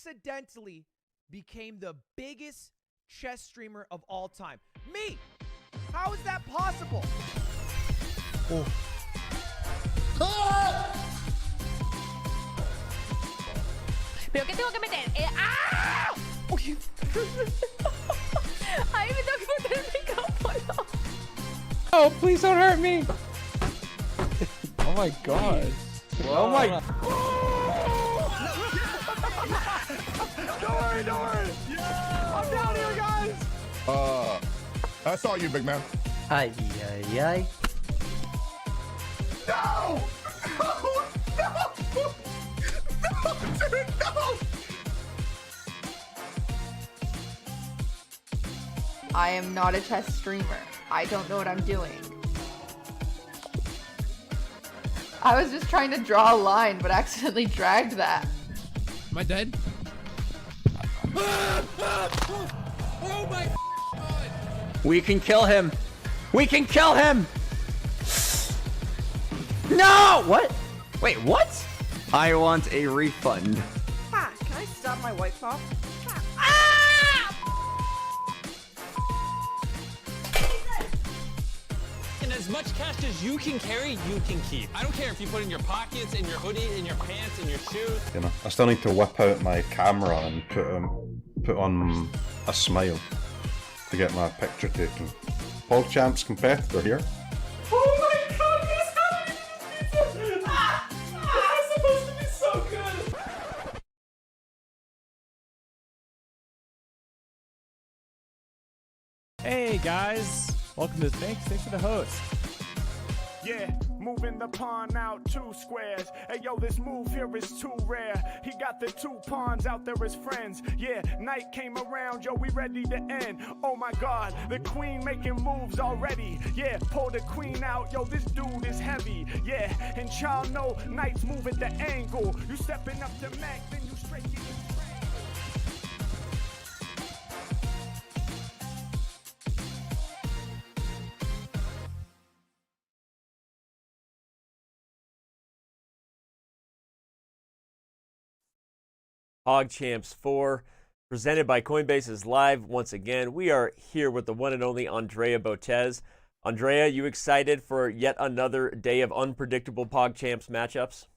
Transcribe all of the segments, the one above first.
accidentally became the biggest chess streamer of all time. Me! How is that possible? Oh. ¿Pero qué tengo que meter? ¡Ah! Uy. Ahí me tengo que meter el micrófono. Oh, please don't hurt me. Oh my god. Oh my. Don't worry, don't worry. Yeah. I'm down here, guys. I saw you, big man. Ay, ay, ay. No! No! No! No, dude, no! I am not a chess streamer. I don't know what I'm doing. I was just trying to draw a line, but accidentally dragged that. Am I dead? Oh my god! We can kill him. We can kill him. No! What? Wait, what? I want a refund. Ha! Can I stop my white claw? And as much cash as you can carry, you can keep. I don't care if you put it in your pockets, in your hoodie, in your pants, in your shoes. You know, I still need to whip out my camera and put on a smile to get my picture taken. PogChamps competitor here. Oh my god, this happened! This is supposed to be so good! Hey guys, welcome to Thanks for the host. Yeah, moving the pawn out 2 squares. Hey yo, this move here is too rare. He got the 2 pawns out there as friends. Yeah, night came around, yo, we ready to end. Oh my god, the queen making moves already. Yeah, pull the queen out, yo, this dude is heavy. Yeah, and y'all know knight's move at the angle. You stepping up to Mac, then you straight get it. PogChamps 4, presented by Coinbase, is live once again. We are here with the one and only Andrea Botez. Andrea, you excited for yet another day of unpredictable PogChamps matchups?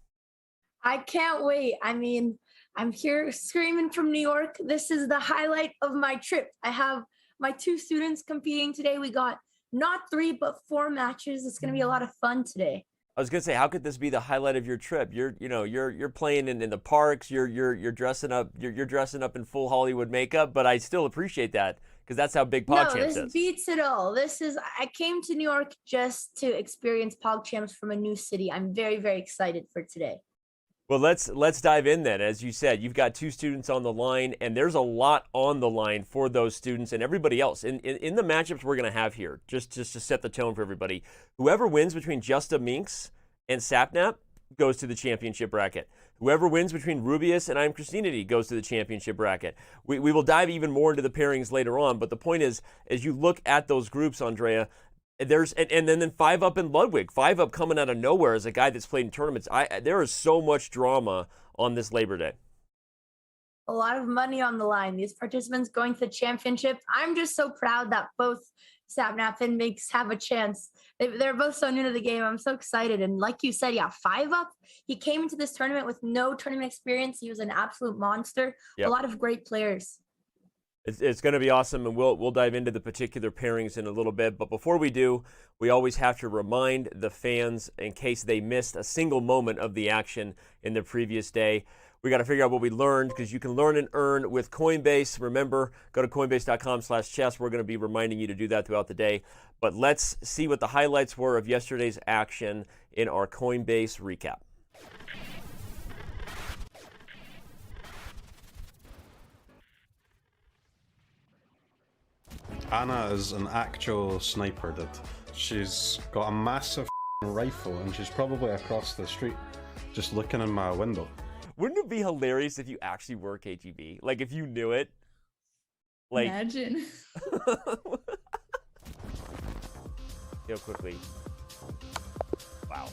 I can't wait. I mean, I'm here screaming from New York. This is the highlight of my trip. I have my 2 students competing today. We got not 3, but 4 matches. It's going to be a lot of fun today. I was gonna say, how could this be the highlight of your trip? You're playing in the parks. You're dressing up. You're dressing up in full Hollywood makeup. But I still appreciate that because that's how big PogChamps is. No, this beats it all. I came to New York just to experience PogChamps from a new city. I'm very, very excited for today. Well, let's dive in then. As you said, you've got 2 students on the line, and there's a lot on the line for those students and everybody else. In the matchups we're going to have here, just to set the tone for everybody, whoever wins between Minx and Sapnap goes to the championship bracket. Whoever wins between Rubius and Cristinini goes to the championship bracket. We will dive even more into the pairings later on, but the point is, as you look at those groups, Andrea, there's and then 5 up in Ludwig, 5 up coming out of nowhere as a guy that's played in tournaments. There is so much drama on this Labor Day. A lot of money on the line. These participants going to the championship. I'm just so proud that both Sapnap and Minx have a chance. They're both so new to the game. I'm so excited. And like you said, yeah, 5 up. He came into this tournament with no tournament experience. He was an absolute monster. Yep. A lot of great players. It's going to be awesome, and we'll dive into the particular pairings in a little bit. But before we do, we always have to remind the fans, in case they missed a single moment of the action in the previous day, we got to figure out what we learned, because you can learn and earn with Coinbase. Remember, go to coinbase.com/chess. We're going to be reminding you to do that throughout the day. But let's see what the highlights were of yesterday's action in our Coinbase recap. Anna is an actual sniper, dude. She's got a massive rifle and she's probably across the street just looking in my window. Wouldn't it be hilarious if you actually were KGB? Like, if you knew it? Like, imagine. Real quickly. Wow.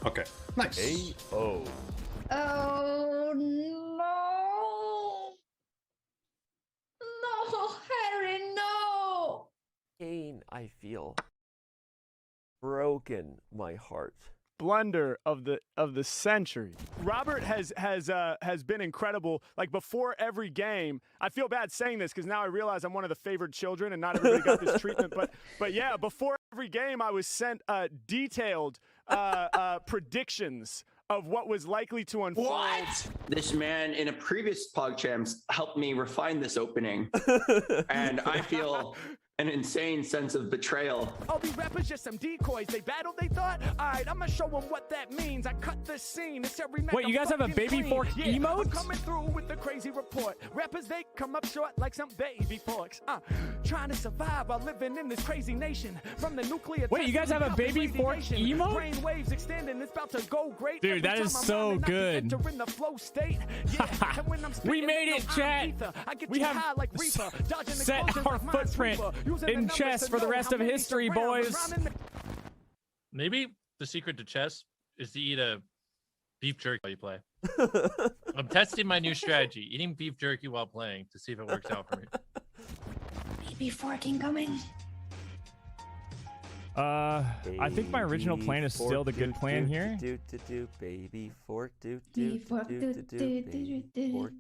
Okay, nice. A-O. Oh no! No, Harry, no! Pain, I feel. Broken my heart. Blunder of the century. Robert has been incredible. Like, before every game, I feel bad saying this because now I realize I'm one of the favored children and not everybody got this treatment. But yeah, before every game, I was sent detailed predictions of what was likely to unfold. What? This man in a previous PogChamps helped me refine this opening, and I feel an insane sense of betrayal. Oh, these rappers just some decoys. They battled, they thought? Alright, I'm gonna show them what that means. I cut the scene. It's every night. Wait, you guys have a baby fork emote? I'm coming through with the crazy report. Rappers, they come up short like some baby forks. Trying to survive while living in this crazy nation. From the nuclear. Wait, you guys have a baby fork emote? Brain waves extending. It's about to go great. Dude, that is so good. In the flow state. Yeah, and when I'm we made it, chat. We have set our footprint in chess for the rest of history, boys. Maybe the secret to chess is to eat a beef jerky while you play. I'm testing my new strategy, eating beef jerky while playing to see if it works out for me. Baby fork incoming. I think my original plan is still the good plan here. Baby fork, Baby fork,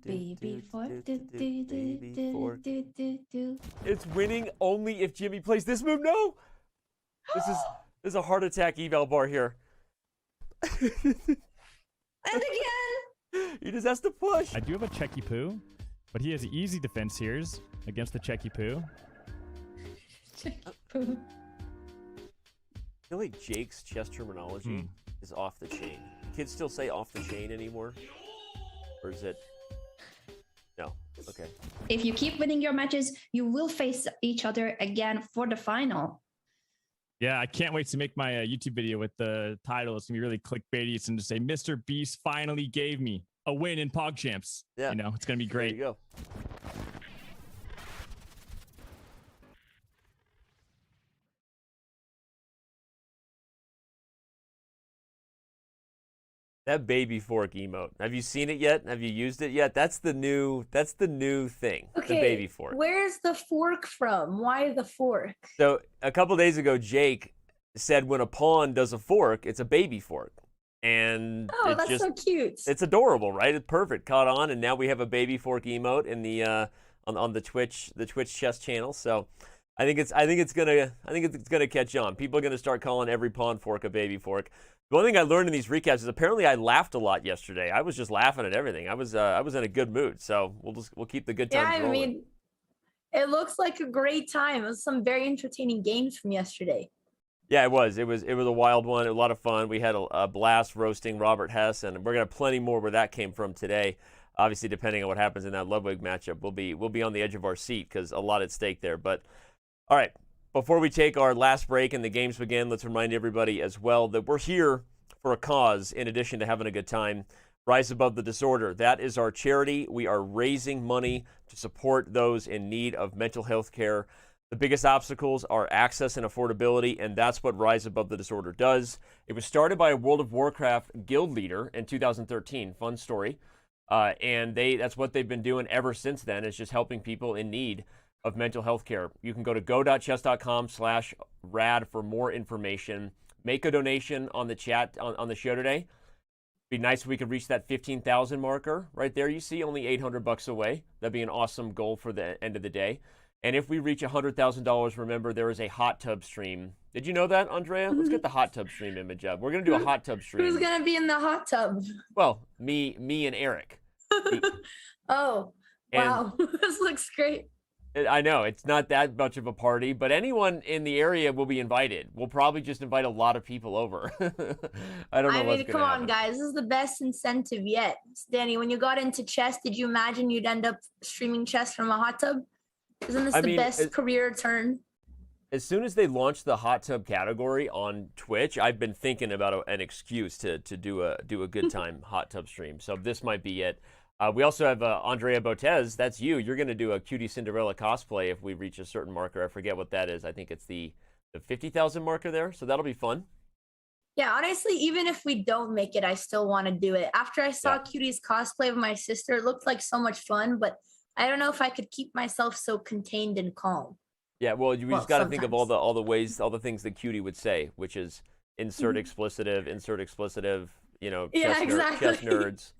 baby fork, It's winning only if Jimmy plays this move. No, this is a heart attack eval bar here. And again. He just has to push. I do have a checky poo, but he has easy defense here against the checky poo. Checky poo. I feel like Jake's chess terminology is off the chain. Kids still say off the chain anymore? Or is it? No. Okay. If you keep winning your matches, you will face each other again for the final. Yeah, I can't wait to make my YouTube video with the title. It's going to be really clickbaity. It's going to say, Mr. Beast finally gave me a win in PogChamps. Yeah. You know, it's going to be great. There you go. That baby fork emote. Have you seen it yet? Have you used it yet? That's the new thing. Okay, the baby fork. Where's the fork from? Why the fork? So a couple days ago, Jake said when a pawn does a fork, it's a baby fork. And oh, that's so cute. It's adorable, right? It's perfect. Caught on, and now we have a baby fork emote in the on the Twitch chess channel. So I think it's gonna catch on. People are gonna start calling every pawn fork a baby fork. The one thing I learned in these recaps is apparently I laughed a lot yesterday. I was just laughing at everything. I was in a good mood. So we'll keep the good times rolling. I mean, it looks like a great time. It was some very entertaining games from yesterday. Yeah, it was. It was a wild one. A lot of fun. We had a blast roasting Robert Hess, and we're gonna have plenty more where that came from today. Obviously, depending on what happens in that Ludwig matchup, we'll be on the edge of our seat because a lot at stake there. But all right. Before we take our last break and the games begin, let's remind everybody as well that we're here for a cause in addition to having a good time. Rise Above the Disorder. That is our charity. We are raising money to support those in need of mental health care. The biggest obstacles are access and affordability, and that's what Rise Above the Disorder does. It was started by a World of Warcraft guild leader in 2013. Fun story. And that's what they've been doing ever since then, is just helping people in need of mental health care. You can go to go.chess.com/rad for more information. Make a donation on the chat on the show today. Be nice if we could reach that 15,000 marker right there. You see, only $800 away. That'd be an awesome goal for the end of the day. And if we reach $100,000, remember there is a hot tub stream. Did you know that, Andrea? Let's get the hot tub stream image up. We're gonna do a hot tub stream. Who's gonna be in the hot tub? Well, me and Eric. Oh, wow. This looks great. I know, it's not that much of a party, but anyone in the area will be invited. We'll probably just invite a lot of people over. I don't know what's going to happen. Come on, guys. This is the best incentive yet. Danny, when you got into chess, did you imagine you'd end up streaming chess from a hot tub? Isn't this the best career turn? As soon as they launched the hot tub category on Twitch, I've been thinking about an excuse to do a good time hot tub stream. So this might be it. We also have Andrea Botez. That's you. You're going to do a QTCinderella cosplay if we reach a certain marker. I forget what that is. I think it's the 50,000 marker there. So that'll be fun. Yeah, honestly, even if we don't make it, I still want to do it. After I saw Cutie's cosplay of my sister, it looked like so much fun, but I don't know if I could keep myself so contained and calm. Yeah, well, we just got to think of all the things that Cutie would say, which is insert explicitive, you know, chess nerds.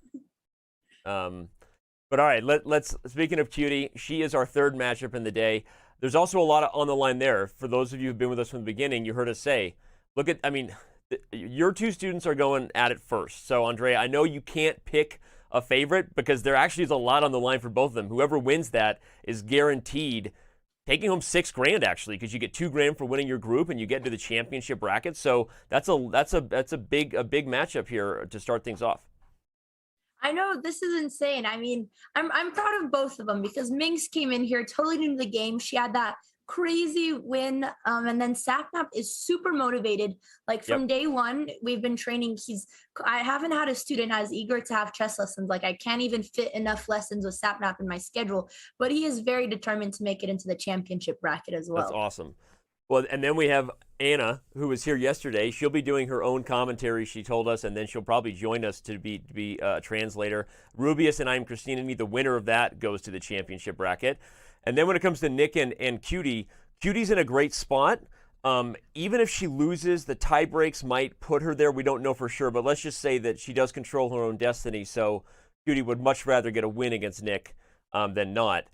But all right, let's speaking of Cutie, she is our third matchup in the day. There's also a lot on the line there. For those of you who've been with us from the beginning, you heard us say, your two students are going at it first. So Andrea, I know you can't pick a favorite because there actually is a lot on the line for both of them. Whoever wins that is guaranteed taking home $6 grand actually, because you get $2 grand for winning your group and you get into the championship bracket. So that's a big matchup here to start things off. I know, this is insane. I mean, I'm proud of both of them because Minx came in here totally new to the game. She had that crazy win, and then Sapnap is super motivated. Like from day one, we've been training. I haven't had a student as eager to have chess lessons. Like I can't even fit enough lessons with Sapnap in my schedule, but he is very determined to make it into the championship bracket as well. That's awesome. Well, and then we have Anna, who was here yesterday. She'll be doing her own commentary, she told us, and then she'll probably join us to be a translator. Rubius and I'm Cristinini. The winner of that goes to the championship bracket. And then when it comes to Nick and QT's in a great spot. Even if she loses, the tie breaks might put her there. We don't know for sure, but let's just say that she does control her own destiny. So QT would much rather get a win against Nick than not.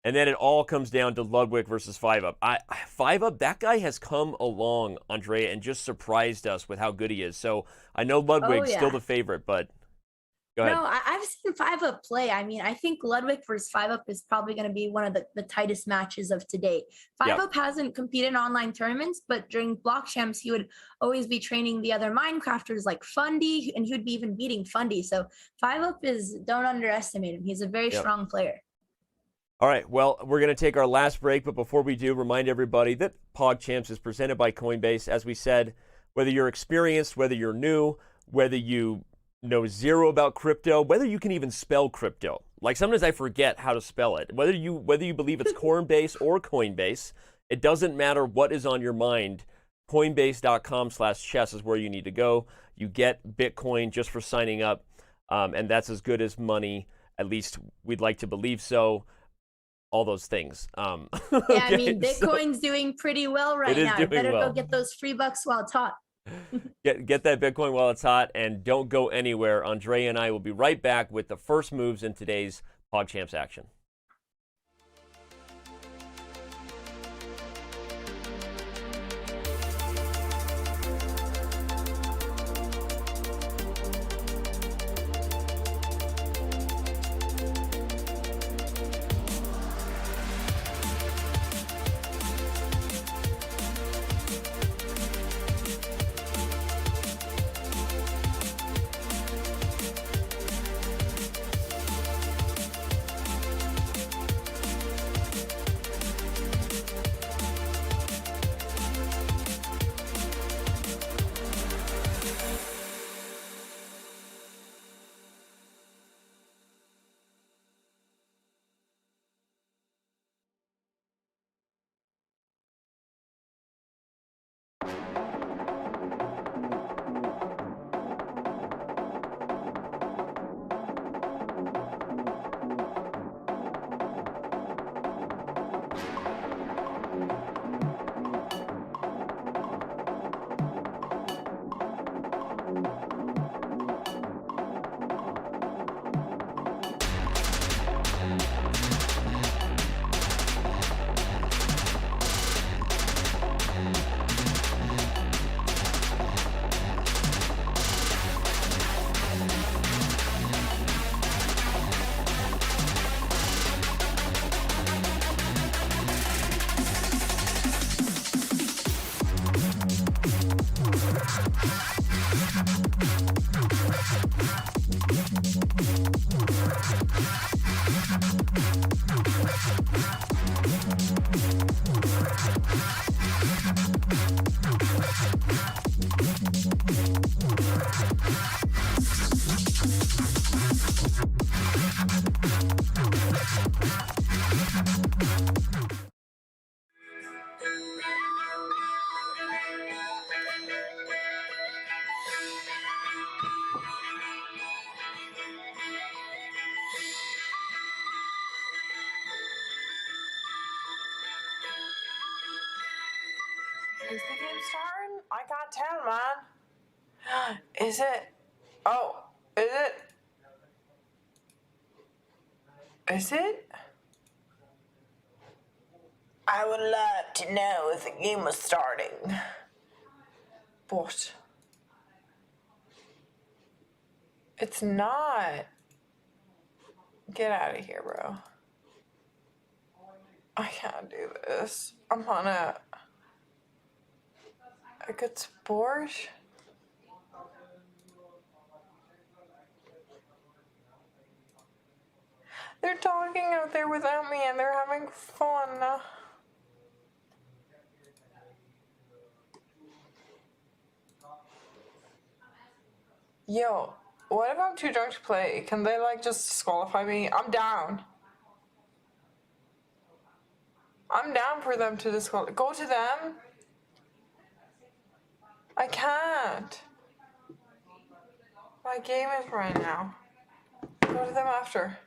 And then it all comes down to Ludwig versus 5UP. 5UP, that guy has come along, Andrea, and just surprised us with how good he is. So I know Ludwig's still the favorite, but go ahead. No, I've seen 5UP play. I mean, I think Ludwig versus 5UP is probably going to be one of the tightest matches of today. 5UP hasn't competed in online tournaments, but during PogChamps, he would always be training the other Minecrafters like Fundy, and he would be even beating Fundy. So 5UP don't underestimate him. He's a very strong player. All right, well, we're going to take our last break, but before we do, remind everybody that PogChamps is presented by Coinbase. As we said, whether you're experienced, whether you're new, whether you know zero about crypto, whether you can even spell crypto. Like sometimes I forget how to spell it. Whether you believe it's Coinbase or Coinbase, it doesn't matter what is on your mind. Coinbase.com/chess is where you need to go. You get Bitcoin just for signing up, and that's as good as money. At least we'd like to believe so. All those things. Yeah, I mean, Bitcoin's doing pretty well right now. You better go get those free bucks while it's hot. Get that Bitcoin while it's hot, and don't go anywhere. Andrea and I will be right back with the first moves in today's PogChamps action. Is the game starting? I can't tell, man. Is it? Oh, is it? Is it? I would love to know if the game was starting. But it's not. Get out of here, bro. I can't do this. I'm on a good sport. They're talking out there without me and they're having fun. Yo, what if I'm too drunk to play? Can they like just disqualify me? I'm down. I'm down for them to disqualify. Go to them. I can't. My game is right now. Go to them after.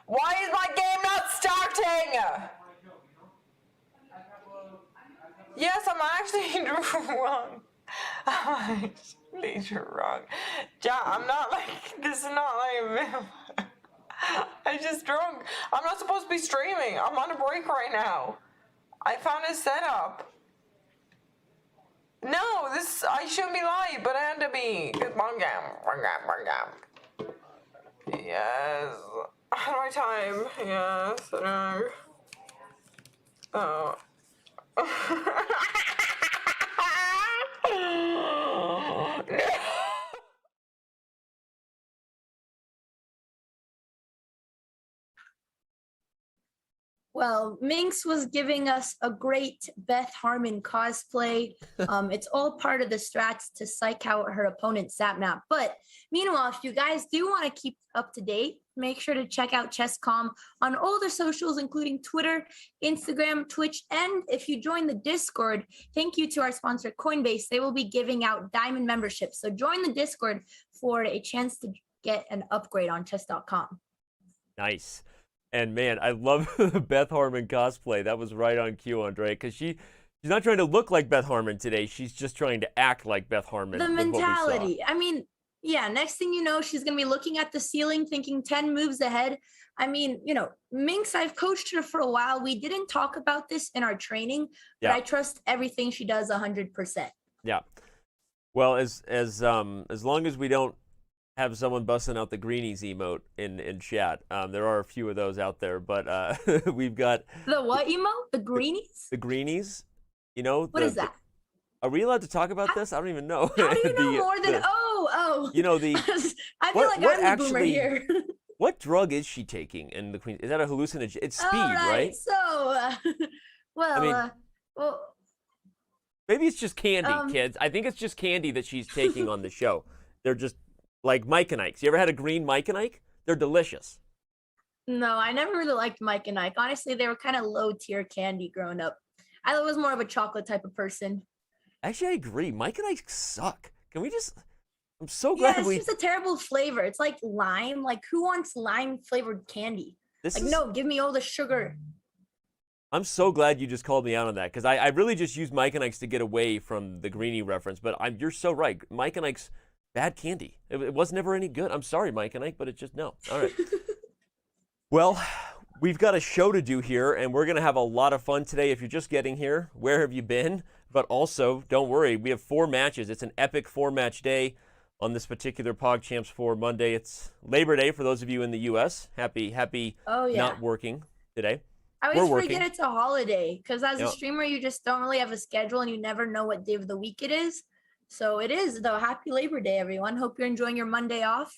Why is my game not starting? Yes, I'm actually wrong. I'm actually wrong. Ja, I'm not like, this is not like, I just drunk. I'm not supposed to be streaming. I'm on a break right now. I found a setup. No, I shouldn't be live, but I had to be. One game. Yes. How do I time? Yes. No. Oh. Well, Minx was giving us a great Beth Harmon cosplay. It's all part of the strats to psych out her opponent, Sapnap. But meanwhile, if you guys do want to keep up to date, make sure to check out Chess.com on all the socials, including Twitter, Instagram, Twitch, and if you join the Discord, thank you to our sponsor, Coinbase. They will be giving out diamond memberships. So join the Discord for a chance to get an upgrade on Chess.com. Nice. And man, I love the Beth Harmon cosplay. That was right on cue, Andre, because she's not trying to look like Beth Harmon today. She's just trying to act like Beth Harmon. The mentality. I mean, yeah, next thing you know, she's going to be looking at the ceiling, thinking 10 moves ahead. I mean, you know, Minx, I've coached her for a while. We didn't talk about this in our training, but I trust everything she does 100%. Yeah. Well, as long as we don't have someone busting out the greenies emote in chat. There are a few of those out there, but we've got the what emote? The greenies? The greenies. You know what is that? Are we allowed to talk about this? I don't even know. How do you know more than oh? You know the. I feel like I'm the boomer here. What drug is she taking in the Queen? Is that a hallucinogen? It's speed, right? So, well. Maybe it's just candy, kids. I think it's just candy that she's taking on the show. They're just like Mike and Ike's. You ever had a green Mike and Ike? They're delicious. No, I never really liked Mike and Ike. Honestly, they were kind of low tier candy growing up. I was more of a chocolate type of person. Actually, I agree. Mike and Ike suck. Can we just? I'm so glad it's just a terrible flavor. It's like lime. Like who wants lime flavored candy? No, give me all the sugar. I'm so glad you just called me out on that because I really just used Mike and Ike's to get away from the greenie reference. But you're so right. Mike and Ike's bad candy. It was never any good. I'm sorry, Mike and Ike, but it just no. All right. Well, we've got a show to do here, and we're going to have a lot of fun today. If you're just getting here, where have you been? But also, don't worry, we have 4 matches. It's an epic 4-match day on this particular PogChamps 4 Monday. It's Labor Day for those of you in the U.S. Happy not working today. I always forget it's a holiday because as a streamer, you just don't really have a schedule and you never know what day of the week it is. So it is, though. Happy Labor Day, everyone. Hope you're enjoying your Monday off.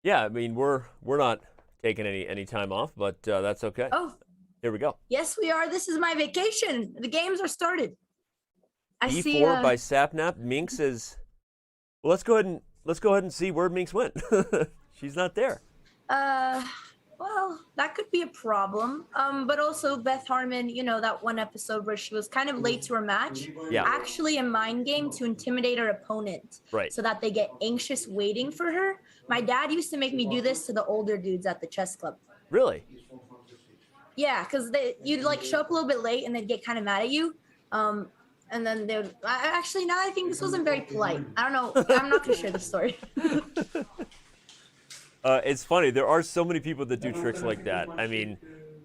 Yeah, I mean, we're not taking any time off, but that's okay. Oh. Here we go. Yes, we are. This is my vacation. The games are started. B4 by Sapnap. Minx is. Well, let's go ahead and see where Minx went. She's not there. Well, that could be a problem. But also Beth Harmon, you know, that one episode where she was kind of late to her match. Yeah. Actually a mind game to intimidate her opponent. Right. So that they get anxious waiting for her. My dad used to make me do this to the older dudes at the chess club. Really? Yeah, because you'd like show up a little bit late and they'd get kind of mad at you. And then they would actually, now I think this wasn't very polite. I don't know. I'm not going to share the story. It's funny. There are so many people that do tricks like that. I mean,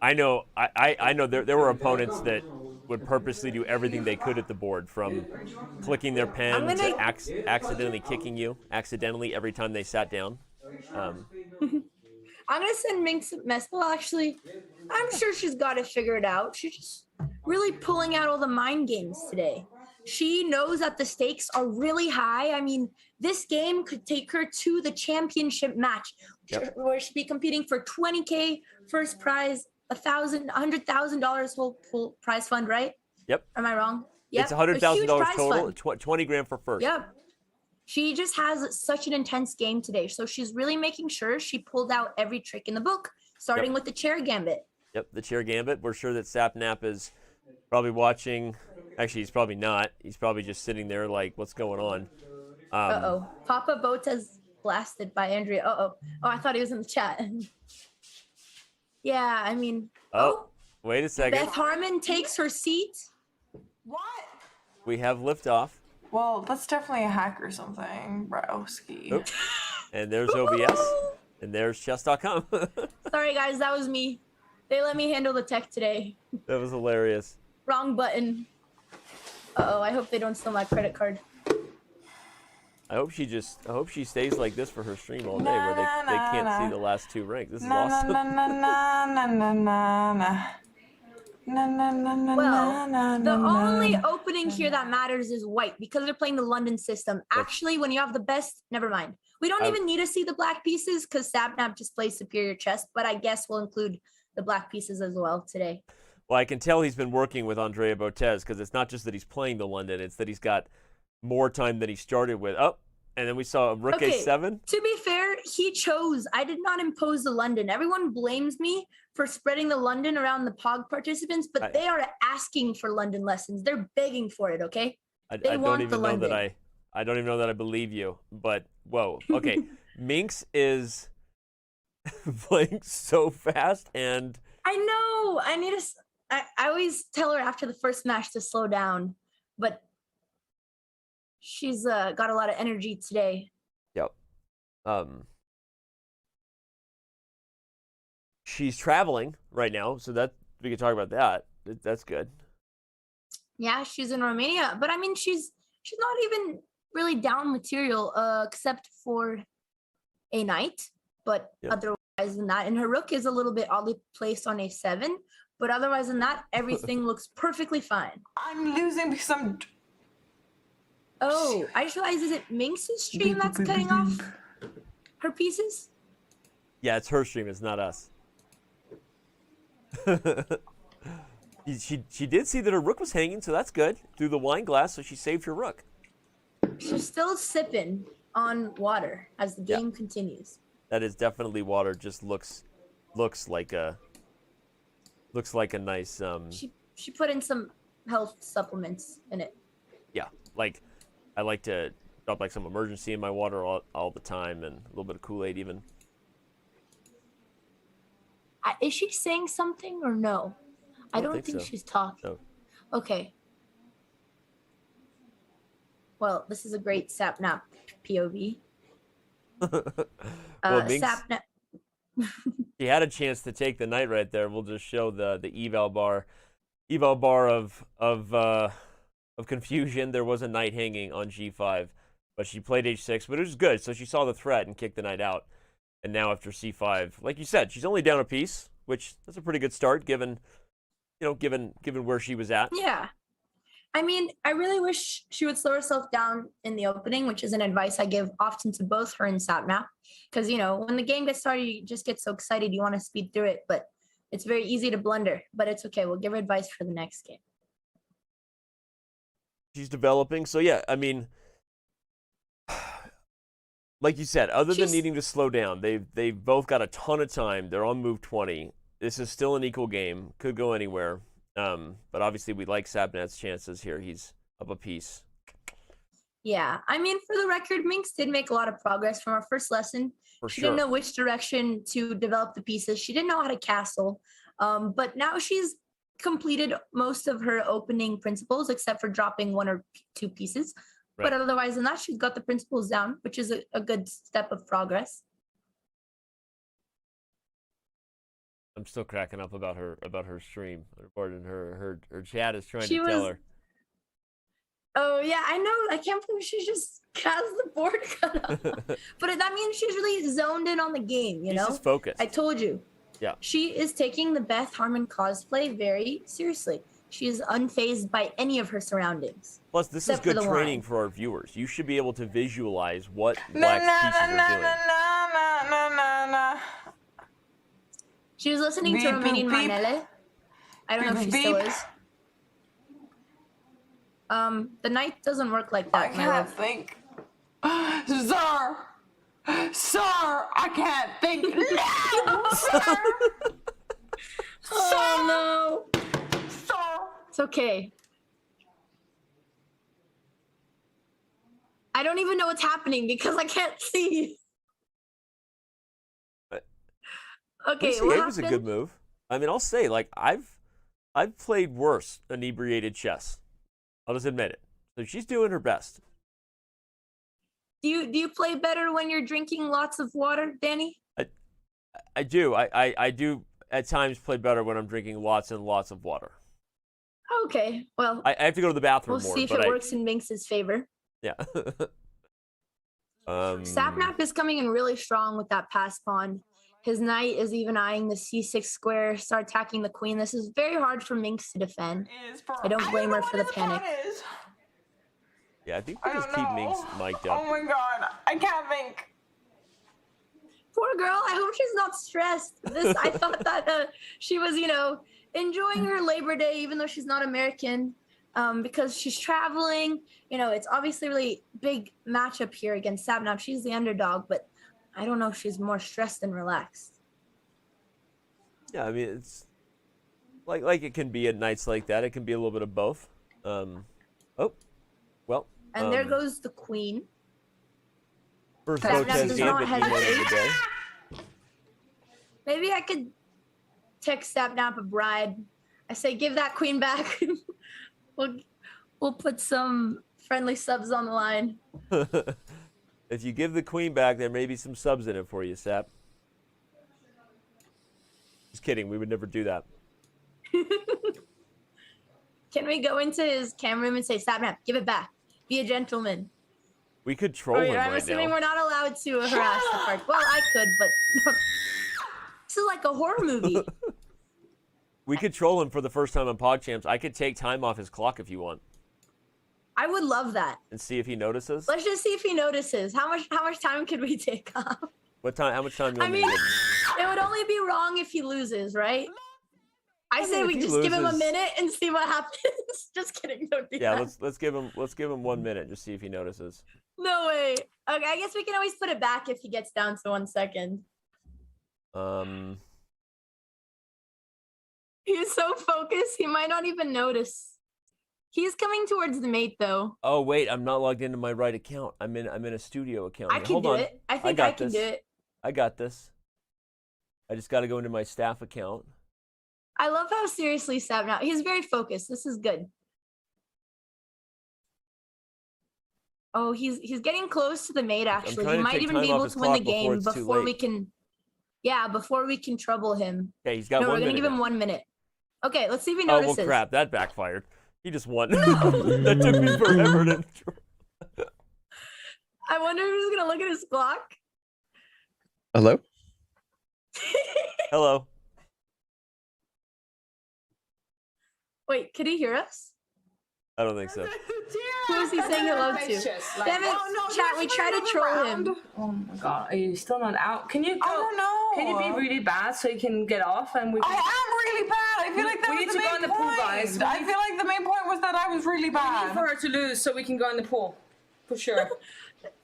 I know there were opponents that would purposely do everything they could at the board, from clicking their pen to accidentally kicking you accidentally every time they sat down. I'm going to send Minx a mess. Well, actually, I'm sure she's got to figure it out. She's just really pulling out all the mind games today. She knows that the stakes are really high. I mean, this game could take her to the championship match, where she'll be competing for $20K first prize, $100,000 whole prize fund, right? Yep. Am I wrong? Yep. It's $100,000 total, 20 grand for first. Yep. She just has such an intense game today. So she's really making sure she pulled out every trick in the book, starting with the chair gambit. Yep, the chair gambit. We're sure that Sapnap is Probably watching. Actually, he's probably not. He's probably just sitting there like, what's going on? Uh-oh. Papa Bota's blasted by Andrea. Uh-oh. Oh, I thought he was in the chat. Yeah, I mean... Oh, wait a second. Beth Harmon takes her seat. What? We have liftoff. Well, that's definitely a hack or something, broski. Oop. And there's OBS. And there's Chess.com. Sorry, guys, that was me. They let me handle the tech today. That was hilarious. Wrong button. Uh-oh, I hope they don't steal my credit card. I hope she stays like this for her stream all day, where they can't see the last two ranks. This is awesome. Well, the only opening here that matters is white because they're playing the London system. Actually, when you have the best, never mind. We don't even need to see the black pieces because Sapnap just plays superior chess, but I guess we'll include the black pieces as well today. Well, I can tell he's been working with Andrea Botez because it's not just that he's playing the London, it's that he's got more time than he started with. Oh, and then we saw Rook A7. To be fair, he chose. I did not impose the London. Everyone blames me for spreading the London around the POG participants, but they are asking for London lessons. They're begging for it, okay? I don't even know that I don't even know that I believe you, but whoa. Okay, Minx is playing so fast, and I know. I always tell her after the first match to slow down, but she's got a lot of energy today. Yep. She's traveling right now, so that we can talk about that. That's good. Yeah, she's in Romania, but I mean, she's not even really down material, except for a knight. But otherwise than that, and her rook is a little bit oddly placed on A7. But otherwise than that, everything looks perfectly fine. I'm losing because I'm... Oh, I just realized, is it Minx's stream that's cutting off her pieces? Yeah, it's her stream. It's not us. She did see that her rook was hanging, so that's good. Through the wine glass, so she saved her rook. She's still sipping on water as the game continues. That is definitely water. Just looks like a nice. She put in some health supplements in it. Yeah, like I like to drop like some emergency in my water all the time, and a little bit of Kool-Aid even. Is she saying something or no? I don't think so. she's talking. No. Okay. Well, this is a great Sapnap POV. Well, Minx, Sapnap. he had a chance to take the knight right there. We'll just show the eval bar of confusion. There was a knight hanging on G5, but she played H6, but it was good. So she saw the threat and kicked the knight out. And now after C5, like you said, she's only down a piece, which that's a pretty good start given where she was at. Yeah. I mean, I really wish she would slow herself down in the opening, which is an advice I give often to both her and Sapnap. Because, when the game gets started, you just get so excited, you want to speed through it. But it's very easy to blunder. But it's okay. We'll give her advice for the next game. She's developing. So, yeah, I mean, like you said, other than needing to slow down, they've both got a ton of time. They're on move 20. This is still an equal game. Could go anywhere. But obviously we like Sapnap's chances here. He's up a piece. Yeah. I mean, for the record, Minx did make a lot of progress from our first lesson. She didn't know which direction to develop the pieces. She didn't know how to castle. But now she's completed most of her opening principles, except for dropping one or two pieces. Right. But otherwise than that, she's got the principles down, which is a good step of progress. I'm still cracking up about her stream. Her chat is trying to tell her. Oh yeah, I know. I can't believe she just has the board cut off. But that means she's really zoned in on the game, you know? She's just focused. I told you. Yeah. She is taking the Beth Harmon cosplay very seriously. She is unfazed by any of her surroundings. Plus, this is good training for our viewers. You should be able to visualize what Black's pieces are doing. She was listening to Romanian Manele. I don't know if she still is. The knight doesn't work like that. I can't think. Sir, I can't think. No, sir. Oh no. Sir, It's okay. I don't even know what's happening because I can't see. Okay, what BCA was a good happened? move. I mean, I'll say, like, I've played worse inebriated chess. I'll just admit it. So she's doing her best. Do you play better when you're drinking lots of water, Danny? I do. I do at times play better when I'm drinking lots and lots of water. Okay, well, I have to go to the bathroom we'll more. see if but it works in Minx's favor. Yeah. Sapnap is coming in really strong with that pass pawn. His knight is even eyeing the c6 square, start attacking the queen. This is very hard for Minx to defend. I don't blame her for the panic. Yeah, I think we just keep Minx mic'd up. Oh my god, I can't think. Poor girl, I hope she's not stressed. I thought that she was, enjoying her Labor Day, even though she's not American, because she's traveling. It's obviously a really big matchup here against Sapnap. She's the underdog, but I don't know if she's more stressed than relaxed. Yeah, I mean, it's like it can be at nights like that. It can be a little bit of both. And there goes the queen. First Sapnap Lopez does game not that you won of the day. Maybe I could text Sapnap a bribe. I say, give that queen back. We'll put some friendly subs on the line. If you give the queen back, there may be some subs in it for you, Sap. Just kidding. We would never do that. Can we go into his camera room and say, Sapnap, give it back. Be a gentleman. We could troll him I'm right assuming now. we're not allowed to harass the part. Well, I could, but this is like a horror movie. We could troll him for the first time on PogChamps. I could take time off his clock if you want. I would love that. And see if he notices. Let's just see if he notices. How much time could we take off? What time? How much time? I mean, it would only be wrong if he loses, right? I say we just give him a minute and see what happens. Just kidding. Don't do Yeah, that. let's give him 1 minute. Just see if he notices. No way. Okay, I guess we can always put it back if he gets down to 1 second. He's so focused, he might not even notice. He's coming towards the mate, though. Oh wait, I'm not logged into my right account. I'm in a studio account. I can Hold do on. it. I think I can do it. I got this. I just got to go into my staff account. I love how seriously Sapnap. He's very focused. This is good. Oh, he's getting close to the mate. Actually, trying he to might take even time be off able his to win the clock before game it's too before we late. can. Yeah, before we can trouble him. Okay, he's got No, 1 we're minute. gonna give him now. 1 minute. Okay, let's see if he Oh notices. well, crap! That backfired. He just won. That took me forever to. I wonder if he's gonna look at his clock. Hello? Hello. Wait, could he hear us? I don't think so. Who is he saying hello to? Damn it, chat, we try to troll him. Oh my god, are you still not out? Can you go? I don't know. Can you be really bad so you can get off and we can... I am really bad. I feel like that we was need the to go main in the point. pool, guys. I feel like the main point was that I was really We need bad. for her to lose so we can go in the pool. For sure.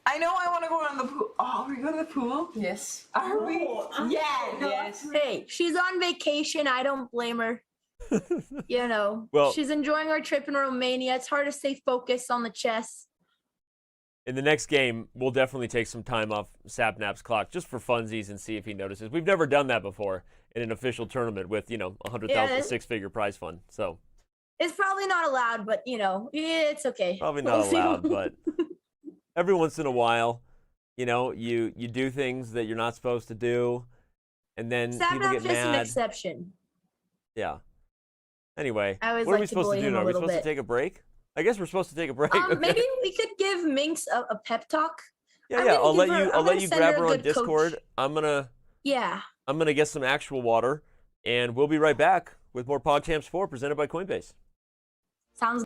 I know I want to go in the pool. Oh, are we going to the pool? Yes. Are we? Yeah. Yes. Hey, she's on vacation. I don't blame her. Well- She's enjoying her trip in Romania. It's hard to stay focused on the chess. In the next game, we'll definitely take some time off Sapnap's clock just for funsies and see if he notices. We've never done that before in an official tournament with, $100,000 Yeah. six-figure prize fund. So It's probably not allowed, but it's okay. probably not We'll see. allowed, but every once in a while, you do things that you're not supposed to do, and then people Sapnap's get just an mad. exception. Yeah. Anyway, I always what are like we to supposed to bully do him now? a Are we little supposed to bit. take a break? I guess we're supposed to take a break. Okay. Maybe we could give Minx a pep talk. Yeah, I'm yeah. gonna I'll give let her- you. I'm I'll let gonna you send grab her her a on good coach. Discord. I'm gonna get some actual water, and we'll be right back with more PogChamps 4 presented by Coinbase. Sounds.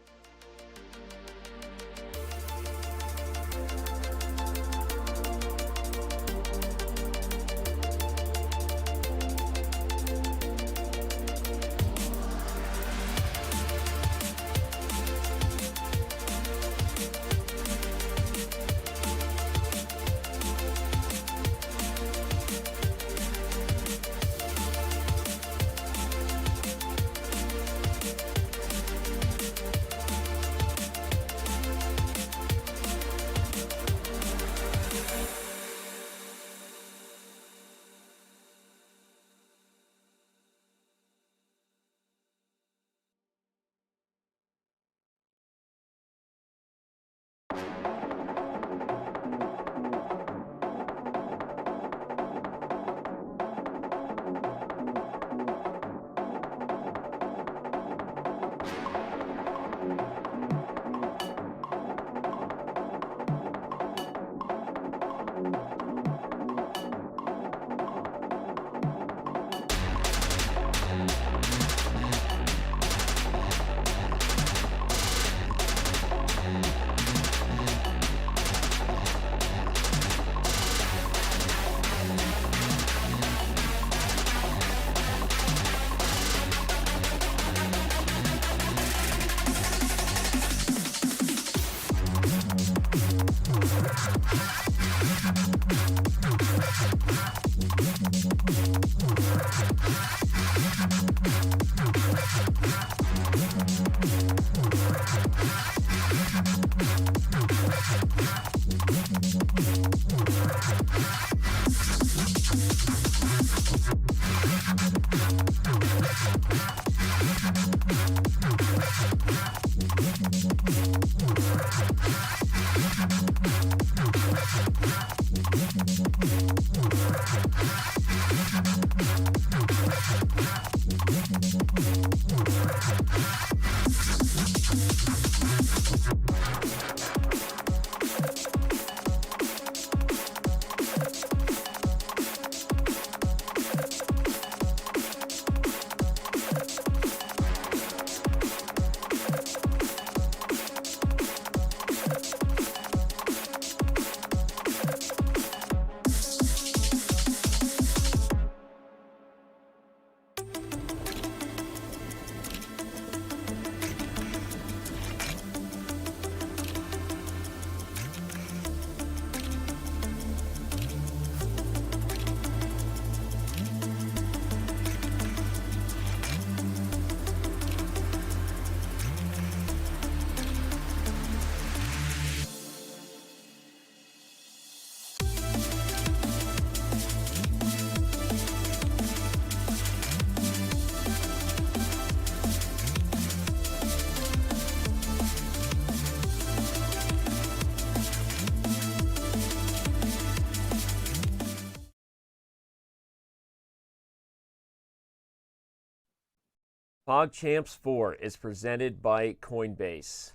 PogChamps 4 is presented by Coinbase.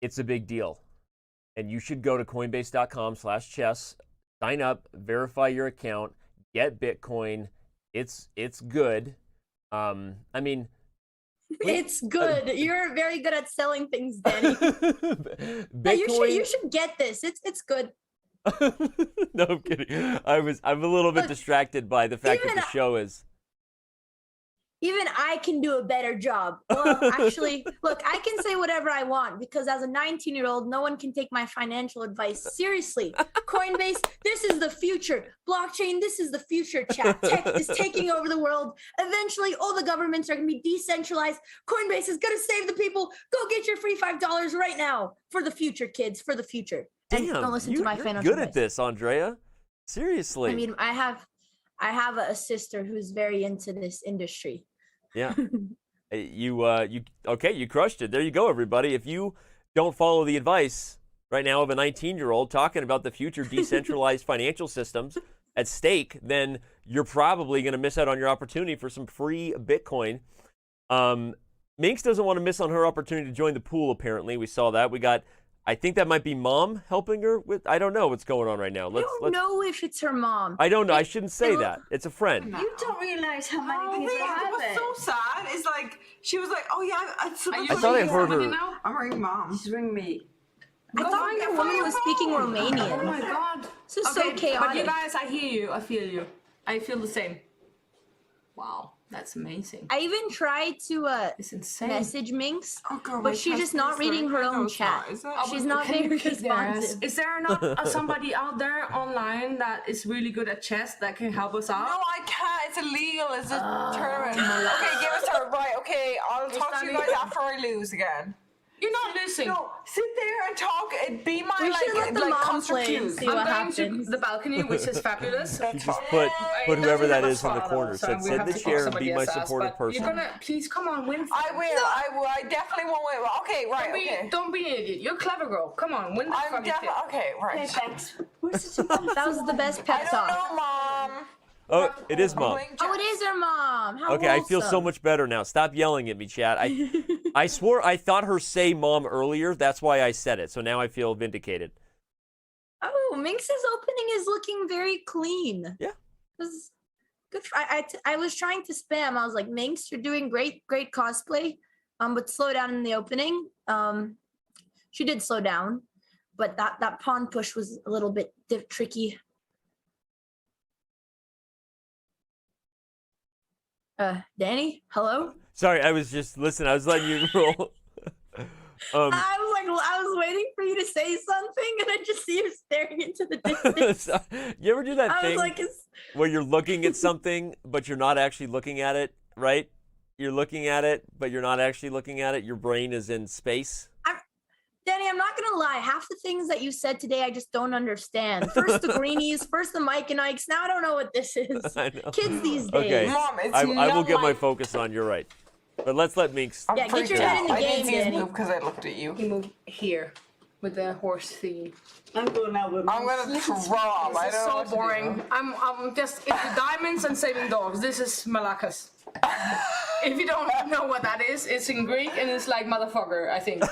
It's a big deal. And you should go to coinbase.com/chess, sign up, verify your account, get Bitcoin. It's good. I mean, it's good. You're very good at selling things, Danny. Bitcoin. You should get this. It's good. No, I'm kidding. I'm a little bit distracted by the fact that the show is. Even I can do a better job. Well, actually, look, I can say whatever I want because as a 19-year-old, no one can take my financial advice seriously. Coinbase, this is the future. Blockchain, this is the future, chat. Tech is taking over the world. Eventually, all the governments are going to be decentralized. Coinbase is going to save the people. Go get your free $5 right now for the future, kids, for the future. And Damn, don't listen to my financial good advice. at this, Andrea. Seriously. I mean, I have a sister who's very into this industry. Yeah. You crushed it. There you go, everybody. If you don't follow the advice right now of a 19-year-old talking about the future decentralized financial systems at stake, then you're probably going to miss out on your opportunity for some free Bitcoin. Minx doesn't want to miss on her opportunity to join the pool, apparently. We saw that. I think that might be mom helping her with. I don't know what's going on right now. I don't know if it's her mom. I don't know. I shouldn't say that. It's a friend. You don't realize how many people have it. It was so sad. It's like she was like, "Oh yeah, I thought I heard her. I'm ringing mom. She's ringing me. I thought the woman was speaking Romanian. Oh my god. This is so chaotic. But you guys, I hear you. I feel you. I feel the same. Wow, that's amazing. I even tried to message Minx, but she's just not reading her own chat. She's not very responsive. Is there not somebody out there online that is really good at chess that can help us out? No, I can't. It's illegal. It's a tournament. Okay, give us her right. Okay, I'll talk to you guys after I lose again. You're not losing. No, sit there and talk and be my We should let the mom play and see what I'm going happens. to the balcony, which is fabulous. She just put whoever that is in the corner. Said, sit in the chair and be my supportive person. You're gonna please come on, win. I will. I definitely won't win. Okay, right. Don't be an idiot. You're a clever girl. Come on, win the fucking shit. Okay, right. Okay, thanks. That was the best pep talk. I don't know, Mom. Oh, it is mom. Oh, it is her mom. How Okay, I feel so much better now. Stop yelling at me, Chad. I swore I thought her say mom earlier. That's why I said it. So now I feel vindicated. Oh, Minx's opening is looking very clean. Yeah. Good. I was trying to spam. I was like, Minx, you're doing great cosplay. But slow down in the opening. She did slow down, but that pawn push was a little bit tricky. Danny, hello? Sorry, I was just listening. I was letting you roll. I was waiting for you to say something, and I just see you staring into the distance. You ever do that thing like, where you're looking at something, but you're not actually looking at it, right? You're looking at it, but you're not actually looking at it. Your brain is in space. Danny, I'm not going to lie. Half the things that you said today, I just don't understand. First the greenies, first the Mike and Ikes. Now I don't know what this is. I know. Kids these days. Okay, Mom, it's I will get my like- focus on. You're right. But let's let Minx. Yeah, get your head in the I game, didn't see his Danny. move because I looked at you. He moved here with the horse theme. I'm going to drop. I This don't is know what so to do. boring. I'm just into diamonds and saving dogs. This is Malakas. If you don't know what that is, it's in Greek and it's like motherfucker, I think.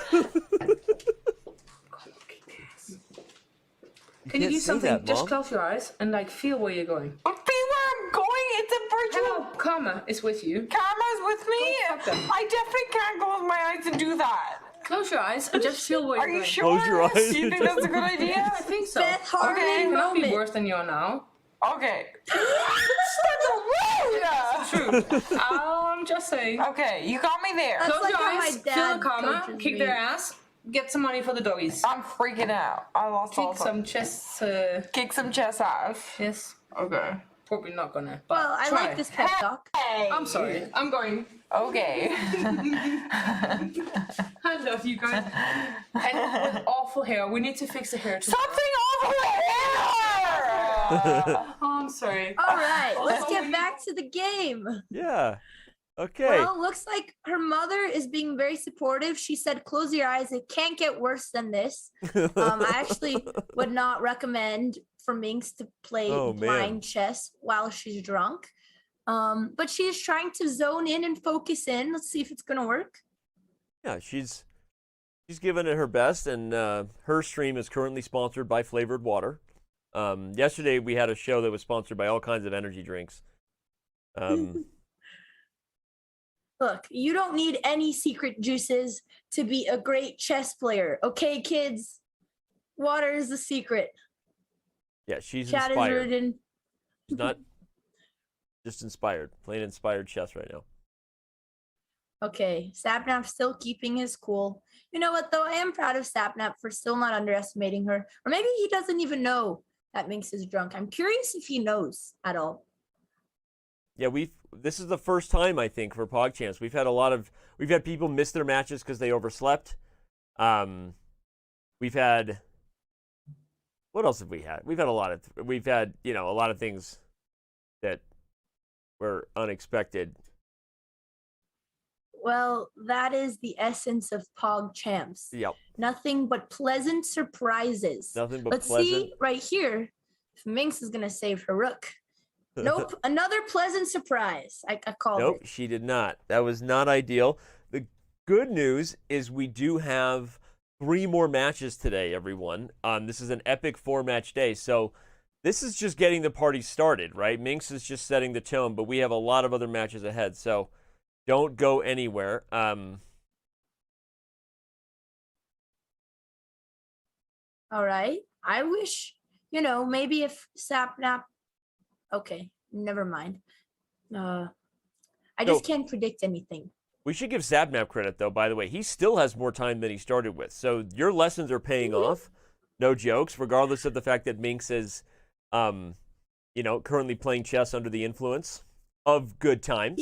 Can you do something? That, just Mom. close your eyes and like feel where you're going. Feel where I'm going? It's a virtual. Hello, karma is with you. Karma's with me? I definitely can't close my eyes and do that. Close your eyes and just feel where Are you're you going. sure? Close your eyes. Do you think that's a good idea? Yeah, I think so. Beth Harmon Okay, it cannot be moment. worse than you are now. Okay. That's rude! True. I'm just saying. Okay, you got me there. That's Close like your how my eyes, feel dad the karma, coaches kick me. their ass, get some money for the doggies. I'm freaking out. I lost all Kick some chess. Kick some chess ass. Yes. Okay. Probably not gonna. But Well, I try. like this pep talk. Hey! I'm sorry. I'm going. Okay. I love you guys. And with awful hair, we need to fix the hair. Something over there! Oh, I'm sorry. All right, let's get back to the game. Yeah. Okay. Well, looks like her mother is being very supportive. She said, close your eyes. It can't get worse than this. I actually would not recommend for Minx to play blind chess while she's drunk. But she's trying to zone in and focus in. Let's see if it's going to work. Yeah, she's giving it her best, and her stream is currently sponsored by Flavored Water. Yesterday, we had a show that was sponsored by all kinds of energy drinks. Look, you don't need any secret juices to be a great chess player. Okay, kids? Water is the secret. Yeah, she's Chat is inspired. written. She's not just inspired, plain inspired chess right now. Okay, Sapnap still keeping his cool. You know what, though? I am proud of Sapnap for still not underestimating her. Or maybe he doesn't even know that Minx is drunk. I'm curious if he knows at all. Yeah, this is the first time, I think, for PogChamps. We've had people miss their matches because they overslept. We've had, what else have we had? We've had a lot of things that were unexpected. Well, that is the essence of PogChamps. Yep. Nothing but pleasant surprises. Nothing but Let's pleasant. see right here if Minx is going to save her rook. Nope, another pleasant surprise. I called Nope, it. she did not. That was not ideal. The good news is we do have 3 more matches today, everyone. This is an epic 4-match day, so this is just getting the party started, right? Minx is just setting the tone, but we have a lot of other matches ahead, so don't go anywhere. All right. I wish, maybe if Sapnap. Okay, never mind. I just can't predict anything. We should give Sapnap credit, though, by the way. He still has more time than he started with, so your lessons are paying off. No jokes, regardless of the fact that Minx is, currently playing chess under the influence of good times.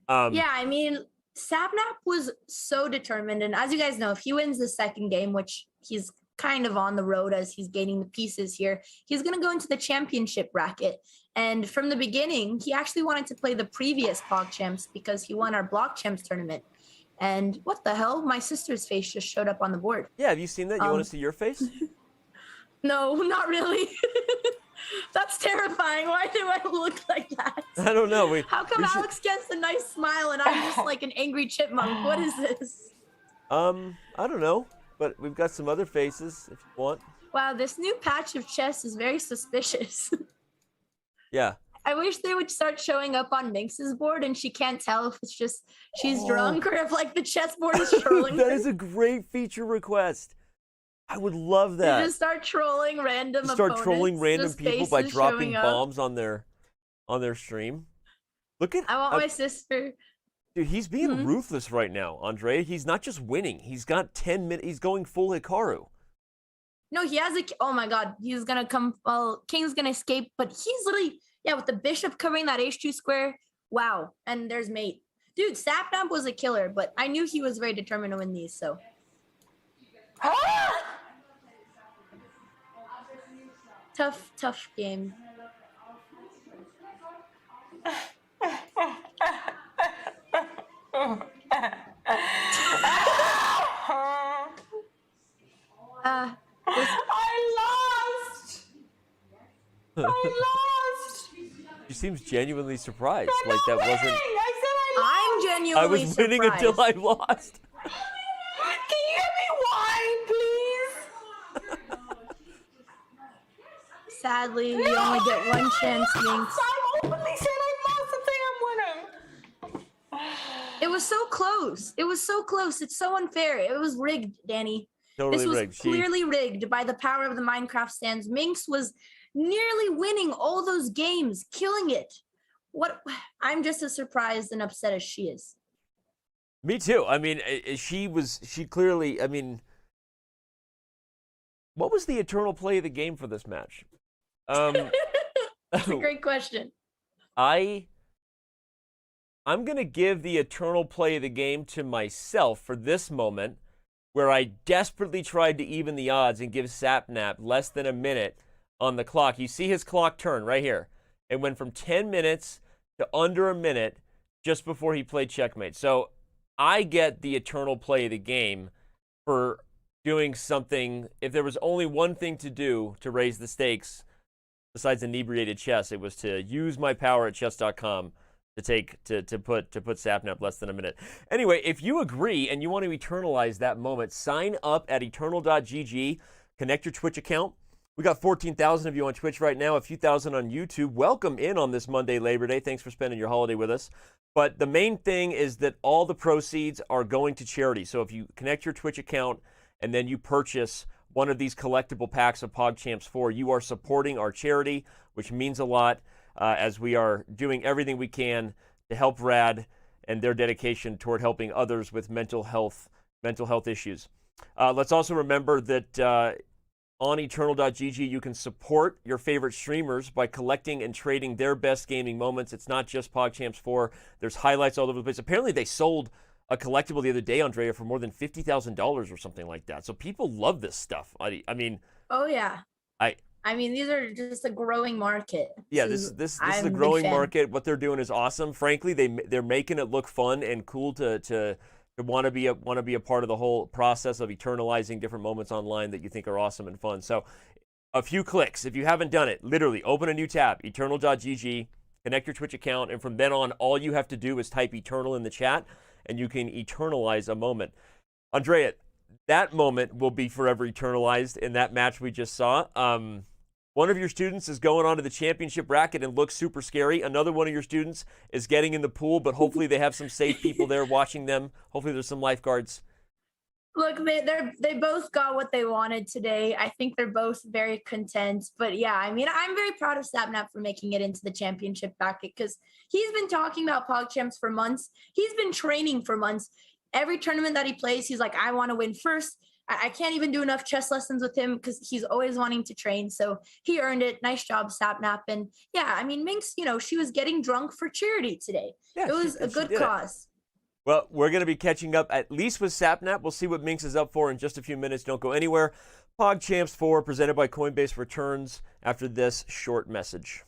Yeah, I mean, Sapnap was so determined, and as you guys know, if he wins the second game, which he's kind of on the road as he's gaining the pieces here, he's going to go into the championship bracket. And from the beginning, he actually wanted to play the previous PogChamps because he won our BlockChamps tournament. And what the hell? My sister's face just showed up on the board. Yeah, have you seen that? You want to see your face? No, not really. That's terrifying. Why do I look like that? I don't know. How come Alex gets a nice smile and I'm just like an angry chipmunk? What is this? I don't know, but we've got some other faces if you want. Wow, this new patch of chess is very suspicious. Yeah. I wish they would start showing up on Minx's board and she can't tell if it's just she's drunk or if like the chessboard is trolling That her. is a great feature request. I would love that. You just start trolling random Start opponents, trolling random just people by faces dropping showing up. bombs on their stream. Look at I want my sister. Dude, he's being ruthless right now, Andre. He's not just winning. He's got 10 minutes. He's going full Hikaru. No, he has oh my god, he's gonna come, well, King's gonna escape, but he's literally, with the bishop covering that h2 square, wow, and there's mate. Dude, Sapnap was a killer, but I knew he was very determined to win these, so. Tough game. I lost! I lost! She seems genuinely surprised. Like that wasn't. I'm I was winning until I lost. Can you get me wine, please? Sadly, you only get one chance, Minx. I openly said I lost the thing I'm winning. It was so close. It was so close. It's so unfair. It was rigged, Danny. Totally this was rigged. clearly rigged by the power of the Minecraft stands. Minx was nearly winning all those games, killing it. What? I'm just as surprised and upset as she is. Me too. I mean, she clearly, I mean, what was the eternal play of the game for this match? That's a great question. I'm going to give the eternal play of the game to myself for this moment, where I desperately tried to even the odds and give Sapnap less than a minute on the clock. You see his clock turn right here. It went from 10 minutes to under a minute just before he played checkmate. So I get the eternal play of the game for doing something. If there was only one thing to do to raise the stakes besides inebriated chess, it was to use my power at Chess.com to put Sapnap less than a minute. Anyway, if you agree and you want to eternalize that moment, sign up at eternal.gg, connect your Twitch account. We got 14,000 of you on Twitch right now, a few thousand on YouTube. Welcome in on this Monday, Labor Day. Thanks for spending your holiday with us. But the main thing is that all the proceeds are going to charity. So if you connect your Twitch account and then you purchase one of these collectible packs of PogChamps 4, you are supporting our charity, which means a lot as we are doing everything we can to help RAD and their dedication toward helping others with mental health issues. Let's also remember that on eternal.gg, you can support your favorite streamers by collecting and trading their best gaming moments. It's not just PogChamps 4. There's highlights all over the place. Apparently, they sold a collectible the other day, Andrea, for more than $50,000 or something like that. So people love this stuff. I mean... Oh, yeah. I mean, these are just a growing market. Yeah, this is a growing market. What they're doing is awesome. Frankly, they're making it look fun and cool to want to be a part of the whole process of eternalizing different moments online that you think are awesome and fun. So a few clicks. If you haven't done it, literally open a new tab, eternal.gg, connect your Twitch account, and from then on, all you have to do is type eternal in the chat, and you can eternalize a moment. Andrea, that moment will be forever eternalized in that match we just saw. One of your students is going onto the championship bracket and looks super scary. Another one of your students is getting in the pool, but hopefully they have some safe people there watching them. Hopefully there's some lifeguards. Look, they both got what they wanted today. I think they're both very content. But yeah, I mean, I'm very proud of Sapnap for making it into the championship bracket because he's been talking about PogChamps for months. He's been training for months. Every tournament that he plays, he's like, I want to win first. I can't even do enough chess lessons with him because he's always wanting to train. So he earned it. Nice job, Sapnap. And yeah, I mean, Minx, she was getting drunk for charity today. Yeah, it was a good cause. Well, we're going to be catching up at least with Sapnap. We'll see what Minx is up for in just a few minutes. Don't go anywhere. PogChamps 4 presented by Coinbase returns after this short message.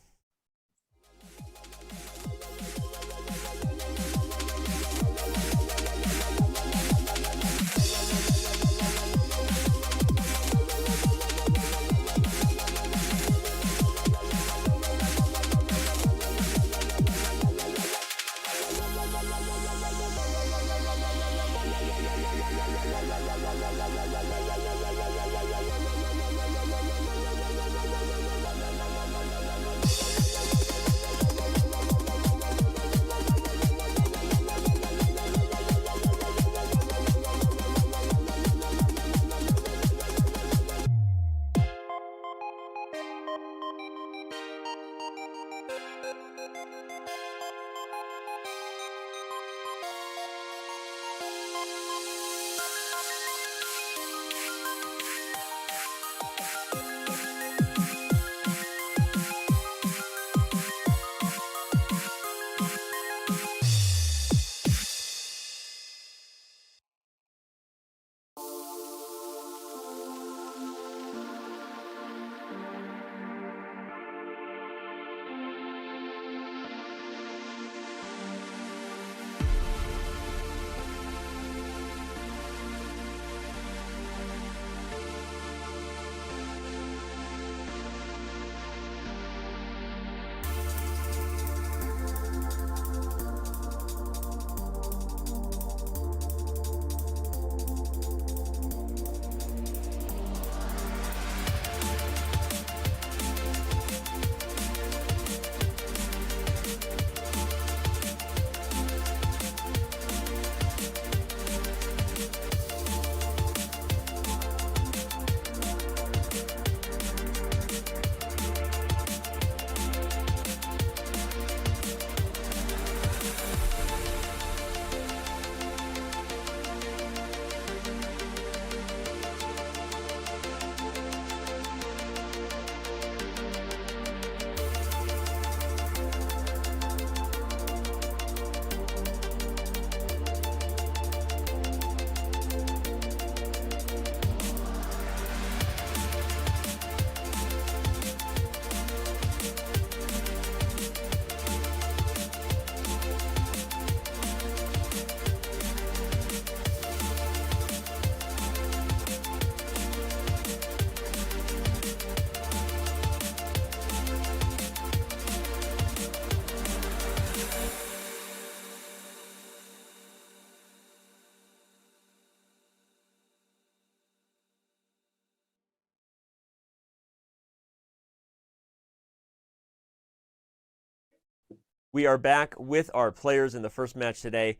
We are back with our players in the first match today.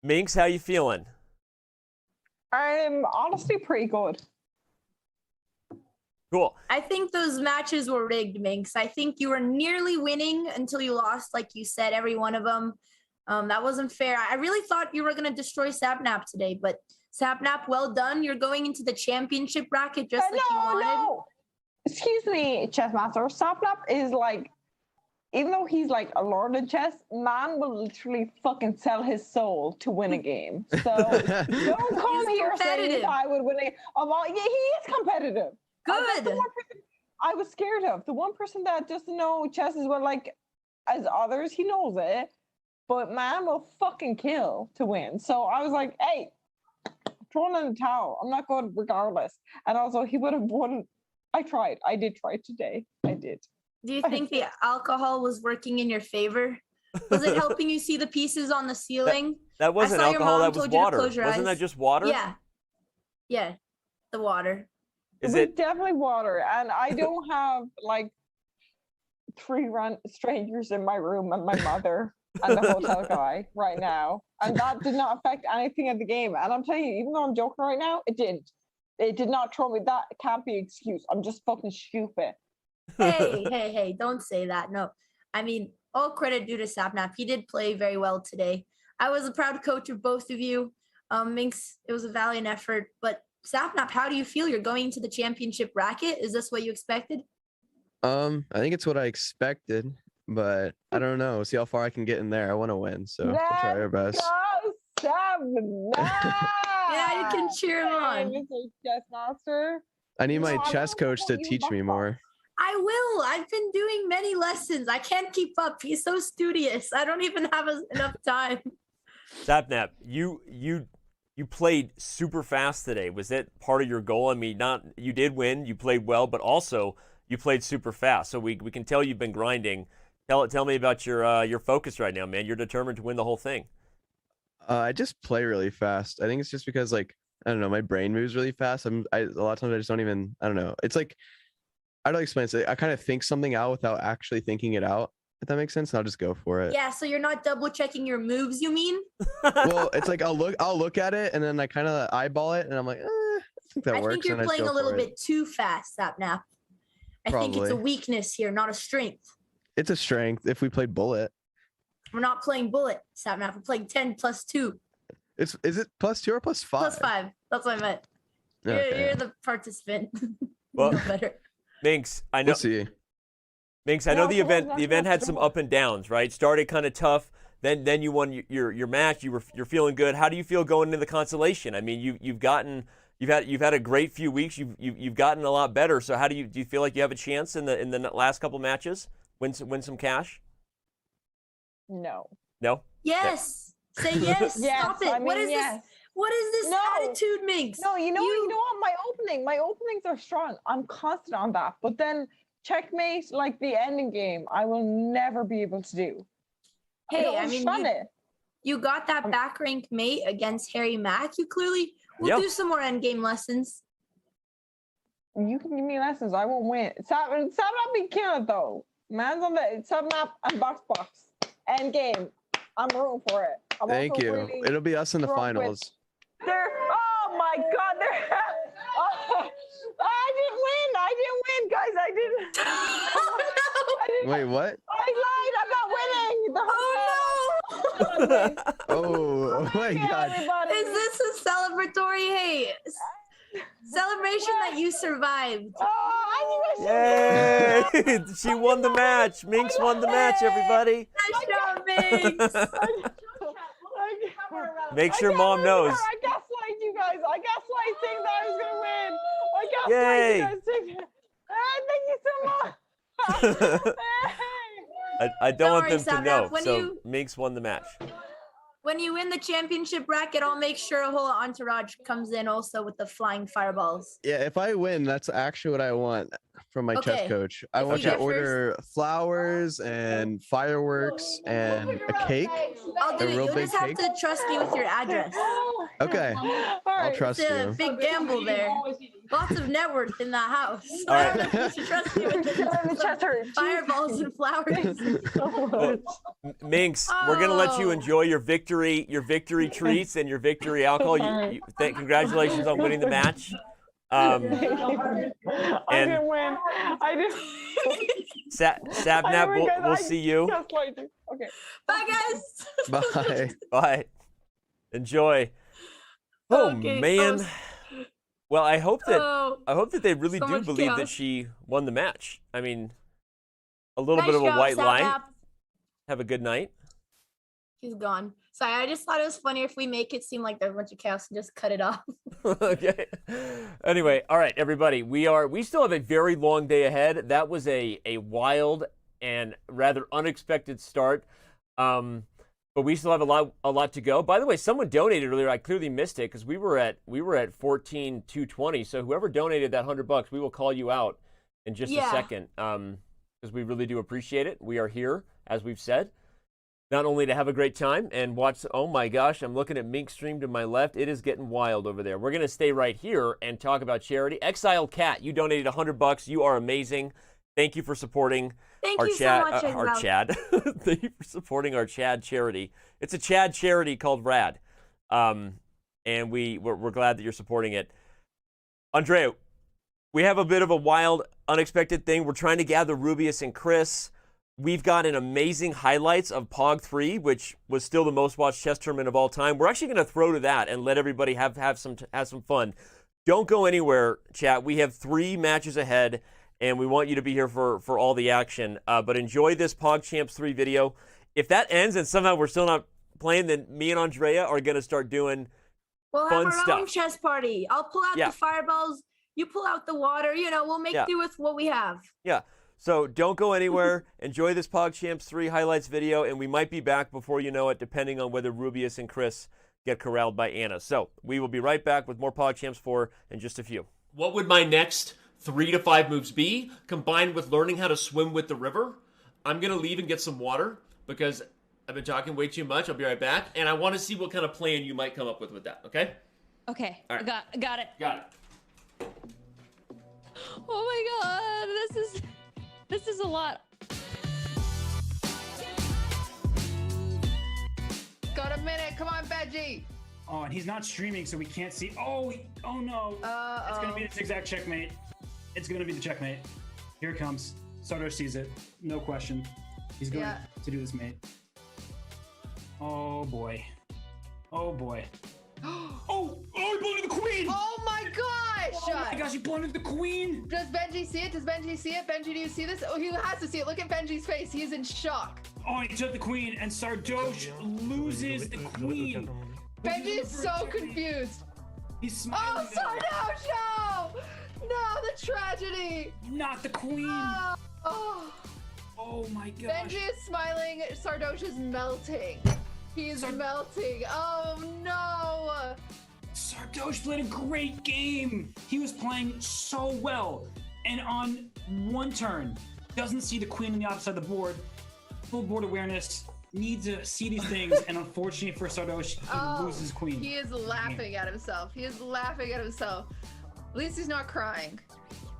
Minx, how you feeling? I'm honestly pretty good. Cool. I think those matches were rigged, Minx. I think you were nearly winning until you lost, like you said, every one of them. That wasn't fair. I really thought you were going to destroy Sapnap today, but Sapnap, well done. You're going into the championship bracket just like you wanted. No. Excuse me, Chessmaster. Sapnap is like, even though he's like a lord in chess, man will literally fucking sell his soul to win a game. So don't come here saying that I would win a game. Yeah, he is competitive. Good. That's the one person I was scared of. The one person that doesn't know chess as well, like as others, he knows it. But man will fucking kill to win. So I was like, hey, throwing in the towel. I'm not good regardless. And also, he would have won. I tried. I did try today. I did. Do you think the alcohol was working in your favor? Was it helping you see the pieces on the ceiling? That wasn't alcohol. That was water. Wasn't that just water? Yeah. Yeah. The water. It was definitely water. And I don't have like 3 strangers in my room and my mother and the hotel guy right now. And that did not affect anything of the game. And I'm telling you, even though I'm joking right now, it didn't. It did not throw me. That can't be an excuse. I'm just fucking stupid. Hey, don't say that. No. I mean, all credit due to Sapnap. He did play very well today. I was a proud coach of both of you. Minx, it was a valiant effort. But Sapnap, how do you feel? You're going into the championship bracket? Is this what you expected? I think it's what I expected, but I don't know. See how far I can get in there. I want to win, so I'll try our best. Yeah, you can cheer him on. Mr. Chessmaster. I need my chess coach to teach me more. I will. I've been doing many lessons. I can't keep up. He's so studious. I don't even have enough time. Sapnap, you played super fast today. Was that part of your goal? I mean, you did win, you played well, but also you played super fast. So we can tell you've been grinding. Tell me about your focus right now, man. You're determined to win the whole thing. I just play really fast. I think it's just because, like, I don't know, my brain moves really fast. A lot of times I just don't even, I don't know. It's like, I don't explain it. I kind of think something out without actually thinking it out, if that makes sense. And I'll just go for it. Yeah, so you're not double checking your moves, you mean? Well, it's like I'll look at it and then I kind of eyeball it and I'm like, I think that works. I think you're playing a little bit too fast, Sapnap. I think it's a weakness here, not a strength. It's a strength if we play bullet. We're not playing bullet, Sapnap. We're playing 10 plus 2. Is it +2 or +5? +5. That's what I meant. Okay. You're the participant. Well, no better. Minx, I know. We'll see. Minx, I know the event had some up and downs, right? Started kind of tough, then you won your match. You're feeling good. How do you feel going into the consolation? I mean, you've had a great few weeks. You've gotten a lot better. So how do you feel like you have a chance in the last couple matches? Win some cash? No. No? Yes. Say yes. Stop it. What is this? What is this attitude, Minx? No, you know what? My openings are strong. I'm constant on that. But then checkmate, like the ending game, I will never be able to do. Hey, I mean, you got that back rank mate against Harry Mack. You clearly will do some more end game lessons. You can give me lessons. I won't win. Sapnap be killing it though. Man's on the Sapnap and box. End game. I'm rooting for it. Thank you. Really It'll be us in the finals. Oh my God! I didn't win, guys. I didn't. Wait, what? I'm not winning. The whole Oh my God! Is this a celebratory celebration that you survived? Yay! She won the match. Minx won the match, everybody. Nice job, Minx. Make sure mom knows. I gaslight you guys. I gaslight saying that I was gonna win. I gaslight Yay. you guys. Thank you so much. I don't want them Sapnap. to know. When So Minx won the match. When you win the championship bracket, I'll make sure a whole entourage comes in also with the flying fireballs. Yeah, if I win, that's actually what I want from my chess coach. I want you to order flowers and fireworks and a cake. I'll do it. You'll just have to trust me with your address. Okay, I'll trust It's a you. big gamble there. lots of net worth in that house. So All I right. don't know if you should trust me with the fireballs and flowers. Minx, we're gonna let you Oh. enjoy your victory treats and your victory alcohol. Congratulations on winning the match. I And didn't win. I didn't. Sapnap, we'll see you. Okay. Bye, guys. Bye. Bye. Enjoy. Oh Okay, man. so- Well, I hope that they really so do much believe that chaos. she won the match. I mean, a little Nice bit of a job, white lie. Sapnap. Have a good night. He's gone. Sorry, I just thought it was funny if we make it seem like there's a bunch of chaos and just cut it off. Okay. Anyway, all right, everybody. We still have a very long day ahead. That was a wild and rather unexpected start. But we still have a lot to go. By the way, someone donated earlier. I clearly missed it because we were at 14,220. So whoever donated that $100, we will call you out in just a second. Because we really do appreciate it. We are here, as we've said, not only to have a great time and watch. Oh my gosh, I'm looking at Minx stream to my left. It is getting wild over there. We're gonna stay right here and talk about charity. Exile Cat, you donated $100. You are amazing. Thank you for supporting our you so Chad. much, Our Exile. Chad. Thank you for supporting our Chad charity. It's a Chad charity called Rad, and we're glad that you're supporting it. Andrea, we have a bit of a wild, unexpected thing. We're trying to gather Rubius and Chris. We've got an amazing highlights of Pog 3, which was still the most watched chess tournament of all time. We're actually going to throw to that and let everybody have some fun. Don't go anywhere, chat. We have 3 matches ahead, and we want you to be here for all the action. But enjoy this PogChamps 3 video. If that ends and somehow we're still not playing, then me and Andrea are going to start doing We'll fun have our stuff. own chess party. I'll pull out Yeah. the fireballs. You pull out the water. We'll make Yeah. do with what we have. Yeah. So don't go anywhere. Enjoy this PogChamps 3 highlights video, and we might be back before you know it, depending on whether Rubius and Chris get corralled by Anna. So we will be right back with more PogChamps 4 in just a few. What would my next 3 to 5 moves be, combined with learning how to swim with the river? I'm going to leave and get some water because I've been talking way too much. I'll be right back. And I want to see what kind of plan you might come up with that, okay? Okay, All right. got it. Got it. Oh my god, this is a lot. Got a minute. Come on, Benji. Oh, and he's not streaming, so we can't see. Oh no. It's going to be the zigzag checkmate. It's going to be the checkmate. Here it comes. Sardosh sees it. No question. He's going to do this mate. Oh, boy. Oh, boy. Oh, he blundered the queen! Oh my gosh! Oh my gosh, he blundered the queen! Does Benji see it? Benji, do you see this? Oh, he has to see it. Look at Benji's face. He's in shock. Oh, he took the queen, and Sardosh loses the queen. Benji is so confused. He's smiling. Oh, Sardosh, no! No, the tragedy! Not the queen! Oh my gosh. Benji is smiling. Sardosh is melting. He's melting. Oh no! Sardosh played a great game. He was playing so well. And on one turn, doesn't see the queen on the opposite side of the board. Full board awareness, needs to see these things. And unfortunately for Sardosh, he loses queen. He is laughing at himself. At least he's not crying.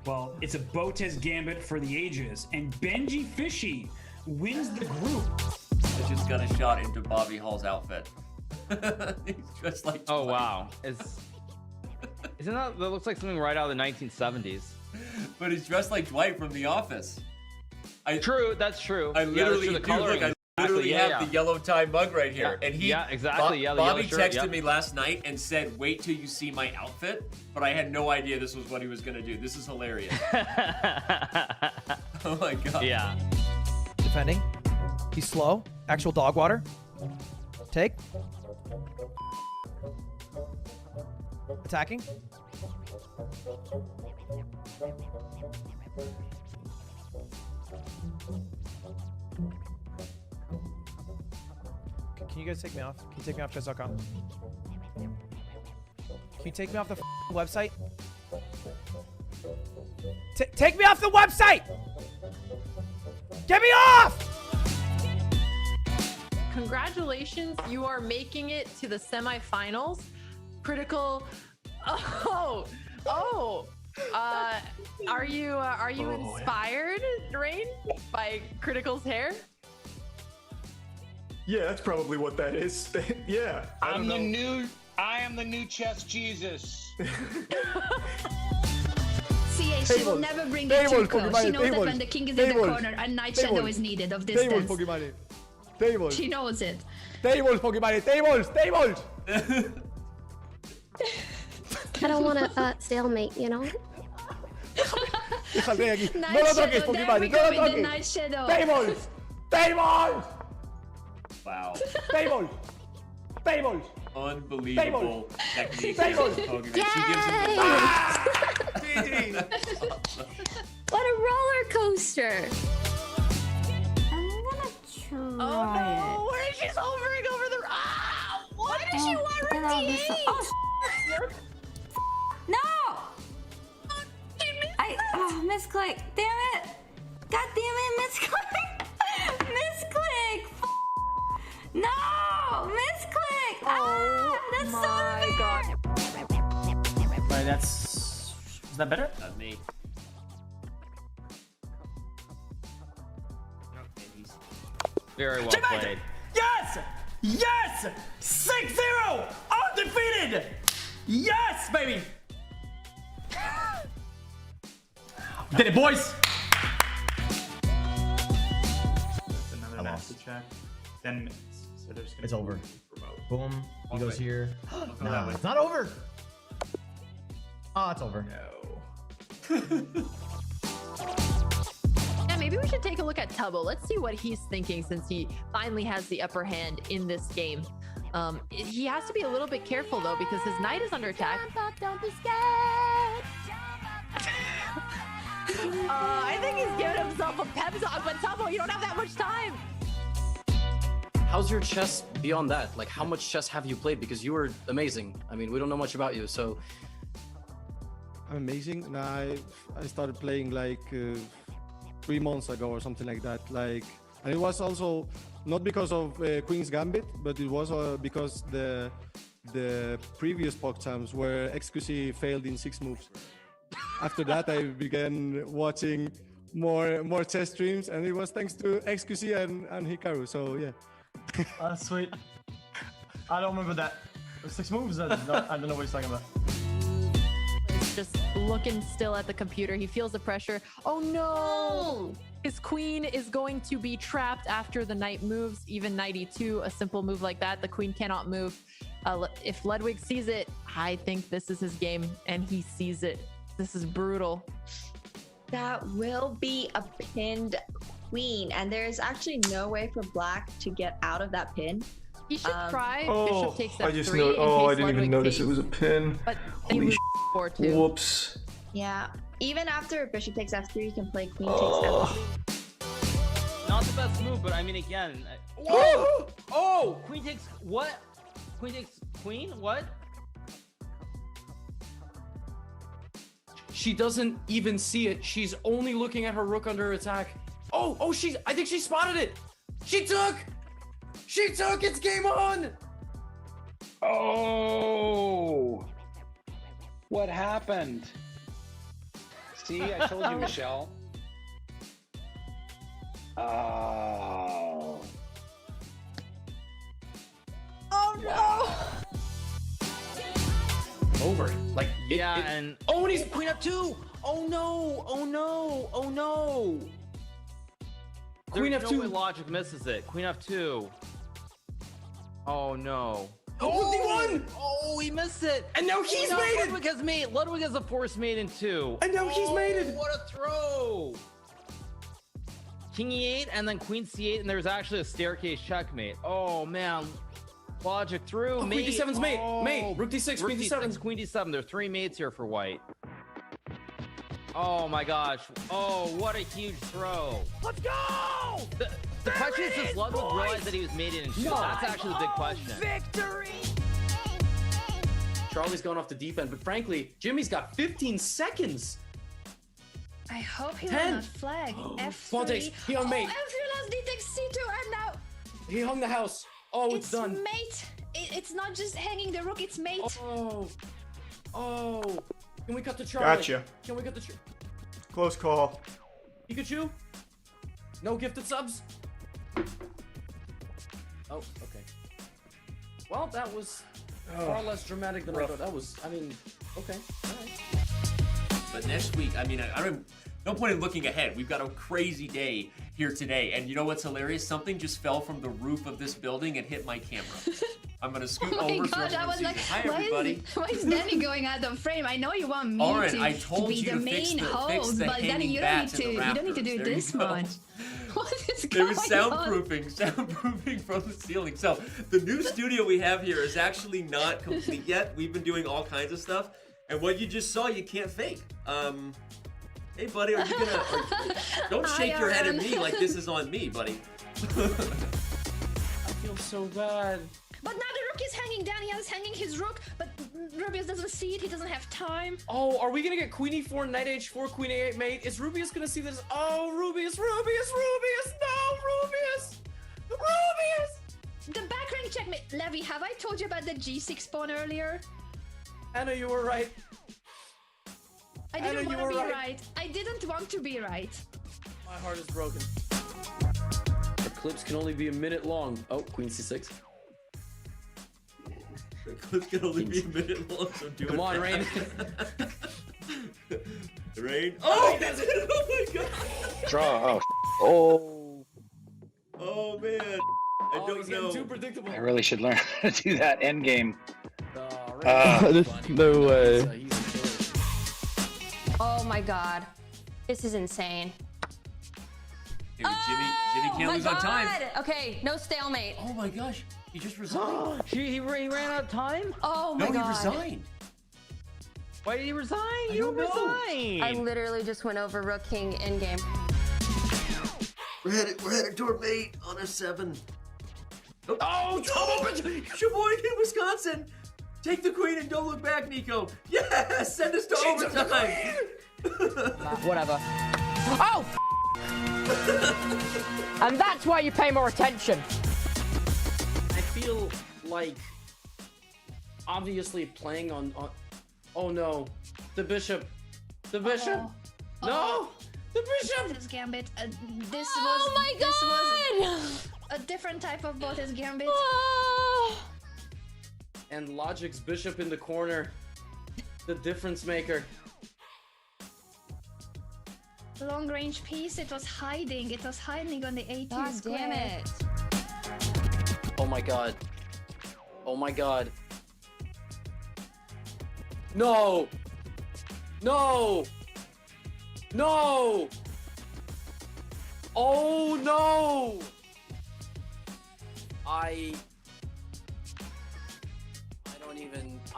Well, it's a Botez gambit for the ages. And Benji Fishy wins the group. I just got a shot into Bobby Hall's outfit. He's dressed like Oh Dwight. wow. Isn't that looks like something right out of the 1970s? But he's dressed like Dwight from The Office. True, that's true. I literally, the dude, coloring. look, I literally Exactly, have the yellow tie mug right here. Yeah. And he, Yeah, exactly, yeah, the Bobby yellow shirt, texted yep. me last night and said, wait till you see my outfit. But I had no idea this was what he was going to do. This is hilarious. Oh my God. Yeah. Defending. He's slow. Actual dog water. Take. Attacking. Can you guys take me off? Can you take me off Chess.com? Can you take me off the website? Take me off the website! Get me off! Congratulations, you are making it to the semifinals. Critical. Oh, Are you inspired, Rain, by Critical's hair? Yeah, that's probably what that is. Yeah. I I am don't the new chess Jesus. CA, she will never bring it too close. She knows that when the king is in the corner, a knight shadow is needed of distance. Tables. She knows it. Tables, Pokemon. Tables. I don't want to stalemate, you know? Déjate de aquí. Night No lo shadow, toques, there Pokemon. we No go lo with the toques. night shadow. Tables. Tables. Wow. Tables. Tables. Unbelievable technique. Tables. Pokemon. Yay! She gives him What a roller coaster! I'm gonna try Oh no! Where is she hovering over the? Ah! Why does she want her D8? No! Misclick. Damn it! God damn it, misclick! Misclick! No! Misclick! That's so unfair! Right, is that better? Not me. Very well Checkmate! played. Yes! Yes! 6-0! Undefeated! Yes, baby! Did it, boys! That's another master check. 10 minutes. So there's gonna It's be over. remote. Boom. He goes Okay. here. that No, way. it's not over. Oh, it's over. Yeah, maybe we should take a look at Tubbo. Let's see what he's thinking since he finally has the upper hand in this game. He has to be a little bit careful though because his knight is under attack. Don't be scared. I think he's giving himself a pep talk, but Tubbo, you don't have that much time. How's your chess beyond that? Like, how much chess have you played? Because you were amazing. I mean, we don't know much about you, so. I'm amazing. And I started playing like 3 months ago or something like that. Like, and it was also not because of Queen's Gambit, but it was because the previous PogChamps where XQC failed in 6 moves. After that, I began watching more chess streams, and it was thanks to XQC and Hikaru. So yeah. That's sweet. I don't remember that. 6 moves? I don't know what he's talking about. He's just looking still at the computer. He feels the pressure. Oh no! His queen is going to be trapped after the knight moves. Even knight e2, a simple move like that, the queen cannot move. If Ludwig sees it, I think this is his game, and he sees it. This is brutal. That will be a pinned queen, and there's actually no way for black to get out of that pin. He should try. Oh, Bishop takes I just F3 know. in Oh, I case didn't even Ludwig notice takes. it was a pin. But he Holy moves forward too. Whoops. Yeah, even after bishop takes f3, you can play queen Oh. takes f3. Not the best move, but I mean, again. Whoa! Oh! Queen takes what? Queen takes queen? What? She doesn't even see it. She's only looking at her rook under attack. Oh, I think she spotted it. She took, it's game on. Oh! What happened? See, I told you, Michelle. Oh. Oh no! Over. Like, and oh, and he's queen up 2. Oh no, oh no, oh no. Queen There's F2. no way logic misses it. Queen F2. Oh no. Oh, he won! Oh, he missed it! And now he's no, mated! Ludwig has mate. Ludwig has a force mate in 2. And now he's mated! What a throw! King E8 and then Queen C8, and there's actually a staircase checkmate. Oh man. Logic through. Oh, Queen D7's mate. Mate. Rook D6, Rook Queen D7. Queen D7. There are 3 mates here for white. Oh my gosh. Oh, what a huge throw. Let's go! The question is, does Ludwig realize that he was mated in 2? That's actually the big question. Victory! Charlie's going off the deep end, but frankly, Jimmy's got 15 seconds. I hope he 10. will not flag. F3. Pawn takes. He hung mate. F3 lost D takes C2, and now He hung the house. Oh, it's done. mate. It's not just hanging the rook, it's mate. Oh. Can we cut the Charlie? Gotcha. Can we cut the Close call. Pikachu? No gifted subs? Oh, okay. Well, that was far less dramatic than I thought. That was, I mean, okay. All right. But next week, I mean, I don't. No point in looking ahead. We've got a crazy day here today, and you know what's hilarious? Something just fell from the roof of this building and hit my camera. I'm gonna scoot Oh my over. gosh, so I was like, hi everybody. why is Danny going out of frame? I know you want me Lauren, to, I told be you the to fix main the host, but Danny, hanging you bats don't in need the to. You don't need to do rafters. There this you go. much. What is It going was on? soundproofing from the ceiling. So the new studio we have here is actually not complete yet. We've been doing all kinds of stuff, and what you just saw, you can't fake. Hey, buddy, are you gonna? Don't shake your head at me like this is on me, buddy. I feel so bad. But now the rook is hanging down. He is hanging his rook, but Rubius doesn't see it. He doesn't have time. Oh, are we gonna get Queen E4, Knight H4, Queen A8 mate? Is Rubius gonna see this? Oh, Rubius, no, Rubius! The back rank checkmate. Levy, have I told you about the G6 pawn earlier? Anna, you were right. I didn't want to be right. I didn't want to be right. My heart is broken. The clips can only be a minute long. Oh, Queen C6. The clip's gonna only be a minute long, so do it. Come on, Rain. Rain. Oh, that's it. Oh my god. Draw. Oh. Oh man. I don't know. Too predictable. I really should learn how to do that end game. No way. Oh my god. This is insane. Dude, Jimmy can't lose on time. Okay, no stalemate. Oh my gosh. He just resigned. he ran out of time? Oh my no, god. he resigned. Why did he resign? I You don't know. resigned. I literally just went over Rook King endgame. We're headed toward mate on F7. Oh, Sheboygan, Wisconsin. Take the queen and don't look back, Nico. Yes, send us to overtime. Whatever. Oh! And that's why you pay more attention. I feel like obviously playing on oh no, the bishop. The bishop. No, the bishop. This is Gambit. This Oh was. my This god! was a different type of bot as Gambit. And Logic's bishop in the corner. The difference maker. Long range piece. It was hiding. It was hiding on the A2 God square. damn it. Oh my god. Oh my god. No! No! No! Oh no! I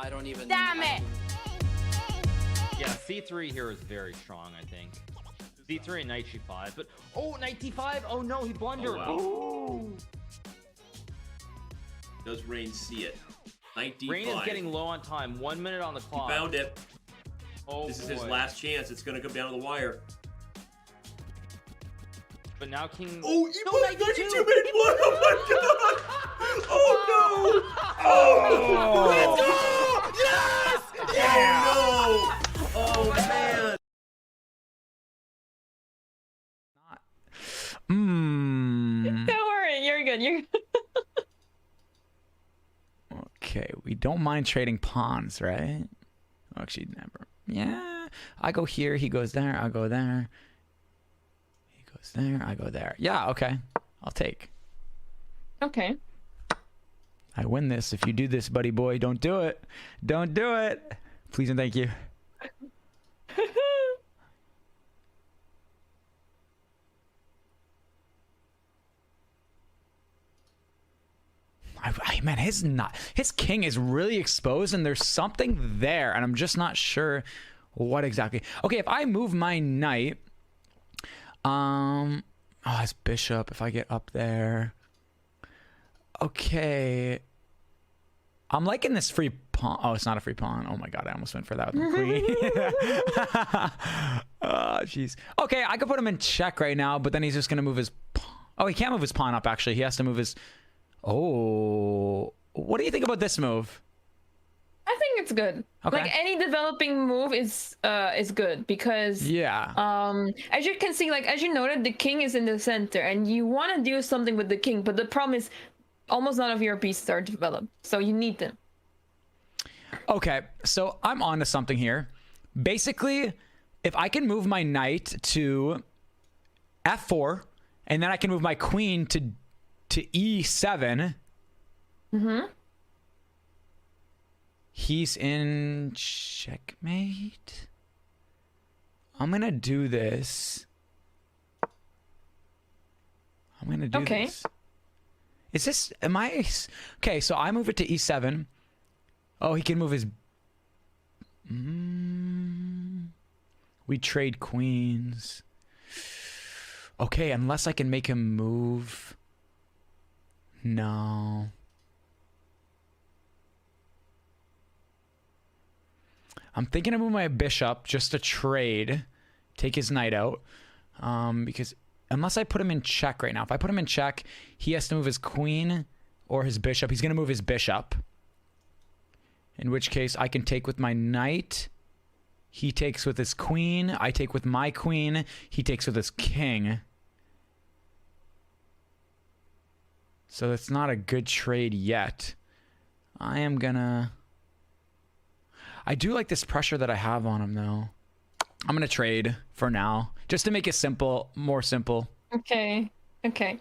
don't even. Damn it! Yeah, C3 here is very strong, I think. C3 and Knight G5, but Knight D5. Oh no, he blundered. Oh, wow. Does Rain see it? Knight D5. Rain is getting low on time. 1 minute on the clock. He found it. Oh, this is his last chance. It's going to come down to the wire. But now King. Oh, he put 92 made one. Oh my god! Oh no! Oh! Let's go! Yes! Yeah! Oh no! Oh man! Don't worry, you're good. You're good. Okay, we don't mind trading pawns, right? Actually, never. Yeah, I go here, he goes there, I go there. He goes there, I go there. Yeah, okay. I'll take. Okay. I win this. If you do this, buddy boy, don't do it. Don't do it. Please and thank you. Man, his king is really exposed, and there's something there, and I'm just not sure what exactly. Okay, if I move my knight, his bishop. If I get up there, okay. I'm liking this free pawn. Oh, it's not a free pawn. Oh my god, I almost went for that with the queen. Oh, jeez. Okay, I could put him in check right now, but then he's just gonna move his pawn. Oh, he can't move his pawn up. Actually, he has to move his. Oh, what do you think about this move? I think it's good. Okay. Like any developing move is good because as you can see, like as you noted, the king is in the center and you want to do something with the king, but the problem is almost none of your pieces are developed, so you need them. Okay, so I'm onto something here. Basically, if I can move my knight to f4 and then I can move my queen to e7. He's in checkmate. I'm gonna do this. I'm gonna do this. Is this, am I? Okay, so I move it to e7. Oh, he can move his... We trade queens. Okay, unless I can make him move. No. I'm thinking of moving my bishop just to trade, take his knight out, because unless I put him in check right now, if I put him in check, he has to move his queen or his bishop. He's going to move his bishop, in which case I can take with my knight. He takes with his queen. I take with my queen. He takes with his king. So it's not a good trade yet. I am gonna... I do like this pressure that I have on him, though. I'm going to trade for now, just to make it simple, more simple. Okay. Okay.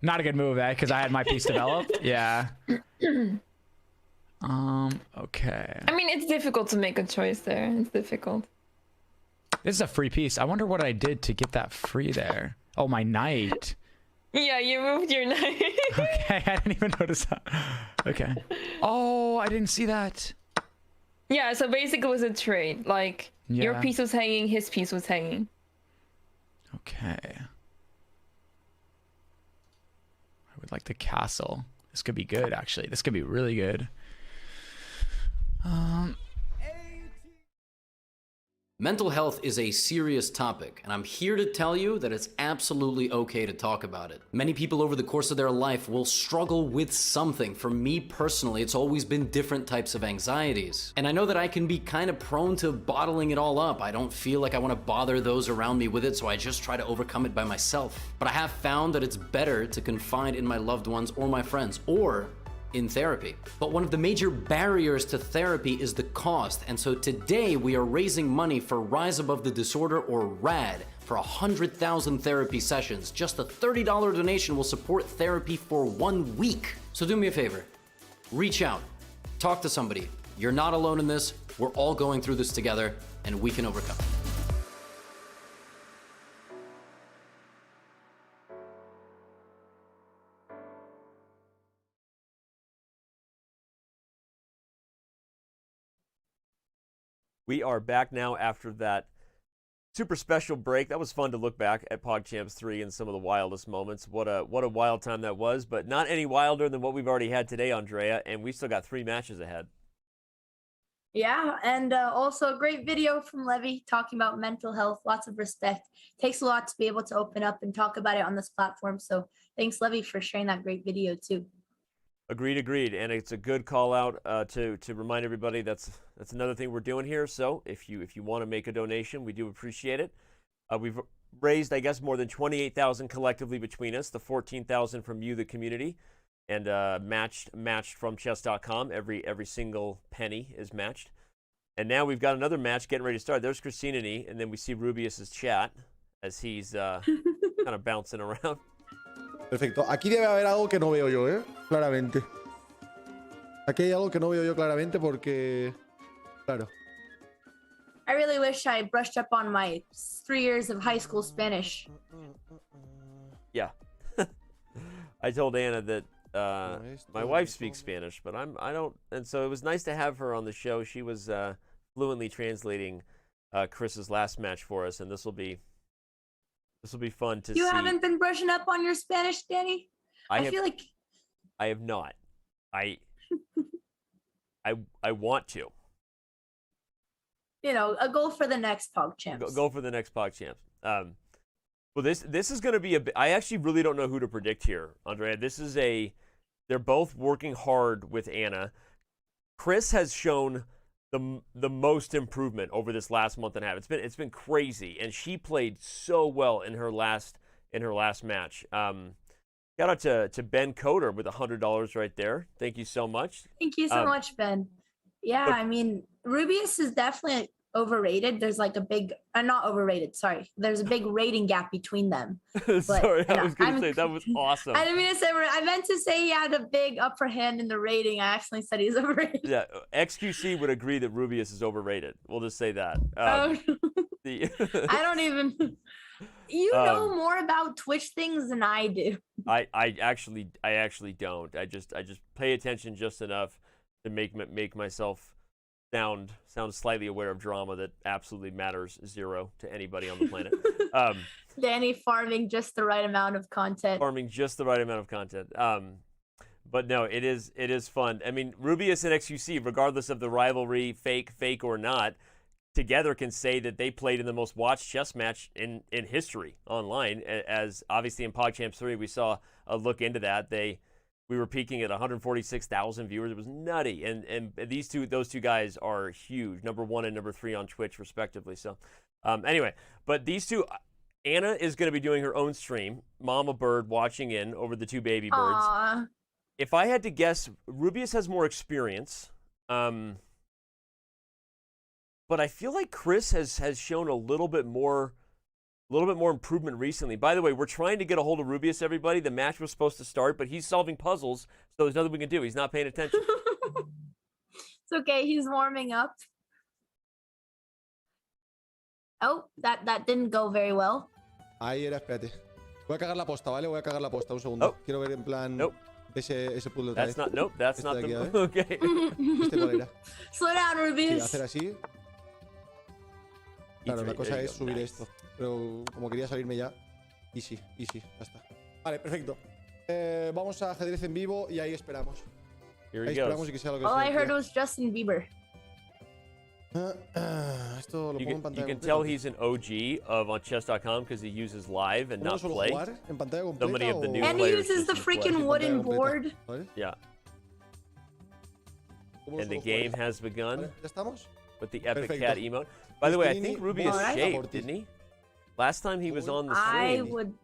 Not a good move, because I had my piece developed. Yeah. Okay. I mean, it's difficult to make a choice there. It's difficult. This is a free piece. I wonder what I did to get that free there. Oh, my knight. Yeah, you moved your knight. Okay, I didn't even notice that. Okay. Oh, I didn't see that. Yeah, so basically it was a trade. Like, your Yeah. piece was hanging, his piece was hanging. Okay. I would like the castle. This could be good, actually. This could be really good. Mental health is a serious topic, and I'm here to tell you that it's absolutely okay to talk about it. Many people over the course of their life will struggle with something. For me personally, it's always been different types of anxieties. And I know that I can be kind of prone to bottling it all up. I don't feel like I want to bother those around me with it, so I just try to overcome it by myself. But I have found that it's better to confide in my loved ones or my friends, or in therapy. But one of the major barriers to therapy is the cost, and so today we are raising money for Rise Above the Disorder, or RAD, for 100,000 therapy sessions. Just a $30 donation will support therapy for 1 week. So do me a favor, reach out, talk to somebody. You're not alone in this, we're all going through this together, and we can overcome. We are back now after that super special break. That was fun to look back at PogChamps 3 and some of the wildest moments. What a wild time that was, but not any wilder than what we've already had today, Andrea, and we still got 3 matches ahead. Yeah, and also a great video from Levy talking about mental health. Lots of respect. Takes a lot to be able to open up and talk about it on this platform. So thanks, Levy, for sharing that great video too. Agreed, and it's a good call out to remind everybody that's another thing we're doing here. So if you want to make a donation, we do appreciate it. We've raised, I guess, more than 28,000 collectively between us. The 14,000 from you, the community, and matched from Chess.com. Every single penny is matched. And now we've got another match getting ready to start. There's Cristinini, and then we see Rubius's chat as he's kind of bouncing around. Perfecto. Aquí debe haber algo que no veo yo, claramente. Aquí hay algo que no veo yo claramente porque, claro. I really wish I brushed up on my 3 years of high school Spanish. Yeah. I told Anna that my wife speaks Spanish, but I don't, and so it was nice to have her on the show. She was fluently translating Chris's last match for us, and this will be fun to see. You haven't been brushing up on your Spanish, Danny? I feel like I have not. I want to. You know, a goal for the next PogChamps. Go for the next PogChamps. Well, this is going to be I actually really don't know who to predict here, Andrea. They're both working hard with Anna. Chris has shown the most improvement over this last month and a half. It's been crazy, and she played so well in her last match. Shout out to Ben Coder with $100 right there. Thank you so much. Thank you so much, Ben. Yeah, I mean, Rubius is definitely overrated. There's like a big, not overrated, sorry. There's a big rating gap between them. Sorry, I was going to say, that was awesome. I didn't mean to say, I meant to say he had a big upper hand in the rating. I accidentally said he's overrated. Yeah, XQC would agree that Rubius is overrated. We'll just say that. I don't even... You know more about Twitch things than I do. I actually don't. I just pay attention just enough to make myself sound slightly aware of drama that absolutely matters zero to anybody on the planet. Danny farming just the right amount of content. But no, it is fun. I mean, Rubius and XQC, regardless of the rivalry, fake or not, together can say that they played in the most watched chess match in history online. As obviously in PogChamps 3, we saw a look into that. We were peaking at 146,000 viewers. It was nutty, and those two guys are huge, number 1 and number 3 on Twitch respectively. So anyway, but these two, Anna is going to be doing her own stream. Mama Bird watching in over the two baby birds. Aww. If I had to guess, Rubius has more experience. But I feel like Chris has shown a little bit more improvement recently. By the way, we're trying to get a hold of Rubius, everybody. The match was supposed to start, but he's solving puzzles, so there's nothing we can do. He's not paying attention. It's okay. He's warming up. Oh, that didn't go very well. Ahí era, espérate. Voy a cagar la posta, ¿vale? Voy a cagar la posta. Un segundo. Quiero ver en plan... Nope. Ese puzzle. That's not... Nope, that's not the... Okay. ¿Cuál era? Slow down, Rubius. Sí, hacer así. Claro, la cosa es subir esto. Pero como quería salirme ya, easy, ya está. Vale, perfecto. Vamos a ajedrez en vivo y ahí esperamos. Ahí esperamos y que sea lo que All sea. I heard was Justin Bieber. Esto lo pongo en pantalla You can tell he's an OG on Chess.com because he uses live and not play. En pantalla completa, So many of the new And he players uses the just use freaking play. wooden board. Yeah. And the game has begun. ¿Ya estamos? With the epic Perfecto. cat emote. By the way, I think Rubius shaved, didn't he? Last time he was on the stream.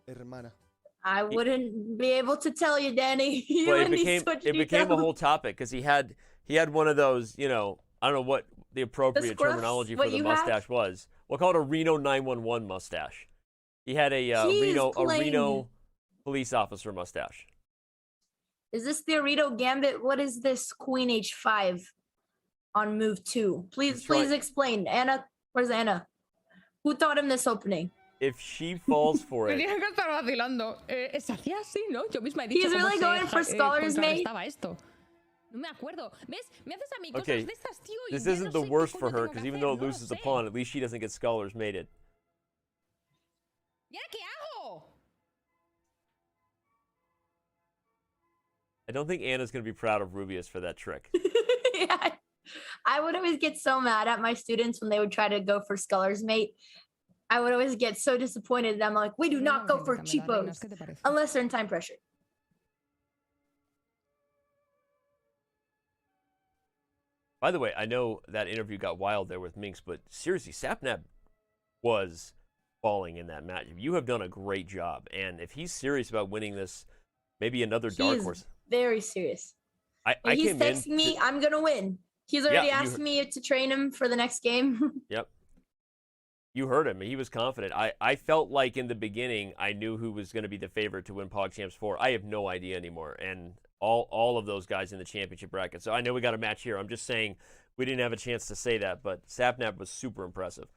I wouldn't be able to tell you, Danny. Well, it became a whole topic because he had one of those, I don't know what the appropriate terminology for the mustache was. We'll call it a Reno 911 mustache. He had a Reno police officer mustache. Is this the Arito Gambit? What is this Queen H5 on move 2? Please explain. Anna, where's Anna? Who taught him this opening? If she falls for it. He's really going for Scholar's Mate? Okay, this isn't the worst for her because even though it loses a pawn, at least she doesn't get Scholar's Mated. I don't think Anna's going to be proud of Rubius for that trick. Yeah. I would always get so mad at my students when they would try to go for Scholar's Mate. I would always get so disappointed. I'm like, we do not go for cheapos unless they're in time pressure. By the way, I know that interview got wild there with Minx, but seriously, Sapnap was falling in that match. You have done a great job, and if he's serious about winning this, maybe another dark horse. Very serious. He's texting me, I'm gonna win. He's already asked me to train him for the next game. Yep. You heard him. He was confident. I felt like in the beginning, I knew who was going to be the favorite to win PogChamps 4. I have no idea anymore. And all of those guys in the championship bracket. So I know we got a match here. I'm just saying we didn't have a chance to say that, but Sapnap was super impressive.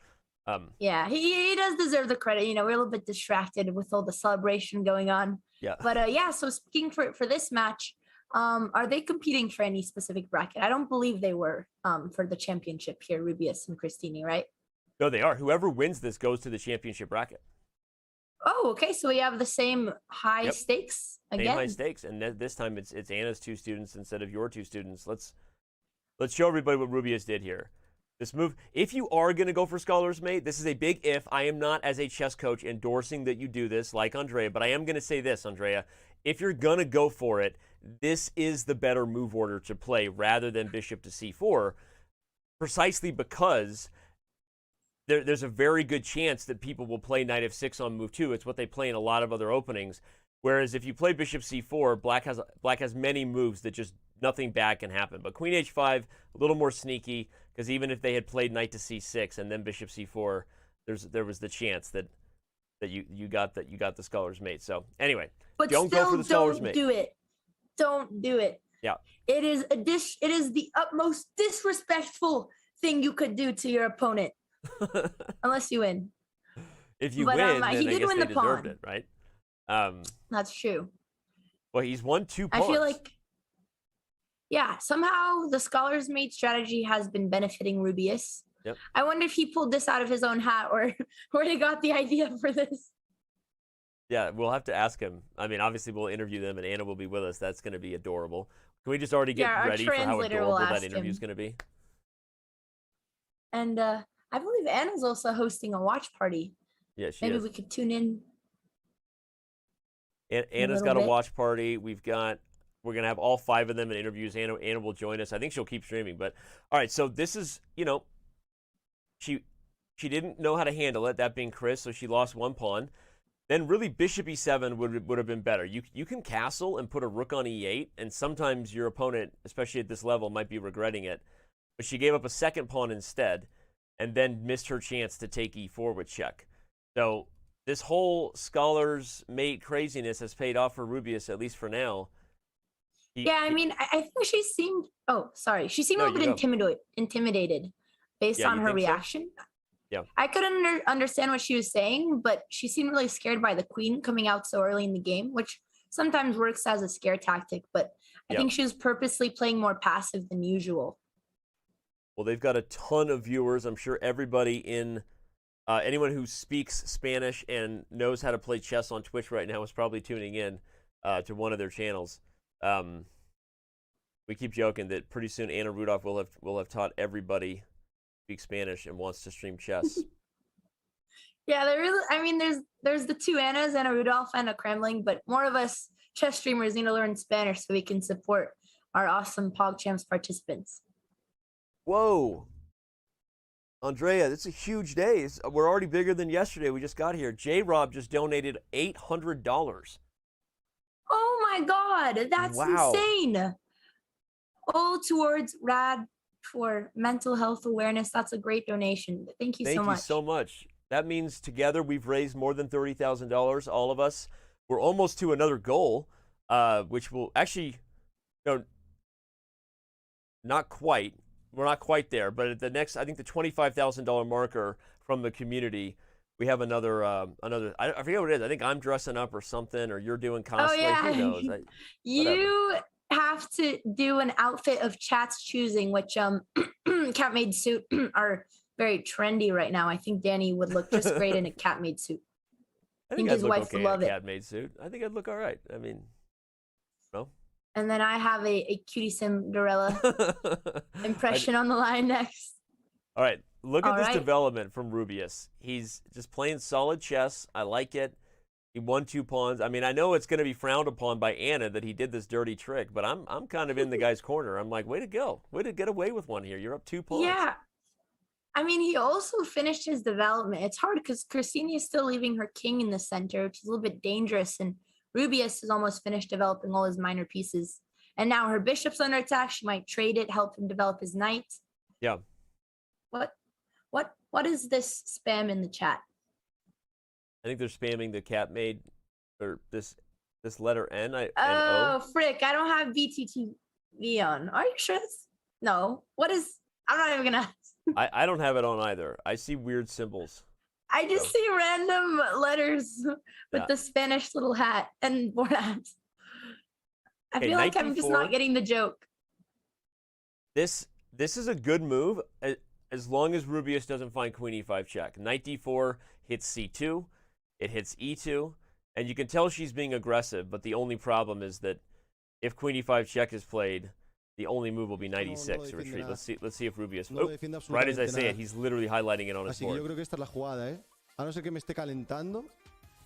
Yeah, he does deserve the credit. We're a little bit distracted with all the celebration going on. Yeah. But yeah, so speaking for this match, are they competing for any specific bracket? I don't believe they were for the championship here, Rubius and Cristinini, right? No, they are. Whoever wins this goes to the championship bracket. Oh, okay. So we have the same high stakes again. Same high stakes, and this time it's Anna's 2 students instead of your 2 students. Let's show everybody what Rubius did here. This move, if you are going to go for Scholar's Mate, this is a big if. I am not, as a chess coach, endorsing that you do this like Andrea, but I am going to say this, Andrea. If you're going to go for it, this is the better move order to play rather than bishop to c4. precisely because there's a very good chance that people will play knight f6 on move 2. It's what they play in a lot of other openings. Whereas if you play bishop c4, black has many moves that just nothing bad can happen. But queen h5, a little more sneaky, because even if they had played knight to c6 and then bishop c4, there was the chance that you got the scholar's mate. So anyway, but don't still go for the scholar's mate. Don't do it. Don't do it. Yeah. It is the utmost disrespectful thing you could do to your opponent. Unless you win. If you but, win, then he I did guess win they the deserved pawn. it, right? That's true. Well, he's won 2 pawns. I feel like, yeah, somehow the scholar's mate strategy has been benefiting Rubius. Yep. I wonder if he pulled this out of his own hat or where he got the idea for this. Yeah, we'll have to ask him. I mean, obviously we'll interview them and Anna will be with us. That's going to be adorable. Can we just already get ready for how adorable that interview is going to be? And I believe Anna's also hosting a watch party. Yeah, she Maybe is. we could tune in. Anna's got a watch party. We're going to have all 5 of them in interviews. Anna will join us. I think she'll keep streaming. But all right, so this is, she didn't know how to handle it, that being Chris, so she lost 1 pawn. Then really bishop e7 would have been better. You can castle and put a rook on e8, and sometimes your opponent, especially at this level, might be regretting it. But she gave up a 2nd pawn instead, and then missed her chance to take e4 with check. So this whole scholar's mate craziness has paid off for Rubius, at least for now. I mean, I think she seemed. Oh, sorry. She seemed a little bit intimidated based on her reaction. So? Yeah. I couldn't understand what she was saying, but she seemed really scared by the queen coming out so early in the game, which sometimes works as a scare tactic. But I think she was purposely playing more passive than usual. Well, they've got a ton of viewers. I'm sure everybody anyone who speaks Spanish and knows how to play chess on Twitch right now is probably tuning in to one of their channels. We keep joking that pretty soon Anna Rudolph will have taught everybody to speak Spanish and wants to stream chess. Yeah, there's the 2 Annas, Anna Rudolph and a Kremling, but more of us chess streamers need to learn Spanish so we can support our awesome PogChamps participants. Whoa. Andrea, it's a huge day. We're already bigger than yesterday. We just got here. J-Rob just donated $800. Oh my God, that's insane. All towards RAD for mental health awareness. That's a great donation. Thank you so much. Thank you so much. That means together we've raised more than $30,000, all of us. We're almost to another goal, which will actually, not quite. We're not quite there, but at the next, I think the $25,000 marker from the community, we have another. I forget what it is. I think I'm dressing up or something, or you're doing cosplay. Oh yeah, who knows? You have to do an outfit of Chat's choosing, which cat maid suit are very trendy right now. I think Danny would look just great in a cat maid suit. I think his I'd look wife okay would love in a it. cat maid suit. I think I'd look all right. I mean, no. And then I have a QTCinderella impression on the line next. All right, look at All this right. development from Rubius. He's just playing solid chess. I like it. He won 2 pawns. I mean, I know it's going to be frowned upon by Anna that he did this dirty trick, but I'm kind of in the guy's corner. I'm like, way to go. Way to get away with one here. You're up 2 pawns. Yeah. I mean, he also finished his development. It's hard because Cristinini is still leaving her king in the center, which is a little bit dangerous. And Rubius has almost finished developing all his minor pieces. And now her bishop's under attack. She might trade it, help him develop his knight. Yeah. What is this spam in the chat? I think they're spamming the cat maid, or this letter N. And Oh, O. frick. I don't have BTTV on. Are you sure? No. What is... I'm not even going to... I don't have it on either. I see weird symbols. I just see random letters with the Spanish little hat and board hats. I feel like I'm just not getting the joke. This is a good move as long as Rubius doesn't find queen e5 check. Knight d4 hits c2, it hits e2, and you can tell she's being aggressive, but the only problem is that if queen e5 check is played, the only move will be knight e6 to retreat. Let's see if Rubius... right as I say it, he's literally highlighting it on his Así que board. yo creo que esta es la jugada, ¿eh? A no ser que me esté calentando,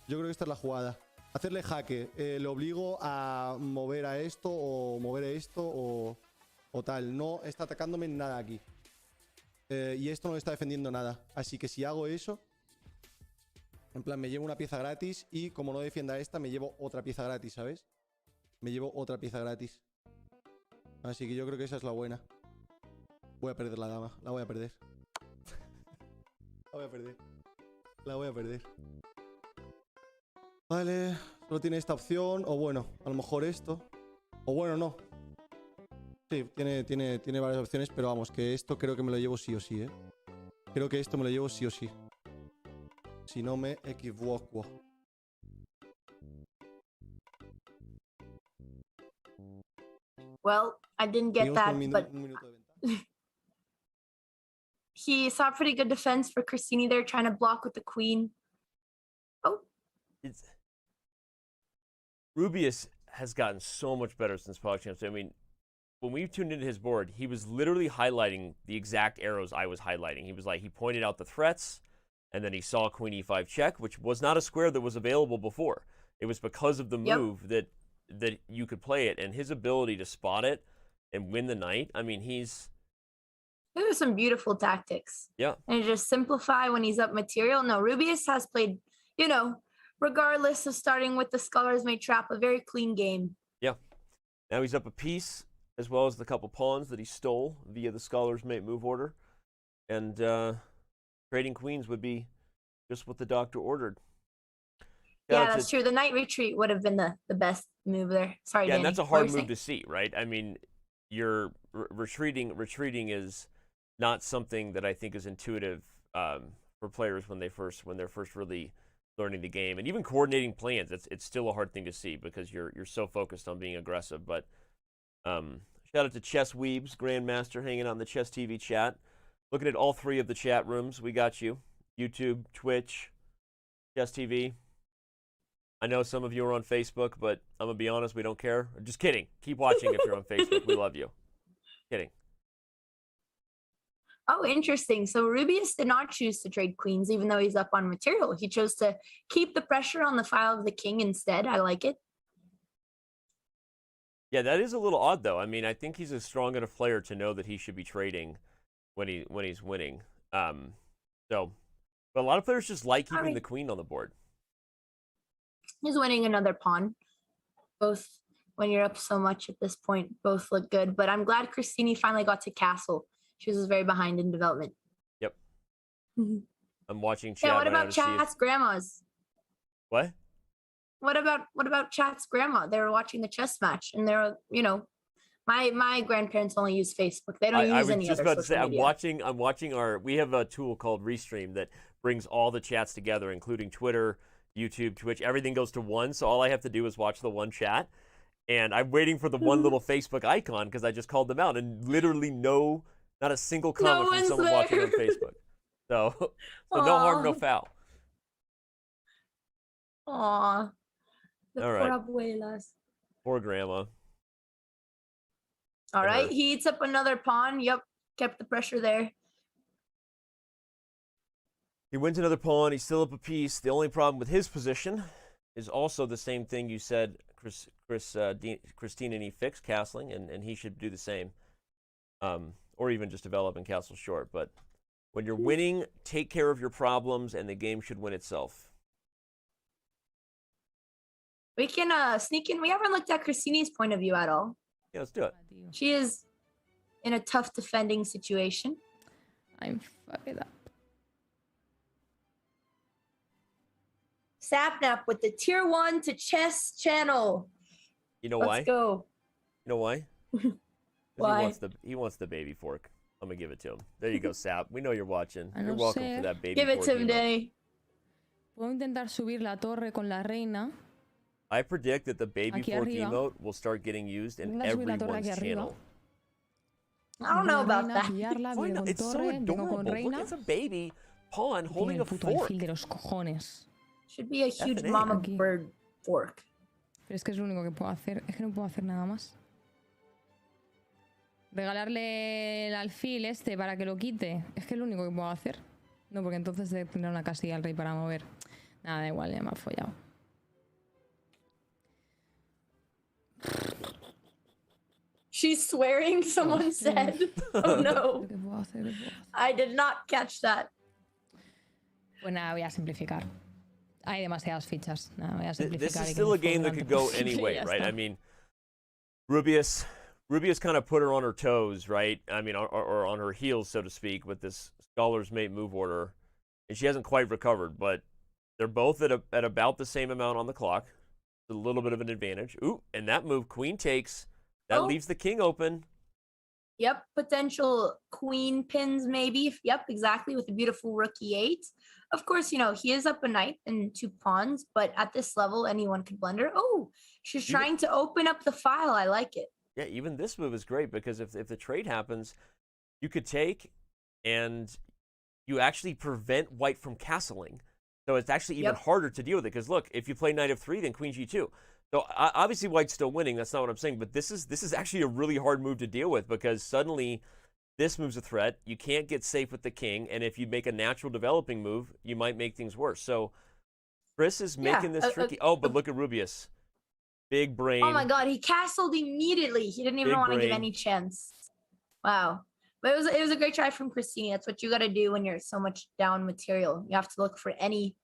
yo creo que esta es la jugada. Hacerle jaque. Le obligo a mover a esto o mover a esto o tal. No está atacándome en nada aquí. Y esto no está defendiendo nada. Así que si hago eso, en plan, me llevo una pieza gratis y como no defienda esta, me llevo otra pieza gratis, ¿sabes? Me llevo otra pieza gratis. Así que yo creo que esa es la buena. Voy a perder la dama. La voy a perder. La voy a perder. La voy a perder. Vale. Solo tiene esta opción. O bueno, a lo mejor esto. O bueno, no. Sí, tiene varias opciones, pero vamos, que esto creo que me lo llevo sí o sí, ¿eh? Creo que esto me lo llevo sí o sí. Si no me equivoco. Well, I didn't get that, but he saw pretty good defense for Cristinini there, trying to block with the queen. Oh. Rubius has gotten so much better since PogChamps. I mean, when we tuned into his board, he was literally highlighting the exact arrows I was highlighting. He was like, he pointed out the threats, and then he saw Queen E5 check, which was not a square that was available before. It was because of the move that you could play it, and his ability to spot it and win the knight. I mean, those are some beautiful tactics. Yeah. And just simplify when he's up material. No, Rubius has played, you know, regardless of starting with the Scholar's Mate trap, a very clean game. Yeah. Now he's up a piece, as well as the couple pawns that he stole via the Scholar's Mate move order. And trading queens would be just what the doctor ordered. Yeah, that's true. The knight retreat would have been the best move there. Sorry, yeah, Danny. And that's a hard move to see, right? I mean, you're retreating is not something that I think is intuitive for players when they're first really learning the game, and even coordinating plans. It's still a hard thing to see because you're so focused on being aggressive. But shout out to Chess Weebs, Grandmaster, hanging out in the Chess TV chat, looking at all three of the chat rooms. We got you: YouTube, Twitch, Chess TV. I know some of you are on Facebook, but I'm gonna be honest, we don't care. Just kidding. Keep watching if you're on Facebook. We love you. Kidding. Oh, interesting. So Rubius did not choose to trade queens, even though he's up on material. He chose to keep the pressure on the file of the king instead. I like it. Yeah, that is a little odd, though. I mean, I think he's a strong enough player to know that he should be trading when he's winning. But a lot of players just like keeping the queen on the board. He's winning another pawn. Both, when you're up so much at this point, both look good. But I'm glad Cristinini finally got to castle. She was very behind in development. Yep. I'm watching chat. Yeah, what right now about to see Chat's grandmas? What? What about Chat's grandma? They were watching the chess match, and they're, you know, my grandparents only use Facebook. They don't use any other social media. I was just about to say, I'm watching we have a tool called Restream that brings all the chats together, including Twitter, YouTube, Twitch. Everything goes to one, so all I have to do is watch the one chat. And I'm waiting for the one little Facebook icon because I just called them out, and literally not a single comment from someone watching on Facebook. So no harm, no foul. Aw. All right. Poor abuelas. Poor grandma. All right, he eats up another pawn. Yep, kept the pressure there. He wins another pawn. He's still up a piece. The only problem with his position is also the same thing you said, Cristinini fixed castling, and he should do the same. Or even just develop and castle short. But when you're winning, take care of your problems, and the game should win itself. We can sneak in. We haven't looked at Cristinini's point of view at all. Yeah, let's do it. She is in a tough defending situation. I'm fucking up. Sapnap with the tier 1 to chess channel. You know why? Let's go. You know why? Why? He wants the baby fork. I'm gonna give it to him. There you go, Sap. We know you're watching. A no You're welcome ser- for that baby Give it fork. to him, emote. Danny. Puedo intentar subir la torre con la reina. I predict that the baby Aquí fork arriba. emote will start getting used in Voy a subir la torre everyone's aquí arriba. channel. I don't know about Reina, that. pillarla, Why viene not? con It's so torre, vengo adorable. con Look, reina. it's a baby pawn Tiene holding el a puto fork. alfil de los cojones. Should be a huge F&A. mama Aquí. bird fork. Pero es que es lo único que puedo hacer. Es que no puedo hacer nada más. Regalarle el alfil este para que lo quite. Es que es lo único que puedo hacer. No, porque entonces tendrá una casilla al rey para mover. Nada, da igual, ya me ha follado. She's swearing, someone said. Oh no. I did not catch that. Pues nada, voy a simplificar. Hay demasiadas fichas. Nada, voy a simplificar. This is still a game that could go any way, right? I mean, Rubius kind of put her on her toes, right? I mean, or on her heels, so to speak, with this Scholar's Mate move order. And she hasn't quite recovered, but they're both at about the same amount on the clock. It's a little bit of an advantage. Ooh, and that move, queen takes. That leaves the king open. Yep, potential queen pins maybe. Yep, exactly, with a beautiful rook e8. Of course, you know, he is up a knight and 2 pawns, but at this level, anyone could blunder. Oh, she's trying to open up the file. I like it. Yeah, even this move is great because if the trade happens, you could take and you actually prevent white from castling. So it's actually even harder to deal with it because look, if you play knight f3, then queen g2. So obviously white's still winning. That's not what I'm saying, but this is actually a really hard move to deal with because suddenly this move's a threat. You can't get safe with the king, and if you make a natural developing move, you might make things worse. So Chris is making this tricky. Oh, but look at Rubius. Big brain. Oh my god, he castled immediately. He didn't even want to give any chance. Wow. But it was a great try from Cristinini. That's what you got to do when you're so much down material. You have to look for any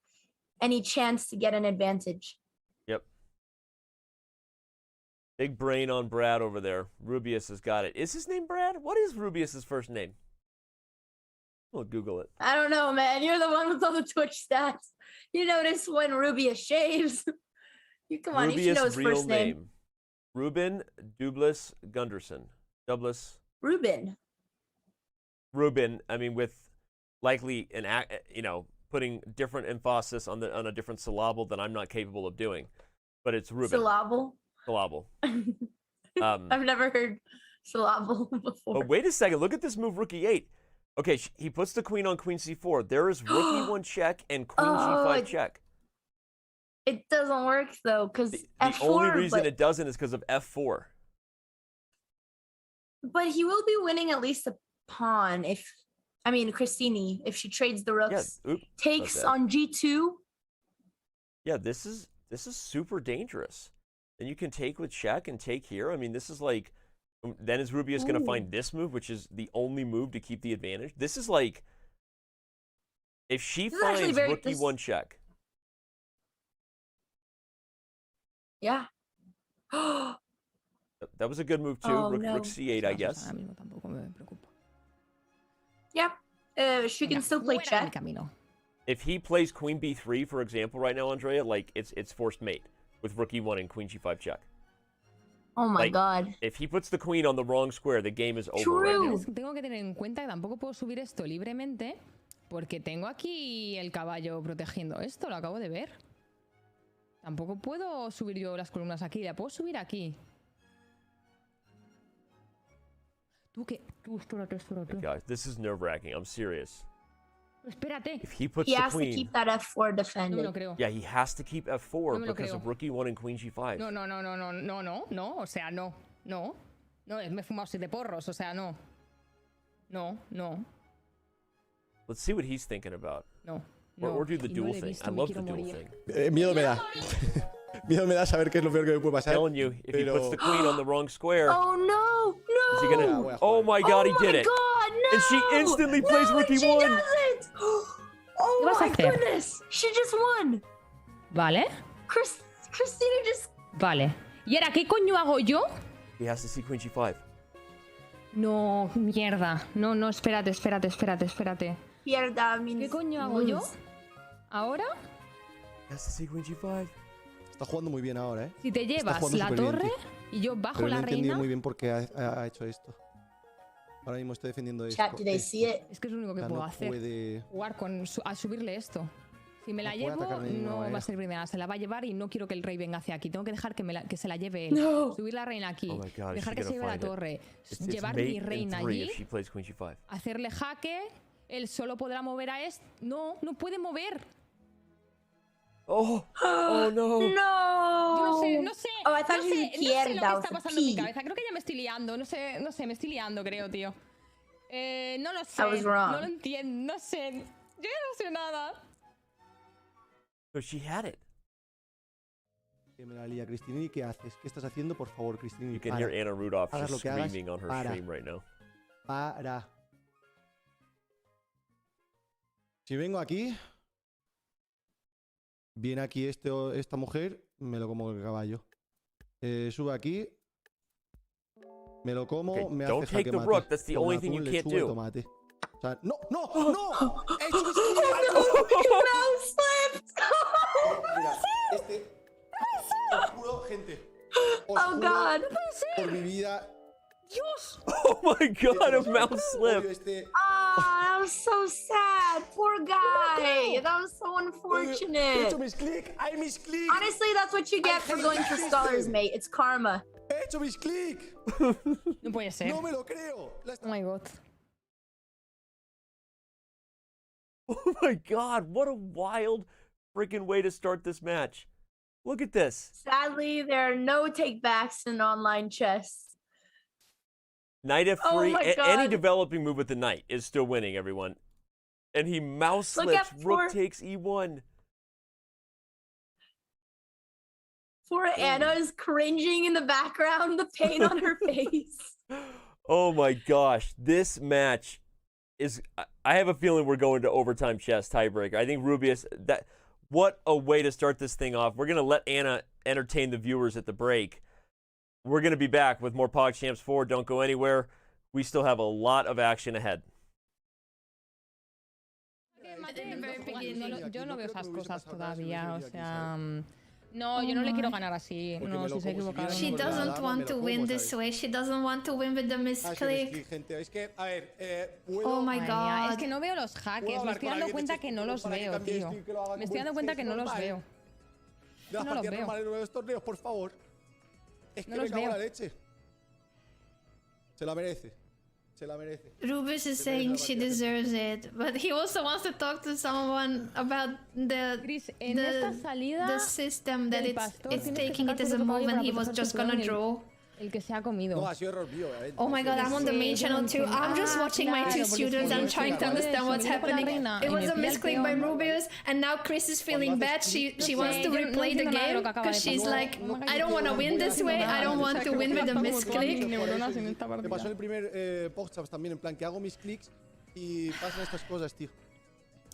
chance to get an advantage. Yep. Big brain on Brad over there. Rubius has got it. Is his name Brad? What is Rubius's first name? We'll Google it. I don't know, man. You're the one with all the Twitch stats. You notice when Rubius shaves. Come on, you should know his first name. Ruben Dublis Gunderson. Ruben, I mean, with likely putting different emphasis on a different syllable than I'm not capable of doing. But it's Ruben. Syllable. I've never heard syllable before. But wait a second. Look at this move, rook e8. Okay, he puts the queen on queen c4. There is rook e1 check and queen g5 check. It doesn't work, though, because F4... The only reason it doesn't is because of F4. But he will be winning at least a pawn if... I mean, Cristinini, if she trades the rooks, takes on G2. Yeah, this is super dangerous. And you can take with check and take here. I mean, this is like... Then is Rubius going to find this move, which is the only move to keep the advantage? This is like... If she finds rook e1 check... Yeah. That was a good move, too. Rook c8, I guess. Yep. She can still play check. If he plays queen b3, for example, right now, Andrea, like, it's forced mate with rook e1 and queen g5 check. Oh my god. If he puts the queen on the wrong square, the game is over right now. Tengo que tener en cuenta que tampoco puedo subir esto libremente porque tengo aquí el caballo protegiendo esto, lo acabo de ver. Tampoco puedo subir yo las columnas aquí, la puedo subir aquí. Espérate. Guys, this is nerve-wracking. I'm serious. Espérate. If he puts he the has queen, to keep that F4 defended. No creo. Yeah, he has to keep F4 because of rook e1 and queen g5. No, o sea, no, me he fumado 7 porros, o sea, no. Let's see what he's thinking about. No. Or do the duel thing. I love the duel thing. Miedo me da. Miedo me da saber qué es lo peor que me puede pasar. I'm telling you, if he puts the queen on the wrong square. Oh no! Is he gonna? Oh my god, he did it! God, no! And she instantly plays rook e1. She doesn't! Oh my goodness! She just won. Vale. Cristina just. Vale. ¿Y ahora qué coño hago yo? He has to see queen g5. No, mierda. No, espérate. Mierda, means ¿Qué coño hago yo? ¿Ahora? He has to see queen g5. Está jugando muy bien ahora, ¿eh? Si te llevas la torre y yo bajo pero la no he entendido reina... muy bien por qué ha hecho esto. Ahora mismo estoy defendiendo esto. Chat, do they see it? Es que es lo único que puedo hacer. Jugar a subirle esto. Si me la llevo, no va a servir de nada. Se la va a llevar y no quiero que el rey venga hacia aquí. Tengo que dejar que se la lleve él. No. Subir la reina aquí. Dejar que se lleve la torre. Llevar mi reina allí. Hacerle jaque. Él solo podrá mover a este. No puede mover. Oh no. No. Yo no sé. Oh, I thought no sé lo que está pasando en mi P. cabeza. Creo que ya me estoy liando. No sé, me estoy liando, creo, tío. No lo sé. I was wrong. No lo entiendo. No sé. Yo no sé nada. So she had it. Que me la lía, Cristinini, ¿qué haces? ¿Qué estás haciendo? Por favor, Cristinini, You can para. hear Anna Rudolph Hagas just lo que hagas, screaming on her para. stream right now. Para. Si vengo aquí, viene aquí esta mujer, me lo como con el caballo. Sube aquí, me lo como, Okay, me don't hace take jaque the mate. rook. That's the Con only thing atún, you can't lechuga y do. tomate. O sea, ¡no! ¡No! ¡No! ¡He hecho Mouse slipped. Mira, os juro, gente. Os Oh juro God. por mi vida. Dios. Oh my God, a mouse slip. Oh, that was so sad. Poor guy. That was so unfortunate. Honestly, that's what you get for going for scholars, mate. It's karma. He hecho mis clic. No puede ser. No me lo creo. Oh my God. Oh my God, what a wild freaking way to start this match. Look at this. Sadly, there are no takebacks in online chess. Knight F3, Oh my any God. developing move with the knight is still winning, everyone. And he mouse Look slips, at rook poor- takes E1. Poor Anna is cringing in the background, the pain on her face. Oh my gosh, this match is, I have a feeling we're going to overtime chess tiebreaker. I think Rubius, what a way to start this thing off. We're going to let Anna entertain the viewers at the break. We're going to be back with more PogChamps 4. Don't go anywhere. We still have a lot of action ahead. Yo no veo esas cosas todavía, o sea... No, yo no le quiero ganar así. No, si se ha equivocado. She doesn't want to win this way. She doesn't want to win with the misclick. Oh my God. Es que no veo los hackers. Me estoy dando cuenta que no los veo, tío. Me estoy dando cuenta que no los veo. No los veo. normales en nuevos torneos, por favor. Es que No me los cago en veo. la leche. Se la merece. Se la merece. Rubius is saying she deserves it, but he also wants to talk to someone about the the system that it's taking it as a move and he was just gonna draw. El que se ha comido. No, ha sido error mío, Oh my God, I'm on the main channel too. I'm just watching my two students and trying to understand what's happening. It was a misclick by Rubius, and now Chris is feeling bad. She wants to replay the game because she's like, I don't want to win this way. I don't want to win with a misclick. Me pasó el primer PogChamps también, en plan que hago mis clics y pasan estas cosas, tío.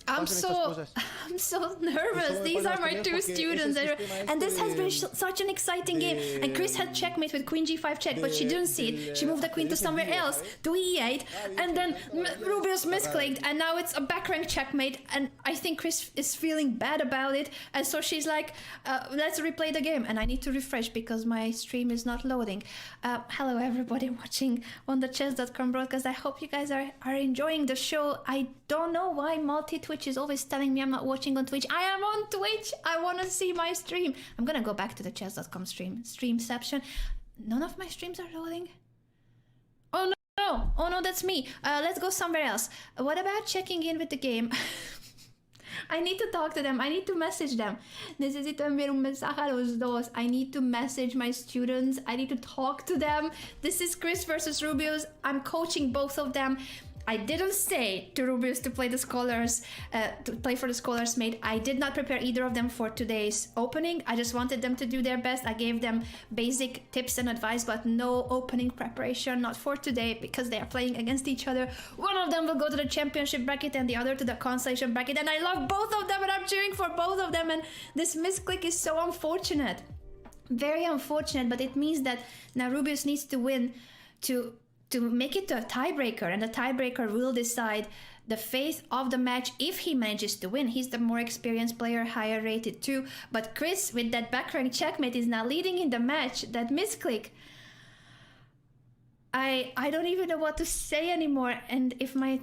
I'm so nervous. These are my two students, and this has been such an exciting game. And Chris had checkmate with Queen G5 check, but she didn't see it. She moved the queen to somewhere else, to E8, and then Rubius misclicked, and now it's a back rank checkmate. And I think Chris is feeling bad about it, and so she's like, "Let's replay the game." And I need to refresh because my stream is not loading. Hello, everybody watching on the Chess.com broadcast. I hope you guys are enjoying the show. I don't know why Twitch is always telling me I'm not watching on Twitch. I am on Twitch. I want to see my stream. I'm gonna go back to the Chess.com streamception. None of my streams are loading. Oh no! Oh no, that's me. Let's go somewhere else. What about checking in with the game? I need to talk to them. I need to message them. Necesito enviar un mensaje a los dos. I need to message my students. I need to talk to them. This is Chris versus Rubius. I'm coaching both of them. I didn't say to Rubius to play the scholars, to play for the scholars mate. I did not prepare either of them for today's opening. I just wanted them to do their best. I gave them basic tips and advice, but no opening preparation, not for today, because they are playing against each other. One of them will go to the championship bracket and the other to the consolation bracket. And I love both of them and I'm cheering for both of them. And this misclick is so unfortunate. Very unfortunate, but it means that now Rubius needs to win to make it to a tiebreaker, and the tiebreaker will decide the fate of the match if he manages to win. He's the more experienced player, higher rated too. But Chris, with that back rank checkmate, is now leading in the match. That misclick, I don't even know what to say anymore. And if my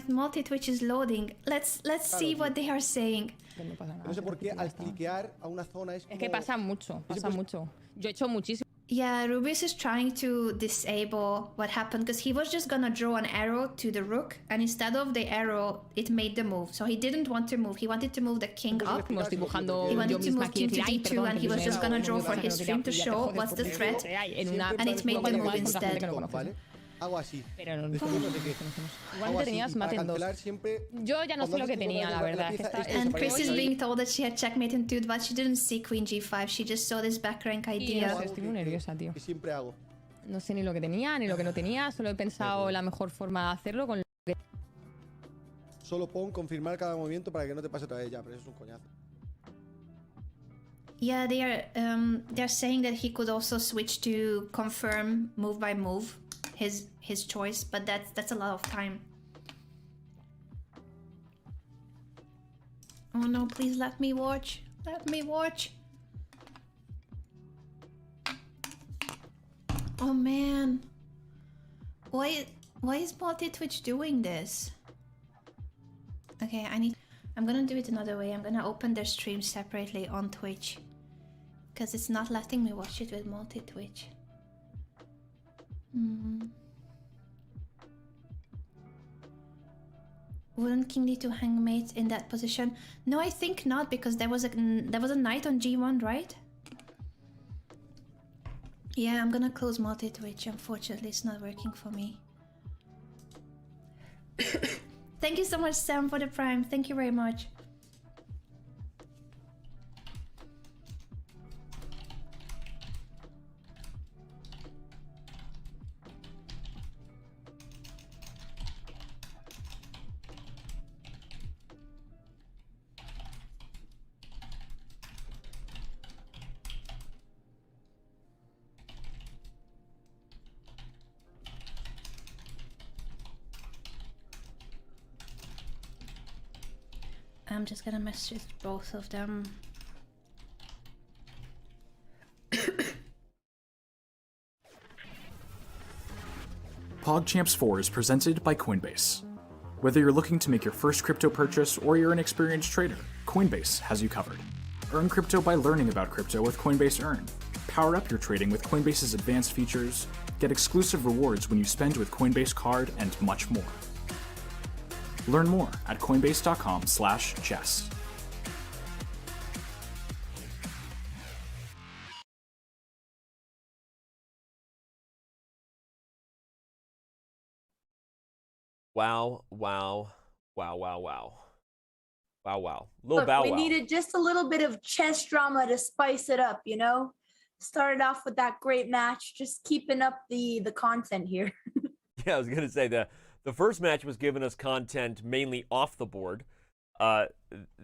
multi-twitch is loading, let's see what they are saying. No sé por qué al cliquear a una zona es como... Es que pasa mucho, pasa mucho. Yo he hecho muchísimo. Yeah, Rubius is trying to disable what happened because he was just gonna draw an arrow to the rook, and instead of the arrow, it made the move. So he didn't want to move. He wanted to move the king up. He wanted to move king to d2, and he was just gonna draw for his stream to show what's the threat, and it made the move instead. Hago así. Pero no, Después no sé qué. igual te tenías mate en 2. Yo ya no sé lo que tenía, la verdad. And Chris is being told that she had checkmate in 2, but she didn't see Queen G5. She just saw this back rank idea. No sé, estoy muy nerviosa, tío. Que siempre hago. No sé ni lo que tenía, ni lo que no tenía. Solo he pensado la mejor forma de hacerlo con lo que... Solo pon confirmar cada movimiento para que no te pase otra vez ya, pero eso es un coñazo. Yeah, they're saying that he could also switch to confirm move by move his choice, but that's a lot of time. Oh no, please let me watch. Let me watch. Oh man. Why is multi-twitch doing this? Okay, I'm gonna do it another way. I'm gonna open their stream separately on Twitch. Because it's not letting me watch it with multi-twitch. Wouldn't King D2 hang mate in that position? No, I think not, because there was a knight on G1, right? Yeah, I'm gonna close multi-twitch. Unfortunately, it's not working for me. Thank you so much, Sam, for the prime. Thank you very much. I'm just gonna message both of them. PogChamps 4 is presented by Coinbase. Whether you're looking to make your first crypto purchase or you're an experienced trader, Coinbase has you covered. Earn crypto by learning about crypto with Coinbase Earn. Power up your trading with Coinbase's advanced features, get exclusive rewards when you spend with Coinbase Card, and much more. Learn more at coinbase.com/chess. Wow, wow, wow, wow, wow. Wow, wow. Little Look, bow we wow. needed just a little bit of chess drama to spice it up, you know? Started off with that great match, just keeping up the content here. Yeah, I was gonna say the first match was giving us content mainly off the board.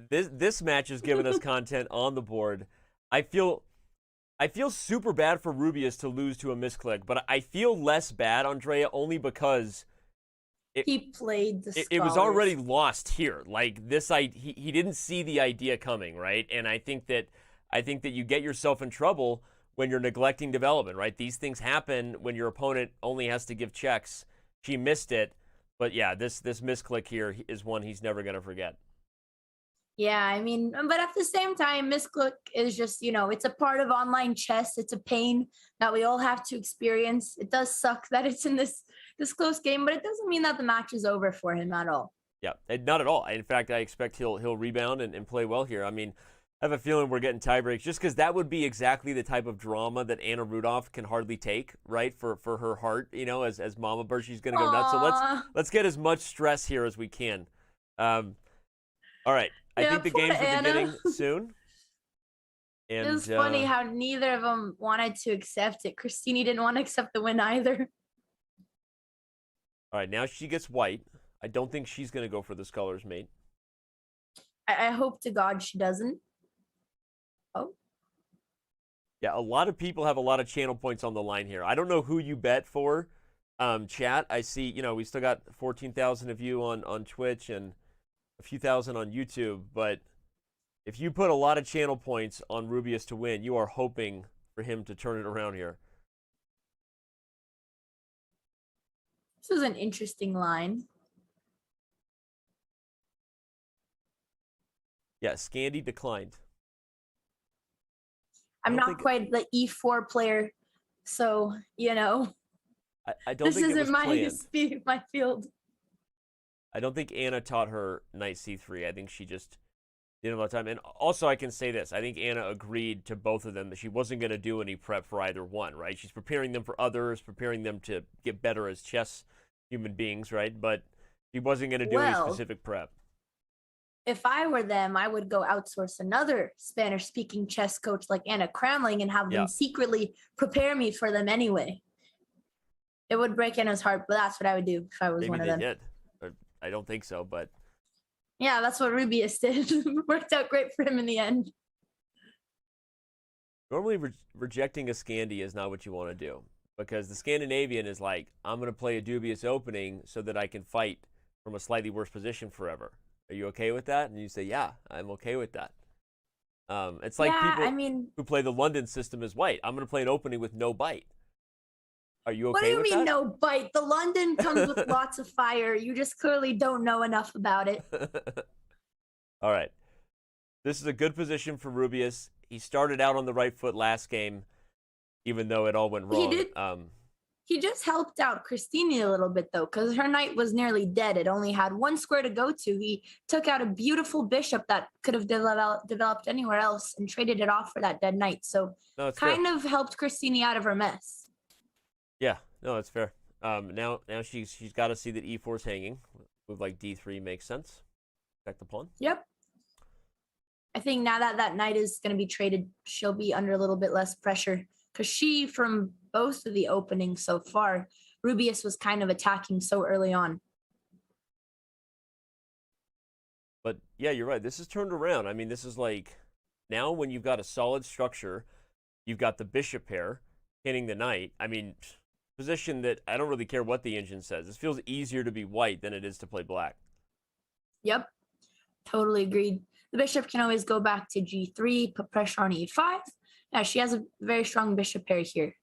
This match is giving us content on the board. I feel super bad for Rubius to lose to a misclick, but I feel less bad, Andrea, only because he played the it was already lost here. Like this, he didn't see the idea coming, right? And I think that you get yourself in trouble when you're neglecting development, right? These things happen when your opponent only has to give checks. She missed it, but yeah, this misclick here is one he's never gonna forget. Yeah, I mean, but at the same time, misclick is just, you know, it's a part of online chess. It's a pain that we all have to experience. It does suck that it's in this close game, but it doesn't mean that the match is over for him at all. Yeah, not at all. In fact, I expect he'll rebound and play well here. I mean, I have a feeling we're getting tie breaks just because that would be exactly the type of drama that Anna Rudolph can hardly take, right? For her heart, you know, as Mama Bird, she's gonna go nuts. So let's get as much stress here as we can. All right. I think the games are beginning soon. And, it was funny how neither of them wanted to accept it. Cristinini didn't want to accept the win either. All right, now she gets white. I don't think she's going to go for this colors mate. I hope to God she doesn't. Oh. Yeah, a lot of people have a lot of channel points on the line here. I don't know who you bet for. Chat, I see, you know, we still got 14,000 of you on Twitch and a few thousand on YouTube, but if you put a lot of channel points on Rubius to win, you are hoping for him to turn it around here. This is an interesting line. Yeah, Scandi declined. I'm not quite the E4 player, so, you know. I don't think this it was isn't my field. I don't think Anna taught her knight c3. I think she just Didn't have a lot of time. And also, I can say this. I think Anna agreed to both of them that she wasn't going to do any prep for either one, right? She's preparing them for others, preparing them to get better as chess human beings, right? But she wasn't going to do any specific prep. If I were them, I would go outsource another Spanish-speaking chess coach like Anna Kramling and have them secretly prepare me for them anyway. It would break Anna's heart, but that's what I would do if I was one of them. Maybe they did. I don't think so, but... Yeah, that's what Rubius did. Worked out great for him in the end. Normally, rejecting a Scandi is not what you want to do, because the Scandinavian is like, I'm going to play a dubious opening so that I can fight from a slightly worse position forever. Are you okay with that? And you say, yeah, I'm okay with that. It's like people who play the London system as white. I'm going to play an opening with no bite. Are you okay with that? What do you mean no bite? The London comes with lots of fire. You just clearly don't know enough about it. All right. This is a good position for Rubius. He started out on the right foot last game, even though it all went wrong. He did. He just helped out Cristinini a little bit, though, because her knight was nearly dead. It only had one square to go to. He took out a beautiful bishop that could have developed anywhere else and traded it off for that dead knight. So kind of helped Cristinini out of her mess. Yeah, no, that's fair. Now she's got to see that e4 is hanging. Move like d3 makes sense. Protect the pawn. Yep. I think now that that knight is going to be traded, she'll be under a little bit less pressure. Because she, from both of the openings so far, Rubius was kind of attacking so early on. But yeah, you're right. This is turned around. I mean, this is like, now when you've got a solid structure, you've got the bishop pair hitting the knight. I mean, position that I don't really care what the engine says. This feels easier to be white than it is to play black. Yep, totally agreed. The bishop can always go back to g3, put pressure on e5. Yeah, she has a very strong bishop pair here.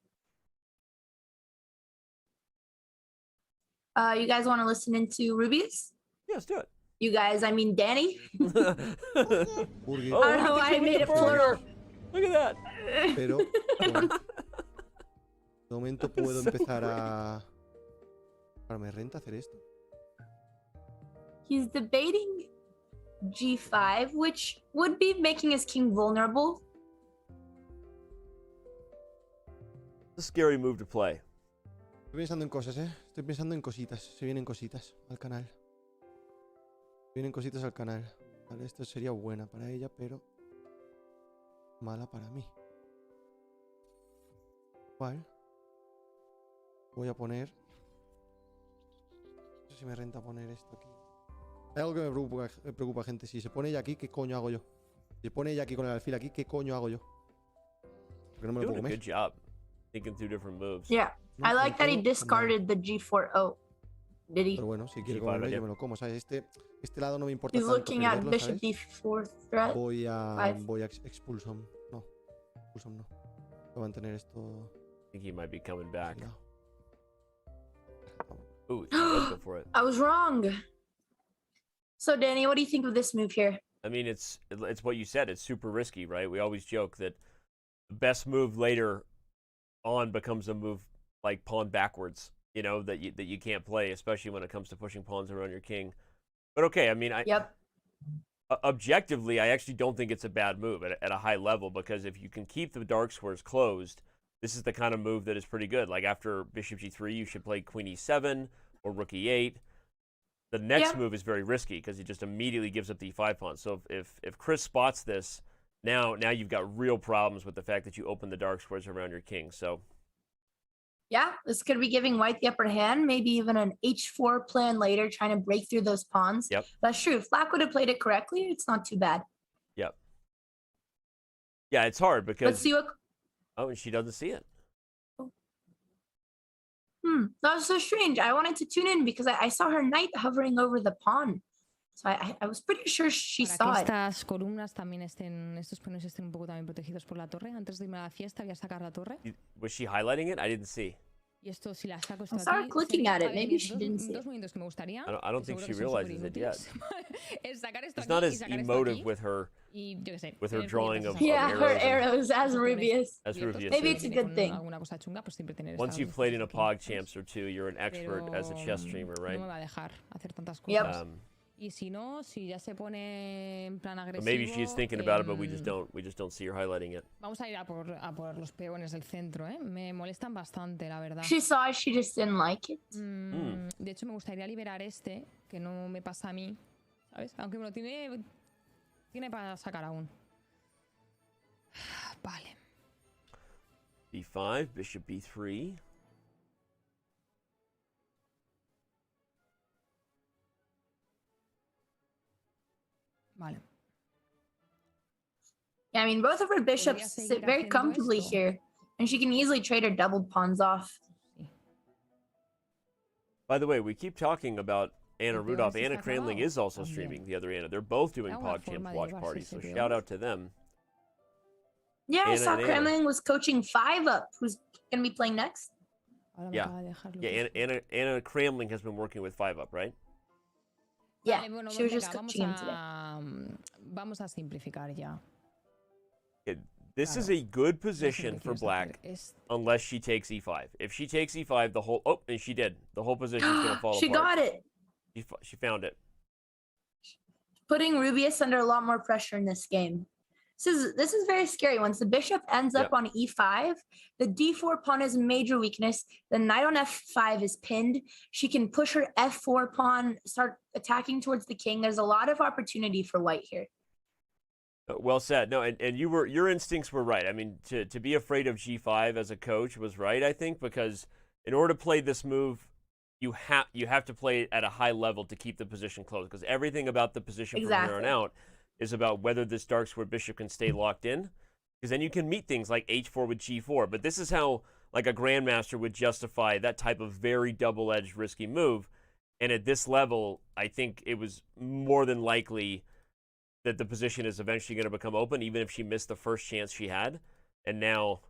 You guys want to listen into Rubius? Yeah, let's do it. You guys, I mean Danny. I don't know why I made it plural. Look at that. Pero, bueno, de momento puedo empezar a... Ahora me renta hacer esto. He's debating g5, which would be making his king vulnerable. It's a scary move to play. Estoy pensando en cosas, Estoy pensando en cositas. Se vienen cositas al canal. Se vienen cositas al canal. Vale, esto sería buena para ella, pero mala para mí. ¿Cuál? Voy a poner... No sé si me renta poner esto aquí. Hay algo que me preocupa, gente. Si se pone ella aquí, ¿qué coño hago yo? Si se pone ella aquí con el alfil aquí, ¿qué coño hago yo? Porque no me lo puedo comer. Good job. Thinking through different moves. Yeah, I like that he discarded the g4. Oh, did he? Pero bueno, si quiero comerlo, yo me lo como, ¿sabes? Este lado no me importa He's tanto looking at perderlo, bishop ¿sabes? d4 threat. Voy a expulsum. No, expulsum no. Voy a mantener esto. I think he might be coming back. Ooh, let's go for it. I was wrong. So, Danny, what do you think of this move here? I mean, it's what you said. It's super risky, right? We always joke that the best move later on becomes a move like pawn backwards, you know, that you can't play, especially when it comes to pushing pawns around your king. But okay, I mean, objectively, I actually don't think it's a bad move at a high level, because if you can keep the dark squares closed, this is the kind of move that is pretty good. Like after bishop g3, you should play queen e7 or rook e8. The next move is very risky because he just immediately gives up the e5 pawn. So if Chris spots this, now you've got real problems with the fact that you open the dark squares around your king. So yeah, this could be giving white the upper hand, maybe even an h4 plan later, trying to break through those pawns. Yep. That's true. If Black would have played it correctly, it's not too bad. Yep. Yeah, it's hard because... Let's see what... Oh, and she doesn't see it. That was so strange. I wanted to tune in because I saw her knight hovering over the pawn. So I was pretty sure she saw it. Estas columnas también estos paneles estén un poco también protegidos por la torre. Antes de irme a la fiesta voy a sacar la torre. Was she highlighting it? I didn't see. Y esto si la saco I saw her looking at it. Maybe she didn't see it. Dos movimientos que me gustaría. I don't think she realizes it yet. Es sacar esto It's not aquí as y sacar esto emotive aquí. with her Y yo qué sé. with her drawing of her arrows as and- Rubius. As Rubius. Maybe it's a good thing. Alguna cosa chunga, pues siempre tener Once estas you've dos played in a cosas aquí. PogChamps or two, you're an expert as a chess streamer, right? No me va a dejar hacer tantas cosas. Um, Y si no, si ya se pone en plan agresivo. Maybe she's thinking about it, but we just don't see her highlighting it. Vamos a ir a por los peones del centro, ¿eh? Me molestan bastante, la verdad. She saw it, she just didn't like it. De hecho, me gustaría liberar este, que no me pasa a mí, ¿sabes? Aunque me lo tiene para sacar aún. Vale. B5, bishop B3. Vale. Yeah, I mean, both of her bishops sit very comfortably here, and she can easily trade her doubled pawns off. By the way, we keep talking about Anna Rudolph. Anna Kramling is also streaming, the other Anna. They're both doing PogChamps watch parties, so shout out to them. Yeah, I saw Kramling was coaching 5-Up, who's going to be playing next. Yeah, Anna Kramling has been working with 5-Up, right? Yeah, she was just coaching him today. Vamos a simplificar ya. This is a good position for Black, unless she takes E5. If she takes E5, the whole and she did. The whole position is going to fall apart. She got it. She found it. Putting Rubius under a lot more pressure in this game. This is very scary. Once the bishop ends up on E5, the D4 pawn is a major weakness. The knight on F5 is pinned. She can push her F4 pawn, start attacking towards the king. There's a lot of opportunity for white here. Well said. No, and your instincts were right. I mean, to be afraid of G5 as a coach was right, I think, because in order to play this move, you have to play it at a high level to keep the position close, because everything about the position from here on out is about whether this dark square bishop can stay locked in, because then you can meet things like H4 with G4. But this is how like a grandmaster would justify that type of very double-edged risky move. And at this level, I think it was more than likely that the position is eventually going to become open, even if she missed the first chance she had. And now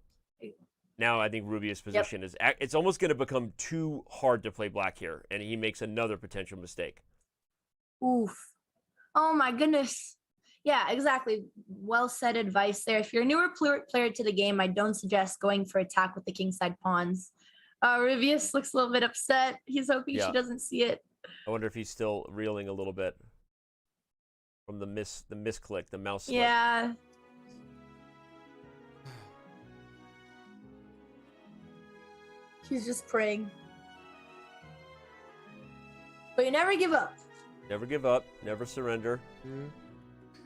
I think Rubius' position is, it's almost going to become too hard to play Black here, and he makes another potential mistake. Oof. Oh my goodness. Yeah, exactly. Well said advice there. If you're a newer player to the game, I don't suggest going for attack with the kingside pawns. Rubius looks a little bit upset. He's hoping she doesn't see it. I wonder if he's still reeling a little bit from the misclick, the mouse slip. Yeah. He's just praying. But you never give up. Never give up. Never surrender.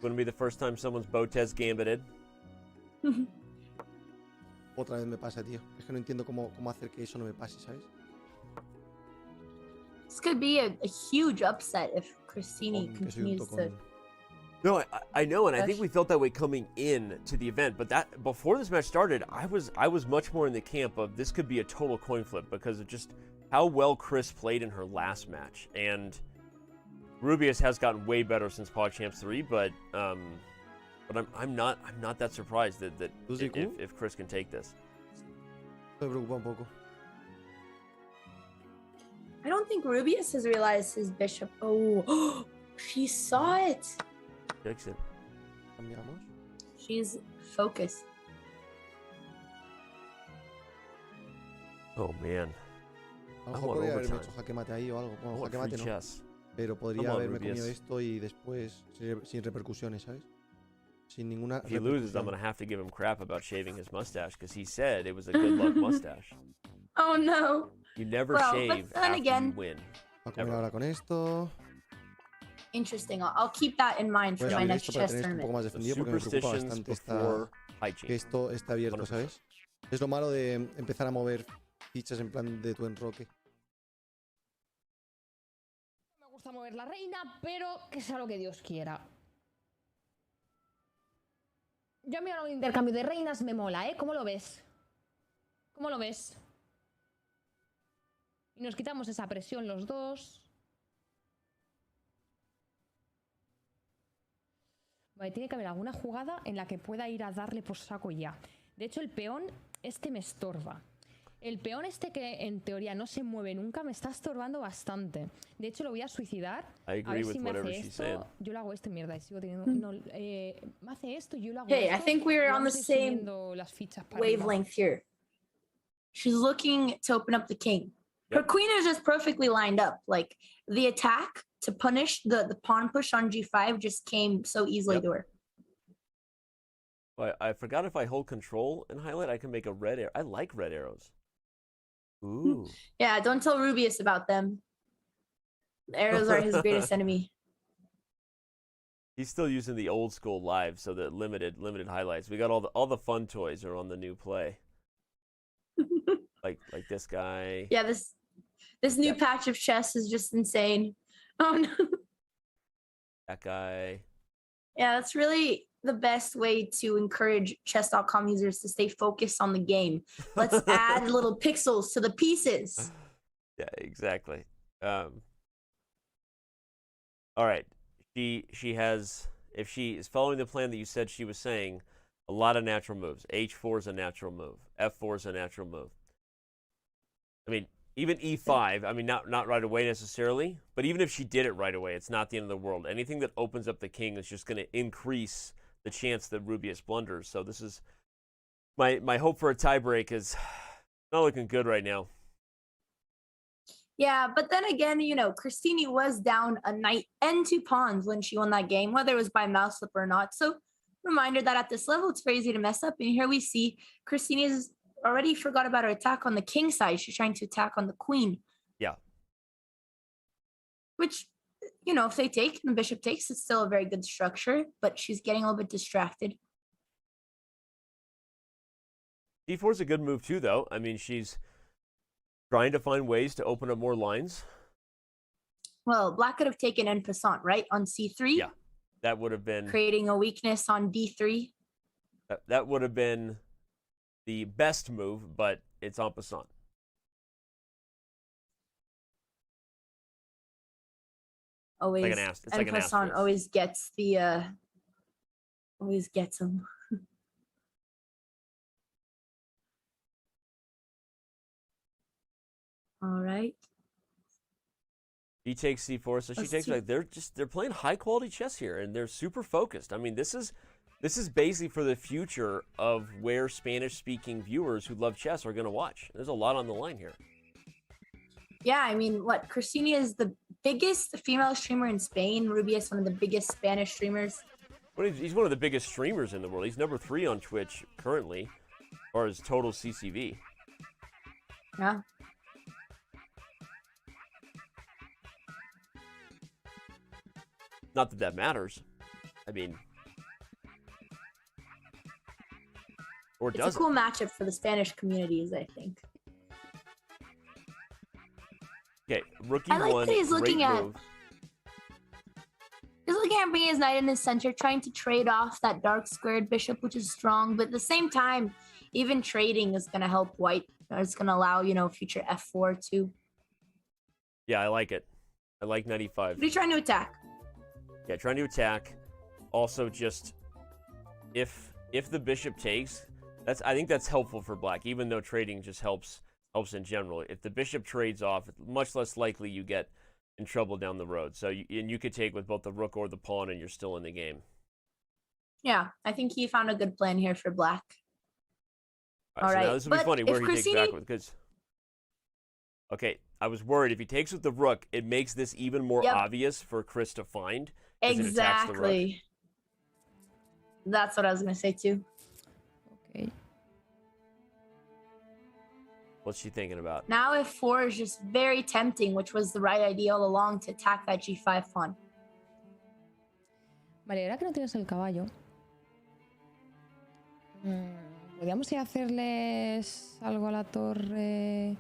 Wouldn't be the first time someone's Botez gambited. Otra vez me pasa, tío. Es que no entiendo cómo hacer que eso no me pase, ¿sabes? This could be a huge upset if Cristinini continues to... No, I know, and I think we felt that way coming in to the event. But that before this match started, I was much more in the camp of this could be a total coin flip because of just how well Chris played in her last match. And Rubius has gotten way better since PogChamps 3, but I'm not that surprised that if Chris can take this. Me preocupa un poco. I don't think Rubius has realized his bishop. Oh, she saw it. Fix it. She's focused. Oh man. A lo mejor podría haberme hecho jaque mate ahí o algo. Bueno, jaque mate no. Pero podría haberme comido esto y después sin repercusiones, ¿sabes? Sin ninguna If he loses, I'm going to have to give him crap about shaving his mustache because he said it was a good luck mustache. Oh no. You never shave after you win. Va a comer ahora con esto. Interesting. I'll keep that in mind for my next chess tournament. Un poco más defendido porque me preocupa bastante que esto esté abierto, ¿sabes? Es lo malo de empezar a mover fichas en plan de tu enroque. Me gusta mover la reina, pero que sea lo que Dios quiera. Yo a mí ahora un intercambio de reinas me mola, ¿eh? ¿Cómo lo ves? ¿Cómo lo ves? Y nos quitamos esa presión los dos. Vale, tiene que haber alguna jugada en la que pueda ir a darle por saco ya. De hecho, el peón este me estorba. El peón este que en teoría no se mueve nunca me está estorbando bastante. De hecho, lo voy a suicidar. A ver si me hace esto. Yo lo hago esto, mierda. Y sigo teniendo... No, me hace esto, yo lo hago Hey, esto. I think we're on the same wavelength here. She's looking to open up the king. Her queen is just perfectly lined up. Like the attack to punish the pawn push on g5 just came so easily to her. I forgot if I hold control and highlight, I can make a red arrow. I like red arrows. Ooh. Yeah, don't tell Rubius about them. The arrows are his greatest enemy. He's still using the old school live, so the limited highlights. We got all the fun toys are on the new play. like this guy. Yeah, this new patch of chess is just insane. Oh no. That guy. Yeah, that's really the best way to encourage Chess.com users to stay focused on the game. Let's add little pixels to the pieces. Yeah, exactly. All right. She has, if she is following the plan that you said she was saying, a lot of natural moves. H4 is a natural move. F4 is a natural move. I mean, even E5, I mean, not right away necessarily, but even if she did it right away, it's not the end of the world. Anything that opens up the king is just going to increase the chance that Rubius blunders. So this is, my hope for a tiebreak is not looking good right now. Yeah, but then again, you know, Cristinini was down a knight and 2 pawns when she won that game, whether it was by mouse flip or not. So reminder that at this level, it's very easy to mess up. And here we see Cristinini's already forgot about her attack on the king side. She's trying to attack on the queen. Yeah. Which, you know, if they take and the bishop takes, it's still a very good structure, but she's getting a little bit distracted. D4 is a good move too, though. I mean, she's trying to find ways to open up more lines. Well, black could have taken en passant, right? On c3. Yeah, that would have been... creating a weakness on d3. That would have been the best move, but it's en passant. Always, like an en passant always gets the, always gets them. All right. He takes c4, so she takes like they're playing high quality chess here, and they're super focused. I mean, this is basically for the future of where Spanish speaking viewers who love chess are going to watch. There's a lot on the line here. Yeah, I mean, what, Cristinini is the biggest female streamer in Spain. Rubius, one of the biggest Spanish streamers. Well, he's one of the biggest streamers in the world. He's number 3 on Twitch currently, or his total CCV. Yeah. Not that that matters. I mean, or does it's a cool matchup for the Spanish communities, I think. Okay, rookie I like one. that he's looking at. Move. He's looking at bringing his knight in the center, trying to trade off that dark squared bishop, which is strong. But at the same time, even trading is going to help white. It's going to allow, you know, future f4 too. Yeah, I like it. I like 95. What are you trying to attack? Yeah, trying to attack. Also, just if the bishop takes, I think that's helpful for black. Even though trading just helps in general. If the bishop trades off, it's much less likely you get in trouble down the road. So you could take with both the rook or the pawn, and you're still in the game. Yeah, I think he found a good plan here for black. All right. So now this will be funny where he takes back with, because okay, I was worried if he takes with the rook, it makes this even more obvious for Chris to find. Exactly. That's what I was gonna say too. Okay. What's she thinking about? Now f4 is just very tempting, which was the right idea all along to attack that g5 pawn. Vale, ahora que no tienes el caballo, podríamos ir a hacerles algo a la torre.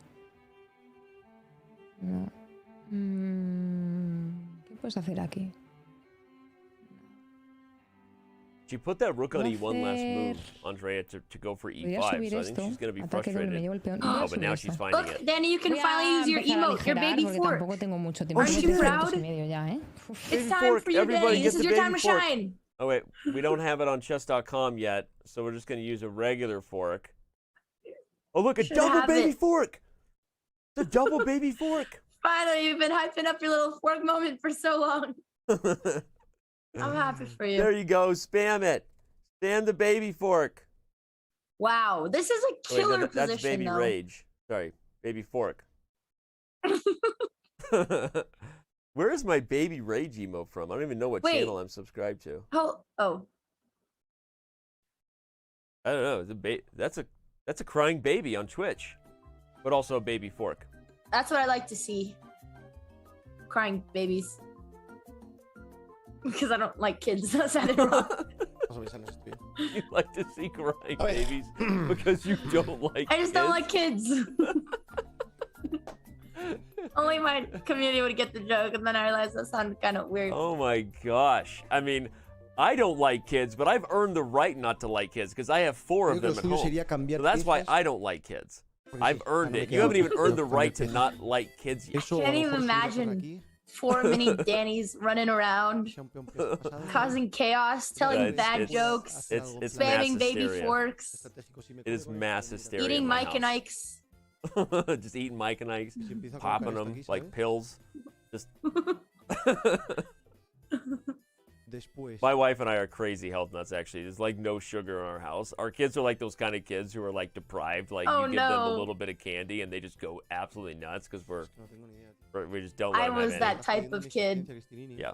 No. ¿Qué puedes hacer aquí? She put that rook on e1 last move, Andrea, to go for e5, so I think she's going to be frustrated. Oh, but now she's finding it. Danny, you can finally use your emote, your baby fork. Aren't you proud? It's time for you, Danny. This is your time to shine. Oh, wait. We don't have it on Chess.com yet, so we're just going to use a regular fork. Oh, look, a double baby fork! The double baby fork! Finally, you've been hyping up your little fork moment for so long. I'm happy for you. There you go. Spam it. Spam the baby fork. Wow, this is a killer position, that's baby though. rage. Sorry, baby fork. Where is my baby rage emote from? I don't even know what channel I'm subscribed to. Oh. I don't know. That's a crying baby on Twitch, but also a baby fork. That's what I like to see. Crying babies. Because I don't like kids. That sounded wrong. You like to see crying babies because you don't like I just don't like kids. Only my community would get the joke, and then I realized that sounded kind of weird. Oh my gosh. I mean, I don't like kids, but I've earned the right not to like kids because I have 4 of them at home. So that's why I don't like kids. I've earned it. You haven't even earned the right to not like kids yet. I can't even imagine 4 mini Dannys running around, causing chaos, telling bad jokes, it's spamming mass baby hysteria. forks, It is mass hysteria. eating in my Mike and house. Ike's. Just eating Mike and Ike's, popping them like pills. Just. My wife and I are crazy health nuts, actually. There's like no sugar in our house. Our kids are like those kind of kids who are like deprived. Like you give them a little bit of candy and they just go absolutely nuts because we just don't let I them have was any. that type of kid. Yeah.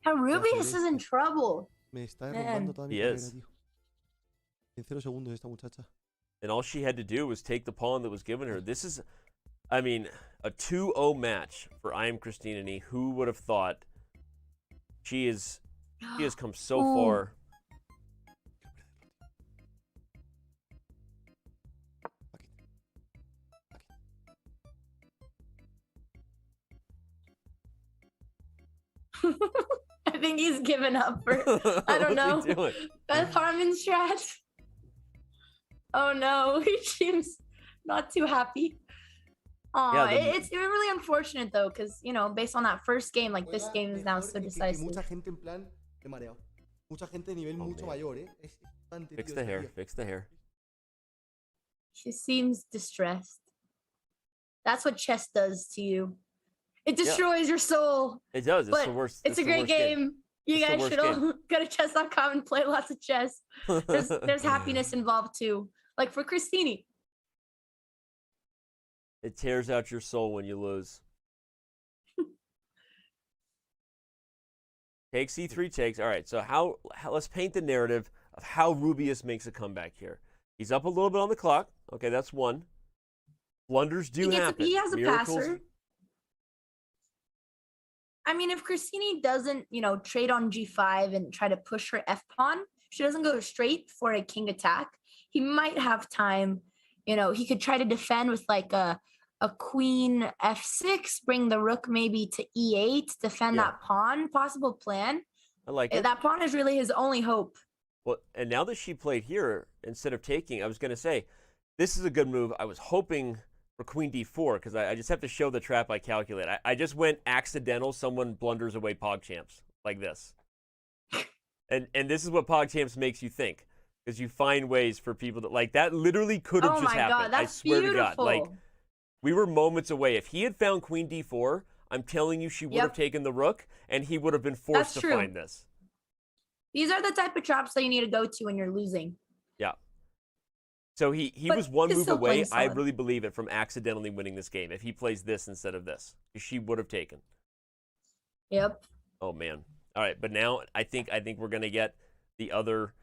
How Rubius is in trouble. Man. He is. And all she had to do was take the pawn that was given her. This is, I mean, a 2-0 match for I Am Cristinini. Who would have thought? She has come so far. I think he's given up for, I don't know. What's he doing? Beth Harmon's strat. Oh no, he seems not too happy. Aw, Yeah, it's really unfortunate though, because, you know, based on that first game, like this game is now so decisive. Fix the hair. Fix the hair. She seems distressed. That's what chess does to you. It destroys your soul. It does. It's But the worst. it's a great game. You It's the guys worst should all game. go to chess.com and play lots of chess. There's happiness involved too. Like for Cristinini. It tears out your soul when you lose. Take C3 takes. All right, so how let's paint the narrative of how Rubius makes a comeback here. He's up a little bit on the clock. Okay, that's one. Blunders do happen. He has a Miracles. passer. I mean, if Cristinini doesn't, you know, trade on G5 and try to push her F pawn, she doesn't go straight for a king attack. He might have time. You know, he could try to defend with like a queen F6, bring the rook maybe to E8, defend that pawn. Possible plan. I like it. That pawn is really his only hope. Well, and now that she played here instead of taking, I was going to say, this is a good move. I was hoping for queen d4 because I just have to show the trap I calculate. I just went accidental. Someone blunders away PogChamps like this. And this is what PogChamps makes you think. Because you find ways for people that, like, that literally could have just happened. God, I swear to God. Like, we were moments away. If he had found queen d4, I'm telling you she would have taken the rook, and he would have been forced to find this. These are the type of traps that you need to go to when you're losing. Yeah. So he was one move away, I really believe it, from accidentally winning this game. If he plays this instead of this, she would have taken. Yep. Oh, man. All right, but now I think we're going to get the other,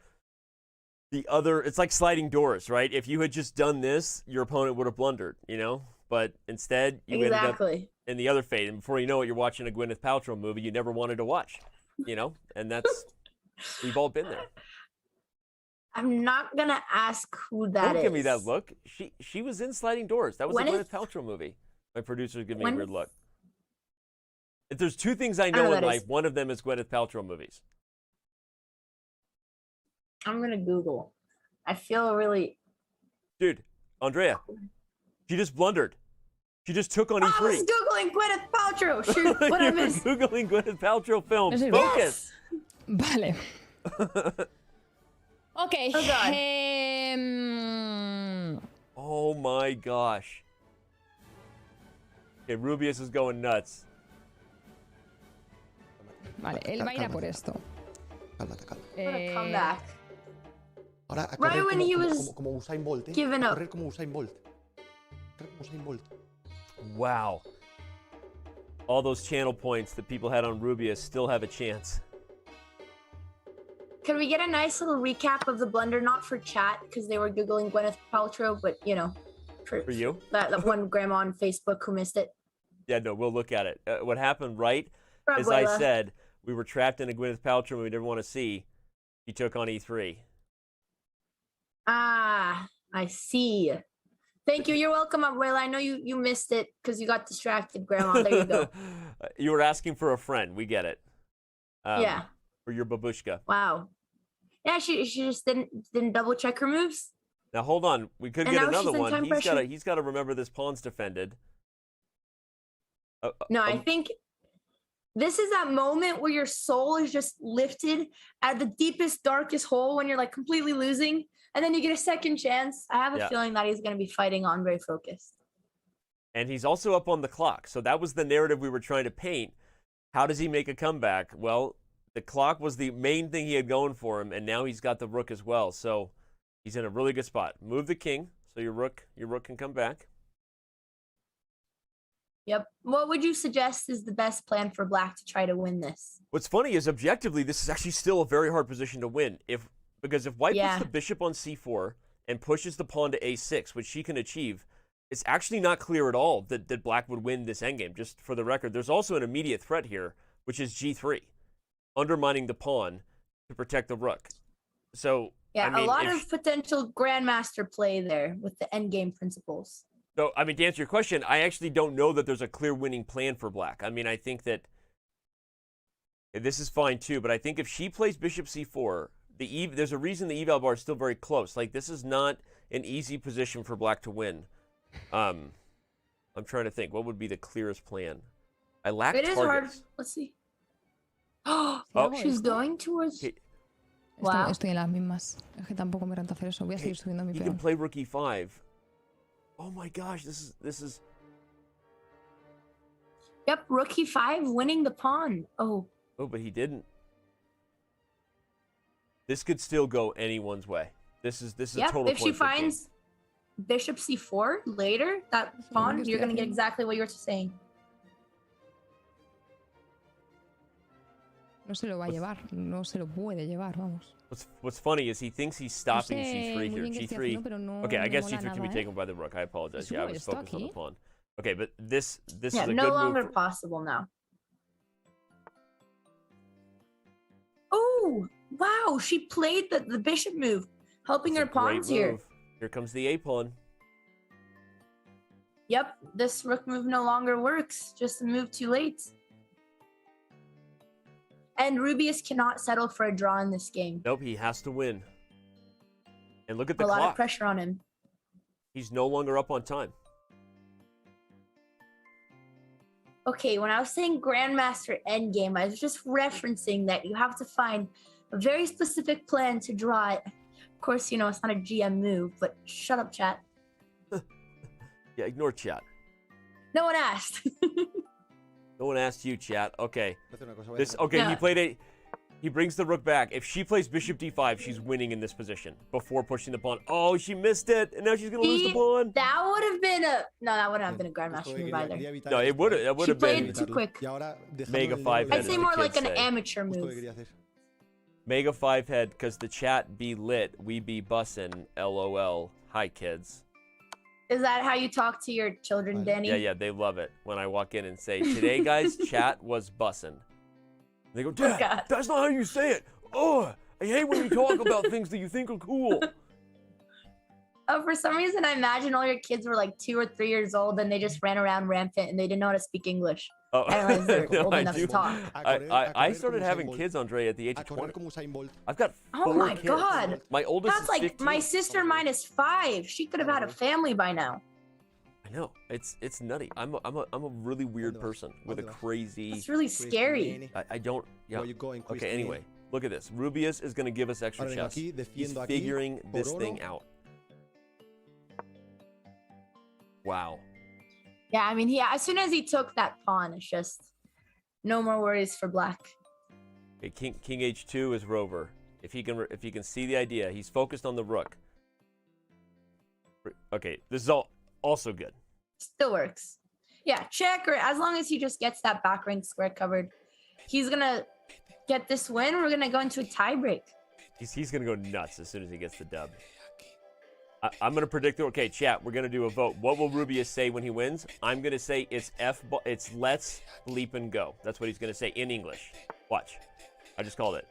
it's like sliding doors, right? If you had just done this, your opponent would have blundered, you know? But instead, you ended up in the other fate. And before you know it, you're watching a Gwyneth Paltrow movie you never wanted to watch, you know? And that's, we've all been there. I'm not going to ask who that is. Don't give me that look. She was in Sliding Doors. That was a Gwyneth Paltrow movie. My producers give me a weird look. If there's two things I know in life, one of them is Gwyneth Paltrow movies. I'm going to Google. I feel really... Dude, Andrea, she just blundered. She just took on E3. I was Googling Gwyneth Paltrow. Shoot, what I missed. Googling Gwyneth Paltrow films. Yes. Focus. Vale. Okay. Oh, God. Oh my gosh. Okay, Rubius is going nuts. Vale, él va a ir a por esto. What a comeback. Right when he was como Usain Bolt, giving up. correr como Usain Bolt. Wow. All those channel points that people had on Rubius still have a chance. Could we get a nice little recap of the blunder? Not for chat, because they were Googling Gwyneth Paltrow, but, you know, For you? that one grandma on Facebook who missed it. Yeah, no, we'll look at it. What happened, right? For As I Abuela. said, we were trapped in a Gwyneth Paltrow we didn't want to see. He took on E3. Ah, I see. Thank you. You're welcome, Abuela. I know you missed it because you got distracted, Grandma. There you go. You were asking for a friend. We get it. Yeah. For your babushka. Wow. Yeah, she just didn't double check her moves. Now hold on. We could And get now another she's in one. time pressure. He's got to remember this pawn's defended. No, I think this is that moment where your soul is just lifted at the deepest, darkest hole when you're like completely losing, and then you get a second chance. I have a feeling that he's going to be fighting on very focused. And he's also up on the clock. So that was the narrative we were trying to paint. How does he make a comeback? Well, the clock was the main thing he had going for him, and now he's got the rook as well. So he's in a really good spot. Move the king so your rook can come back. Yep. What would you suggest is the best plan for Black to try to win this? What's funny is objectively, this is actually still a very hard position to win. Because if White puts the bishop on c4 and pushes the pawn to a6, which she can achieve, it's actually not clear at all that Black would win this endgame. Just for the record, there's also an immediate threat here, which is g3, undermining the pawn to protect the rook. So Yeah, I mean, a lot of potential grandmaster play there with the endgame principles. So, I mean, to answer your question, I actually don't know that there's a clear winning plan for Black. I mean, I think that this is fine too, but I think if she plays bishop c4, there's a reason the eval bar is still very close. Like, this is not an easy position for Black to win. I'm trying to think, what would be the clearest plan? I lack It targets. is hard. Let's see. Oh, she's going towards... Wow. Estoy en las mismas. Es que tampoco me renta hacer eso. Voy a seguir subiendo mi He peón. can play rook e5. Oh my gosh, this is. Yep, rook e5, winning the pawn. Oh. Oh, but he didn't. This could still go anyone's way. This is a total. If she finds bishop c4 later, that pawn, you're gonna get exactly what you were saying. No se lo va a llevar. No se lo puede llevar, vamos. What's funny is he thinks he's stopping c3 here. muy bien que estoy G3. haciendo, pero no- Okay, I no guess mola g3 can be nada, taken by the rook. I apologize. Yeah, I was Estuvo focused on the aquí. pawn. Okay, but this is Yeah, a no good longer move. possible now. Oh, wow, she played the bishop move, helping her Great pawns here. move. Here comes the a pawn. Yep, this rook move no longer works. Just a move too late. And Rubius cannot settle for a draw in this game. Nope, he has to win. And look at the A lot clock. of pressure on him. He's no longer up on time. Okay, when I was saying Grandmaster Endgame, I was just referencing that you have to find a very specific plan to draw it. Of course, you know, it's not a GM move, but shut up, chat. Yeah, ignore chat. No one asked. No one asked you, chat. Okay. Yeah. He brings the rook back. If she plays bishop d5, she's winning in this position before pushing the pawn. Oh, she missed it, and now she's gonna lose the pawn. That would have been that wouldn't have been a Grandmaster move either. No, it would have She been played too quick. Mega 5 head. I'd say more like an amateur move. Mega 5 head, because the chat be lit, we be bussin', LOL. Hi, kids. Is that how you talk to your children, Danny? Yeah, they love it when I walk in and say, today, guys, chat was bussin'. They go, Dad, that's not how you say it. Oh, I hate when you talk about things that you think are cool. Oh, for some reason, I imagine all your kids were like 2 or 3 years old and they just ran around rampant and they didn't know how to speak English. Oh, I realize they're no, old I enough do. to talk. I started having kids, Andre, at the age of 20. I've got 4 Oh my kids. God. My oldest That's is like 15. my sister minus 5. She could have had a family by now. I know. It's nutty. I'm a really weird person with a crazy. It's really scary. I don't. Yeah. Okay. Anyway, look at this. Rubius is going to give us extra chess. He's figuring this thing out. Wow. Yeah, I mean, as soon as he took that pawn, it's just no more worries for Black. Okay, King H2 is Rover. If he can see the idea, he's focused on the rook. Okay, this is also good. Still works. Yeah, check, or as long as he just gets that back rank square covered, he's gonna get this win. We're gonna go into a tiebreak. He's gonna go nuts as soon as he gets the dub. I'm gonna predict. Okay, chat. We're gonna do a vote. What will Rubius say when he wins? I'm gonna say it's It's let's leap and go. That's what he's gonna say in English. Watch. I just called it.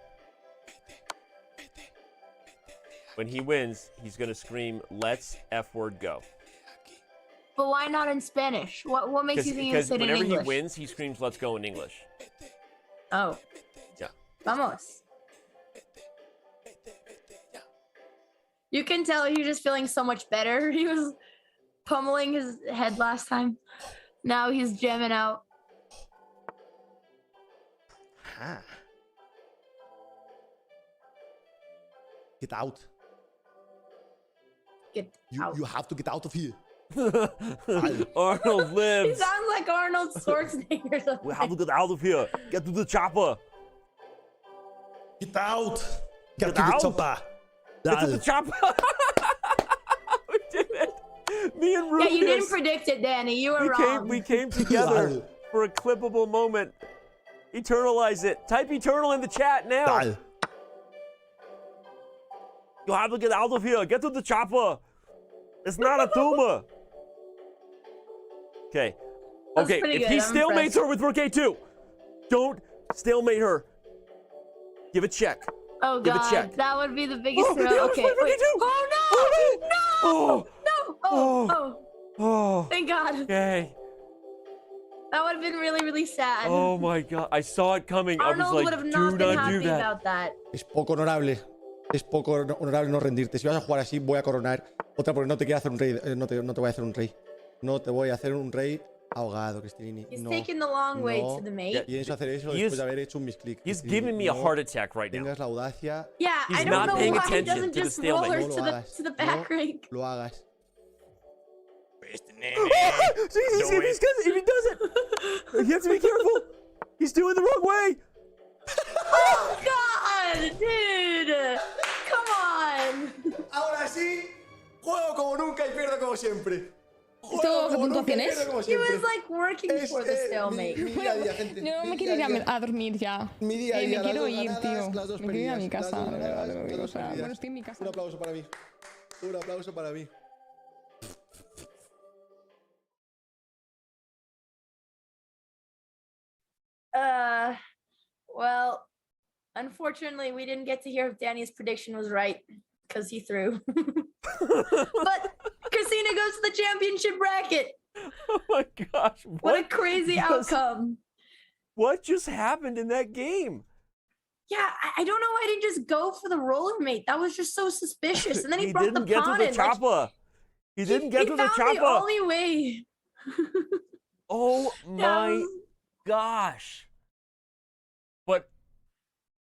When he wins, he's gonna scream, "Let's F word go." But why not in Spanish? What makes you think he'll say it in English? Because whenever he wins, he screams, "Let's go" in English. Oh. Yeah. Vamos. You can tell he's just feeling so much better. He was pummeling his head last time. Now he's jamming out. Get out. Get out. You have to get out of here. Arnold lives. He sounds like Arnold Schwarzenegger or something. We have to get out of here. Get to the chopper. Get out. Get to the chopper. Get to the chopper. We did it. Me and Rubius. Yeah, you didn't predict it, Danny. You were wrong. We came together for a clippable moment. Eternalize it. Type eternal in the chat now. You have to get out of here. Get to the chopper. It's not a tumor. Okay. Okay, if he stalemates her with Rook A2, don't stalemate her. Give a check. Oh, Give God. a check. That would be the biggest throw. Okay. Wait. Oh, no! No! No! Oh. Thank God. Okay. That would have been really, really sad. Oh, my God. I saw it coming. Arnold I was would like, have do not been not do happy that. about that. Es poco honorable. Es poco honorable no rendirte. Si vas a jugar así, voy a coronar otra porque no te quiero hacer un rey. No te voy a hacer un rey. No te voy a hacer un rey ahogado, Cristinini. He's no, taking the long way to the mate. Pienso hacer eso después de haber hecho un misclick. He's giving me a heart attack right now. Tengas la audacia. Yeah, He's I don't not know paying why he attention doesn't to the just roll her stalemate. to the back rank. Lo hagas. See, if he does it, you have to be careful. He's doing the wrong way. Oh, God, dude. Come on. Ahora sí, juego como nunca y pierdo como siempre. ¿Esto qué puntuación es? He was like working for the stalemate. No, me quiero ir a dormir ya. Mi día a Me día, quiero las dos ir, ganadas, tío. las dos Me quiero ir a mi perdidas, casa. las dos ganadas, de verdad, las dos o sea, perdidas. bueno, estoy en mi casa. Un aplauso para mí. Un aplauso para mí. Well, unfortunately, we didn't get to hear if Danny's prediction was right because he threw. But Christina goes to the championship bracket. Oh my gosh. What a crazy outcome. What just happened in that game? Yeah, I don't know why I didn't just go for the roller mate. That was just so suspicious. And then he, He brought didn't the get to pawn the in. chopper. He didn't get to the found chopper. the only way. Oh my gosh. But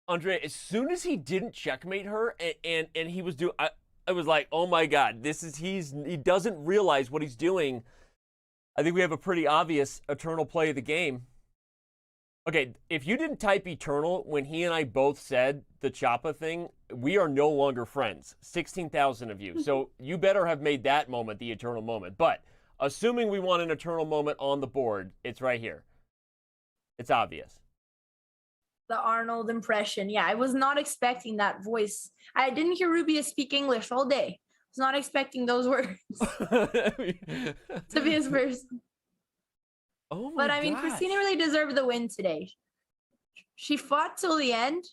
Andre, as soon as he didn't checkmate her and he was doing, I was like, oh my God, he doesn't realize what he's doing. I think we have a pretty obvious eternal play of the game. Okay, if you didn't type eternal when he and I both said the Choppa thing, we are no longer friends. 16,000 of you. So you better have made that moment the eternal moment. But assuming we want an eternal moment on the board, it's right here. It's obvious. The Arnold impression. Yeah, I was not expecting that voice. I didn't hear Rubius speak English all day. I was not expecting those words to be his first. Oh my But I mean, gosh. Cristina really deserved the win today. She fought till the end.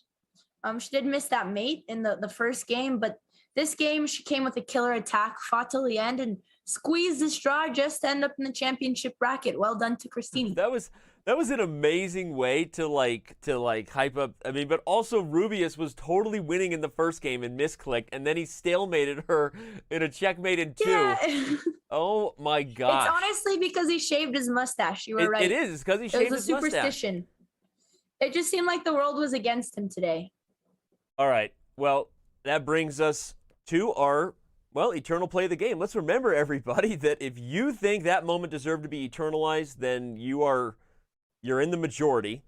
She did miss that mate in the first game, but this game she came with a killer attack, fought till the end, and squeezed the straw just to end up in the championship bracket. Well done to Cristina. That was an amazing way to hype up. I mean, but also Rubius was totally winning in the first game and misclicked, and then he stalemated her in a checkmate in 2. Yeah. Oh my gosh. It's honestly because he shaved his mustache. You were right. It is because he shaved It was his a mustache. superstition. It just seemed like the world was against him today. All right. Well, that brings us to our eternal play of the game. Let's remember, everybody, that if you think that moment deserved to be eternalized, then you're in the majority.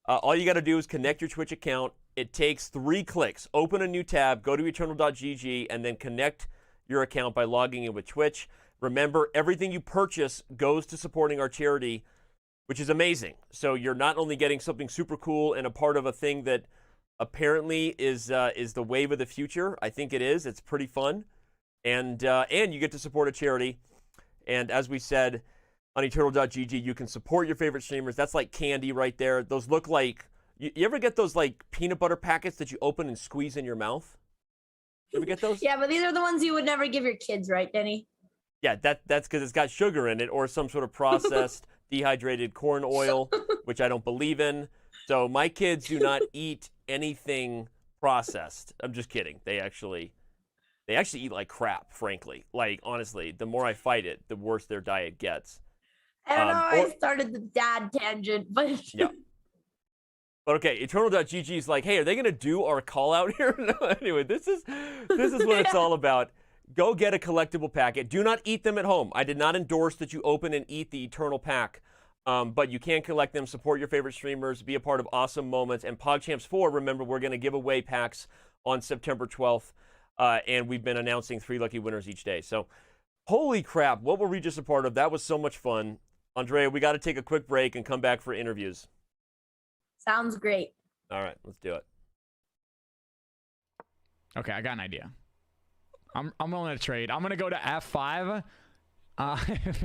All you got to do is connect your Twitch account. It takes 3 clicks. Open a new tab, go to eternal.gg, and then connect your account by logging in with Twitch. Remember, everything you purchase goes to supporting our charity, which is amazing. So you're not only getting something super cool and a part of a thing that apparently is the wave of the future. I think it is. It's pretty fun, and you get to support a charity. And as we said on Eternal.gg, you can support your favorite streamers. That's like candy right there. Those look like you ever get those like peanut butter packets that you open and squeeze in your mouth? You ever get those? Yeah, but these are the ones you would never give your kids, right, Denny? Yeah, that's because it's got sugar in it or some sort of processed dehydrated corn oil, which I don't believe in. So my kids do not eat anything processed. I'm just kidding. They actually eat like crap, frankly. Like, honestly, the more I fight it, the worse their diet gets. I don't know how I started the dad tangent, but yeah. But okay, Eternal.gg is like, hey, are they gonna do our call out here? No, anyway, this is what it's all about. Go get a collectible packet. Do not eat them at home. I did not endorse that you open and eat the Eternal pack, but you can collect them, support your favorite streamers, be a part of awesome moments. And PogChamps 4, remember, we're going to give away packs on September 12th, and we've been announcing 3 lucky winners each day. So, holy crap, what were we just a part of? That was so much fun. Andrea, we got to take a quick break and come back for interviews. sounds great. All right, let's do it. Okay, I got an idea. I'm willing to trade. I'm gonna go to F5. If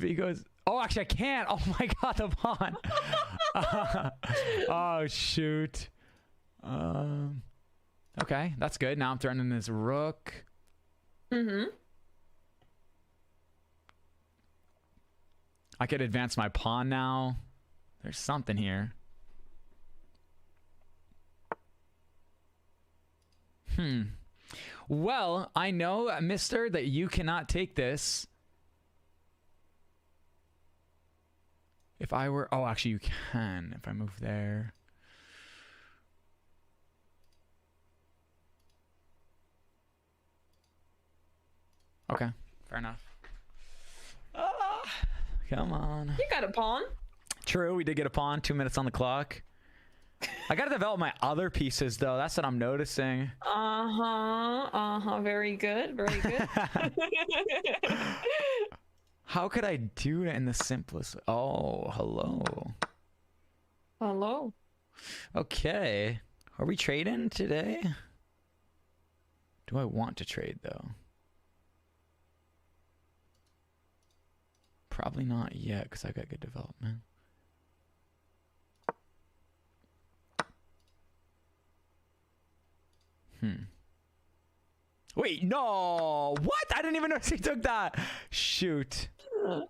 he goes. Oh, actually, I can't. Oh my God, the pawn. Oh shoot. Okay, that's good. Now I'm threatening this rook. Mm-hmm. I could advance my pawn now. There's something here. Well, I know, mister, that you cannot take this. If I were... Oh, actually, you can. If I move there. Okay, fair enough. Come on. You got a pawn. True, we did get a pawn. 2 minutes on the clock. I gotta develop my other pieces, though. That's what I'm noticing. Very good. Very good. How could I do it in the simplest way? Oh, hello. Hello. Okay. Are we trading today? Do I want to trade, though? Probably not yet, because I got good development. Wait, no! What? I didn't even notice he took that! Shoot. Oh!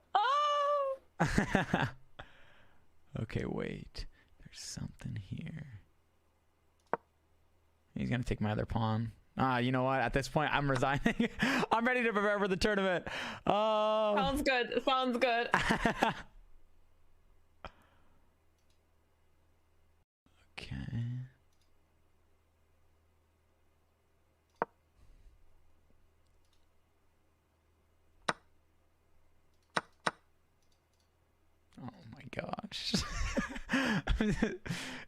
Okay, wait. There's something here. He's gonna take my other pawn. You know what? At this point, I'm resigning. I'm ready to prepare for the tournament. Oh. Sounds good. Sounds good. Okay. Oh my gosh.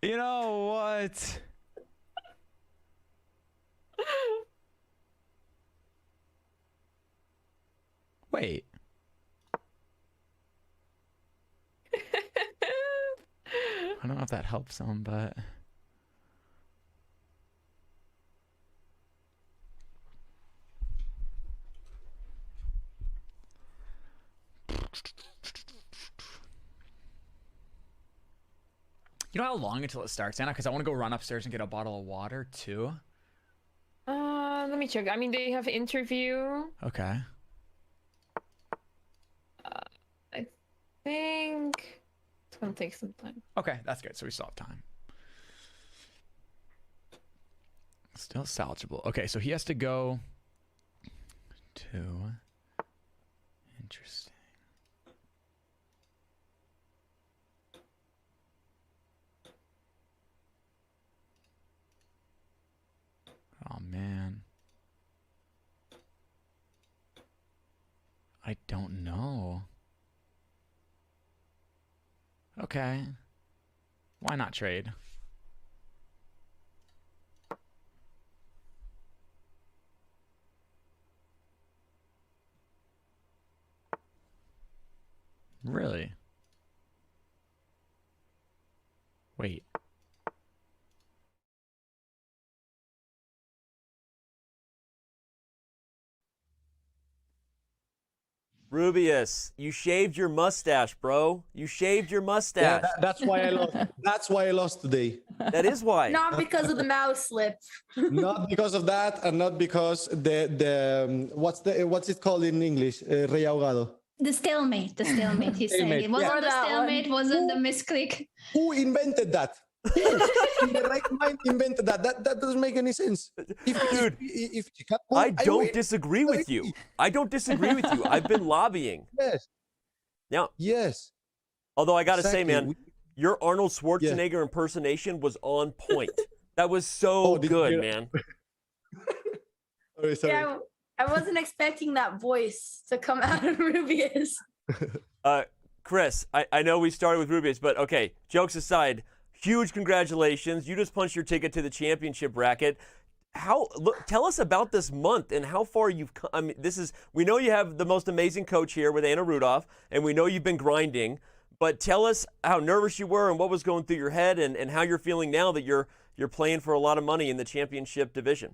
You know what? Wait. I don't know if that helps him, but... You know how long until it starts, Anna? Because I want to go run upstairs and get a bottle of water, too. Let me check. I mean, they have interview. Okay. I think it's gonna take some time. Okay, that's good. So we still have time. Still salvageable. Okay, so he has to go to... Interesting. Oh, man. I don't know. Okay. Why not trade? Really? Wait. Rubius, you shaved your mustache, bro. You shaved your mustache. Yeah, that's why I lost. That's why I lost today. That is why. Not because of the mouse slip. Not because of that, and not because what's it called in English? Rey ahogado. The stalemate. The stalemate. He's saying Stalemate. it wasn't Yeah. the stalemate. Wasn't the misclick. Who invented that? Who in the right mind invented that? That doesn't make any sense. Dude, I don't disagree with you. I don't disagree with you. I've been lobbying. Yes. Yeah. Yes. Although I gotta say, Exactly. man, your Arnold Schwarzenegger impersonation was on point. That was so good, man. Sorry. Yeah, I wasn't expecting that voice to come out of Rubius. Chris, I know we started with Rubius, but okay, jokes aside, huge congratulations. You just punched your ticket to the championship bracket. Tell us about this month and how far you've come. I mean, we know you have the most amazing coach here with Anna Rudolph, and we know you've been grinding, but tell us how nervous you were and what was going through your head and how you're feeling now that you're playing for a lot of money in the championship division.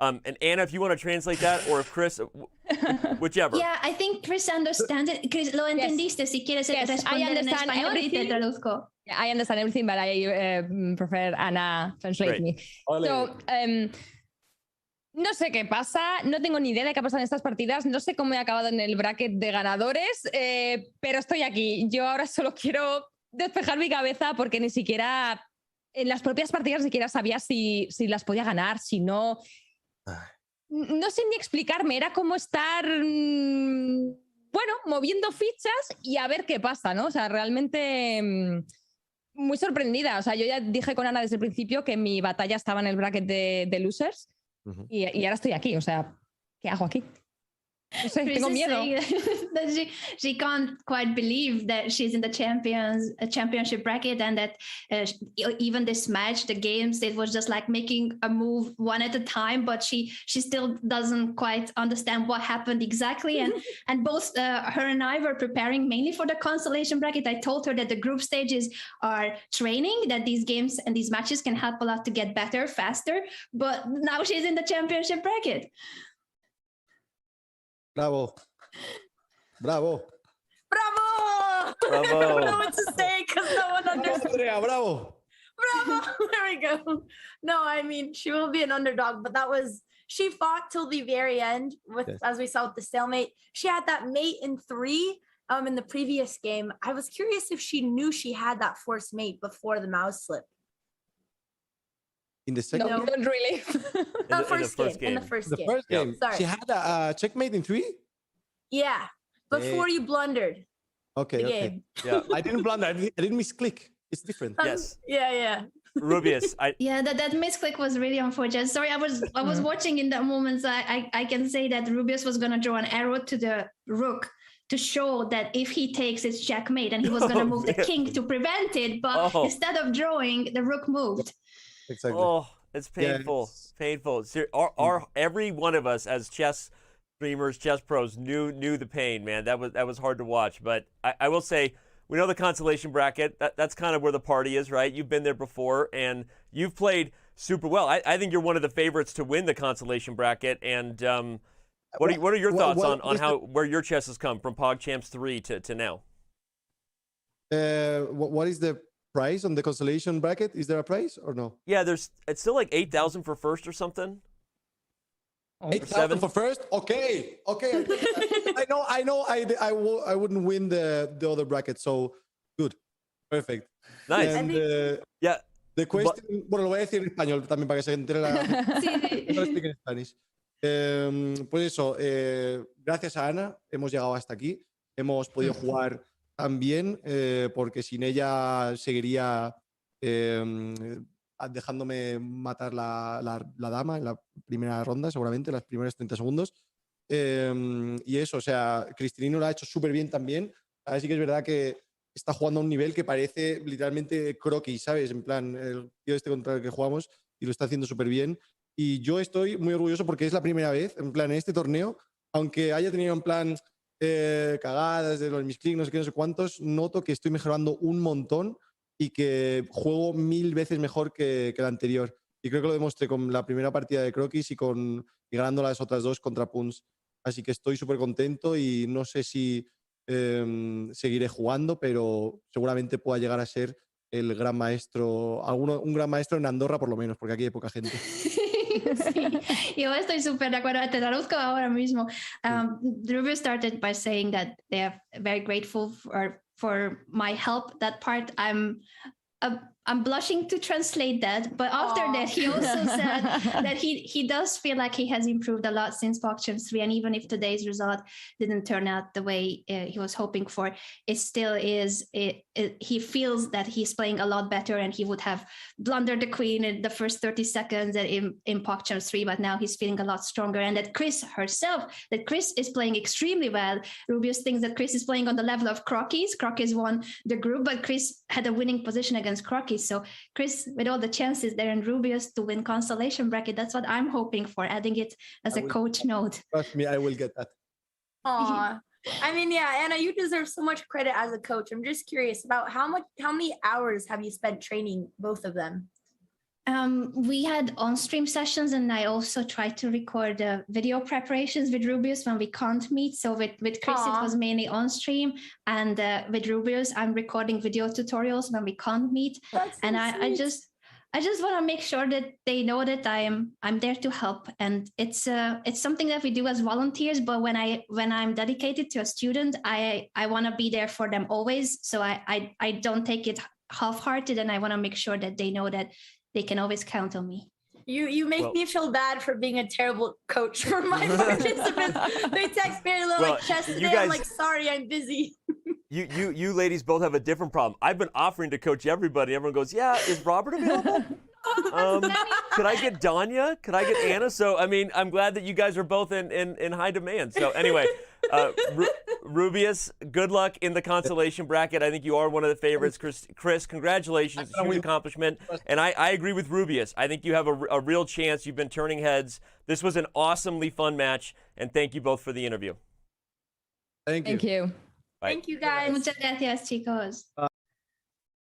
And Anna, if you want to translate that, or if Chris, whichever. Yeah, I think Chris understands it. Chris, lo entendiste. Si quieres responder en español y te traduzco. I understand everything, but I prefer Anna translate me. So, no sé qué pasa, no tengo ni idea de qué ha pasado en estas partidas, no sé cómo he acabado en el bracket de ganadores, pero estoy aquí. Yo ahora solo quiero despejar mi cabeza porque ni siquiera en las propias partidas ni siquiera sabía si las podía ganar, si no. No sé ni explicarme, era como estar, bueno, moviendo fichas y a ver qué pasa, ¿no? O sea, realmente muy sorprendida. O sea, yo ya dije con Ana desde el principio que mi batalla estaba en el bracket de losers y ahora estoy aquí. O sea, ¿qué hago aquí? No sé, tengo miedo. That she can't quite believe that she's in the championship bracket, and that even this match, the games, it was just like making a move one at a time, but she still doesn't quite understand what happened exactly. And both her and I were preparing mainly for the consolation bracket. I told her that the group stages are training, that these games and these matches can help a lot to get better, faster, but now she's in the championship bracket. Bravo. Bravo. Bravo! Bravo. I don't know what to say because no one understands. Andrea, bravo. Bravo! There we go. No, I mean, she will be an underdog, but she fought till the very end with, as we saw with the stalemate. She had that mate in 3 in the previous game. I was curious if she knew she had that forced mate before the mouse slip. In the second No, not really. In the first game. Sorry. She had a checkmate in 3? Yeah, before you blundered. Okay, the okay. game. Yeah. I didn't blunder. I didn't misclick. It's different. Yes. Yeah. Rubius, Yeah, that misclick was really unfortunate. Sorry, I was watching in that moment. So I can say that Rubius was gonna draw an arrow to the rook to show that if he takes it's checkmate, and he was gonna move the king to prevent it, but instead of drawing, the rook moved. Exactly. Oh, it's painful. Painful. Every one of us as chess streamers, chess pros knew the pain, man. That was hard to watch. But I will say, we know the consolation bracket. That's kind of where the party is, right? You've been there before, and you've played super well. I think you're one of the favorites to win the consolation bracket. And what are your thoughts on where your chess has come from PogChamps 3 to now? What is the price on the consolation bracket? Is there a price or no? Yeah, it's still like 8,000 for first or something. 8,000 for first? Okay. I know. I wouldn't win the other bracket, so good, perfect. Nice. And, yeah. The question, bueno, lo voy a decir en español también para que se entere la. Speak in Spanish. Pues eso, gracias a Ana hemos llegado hasta aquí. Hemos podido jugar tan bien porque sin ella seguiría dejándome matar la dama en la primera ronda, seguramente, las primeros 30 segundos. Y eso, o sea, Cristinini lo ha hecho súper bien también. Así que es verdad que está jugando a un nivel que parece literalmente croquis, ¿sabes? En plan, el tío contra el que jugamos y lo está haciendo súper bien. Y yo estoy muy orgulloso porque es la primera vez, en plan, en este torneo, aunque haya tenido en plan cagadas, de los misclicks, no sé qué, no sé cuántos, noto que estoy mejorando un montón y que juego 1000 veces mejor que el anterior. Y creo que lo demostré con la primera partida de croquis y ganando las otras dos contra Punts. Así que estoy súper contento y no sé si seguiré jugando, pero seguramente pueda llegar a ser el gran maestro, un gran maestro en Andorra por lo menos, porque aquí hay poca gente. Sí, yo estoy súper de acuerdo. Te traduzco ahora mismo. Rubius started by saying that they are very grateful for my help. That part, I'm blushing to translate that, but after that, he also said that he does feel like he has improved a lot since PogChamps 3, and even if today's result didn't turn out the way he was hoping for, it still is. He feels that he's playing a lot better, and he would have blundered the queen in the first 30 seconds in PogChamps 3, but now he's feeling a lot stronger, and that Chris is playing extremely well. Rubius thinks that Chris is playing on the level of Crockies. Crockies won the group, but Chris had a winning position against Crockies. So Chris, with all the chances there, and Rubius to win consolation bracket, that's what I'm hoping for, adding it as a coach note. Trust me, I will get that. Aw. I mean, yeah, Anna, you deserve so much credit as a coach. I'm just curious about how many hours have you spent training both of them? We had on-stream sessions, and I also tried to record video preparations with Rubius when we can't meet. So with Chris, it was mainly on-stream, and with Rubius, I'm recording video tutorials when we can't meet. And I just want to make sure that they know that I'm there to help, and it's something that we do as volunteers. But when I'm dedicated to a student, I want to be there for them always. So I don't take it half-hearted, and I want to make sure that they know that they can always count on me. You make me feel bad for being a terrible coach for my participants. They text me like chess today. I'm like, sorry, I'm busy. You ladies both have a different problem. I've been offering to coach everybody. Everyone goes, yeah, is Robert available? Could I get Danya? Could I get Anna? So, I mean, I'm glad that you guys are both in high demand. So anyway, Rubius, good luck in the consolation bracket. I think you are one of the favorites. Chris, congratulations. It's a huge accomplishment. And I agree with Rubius. I think you have a real chance. You've been turning heads. This was an awesomely fun match. And thank you both for the interview. Thank you. Thank you. Bye. Thank you, guys. Muchas gracias, chicos.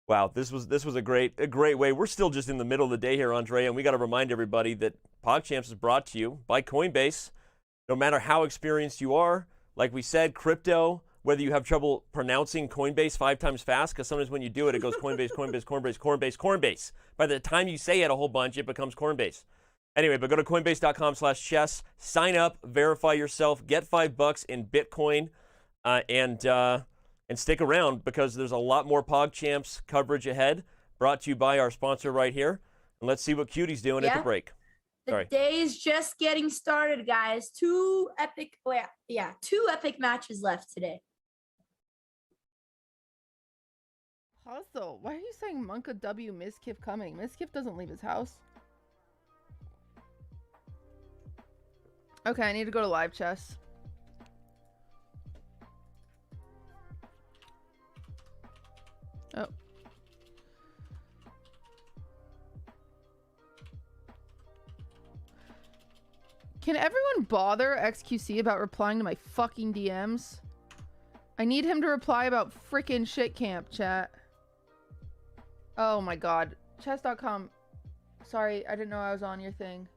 Wow, this was a great way. We're still just in the middle of the day here, Andrea, and we got to remind everybody that PogChamps is brought to you by Coinbase. No matter how experienced you are, like we said, crypto, whether you have trouble pronouncing Coinbase 5 times fast, because sometimes when you do it, it goes Coinbase, Coinbase, Coinbase, Coinbase, Coinbase. By the time you say it a whole bunch, it becomes Coinbase. Anyway, but go to coinbase.com/chess, sign up, verify yourself, get $5 in Bitcoin, and stick around because there's a lot more PogChamps coverage ahead, brought to you by our sponsor right here. And let's see what Cutie's doing at the break. The day is just getting started, guys. Two epic matches left today. Puzzle. Why are you saying Monka W Miskiff coming? Miskiff doesn't leave his house. Okay, I need to go to live chess. Oh. Can everyone bother XQC about replying to my fucking DMs? I need him to reply about frickin' shit camp, chat. Oh my god. Chess.com. Sorry, I didn't know I was on your thing.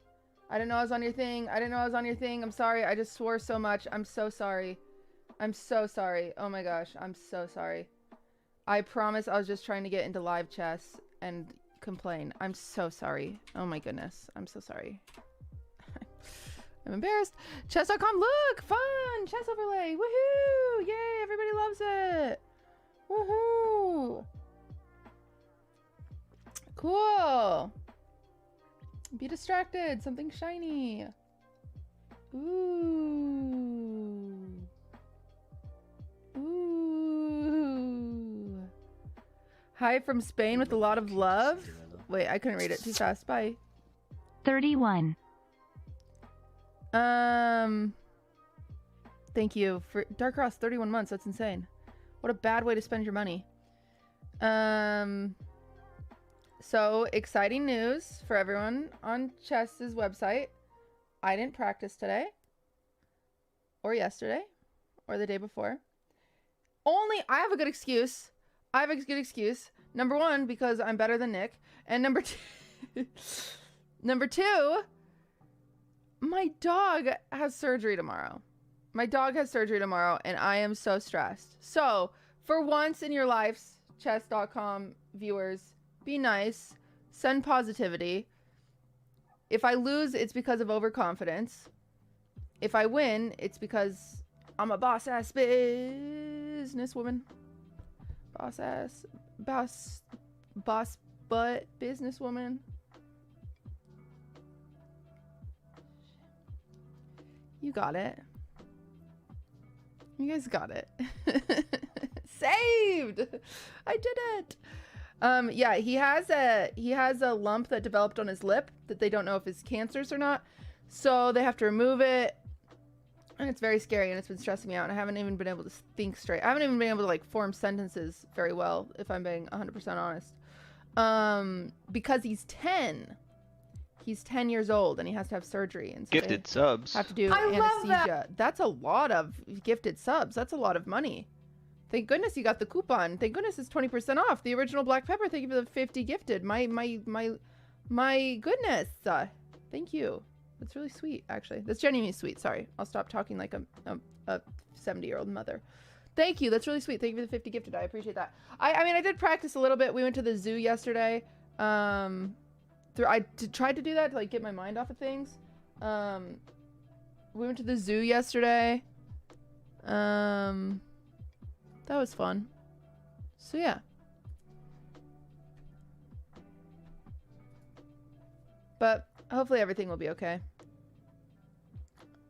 I didn't know I was on your thing. I didn't know I was on your thing. I'm sorry. I just swore so much. I'm so sorry. I'm so sorry. Oh my gosh. I'm so sorry. I promise I was just trying to get into live chess and complain. I'm so sorry. Oh my goodness. I'm so sorry. I'm embarrassed. Chess.com, look! Fun! Chess overlay! Woohoo! Yay! Everybody loves it! Woohoo! Cool! Be distracted. Something shiny. Ooh. Ooh. Hi from Spain with a lot of love. Wait, I couldn't read it too fast. Bye. 31. Thank you for Dark Cross 31 months. That's insane. What a bad way to spend your money. So exciting news for everyone on Chess's website. I didn't practice today or yesterday or the day before. I have a good excuse. Number one, because I'm better than Nick. And number two, my dog has surgery tomorrow. And I am so stressed. So, for once in your lives, Chess.com viewers, be nice. Send positivity. If I lose, it's because of overconfidence. If I win, it's because I'm a boss-ass businesswoman. Boss butt businesswoman. You got it. You guys got it. Saved! I did it! Yeah, he has a lump that developed on his lip that they don't know if it's cancerous or not. So they have to remove it. And it's very scary, and it's been stressing me out, and I haven't even been able to think straight. I haven't even been able to, like, form sentences very well, if I'm being 100% honest. Because he's 10. He's 10 years old, and he has to have surgery. And so Gifted subs. have to do anesthesia. That's a lot of gifted subs. That's a lot of money. Thank goodness you got the coupon. Thank goodness it's 20% off. The original black pepper, thank you for the 50 gifted. My goodness. Thank you. That's really sweet, actually. That's genuinely sweet. Sorry. I'll stop talking like a 70-year-old mother. Thank you. That's really sweet. Thank you for the 50 gifted. I appreciate that. I mean, I did practice a little bit. We went to the zoo yesterday. I tried to do that to, like, get my mind off of things. We went to the zoo yesterday. That was fun. So, yeah. But hopefully everything will be okay.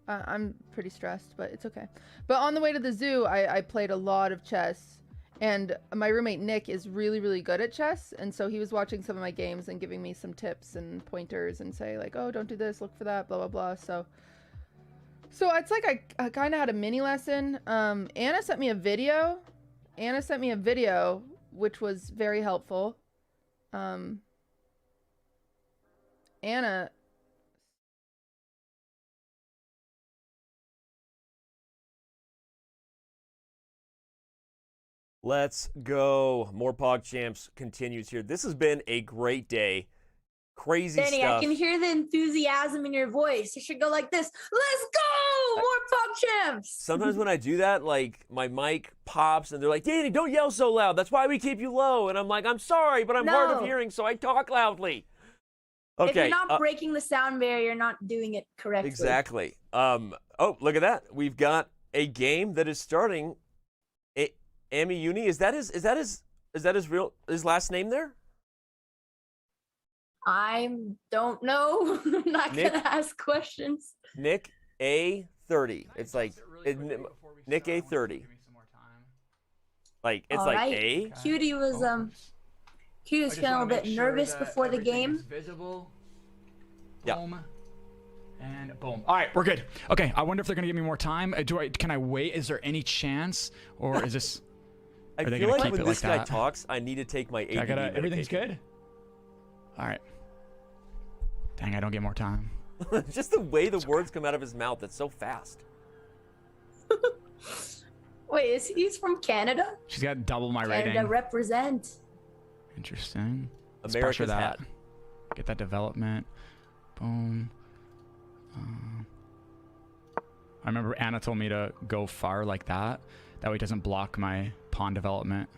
I'm pretty stressed, but it's okay. But on the way to the zoo, I played a lot of chess. And my roommate Nick is really, really good at chess. And so he was watching some of my games and giving me some tips and pointers and say, like, oh, don't do this, look for that, blah, blah, blah. So it's like I kind of had a mini lesson. Anna sent me a video. Which was very helpful. Anna... Let's go. More PogChamps continues here. This has been a great day. Crazy Danny, stuff. I can hear the enthusiasm in your voice. You should go like this. Let's go! More PogChamps! Sometimes when I do that, like, my mic pops and they're like, Danny, don't yell so loud. That's why we keep you low. And I'm like, I'm sorry, but I'm hard of hearing, so I talk loudly. Okay. If you're not breaking the sound barrier, you're not doing it correctly. Exactly. Oh, look at that. We've got a game that is starting. Ami Uni, is that his last name there? I don't know. I'm not gonna ask questions. Nick A30. It's like Nick A30. Like it's All like right. A. Cutie was feeling a little bit nervous before the game. Visible. Yeah. Boom. And boom. All right, we're good. Okay, I wonder if they're gonna give me more time. Can I wait? Is there any chance, or is this? I feel like when this guy talks, I need to take my ADD medication. Everything's good? All right. Dang, I don't get more time. Just the way the words come out of his mouth, it's so fast. Wait, he's from Canada? She's got double my rating. Canada represent. Interesting. Let's America's pressure that. hat. Get that development. Boom. I remember Anna told me to go far like that. That way it doesn't block my pawn development.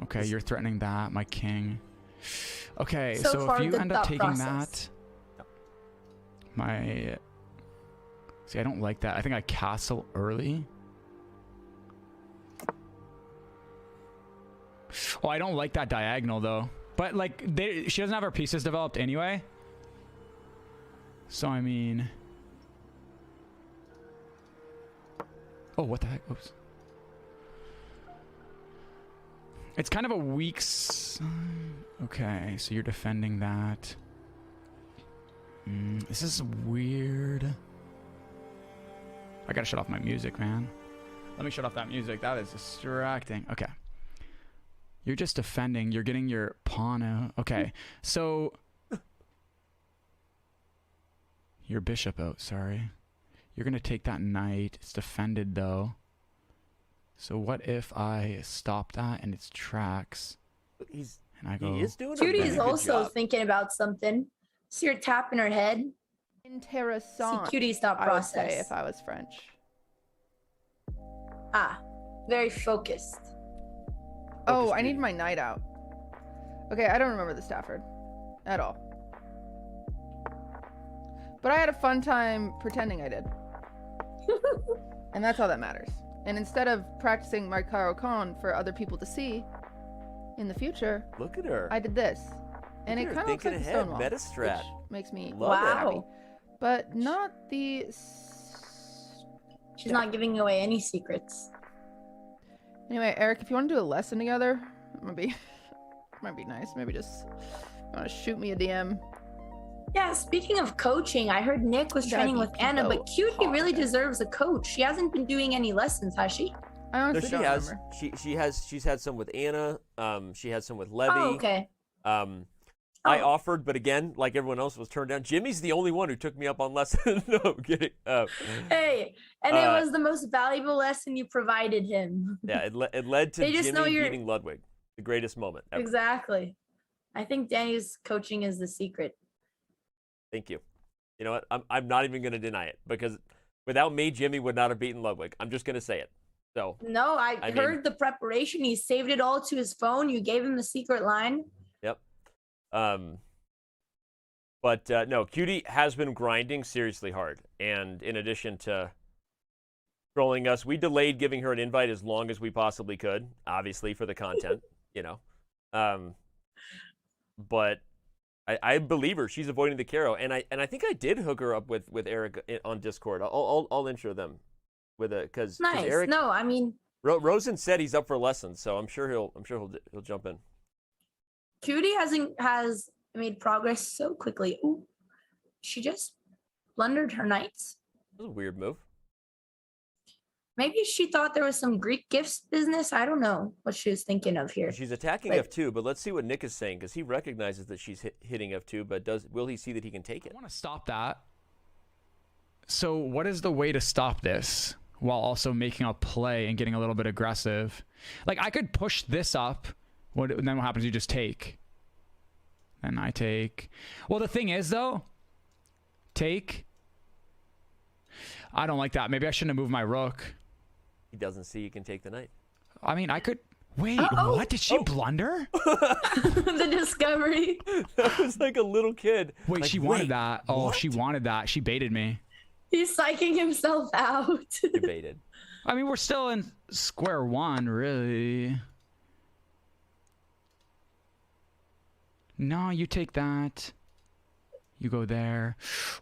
Okay, you're threatening that, my king. Okay, so if you end up taking that... See, I don't like that. I think I castle early. Oh, I don't like that diagonal, though. But, like, she doesn't have her pieces developed anyway. So, I mean... Oh, what the heck? Oops. It's kind of a weak... Okay, so you're defending that. This is weird. I gotta shut off my music, man. Let me shut off that music. That is distracting. Okay. You're just defending. You're getting your pawn out. Okay, so... Your bishop out, sorry. You're going to take that knight. It's defended, though. So what if I stop that and it's tracks? He is doing Cutie's also thinking about something. See her tapping her head. Interessant. See Cutie's thought I would say process. if I was French. Ah, very focused. Oh, I need my knight out. Okay, I don't remember the Stafford at all. But I had a fun time pretending I did. And that's all that matters. And instead of practicing my Caro Con for other people to see in the future, look at her. I did this. And Look it at her kind of looks like a thinking ahead, Stonewall, meta strat. which makes me Love it. happy. But not the... She's not giving away any secrets. Anyway, Eric, if you want to do a lesson together, it might be nice. Maybe just want to shoot me a DM. Yeah, speaking of coaching, I heard Nick was training with Anna, but Cutie really deserves a coach. She hasn't been doing any lessons, has she? I honestly she has. She's had some with Anna. She had some with Levy. Oh, okay. I offered, but again, like everyone else, was turned down. Jimmy's the only one who took me up on lessons. No, I'm kidding. Hey, and it was the most valuable lesson you provided him. Yeah, it led to They just know Jimmy you're- beating Ludwig, the greatest moment ever. Exactly. I think Danny's coaching is the secret. Thank you. You know what? I'm not even going to deny it, because without me, Jimmy would not have beaten Ludwig. I'm just going to say it. So No, I mean- heard the preparation. He saved it all to his phone. You gave him the secret line. Yep. But no, Cutie has been grinding seriously hard, and in addition to trolling us, we delayed giving her an invite as long as we possibly could, obviously for the content, you know. But I believe her. She's avoiding the Caro, and I think I did hook her up with Eric on Discord. I'll intro them with a because Nice. Eric, No, I mean, Rosen said he's up for lessons, so I'm sure he'll jump in. Cutie has made progress so quickly. Ooh, she just blundered her knights. That was a weird move. Maybe she thought there was some Greek gifts business. I don't know what she was thinking of here. She's attacking But- F2, but let's see what Nick is saying, because he recognizes that she's hitting F2, but will he see that he can take it? I want to stop that. So what is the way to stop this while also making a play and getting a little bit aggressive? Like, I could push this up. Then what happens? You just take. Then I take. Well, the thing is, though, take. I don't like that. Maybe I shouldn't have moved my rook. He doesn't see you can take the knight. I mean, I could. Wait, what? Did she blunder? The discovery. I was like a little kid. Wait, Like, she wanted wait, that. Oh, what? she wanted that. She baited me. He's psyching himself out. You baited. I mean, we're still in square one, really. No, you take that. You go there.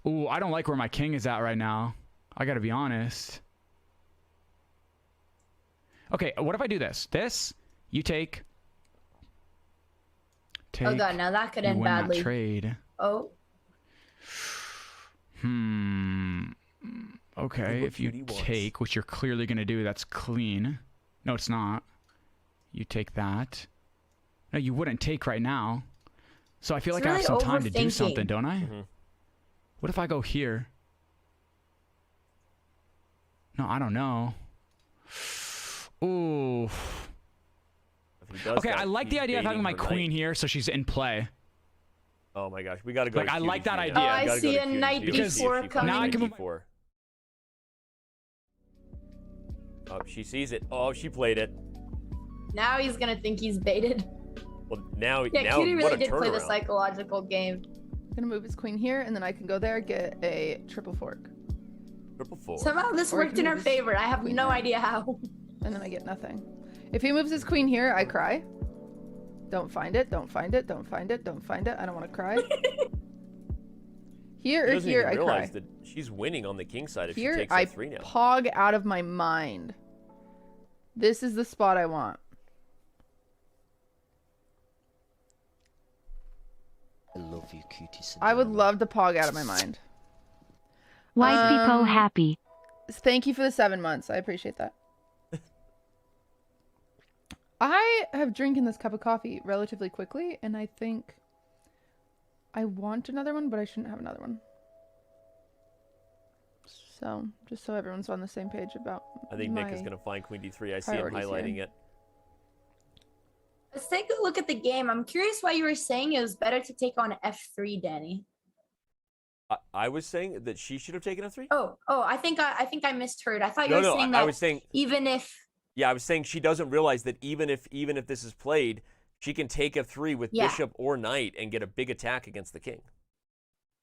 Ooh, I don't like where my king is at right now. I gotta be honest. Okay, what if I do this? This, you take. Oh god, now that could you end win that badly. trade. Oh, Okay, if you take, which you're clearly going to do, that's clean. No, it's not. You take that. No, you wouldn't take right now. So I feel It's like I have really some time to do overthinking. something, don't I? Mm-hmm. What if I go here? No, I don't know. Ooh. If he does Okay, that, I like the he's idea of having baiting my her knight. queen here, so she's in play. Oh my gosh, we gotta go. Like, to I like QTC that now. idea. Oh, We I gotta see go a to knight QTC. Because before She coming. now I can move before. Oh, she sees it. Oh, she played it. now he's gonna think he's baited. Well, now, Yeah, now Cutie what really a did play the turnaround. psychological game. Gonna move his queen here, and then I can go there, get a triple fork. Triple four. Somehow this Or I worked can in our move his favor. I have queen no here. idea how. And then I get nothing. If he moves his queen here, I cry. Don't find it, don't find it, don't find it, don't find it. I don't want to cry. Here She or doesn't here, even I realize cry. that she's winning on the king side if Here, she takes I F3 now. pog out of my mind. This is the spot I want. I love you, QTCinderella. I would love to pog out of my mind. White people happy. Thank you for the 7 months. I appreciate that. I have drinking this cup of coffee relatively quickly, and I think I want another one, but I shouldn't have another one. So just so everyone's on the same page about. I think Nick is my going to find queen d3. I see him priorities highlighting here. it. Let's take a look at the game. I'm curious why you were saying it was better to take on f3, Danny. I was saying that she should have taken f3. Oh, I think I misheard. I thought you No, were no, saying I that was saying even if. Yeah, I was saying she doesn't realize that even if this is played, she can take f3 with Yeah. bishop or knight and get a big attack against the king.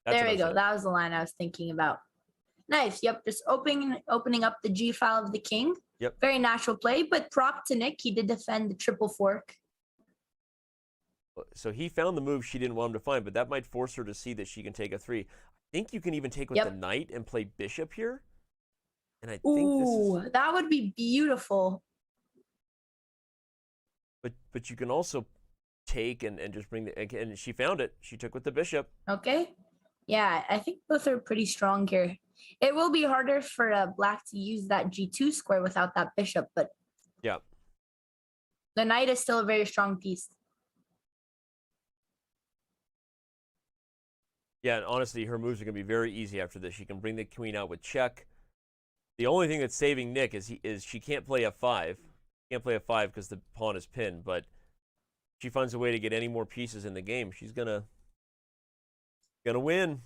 That's There what I we was go. saying. That was the line I was thinking about. Nice. Yep. Just opening up the G file of the king. Yep. Very natural play, but prop to Nick. He did defend the triple fork. So he found the move she didn't want him to find, but that might force her to see that she can take f3. I think you can even take with Yep. the knight and play bishop here. And I think Ooh, this is, that would be beautiful. but you can also take and just bring the, and she found it. She took with the bishop. Okay. Yeah, I think both are pretty strong here. It will be harder for black to use that G2 square without that bishop, but Yeah. the knight is still a very strong piece. Yeah, and honestly, her moves are going to be very easy after this. She can bring the queen out with check. The only thing that's saving Nick is she can't play f5. Can't play f5 because the pawn is pinned, but if she finds a way to get any more pieces in the game, she's gonna win.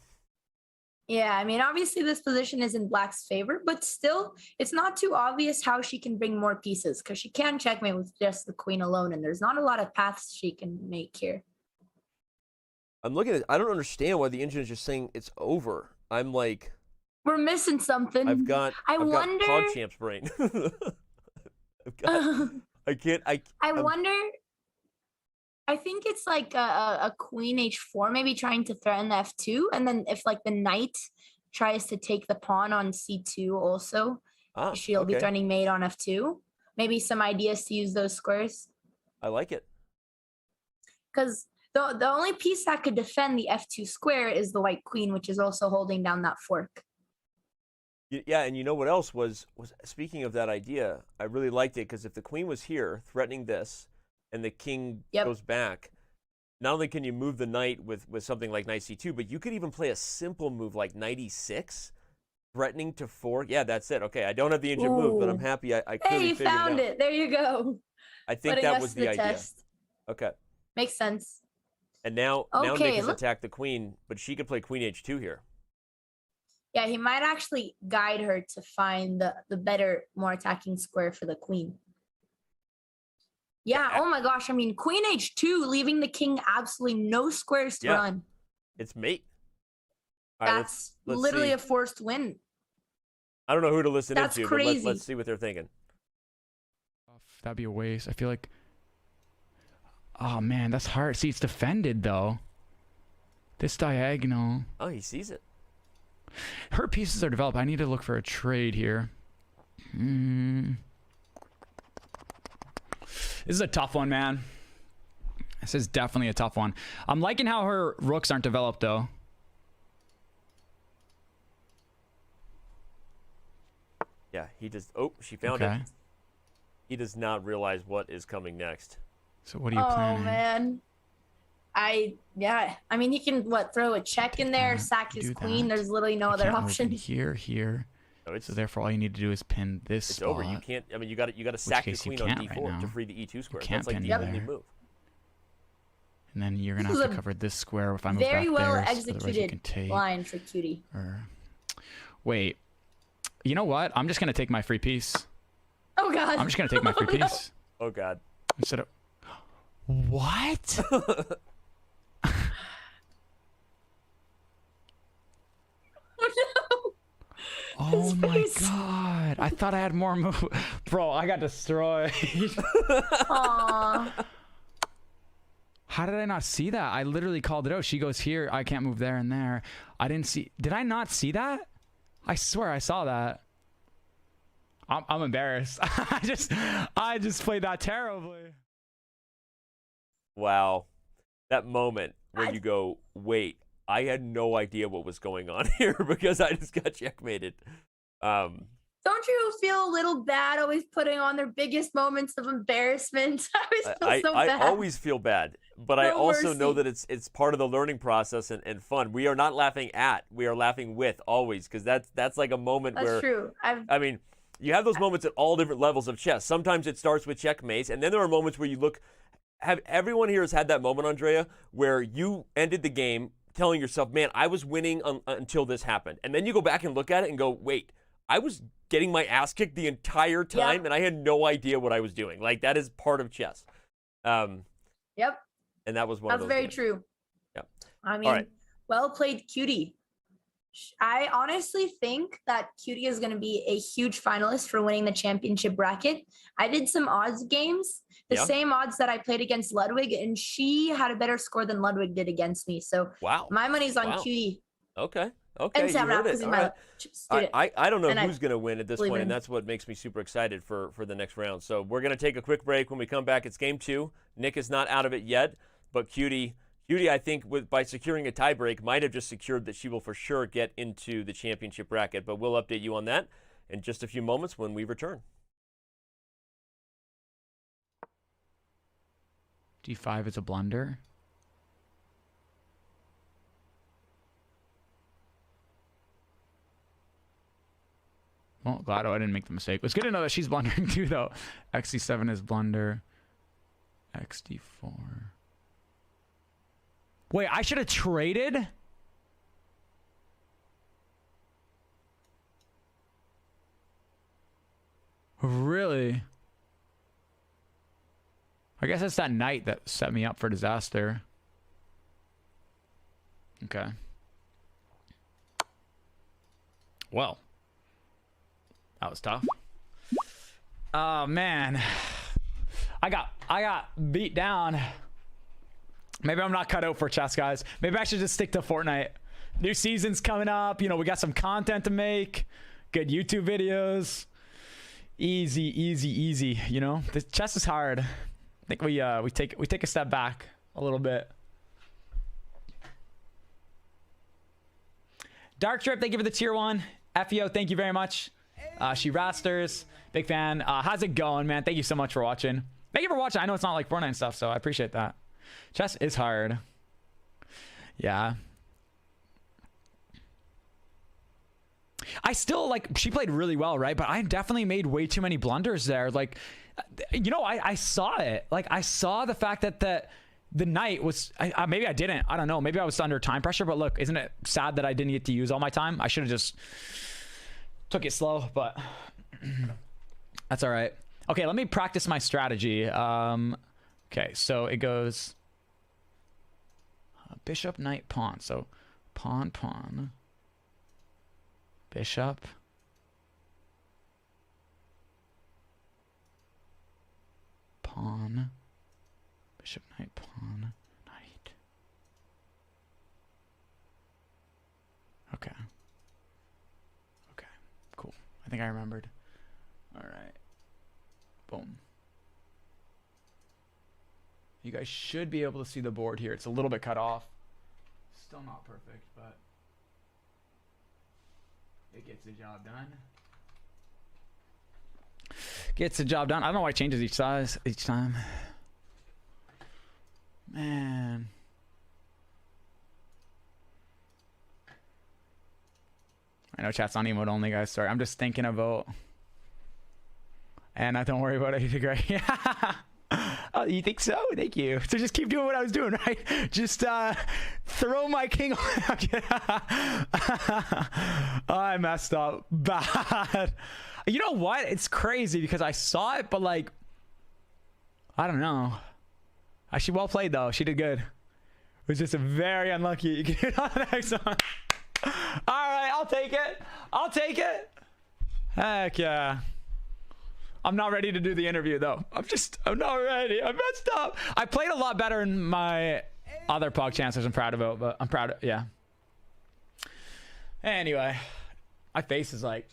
Yeah, I mean, obviously this position is in black's favor, but still, it's not too obvious how she can bring more pieces because she can checkmate with just the queen alone, and there's not a lot of paths she can make here. I'm looking at it. I don't understand why the engine is just saying it's over. I'm like, We're missing something. I've got wonder. PogChamps brain. I wonder. I think it's like a queen h4, maybe trying to threaten the f2, and then if like the knight tries to take the pawn on c2 also, she'll be threatening mate on f2. Maybe some ideas to use those squares. I like it. Because the only piece that could defend the f2 square is the white queen, which is also holding down that fork. Yeah, and you know what else was speaking of that idea, I really liked it because if the queen was here threatening this and the king goes back, not only can you move the knight with something like knight c2, but you could even play a simple move like knight e6, threatening to fork. Yeah, that's it. Okay, I don't have the engine move, but I'm happy I clearly Hey, you figured found it out. it. There you go. I think Putting that us was to the idea. test. Okay. Makes sense. And now Nick Okay, has look- attacked the queen, but she could play queen h2 here. Yeah, he might actually guide her to find the better, more attacking square for the queen. Yeah, oh my gosh. I mean, queen h2, leaving the king absolutely no squares to run. It's mate. All right, That's let's literally see. a forced win. I don't know who to listen That's into, crazy. but let's see what they're thinking. That'd be a waste. I feel like. Oh man, that's hard. See, it's defended though. This diagonal. Oh, he sees it. Her pieces are developed. I need to look for a trade here. This is a tough one, man. This is definitely a tough one. I'm liking how her rooks aren't developed though. Yeah, he just. Oh, she found it. He does not realize what is coming next. So what are you planning? Oh man. I mean, he can throw a check in there, sack his do queen. that. There's literally no You other can't move option. in here. So therefore, all you need to do is pin this It's spot. over. You can't. I mean, you got to sack the case you queen on can't right d4 to now. free the e2 square. can't That's like pin the you only there. move. And then you're gonna This have is to a cover this square if I move Very back well there. So otherwise you executed can take. line for Cutie. Wait. You know what? I'm just gonna take my free piece. Oh god. I'm just gonna take my free piece Oh god. instead of. What? Oh my god! I thought I had more move. Bro, I got destroyed. Aww. How did I not see that? I literally called it out. She goes here. I can't move there and there. I didn't see. Did I not see that? I swear I saw that. I'm embarrassed. I just played that terribly. Wow. That moment when you go, wait, I had no idea what was going on here because I just got checkmated. Don't you feel a little bad always putting on their biggest moments of embarrassment? I always feel so bad. I always feel bad, I No also know mercy. that it's part of the learning process and fun. We are not laughing at, we are laughing with always, because that's like a moment That's where true. I mean, you have those moments at all different levels of chess. Sometimes it starts with checkmates, and then there are moments where you look. Have everyone here has had that moment, Andrea, where you ended the game telling yourself, "Man, I was winning until this happened," and then you go back and look at it and go, "Wait, I was getting my ass kicked the entire time, and I had no idea what I was doing." Like that is part of chess. Yep. And that was one That's of those very games. true. Yep. I All mean, right. well played, Cutie. I honestly think that Cutie is going to be a huge finalist for winning the championship bracket. I did some odds games, the Yeah. same odds that I played against Ludwig, and she had a better score than Ludwig did against me. So Wow. my money's on Wow. Cutie. Okay. Okay. And You Sapnap, heard because it. he's All my right. student. I don't know And I who's going to win at this believe point, in and him. that's what makes me super excited for the next round. So we're going to take a quick break. When we come back, it's game 2. Nick is not out of it yet, but Cutie, I think, by securing a tiebreak, might have just secured that she will for sure get into the championship bracket. But we'll update you on that in just a few moments when we return. D5 is a blunder. Well, glad I didn't make the mistake. It's good to know that she's blundering too, though. XD7 is blunder. XD4. Wait, I should have traded? Really? I guess it's that knight that set me up for disaster. Okay. Well. That was tough. Oh man. I got beat down. Maybe I'm not cut out for chess, guys. Maybe I should just stick to Fortnite. New season's coming up. You know, we got some content to make. Good YouTube videos. Easy, easy, easy. You know, the chess is hard. I think we take a step back a little bit. Dark Trip, thank you for the tier 1. FEO, thank you very much. She Rasters, big fan. How's it going, man? Thank you so much for watching. Thank you for watching. I know it's not like Fortnite and stuff, so I appreciate that. Chess is hard. Yeah. I still, like, she played really well, right? But I definitely made way too many blunders there. Like, you know, I saw it. Like, I saw the fact that the knight was, maybe I didn't. I don't know. Maybe I was under time pressure. But look, isn't it sad that I didn't get to use all my time? I should have just took it slow, but that's all right. Okay, let me practice my strategy. Okay, so it goes bishop, knight, pawn. So pawn, pawn, bishop, pawn, bishop, knight, pawn, knight. Okay. Okay, cool. I think I remembered. All right. Boom. You guys should be able to see the board here. It's a little bit cut off. Still not perfect, but it gets the job done. Gets the job done. I don't know why it changes each size each time. Man. I know chat's on emote only, guys. Sorry, I'm just thinking about. And don't worry about it. You did great. Oh, you think so? Thank you. So just keep doing what I was doing, right? Just throw my king. Oh, I messed up bad. You know what? It's crazy because I saw it, but like, I don't know. She well played though. She did good. It was just very unlucky. You can do it on the next one. All right, I'll take it. I'll take it. Heck yeah. I'm not ready to do the interview though. I'm not ready. I messed up. I played a lot better in my other PogChamps, which I'm proud about, but I'm proud of, yeah. Anyway, my face is like.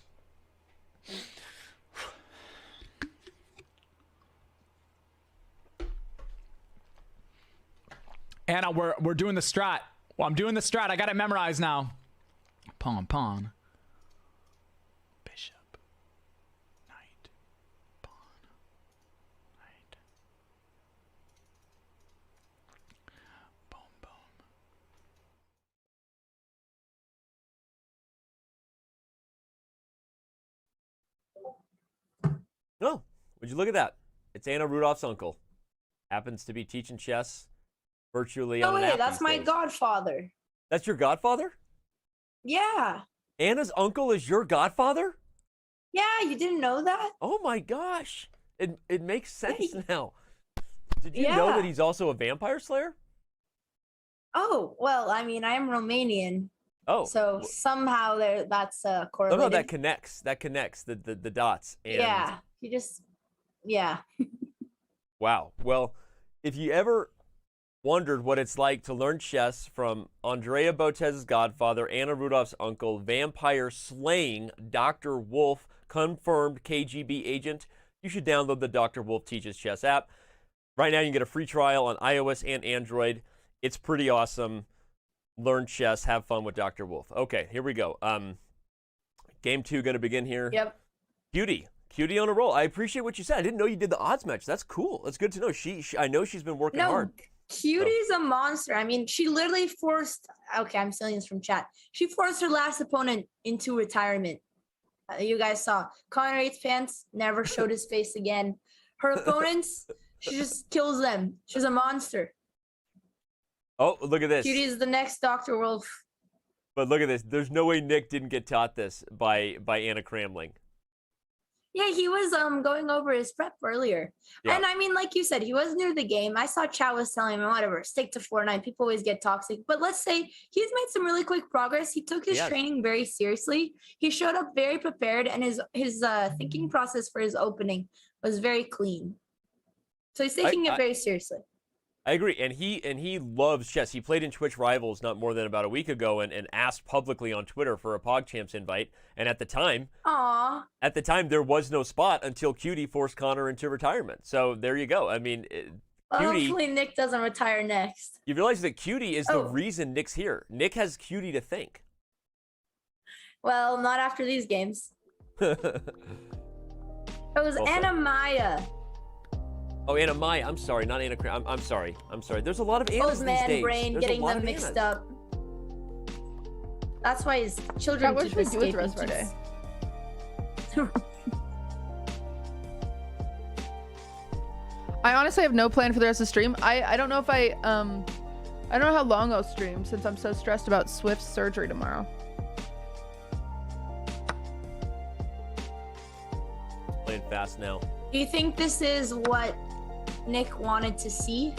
Anna, we're doing the strat. Well, I'm doing the strat. I got it memorized now. Pawn, pawn. Bishop. Knight. Pawn. Knight. Oh, would you look at that? It's Anna Rudolph's uncle. Happens to be teaching chess virtually No on an way, app that's these my days. godfather. That's your godfather? Yeah. Anna's uncle is your godfather? Yeah, you didn't know that? Oh my gosh. It makes sense now. Did you know that he's also a vampire slayer? Oh, well, I mean, I am Romanian. Oh. So somehow that's No, correlated. no, that connects. That connects the dots. And Yeah. You just, yeah. wow. Well, if you ever wondered what it's like to learn chess from Andrea Botez's godfather, Anna Rudolph's uncle, vampire slaying Dr. Wolf, confirmed KGB agent, you should download the Dr. Wolf Teaches Chess app. Right now, you can get a free trial on iOS and Android. It's pretty awesome. Learn chess, have fun with Dr. Wolf. Okay, here we go. Game 2 going to begin here. Yep. Cutie on a roll. I appreciate what you said. I didn't know you did the odds match. That's cool. That's good to know. I know she's been working hard. Cutie's a monster. I mean, she literally forced, okay, I'm stealing this from chat. She forced her last opponent into retirement. You guys saw. Connor 8's pants, never showed his face again. Her opponents, she just kills them. She's a monster. Oh, look at this. Cutie is the next Dr. Wolf. But look at this. There's no way Nick didn't get taught this by Anna Cramling. Yeah, he was going over his prep earlier. Yeah. And I mean, like you said, he was new to the game. I saw Chow was telling him, whatever, stick to 4-9. People always get toxic. But let's say he's made some really quick progress. He took his training very seriously. He showed up very prepared, and his thinking process for his opening was very clean. So he's taking it very seriously. I agree, and he loves chess. He played in Twitch Rivals not more than about a week ago, and asked publicly on Twitter for a PogChamps invite. And at the time, there was no spot until Cutie forced Connor into retirement. So there you go. I mean, Cutie. Hopefully Nick doesn't retire next. You realize that Cutie is the reason Nick's here. Nick has Cutie to thank. Well, not after these games. It was Anna Maya. Oh, Anna Maya. I'm sorry, not Anna. I'm sorry. I'm sorry. There's a lot of Annas Old man these days. brain There's getting them mixed up. That's why his children What keep should we do with the escaping rest of our day? I honestly have no plan for the rest of the stream. I don't know if I don't know how long I'll stream since I'm so stressed about Swift's surgery tomorrow. Playing fast now. Do you think this is what Nick wanted to see?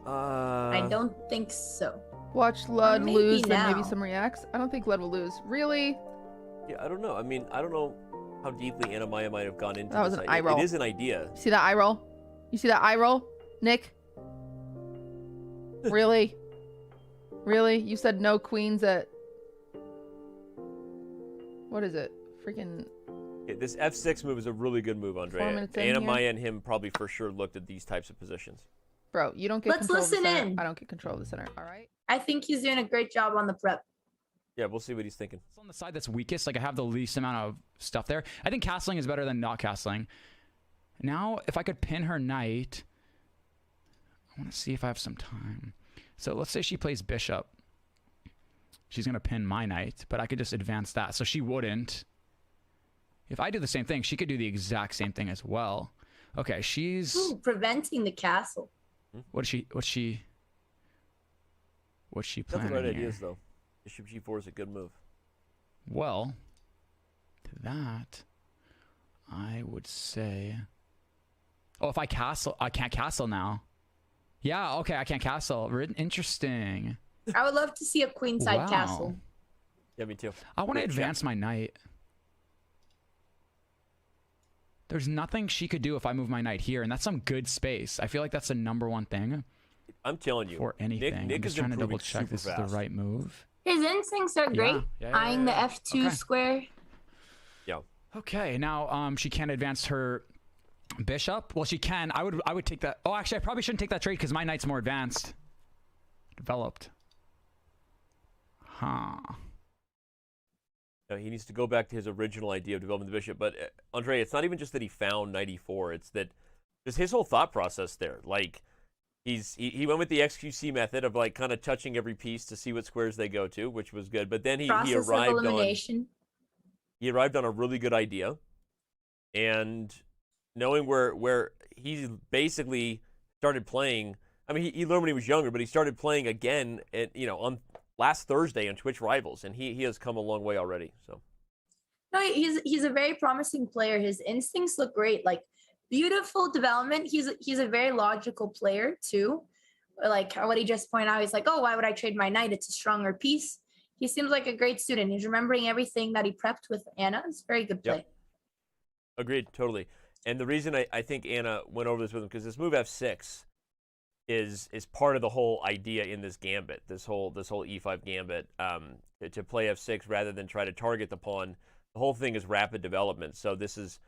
I don't think so. Watch Lud maybe lose, then now. maybe some reacts. I don't think Lud will lose. Really? Yeah, I don't know. I mean, I don't know how deeply Anna Maya might have gone into That was this an idea. eye roll. It is an idea. See that eye roll? You see that eye roll, Nick? Really? Really? You said no queens at... What is it? Freaking... This F6 move is a really good move, 4 Andrea. minutes in Anna here. Maya and him probably for sure looked at these types of positions. Bro, you don't get Let's control of the listen center. in. I don't get control of the center, alright? I think he's doing a great job on the prep. Yeah, we'll see what he's thinking. On the side that's weakest, like I have the least amount of stuff there. I think castling is better than not castling. Now, if I could pin her knight, I want to see if I have some time. So let's say she plays bishop. She's going to pin my knight, but I could just advance that. So she wouldn't. If I do the same thing, she could do the exact same thing as well. Okay, she's... Ooh, preventing the castle. What's she That's the planning right here? ideas, though. Bishop G4 is a good move. Well, to that, I would say... Oh, if I castle, I can't castle now. Yeah, okay, I can't castle. Interesting. I would love to see a queenside Wow. castle. Yeah, me too. I want to Great advance my knight. There's nothing she could do if I move my knight here, and that's some good space. I feel like that's the #1 thing I'm telling you. for anything. Nick I'm just is trying to improving double check super this is fast. the right move. His instincts are great. Eyeing the F2 square. Yeah. Okay, now she can't advance her bishop. Well, she can. I would take that. Oh, actually, I probably shouldn't take that trade because my knight's more advanced. Developed. Huh. No, he needs to go back to his original idea of developing the bishop. But, Andre, it's not even just that he found knight e4. It's that just his whole thought process there. Like, he went with the XQC method of, like, kind of touching every piece to see what squares they go to, which was good. But then he Process of arrived elimination. on a really good idea. and knowing where he basically started playing. I mean, he learned when he was younger, but he started playing again on last Thursday on Twitch Rivals, and he has come a long way already. So No, he's a very promising player. His instincts look great. Like beautiful development. He's a very logical player too. Like what he just pointed out, he's like, oh, why would I trade my knight? It's a stronger piece. He seems like a great student. He's remembering everything that he prepped with Anna. It's very good play. Yep. Agreed, totally. And the reason I think Anna went over this with him, because this move F6 is part of the whole idea in this gambit, this whole E5 gambit, to play F6 rather than try to target the pawn. The whole thing is rapid development. So this is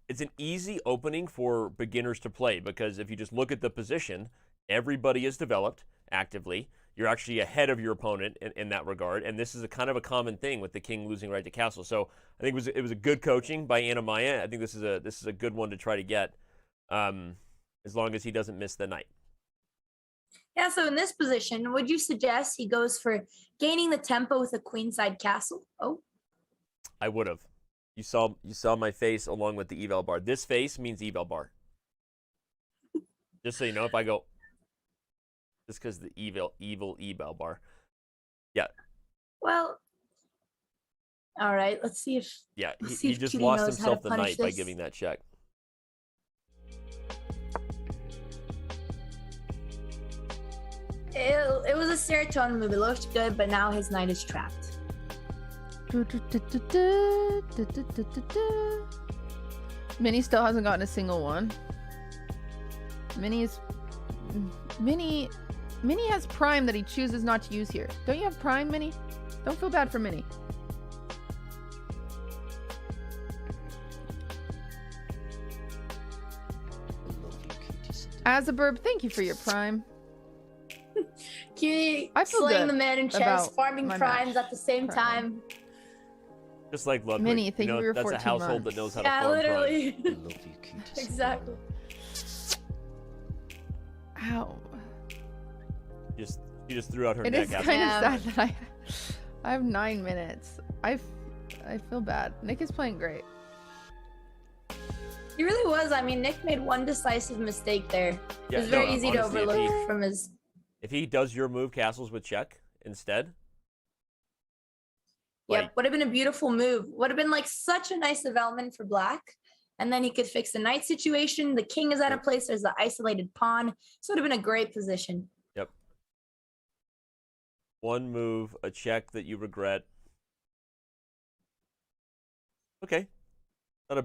it's an easy opening for beginners to play, because if you just look at the position, everybody is developed actively. You're actually ahead of your opponent in that regard, and this is a kind of a common thing with the king losing right to castle. So I think it was a good coaching by Anna Maya. I think this is a good one to try to get, as long as he doesn't miss the knight. Yeah, so in this position, would you suggest he goes for gaining the tempo with a queenside castle? Oh, I would have. You saw my face along with the eval bar. This face means eval bar. Just so you know, if I go, just because the evil eval bar. Yeah. well, all right. Let's see if he just Cutie lost knows how to himself the punish knight by this. giving that check. It was a serotonin move. It looked good, but now his knight is trapped. Minnie still hasn't gotten a single one. Minnie has prime that he chooses not to use here. Don't you have prime, Minnie? Don't feel bad for Minnie. As a burb, thank you for your prime. Cutie I feel slaying good the man in chess, about farming my primes match. at the same time. Just like Ludwig. Minnie, thank you for your that's 14 a household months. that knows how to Yeah, farm literally. prime. Exactly. Ow. She just threw out her It neck. is after kind that. of sad that I have 9 minutes. I feel bad. Nick is playing great. He really was. I mean, Nick made one decisive mistake there. Yeah, it was very no, easy to honestly, overlook from his. If he does your move castles with check instead, Yep, would have been a beautiful move. Would have been like such a nice development for Black. And then he could fix the knight situation. The king is out of place. There's the isolated pawn. So it would have been a great position. yep. One move, a check that you regret. Okay. Not a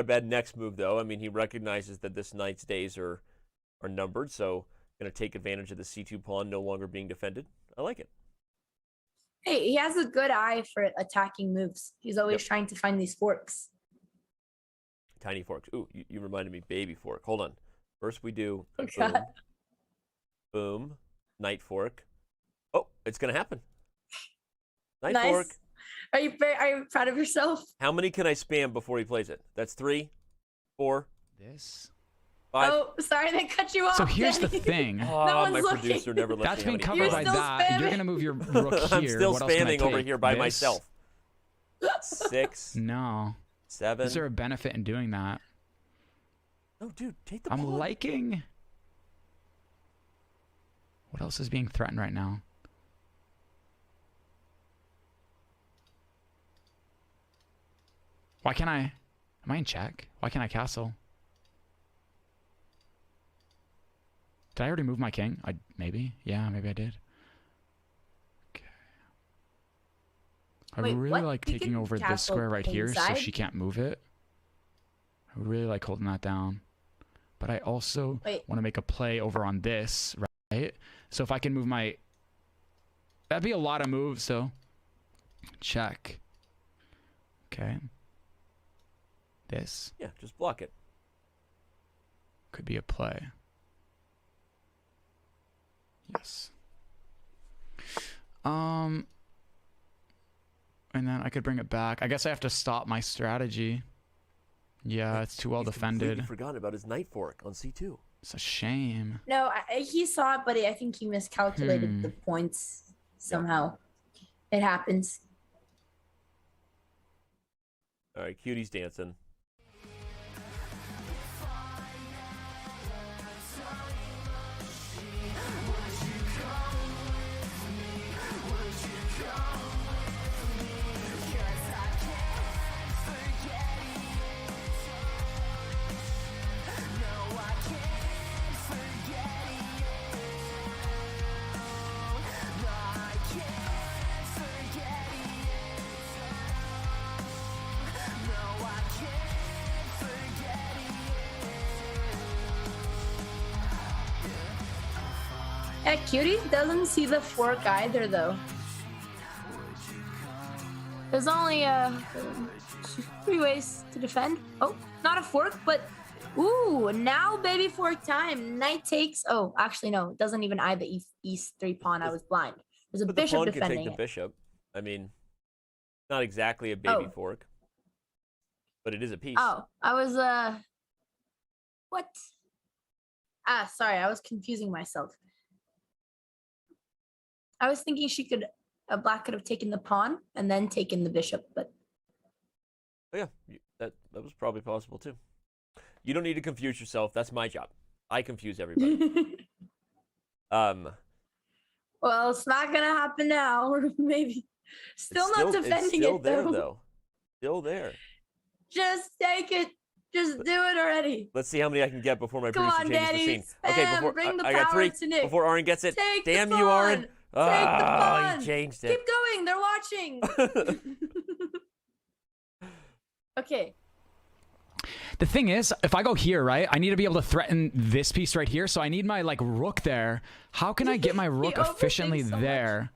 bad next move though. I mean, he recognizes that this knight's days are numbered, so gonna take advantage of the c2 pawn no longer being defended. I like it. Hey, he has a good eye for attacking moves. He's always trying to find these forks. Tiny forks. Ooh, you reminded me, baby fork. Hold on. First we do Oh, boom, God. boom, knight fork. Oh, it's gonna happen. Knight Nice. fork. Are you proud of yourself? How many can I spam before he plays it? That's 3, 4. This. 5. Oh, sorry, they cut you off. So here's the Danny. thing. No Oh, one's my looking. producer never lets That's me being have any covered fun. by that. You're gonna move your rook here. I'm still What else can I spamming over take? here by This? myself. 6. No. 7. Is there a benefit in doing that? No, dude, take the I'm pawn. liking. What else is being threatened right now? Why can't I? Am I in check? Why can't I castle? Did I already move my king? Maybe. Yeah, maybe I did. Okay. I Wait, really what? like You taking can over this castle square right here so inside? she can't move it. I would really like holding that down. But I also Wait. want to make a play over on this, right? So if I can move my... That'd be a lot of moves, so... Check. Okay. This. Yeah, just block it. Could be a play. Yes. And then I could bring it back. I guess I have to stop my strategy. Yeah, it's too well He's defended. completely forgotten about his knight fork on c2. It's a shame. No, he saw it, but I think he miscalculated the points somehow. It happens. All right, Cutie's dancing. Yeah, Cutie doesn't see the fork either, though. There's only 3 ways to defend. Oh, not a fork, but ooh, now baby fork time. Knight takes. Oh, actually no, it doesn't even eye the east 3 pawn. I was blind. There's a But bishop the pawn defending can take the it. bishop. I mean, not exactly a baby fork, but it is a piece. Oh, I was what? Ah, sorry, I was confusing myself. I was thinking Black could have taken the pawn and then taken the bishop, but Oh, yeah, that was probably possible too. You don't need to confuse yourself. That's my job. I confuse everybody. well, it's not gonna happen now, or maybe still not defending it's still it there, though. Still there. Just take it. Just do it already. Let's see how many I can get before my Come producer on, changes the Daddy. scene. Okay, Spam. before Bring the I got power 3 to Nick. before Aaron gets it. Take the Damn you, pawn. Aaron! Take the Oh, pawn. he changed it. Keep going. They're watching. Okay. The thing is, if I go here, right, I need to be able to threaten this piece right here. So I need my like rook there. How can I get my rook efficiently so there?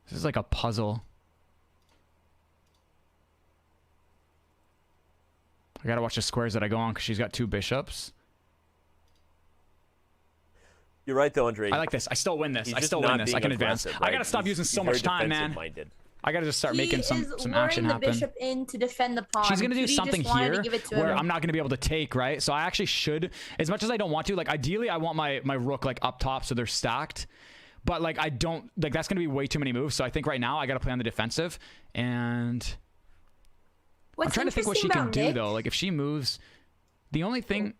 This is like a puzzle. I gotta watch the squares that I go on because she's got 2 bishops. You're right, though, Andre. I like this. I still win this. He's I just still not win this. I being can advance. aggressive, I right? gotta stop using so much time, man. defensive-minded. I gotta just start making some action the happen. bishop in to defend the pawn. She's gonna do Cutie something just wanted to here give it to where him. I'm not gonna be able to take, right? So I actually should, as much as I don't want to, like ideally I want my rook like up top so they're stacked. But like I don't, like that's gonna be way too many moves. So I think right now I gotta play on the defensive. And I'm trying to think what she can do though. Like if she moves, the only thing.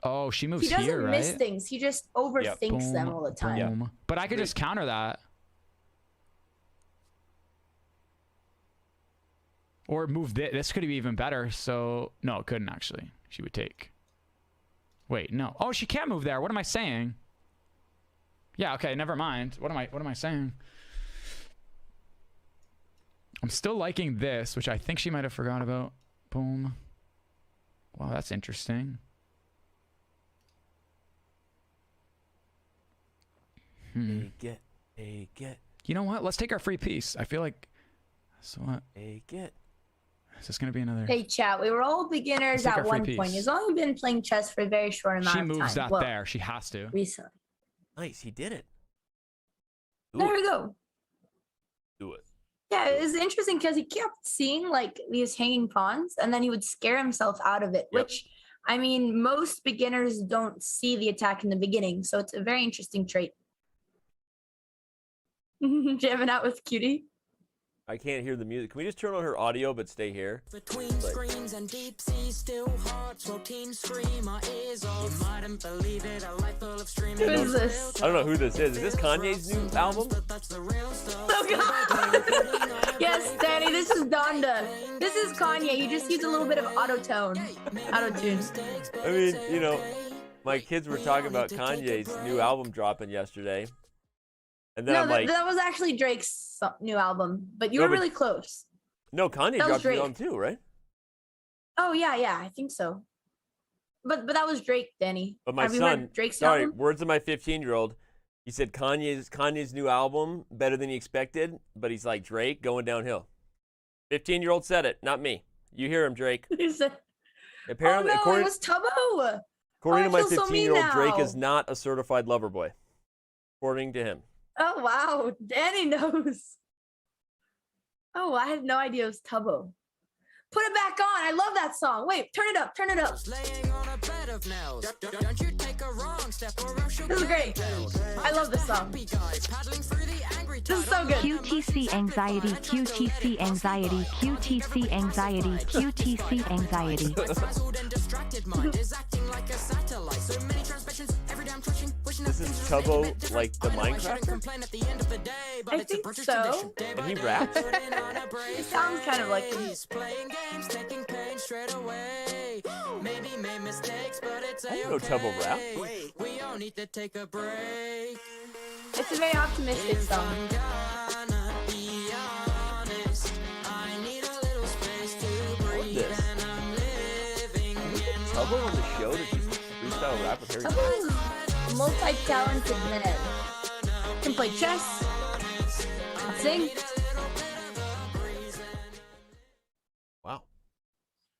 Oh, she moves He doesn't here, right? miss things. He just overthinks them all the time. Boom. But I could just counter that. Or move this. This could be even better. So, no, it couldn't actually. She would take. Wait, no. Oh, she can't move there. What am I saying? Yeah, okay, never mind. What am I saying? I'm still liking this, which I think she might have forgot about. Boom. Wow, that's interesting. Get. You know what? Let's take our free piece. I feel like. So what? Get. Is this gonna be another? Hey, chat. We were all beginners Let's take at our free one piece. point. He's only been playing chess for a very short amount She of time. moves that Well, there. She has to. recently. Nice, he did it. There we go. Do it. Yeah, it was interesting because he kept seeing like these hanging pawns, and then he would scare himself out of it. Which, I mean, most beginners don't see the attack in the beginning, so it's a very interesting trait. Jamming out with Cutie. I can't hear the music. Can we just turn on her audio but stay here? Between screams and deep sea, still hearts, routine scream, my ears off. You mightn't believe it, a life full of streaming. Who is this? I don't know who this is. Is this Kanye's new album? Oh God! Yes, Danny, this is Donda. This is Kanye. He just used a little bit of auto-tune. I mean, you know, my kids were talking about Kanye's new album dropping yesterday. And then No, I'm like, that was actually Drake's new album, but you No, were but- really close. no, Kanye That was dropped a new Drake. album too, right? Oh yeah, I think so. But that was Drake, Danny. But my Have you son, heard Drake's sorry, album? words of my 15-year-old, he said Kanye's new album better than he expected, but he's like Drake going downhill. 15-year-old said it, not me. You hear him, Drake. He said, Apparently, oh no, according, it was Tubbo. according Oh, to I my feel so mean 15-year-old, Drake now. is not a certified lover boy. According to him. Oh wow, Danny knows. Oh, I had no idea it was Tubbo. Put it back on. I love that song. Wait, turn it up. Turn it up. This is great. I love this song. This is so good. QTC anxiety, QTC anxiety, QTC anxiety, QTC anxiety. This is Tubbo, like the Minecraft? I think so. And he raps? It sounds kind of like him. I didn't know Tubbo rap. It's a very optimistic song. What is this? someone on the show that used to freestyle rap with Harry Styles? A multi-talented man. Can play chess, sing. Wow.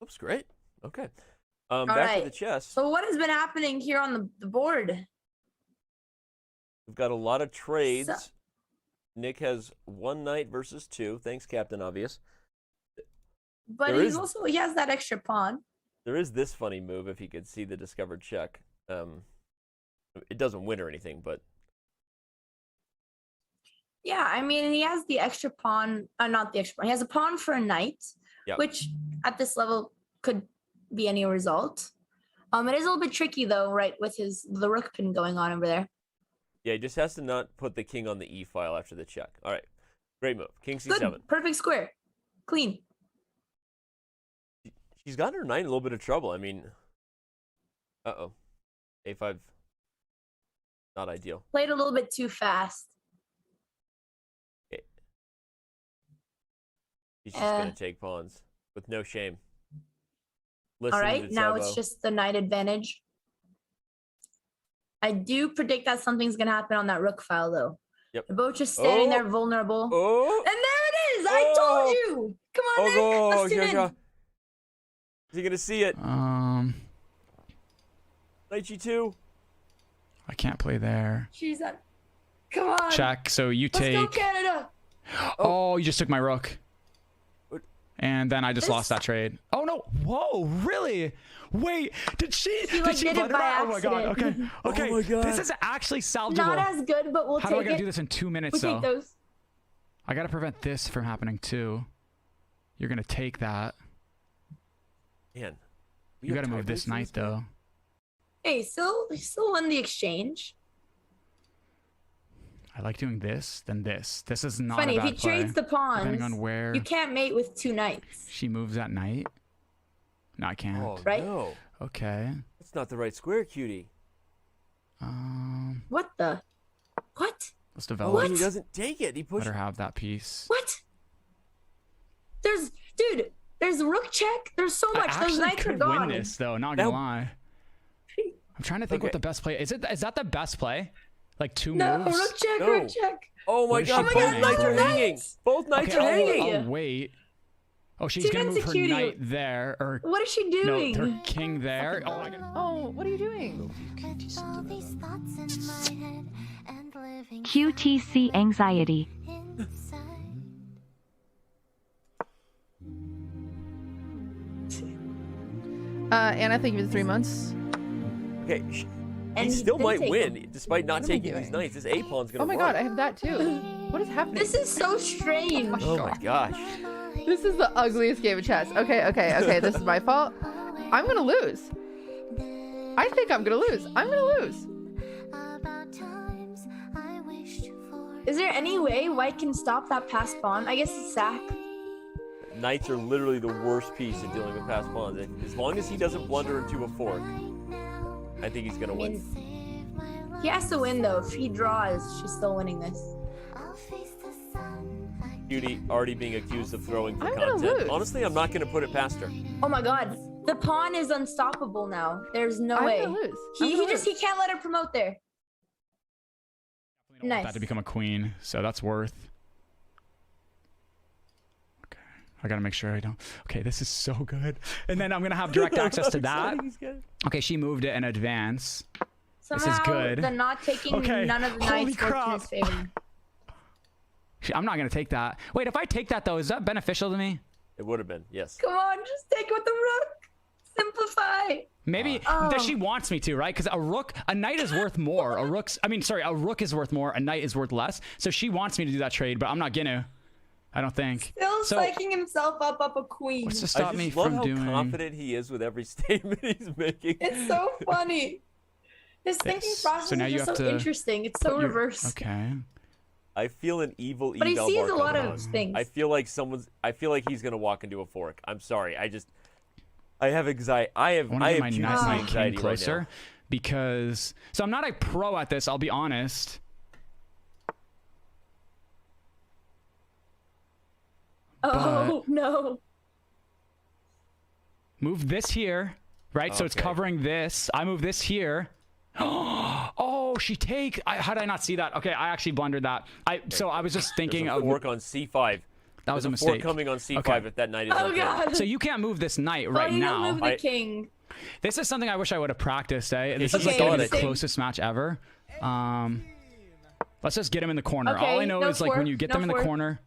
That's great. Okay. All back right. to the chess. So what has been happening here on the board? We've got a lot of trades. Nick has 1 knight versus 2. Thanks, Captain Obvious. But he has that extra pawn. There is this funny move if he could see the discovered check. It doesn't win or anything, but Yeah, I mean, he has the extra pawn, not the extra pawn. He has a pawn for a knight, which at this level could be any result. It is a little bit tricky though, right, with the rook pin going on over there. yeah, he just has to not put the king on the e file after the check. All right, great move. King c7. Good, perfect square, clean. She's got her knight in a little bit of trouble. I mean, a5, not ideal. Played a little bit too fast. Okay. He's just gonna take pawns with no shame. All right, now it's just the knight advantage. I do predict that something's gonna happen on that rook file though. Yep. They're both just standing there vulnerable. And there it is! I told you! Come on, Nick, let's tune in. Is he gonna see it? Knight g2. I can't play there. She's on. Come on. Check. So you take. Let's go, Canada. Oh, you just took my rook. And then I just lost that trade. Oh no! Whoa! Really? Wait! Did she did it blunder by that? Oh my god! Okay. accident. Okay. Oh my god. This is actually salvageable. Not as good, but we'll How take do I gotta it. do this in 2 minutes We'll though? take those. I gotta prevent this from happening too. You're gonna take that. Man, you gotta move this knight though. Hey, he still won the exchange. I like doing this, then this. This is not Funny, a if bad he play, trades the pawns, depending on where you can't mate with 2 knights. she moves that knight. No, I can't. Oh, Right? no. Okay. That's not the right square, cutie. What the? What? Let's develop. Oh, he doesn't take it. He Let pushed. her have that piece. What? There's rook check. There's so much. I Those actually knights are could gone. win this though. Not gonna lie. I'm trying to think what the best play is. Is that the best play? Like 2 No, moves? rook check, rook check. Oh my What is god, she both playing? knights are hanging. Both knights are hanging. Oh wait. Oh, she's She's gonna move her executing. knight there, or What is she doing? no, her king there. Oh my god. Oh, what are you doing? QTC anxiety. Anna, thank you for the 3 months. Okay, And he he still did might take win them. despite not What am I taking these doing? knights. This a pawn's gonna Oh my run. god, I have that too. What is happening? This is so strange. Oh my gosh. This is the ugliest game of chess. Okay, this is my fault. I'm gonna lose. I think I'm gonna lose. I'm gonna lose. Is there any way White can stop that pass pawn? I guess it's sack. Knights are literally the worst piece of dealing with passed pawns. As long as he doesn't blunder into a fork, I think he's gonna win. He has to win though. If he draws, she's still winning this. Cutie already being accused of throwing for I'm gonna content. lose. Honestly, I'm not gonna put it past her. Oh my god. The pawn is unstoppable now. There's no I'm way. gonna lose. He can't let her promote there. I want Nice. that to become a queen, so that's worth. Okay, I gotta make sure I don't. Okay, this is so good. And then I'm gonna have direct access to that. Okay, she moved it in advance. Somehow, this is good. the not taking Okay, none of the holy knights worked in crap. his favor. I'm not gonna take that. Wait, if I take that though, is that beneficial to me? It would have been, yes. Come on, just take it with the rook. Simplify. Maybe that she wants me to, right? Because a knight is worth more. A rook is worth more. A knight is worth less. So she wants me to do that trade, but I'm not gonna. I don't think. Still So psyching himself up a queen. what's to I stop just me love from how doing? confident he is with every statement he's making. It's so funny. His thinking This. process So now is you just have so to interesting. It's so put your- reverse. Okay. I feel an evil But he eval sees bar a lot coming of on. things. I feel like he's gonna walk into a fork. I'm sorry. I have anxiety. I have I want to get my juicy knight, my king anxiety right closer now. because so I'm not a pro at this. I'll be honest. Oh no. Move this here. right? So it's covering this. I move this here. Oh, she take. How did I not see that? Okay, I actually blundered that. So I was just thinking of fork on c5. That was a mistake. mistake. Coming on c5 Okay. if that knight is Oh, okay. God. So you can't move this knight right you now. move the king. This is something I wish I would have practiced. This Okay, is like going to be the same. closest match ever. Let's just get him in the corner. Okay, All I know no is like when you fork, get no them in the fork. corner.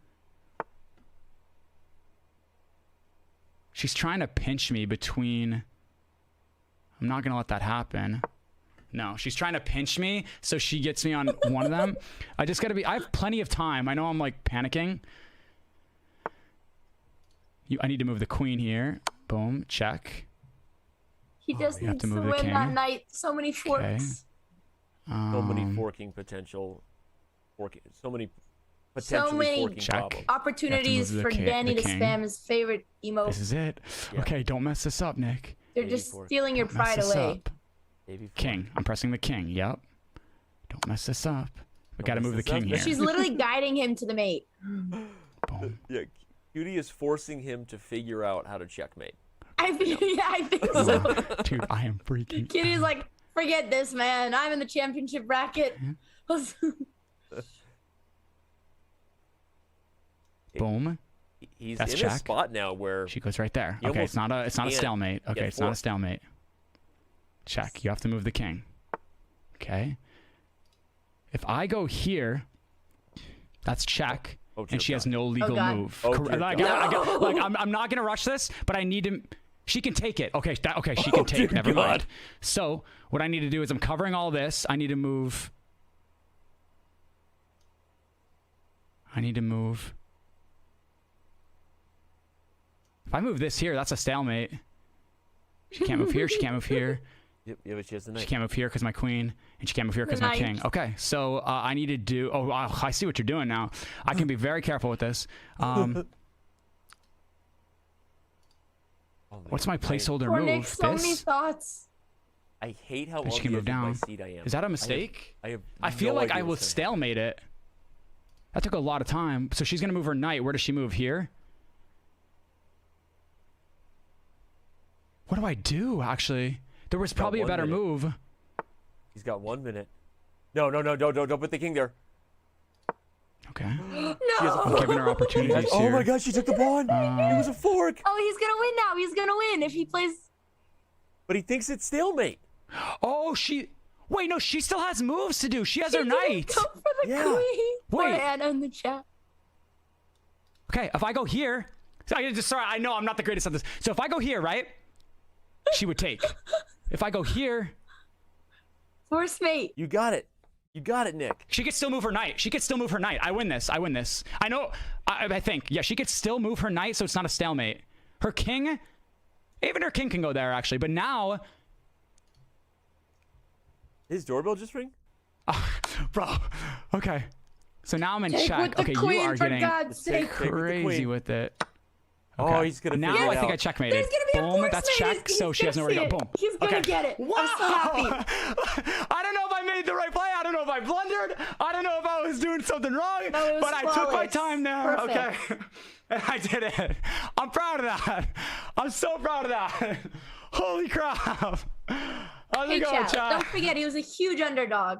She's trying to pinch me between. I'm not gonna let that happen. No, she's trying to pinch me so she gets me on one of them. I just gotta be. I have plenty of time. I know I'm like panicking. I need to move the queen here. Boom, check. He just you have needs to to move the win king. that night. So many forks. So many forking potential. So many potentially many forking problems. Opportunities for Danny to spam his favorite emote. This is it. Okay, don't mess this up, Nick. They're just stealing your Don't mess pride this away. up. King. I'm pressing the king. Yep. Don't mess this up. We gotta move the king here. She's literally guiding him to the mate. Yeah, QT is forcing him to figure out how to checkmate. I think so. Dude, I am freaking. Kitty's like, forget this, man. I'm in the championship bracket. Boom. He's That's in check. a spot now where She goes right there. he Okay, it's not almost a can't stalemate. Okay, get it's not a forked. stalemate. Check. You have to move the king. Okay. If I go here, that's check. And she has no legal God. move. Oh, Cor- dear like, God. like, I'm not gonna rush this, but I need to. She can take it. Okay, she can take. dear Never God. mind. So what I need to do is I'm covering all this. I need to move. If I move this here, that's a stalemate. She can't move here. She can't move here. Yep, yeah, but she has the She knight. can't move here because my queen, and she can't move here because my king. Okay, so I need to do. Oh, wow, I see what you're doing now. I can be very careful with this. What's my placeholder Poor move? Nick, so many This? thoughts. I hate how She long can move my down. seat I am. Is that a mistake? I have I feel no like idea I will what's gonna stalemate it. That took a lot of time. So she's gonna move her knight. Where does she move? Here. What do I do? Actually, there was probably a 1 better minute. move. He's got 1 minute. No, don't put the king there. Okay. She has a I'm fork. giving her opportunities Oh here. my God, she took the pawn. It was a fork. Oh, he's gonna win now. He's gonna win if he plays. But he thinks it's stalemate. Oh, wait, no, she still has moves to do. She has her knight. Go for the queen. Poor Wait. Anna in the chat. Okay, if I go here, sorry, I know I'm not the greatest at this. So if I go here, right, she would take. If I go here, Force mate. You got it. You got it, Nick. she could still move her knight. She could still move her knight. I win this. I know. I think. Yeah, she could still move her knight, so it's not a stalemate. Her king, even her king can go there actually. But now, His doorbell just ring? bro. Okay. So now I'm in Take check. with the Okay, queen, you are for getting God's sake. crazy with it. Oh, he's gonna now figure it I think out. I checkmated. There's gonna be a Boom, force that's mate. check. So she has nowhere to go. Boom. He's gonna Okay. get it. Wow. I'm so happy. I don't know if I made the right play. I don't know if I blundered. I don't know if I was doing something wrong. No, it was but I took my flawless. time there. Perfect. Okay. And I did it. I'm proud of that. I'm so proud of that. Holy crap. How's Hey, it going, chat. chat? Don't forget, he was a huge underdog.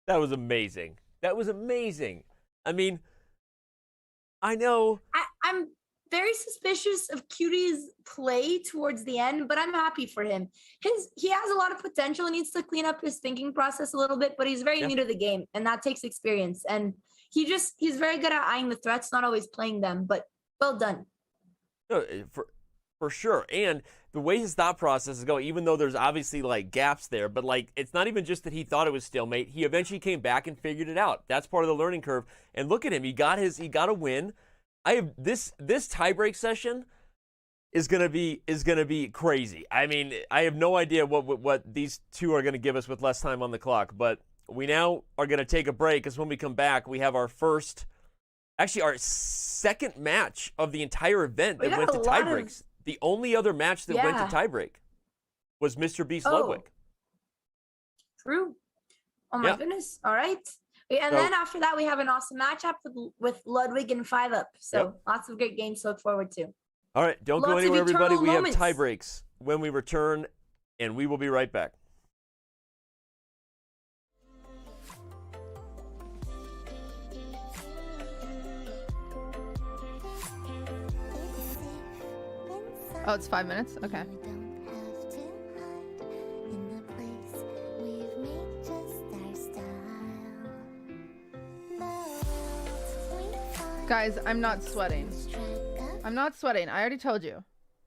That was amazing. That was amazing. I mean, I know. I'm very suspicious of Cutie's play towards the end, but I'm happy for him. He has a lot of potential. He needs to clean up his thinking process a little bit, but he's very new to the game, and that takes experience. And he's very good at eyeing the threats, not always playing them, but well done. No, for sure. And the way his thought process is going, even though there's obviously like gaps there, but like it's not even just that he thought it was stalemate. He eventually came back and figured it out. That's part of the learning curve. And look at him. He got a win. I have this tiebreak session is gonna be crazy. I mean, I have no idea what these two are gonna give us with less time on the clock. But we now are gonna take a break because when we come back, we have our second match of the entire event that went to tiebreaks. The only other match that went to tiebreak was Mr. Beast Ludwig. True. Oh my goodness. All right. And then after that, we have an awesome matchup with Ludwig and 5-Up. So lots of great games to look forward to. All right, don't Lots go of anywhere, everybody. eternal We moments. have tiebreaks when we return, and we will be right back. Oh, it's 5 minutes? Okay. Guys, I'm not sweating. I'm not sweating. I already told you.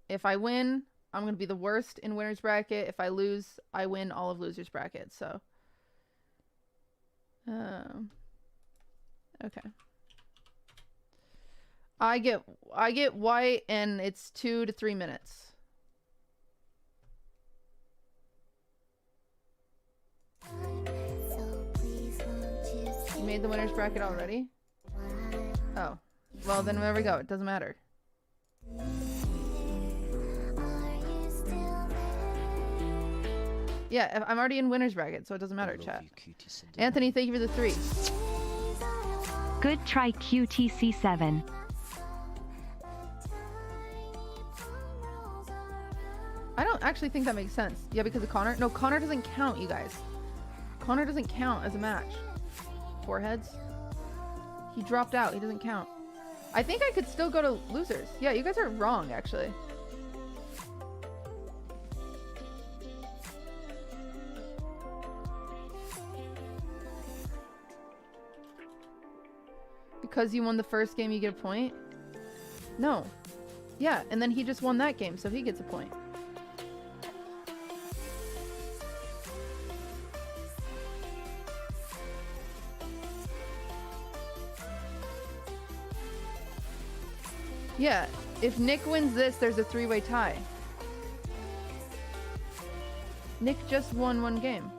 If I win, I'm going to be the worst in winner's bracket. If I lose, I win all of loser's bracket. So, okay. I get white, and it's 2 to 3 minutes. You made the winner's bracket already? Oh. Well, then there we go. It doesn't matter. Yeah, I'm already in winner's bracket, so it doesn't matter, chat. Anthony, thank you for the 3. Good try, QTC7. I don't actually think that makes sense. Yeah, because of Connor? No, Connor doesn't count, you guys. Connor doesn't count as a match. 4 heads. He dropped out. He doesn't count. I think I could still go to losers. Yeah, you guys are wrong, actually. Because you won the first game, you get a point? No. Yeah, and then he just won that game, so he gets a point. Yeah, if Nick wins this, there's a 3-way tie. Nick just won 1 game.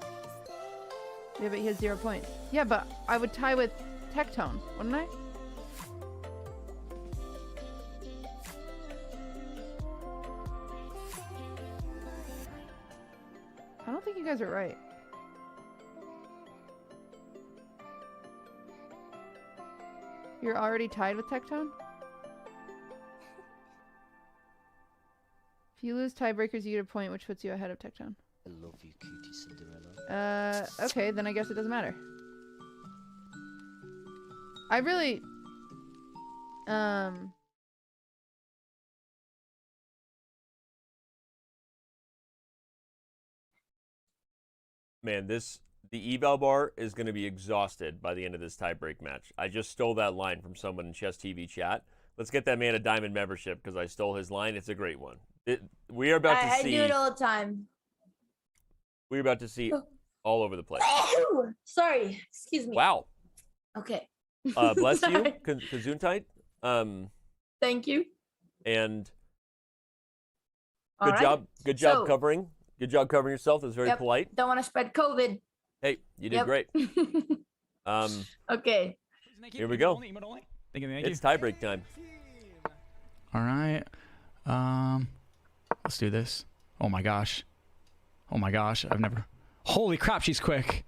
Yeah, but he has 0 points. Yeah, but I would tie with Tectone, wouldn't I? I don't think you guys are right. You're already tied with Tectone? If you lose tiebreakers, you get a point, which puts you ahead of Tectone. I love you, QTCinderella. Okay, then I guess it doesn't matter. I really... Man, the eval bar is going to be exhausted by the end of this tiebreak match. I just stole that line from someone in Chess TV chat. Let's get that man a diamond membership because I stole his line. It's a great one. We are about to see. I do it all the time. We're about to see all over the place. Sorry, excuse me. Wow. Okay. Bless you, Gesundheit. Thank you. And All good right. job. Good job So- covering. Good job covering yourself. That's very Yep, polite. Don't want to spread COVID. Hey, you did Yep. great. Okay. Here we go. Thank you. It's tiebreak time. All right. Let's do this. Oh my gosh. Oh my gosh. I've never. Holy crap, she's quick.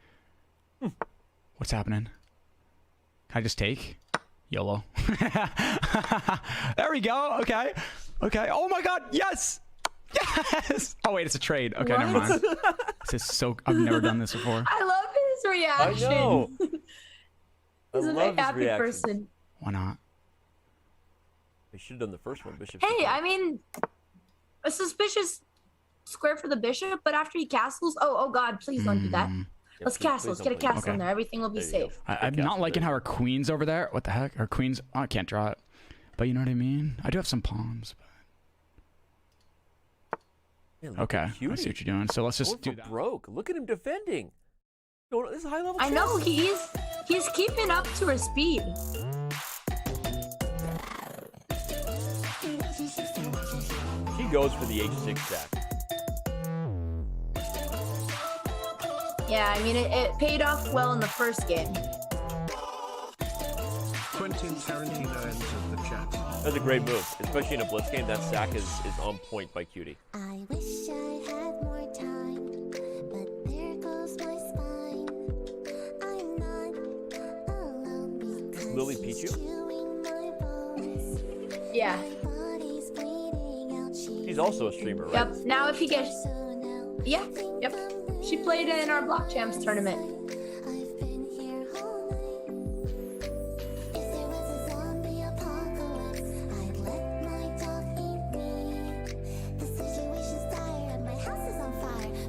What's happening? Can I just take? YOLO. There we go. Okay. Okay. Oh my god. Yes. Yes. Oh wait, it's a trade. Okay, never mind. This is so. I've never done this before. I love his reaction. I know. He's I a love very his happy reaction. person. Why not? They should have done the first one, Bishop. Hey, I mean, a suspicious square for the bishop, but after he castles, oh god, please don't do that. Let's castle. Let's get a castle in there. Everything will be safe. I'm not liking how her queen's over there. What the heck? Her queen's. Oh, I can't draw it. But you know what I mean. I do have some pawns. Man, But... Okay, I see what you're doing. So let's just do that. Broke. Look at him defending. This is high level. I know he's keeping up to her speed. He goes for the H6 stack. Yeah, I mean it paid off well in the first game. Quentin Tarantino enters the chat. That's a great move, especially in a blitz game. That sack is on point by Cutie. I wish I had more time, but there goes my spine. I'm not alone because Lily Pichu? Yeah. She's She's also a streamer, right? Yep. Now if he gets, yeah, yep. She played in our PogChamps tournament.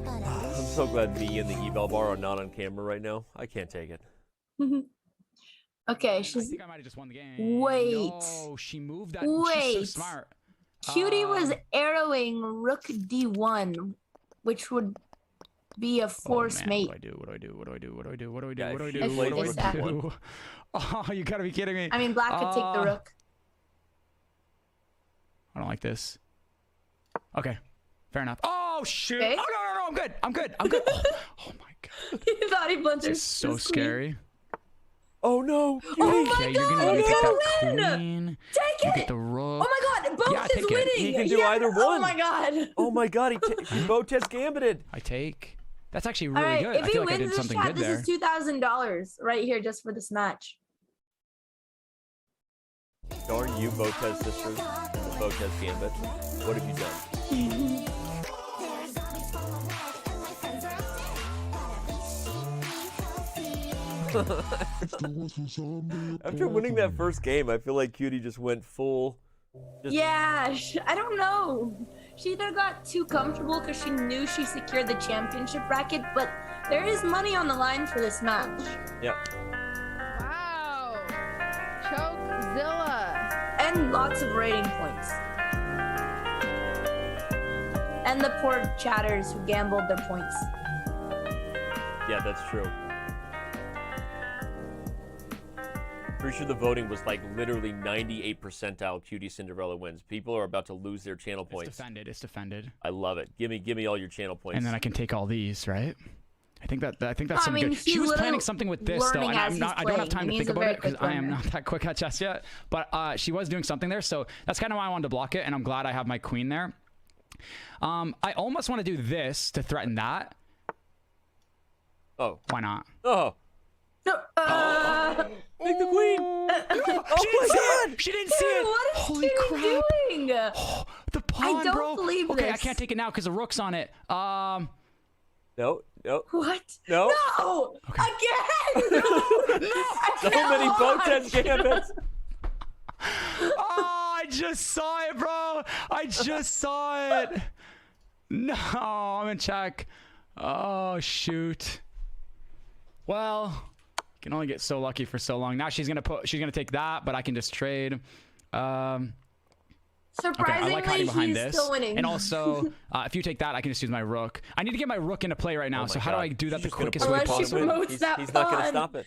I'm so glad me and the eval bar are not on camera right now. I can't take it. Okay, she's. I think I might have just won the game. Wait. No, she moved that. Wait. She's so smart. Cutie was arrowing Rook D1, which would be a force mate. What do I do? What do I do? What do I do? What do I do? Yeah, What do I she do? played What do I Rook do? Oh, you gotta be kidding me. I mean, Black could take the Rook. I don't like this. Okay, fair enough. Oh shoot! Okay. Oh no, I'm good. I'm good. I'm good. Oh my god. He thought he blundered. This is so scary. Oh no! Oh my Okay, god! you're gonna let me take that win! queen. Take You it! get the rook. Oh my god! Both Yeah, is take it. winning. He can do Yeah. either one. Oh my god! Oh my god! He Botes gambited. I take. That's actually All really right, good. if I he feel like I wins did this something chat, good this there. is $2,000 right here just for this match. Darn you, Botes sisters. The Botes gambit. What have you done? After winning that first game, I feel like Cutie just went full. Yeah, I don't know. She either got too comfortable because she knew she secured the championship bracket, but there is money on the line for this match. Yep. Wow. Chokezilla. And lots of rating points. And the poor chatters who gambled their points. Yeah, that's true. Pretty sure the voting was like literally 98 percentile QTCinderella wins. People are about to lose their channel points. It's defended. It's defended. I love it. Give me all your channel points. And then I can take all these, right? I think that's some mean, good. She was planning something with this though, and I don't have time to think about it because I am not that quick at chess yet. But she was doing something there, so that's kind of why I wanted to block it, and I'm glad I have my queen there. I almost want to do this to threaten that. Oh. Why not? Oh. No, Take the queen! Oh my god! She didn't see it! What is Holy Cutie crap! doing? The pawn, I don't bro! believe Okay, this. I can't take it now because the rook's on it. No. What? No. No! Again! So many Botes gambits. Oh, I just saw it, bro! I just saw it! No, I'm in check. Oh, shoot. Well, can only get so lucky for so long. Now she's gonna take that, but I can just trade. Surprisingly, okay, I like hiding behind he's this. still winning. And also, if you take that, I can just use my rook. I need to get my rook into play right now. Oh so my how do God. I do that the She's gonna quickest put way the pawn possible? in. Promotes that He's not gonna pawn. stop it.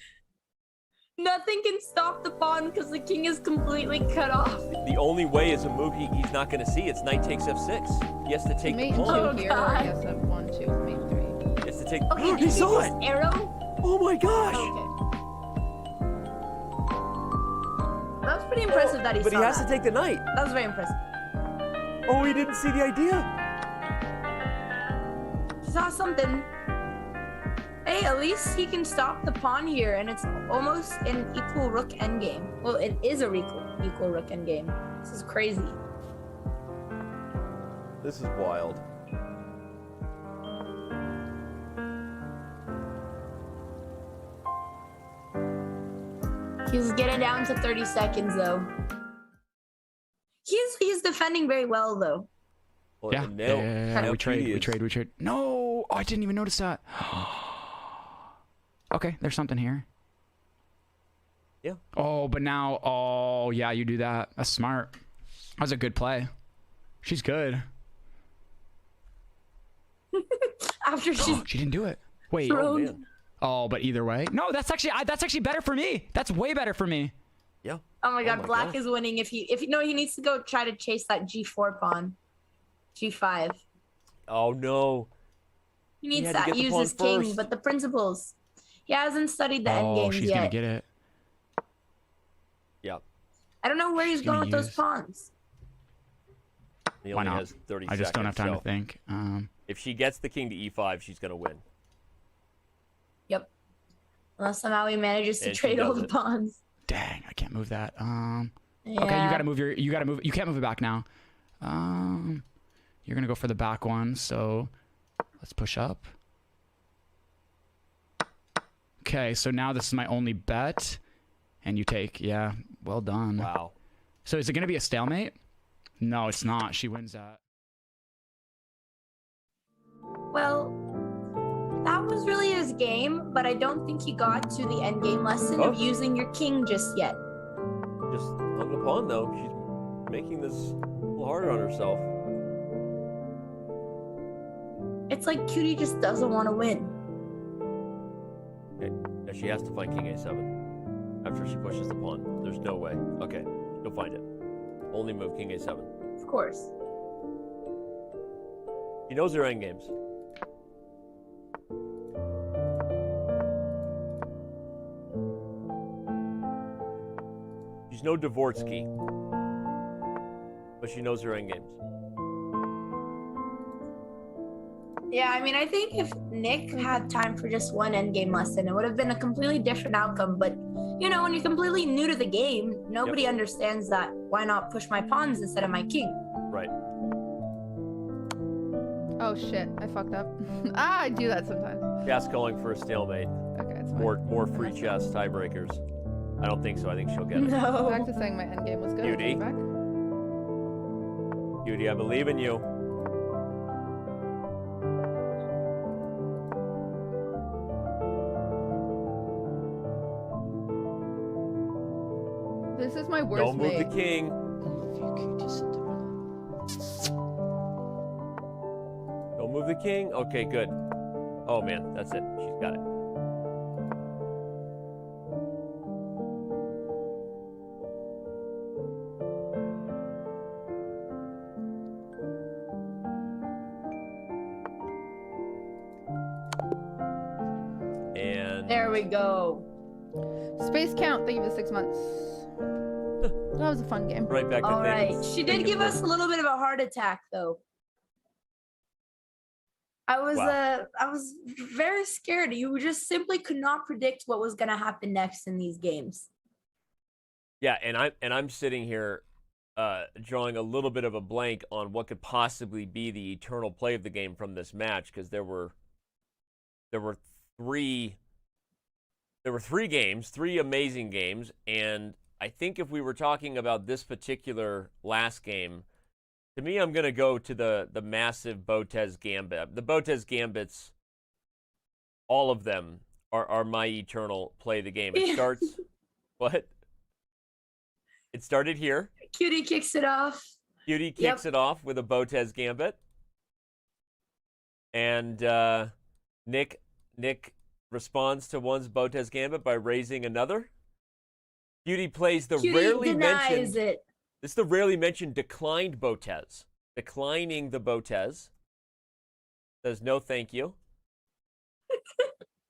Nothing can stop the pawn because the king is completely cut off. The only way is a move he's not gonna see. It's knight takes f6. He has to take Mate the pawn. 2 here, or I guess F1, 2, mate 3. He has to take. Okay, he did he saw just it. arrow? Oh my gosh! Okay. That was pretty impressive that he But saw he has that. to take the knight. That was very impressive. Oh, he didn't see the idea. He saw something. Hey, at least he can stop the pawn here, and it's almost an equal rook endgame. Well, it is a equal rook endgame. This is crazy. This is wild. He's getting down to 30 seconds, though. He's defending very well, though. Well, Yeah. now We trade. Cutie We is- trade. We trade. No, oh, I didn't even notice that. Okay, there's something here. Yeah. Oh, but now, oh yeah, you do that. That's smart. That was a good play. She's good. After she's She didn't do it. Wait. thrown. Oh, but either way, no. That's actually better for me. That's way better for me. Yeah. Oh my god, my black gosh. is winning. If he needs to go try to chase that G4 pawn. G5. Oh no. He needs had to that. get the Use pawn his king, first. but the principles. He hasn't studied the Oh, endgames she's yet. gonna get it. Yeah. I don't know where he's gonna going with those use- pawns. He Why only not? has 30 I just don't have seconds, time to so think. If she gets the king to e5, she's gonna win. Yep. Unless somehow he manages to And she trade all does the it. pawns. Dang, I can't move that. Okay, you Yeah. gotta move. You can't move it back now. You're going to go for the back one, so let's push up. Okay, so now this is my only bet. And you take. Yeah, well done. Wow. So is it going to be a stalemate? No, it's not. She wins that. Well, that was really his game, but I don't think he got to the end game lesson of using your king just yet. Just hung the pawn, though. She's making this a little harder on herself. It's like Cutie just doesn't want to win. Okay. Yeah, she has to find king a7 after she pushes the pawn. There's no way. Okay, she'll find it. Only move king a7. Of course. She knows her endgames. She's no Dvorsky, but she knows her endgames. Yeah, I mean, I think if Nick had time for just one endgame lesson, it would have been a completely different outcome. But, you know, when you're completely new to the game, nobody understands that. Why not push my pawns instead of my king? Right. Oh shit, I fucked up. I do that sometimes. Chess calling for a stalemate. Okay, it's fine. More free chess tiebreakers. I don't think so. I think she'll get it. No. Back to saying my endgame was good. Beauty. Back. Beauty, I believe in you. This is my worst Don't move mate. the king. Don't move the king. Okay, good. Oh man, that's it. She's got it. And there we go. Space count. Thank you for the 6 months. That was a fun game. Right back to All right. things. She did give us a little bit of a heart attack, though. I was very scared. You just simply could not predict what was going to happen next in these games. Yeah, and I'm sitting here drawing a little bit of a blank on what could possibly be the eternal play of the game from this match, because there were three games, 3 amazing games, and I think if we were talking about this particular last game, to me, I'm going to go to the massive Botez Gambit. The Botez Gambits, all of them are my eternal play of the game. It starts, what? It started here. Cutie kicks it off. Cutie kicks it off with a Botez Gambit. And Nick responds to one's Botez Gambit by raising another. Cutie plays the rarely mentioned. This is the rarely mentioned declined Botez. Declining the Botez. Says no thank you.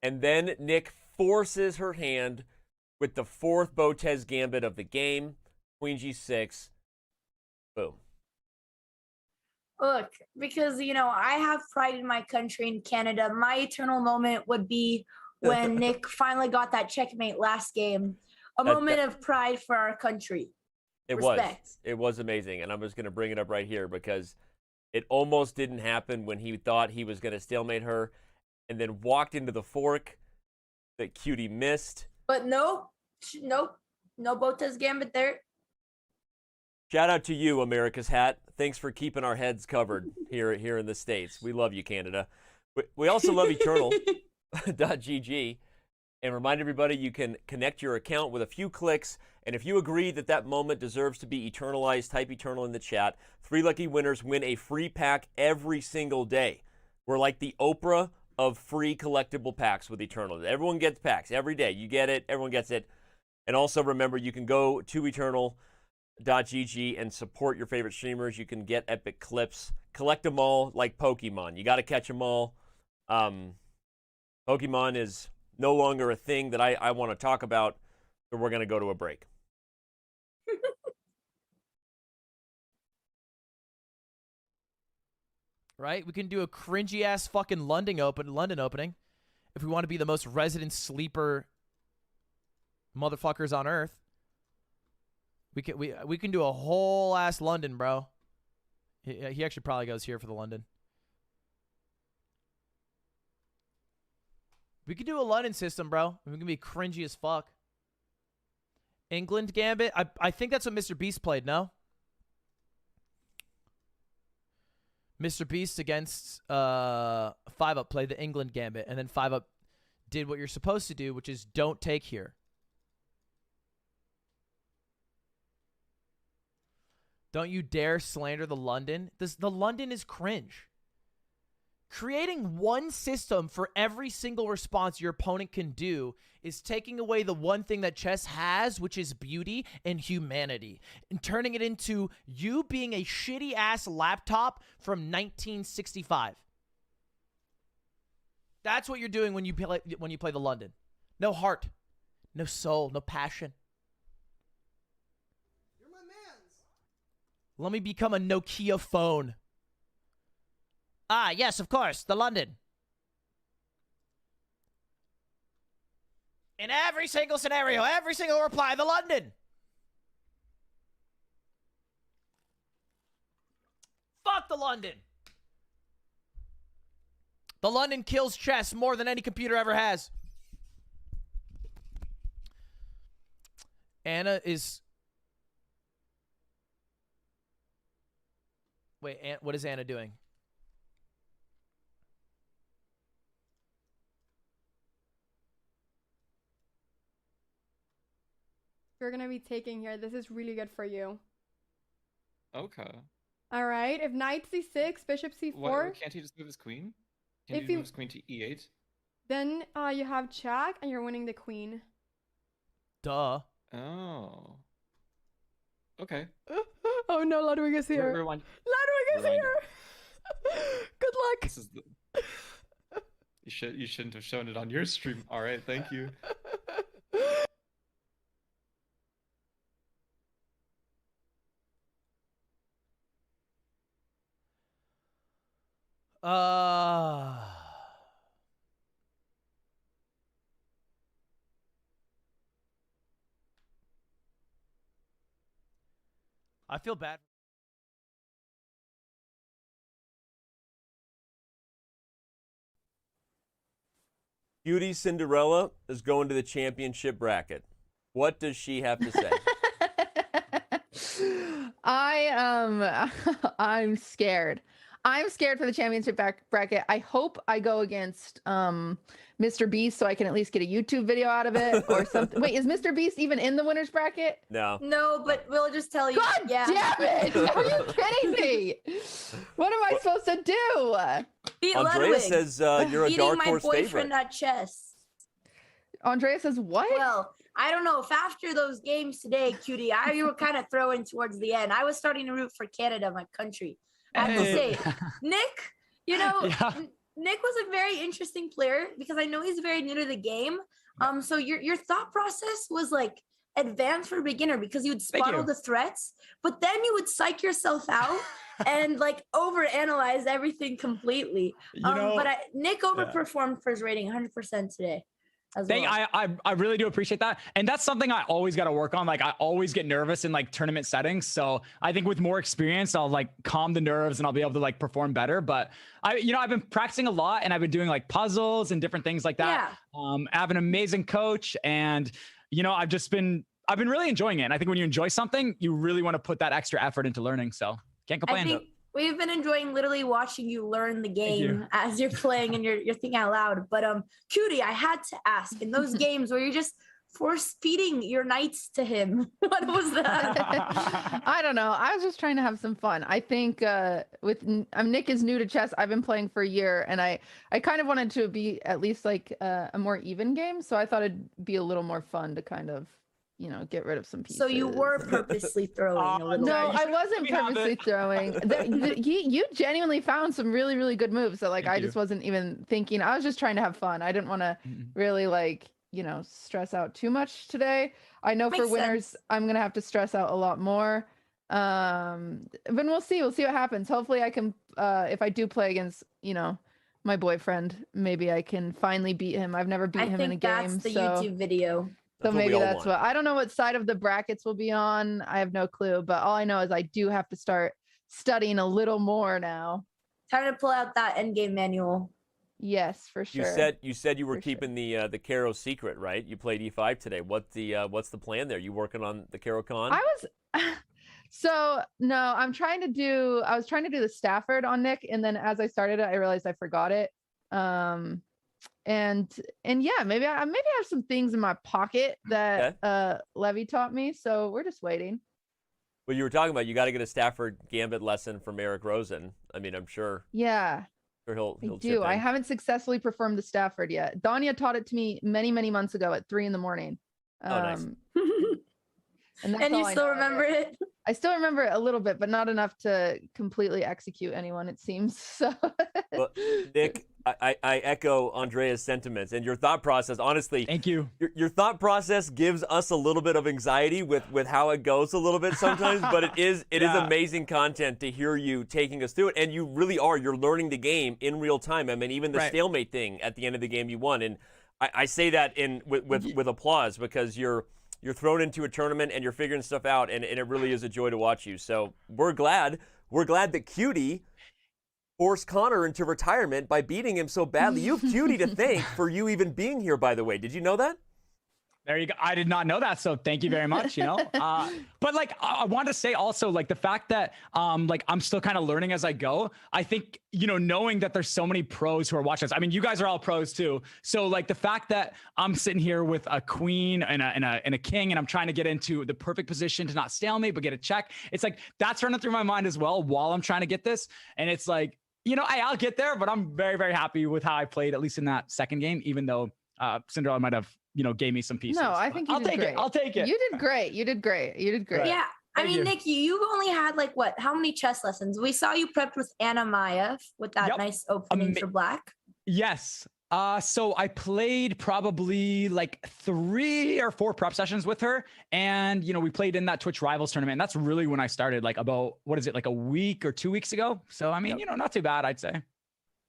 And then Nick forces her hand with the 4th Botez Gambit of the game. Queen G6. Boom. Look, because, you know, I have pride in my country in Canada. My eternal moment would be when Nick finally got that checkmate last game. A moment of pride for our country. Respect. It was amazing. And I'm just going to bring it up right here because it almost didn't happen when he thought he was going to stalemate her and then walked into the fork that Cutie missed. But no Botez Gambit there. Shout out to you, America's Hat. Thanks for keeping our heads covered here in the States. We love you, Canada. We also love Eternal.gg. And remind everybody you can connect your account with a few clicks. And if you agree that that moment deserves to be eternalized, type Eternal in the chat. 3 lucky winners win a free pack every single day. We're like the Oprah of free collectible packs with Eternal. Everyone gets packs every day. You get it. Everyone gets it. And also remember, you can go to Eternal.gg and support your favorite streamers. You can get epic clips. Collect them all like Pokemon. You got to catch them all. Pokemon is no longer a thing that I want to talk about, so we're going to go to a break. Right? We can do a cringy ass fucking London opening if we want to be the most resident sleeper motherfuckers on earth. We can do a whole ass London, bro. He actually probably goes here for the London. We could do a London system, bro. We can be cringy as fuck. England Gambit. I think that's what Mr. Beast played, no? Mr. Beast against 5-Up played the England Gambit, and then 5-Up did what you're supposed to do, which is don't take here. Don't you dare slander the London. The London is cringe. Creating one system for every single response your opponent can do is taking away the one thing that chess has, which is beauty and humanity, and turning it into you being a shitty-ass laptop from 1965. That's what you're doing when you play the London. No heart, no soul, no passion. You're my mans. Let me become a Nokia phone. Ah, yes, of course, the London. In every single scenario, every single reply, the London. Fuck the London. The London kills chess more than any computer ever has. Anna is... Wait, what is Anna doing? You're gonna be taking here. This is really good for you. Okay. All right. If knight c6, bishop c4. Why can't he just move his queen? Can't If he you- move his queen to e8? Then you have check and you're winning the queen. Duh. Oh. Okay. Oh no, Ludwig is here. Rewind. Ludwig is Rewind. here. Good luck. This is the... You shouldn't have shown it on your stream. All right, thank you. I feel bad. QTCinderella is going to the championship bracket. What does she have to say? I'm scared. I'm scared for the championship bracket. I hope I go against Mr. Beast so I can at least get a YouTube video out of it or something. Wait, is Mr. Beast even in the winner's bracket? No. No, but we'll just tell you. God yeah. damn it! Are you kidding me? What am I supposed to do? Beat Andrea Ludwig. says you're a Beating dark my horse boyfriend favorite. at chess. Andrea says what? Well, I don't know if after those games today, Cutie, you were kind of throwing towards the end. I was starting to root for Canada, my country. I have to say, Nick, Nick was a very interesting player because I know he's very new to the game. So your thought process was like advanced for a beginner because you would spot all the threats, but then you would psych yourself out and like overanalyze everything completely. Nick overperformed for his rating 100% today. I really do appreciate that. And that's something I always got to work on. Like I always get nervous in like tournament settings. So I think with more experience, I'll like calm the nerves and I'll be able to like perform better. But I've been practicing a lot and I've been doing like puzzles and different things like that. I have an amazing coach and, I've been really enjoying it. And I think when you enjoy something, you really want to put that extra effort into learning. So can't complain. I think we've been enjoying literally watching you learn the game as you're playing and you're thinking out loud. But Cutie, I had to ask, in those games where you're just force feeding your knights to him, what was that? I don't know. I was just trying to have some fun. I think Nick is new to chess. I've been playing for a year and I kind of wanted to be at least like a more even game. So I thought it'd be a little more fun to kind of get rid of some pieces. So you were purposely throwing a little No, bit. I wasn't purposely throwing. You genuinely found some really, really good moves that I just wasn't even thinking. I was just trying to have fun. I didn't want to really stress out too much today. I know for winners, I'm going to have to stress out a lot more. But we'll see. We'll see what happens. Hopefully I can, if I do play against, my boyfriend, maybe I can finally beat him. I've never beat him in a game. I think that's the YouTube video. So maybe that's what I don't know what side of the brackets will be on. I have no clue, but all I know is I do have to start studying a little more now. Time to pull out that endgame manual. Yes, for sure. You said you were keeping the Caro secret, right? You played E5 today. What's the plan there? You working on the Caro Con? So no, I was trying to do the Stafford on Nick, and then as I started it, I realized I forgot it. And yeah, maybe I have some things in my pocket that Levy taught me. So we're just waiting. Well, you were talking about you got to get a Stafford Gambit lesson from Eric Rosen. I mean, I'm sure. Yeah. He'll I do. I haven't successfully performed the Stafford yet. Danya taught it to me many, many months ago at 3 a.m. Nice. And you still remember it? I still remember it a little bit, but not enough to completely execute anyone, it seems. So well, Nick, I echo Andrea's sentiments and your thought process. Honestly, thank you. Your thought process gives us a little bit of anxiety with how it goes a little bit sometimes, but it is amazing content to hear you taking us through it. And you really are. You're learning the game in real time. I mean, even the stalemate thing at the end of the game you won. And I say that with applause because you're thrown into a tournament and you're figuring stuff out, and it really is a joy to watch you. So we're glad that Cutie forced Connor into retirement by beating him so badly. You have Cutie to thank for you even being here, by the way. Did you know that? There you go. I did not know that, so thank you very much. But like I want to say also, like the fact that like I'm still kind of learning as I go. I think knowing that there's so many pros who are watching us. I mean, you guys are all pros too. So like the fact that I'm sitting here with a queen and a king, and I'm trying to get into the perfect position to not stalemate but get a check. It's like that's running through my mind as well while I'm trying to get this, and it's like I'll get there, but I'm very, very happy with how I played, at least in that second game, even though Cinderella might have gave me some pieces. No, I think I'll take it. I'll take it. You did great. Yeah. I mean, Nick, you've only had like how many chess lessons? We saw you prepped with Anna Maya with that nice opening for black. Yes. So I played probably like 3 or 4 prep sessions with her, and we played in that Twitch Rivals tournament. And that's really when I started, like about like a week or 2 weeks ago. So I mean, not too bad, I'd say.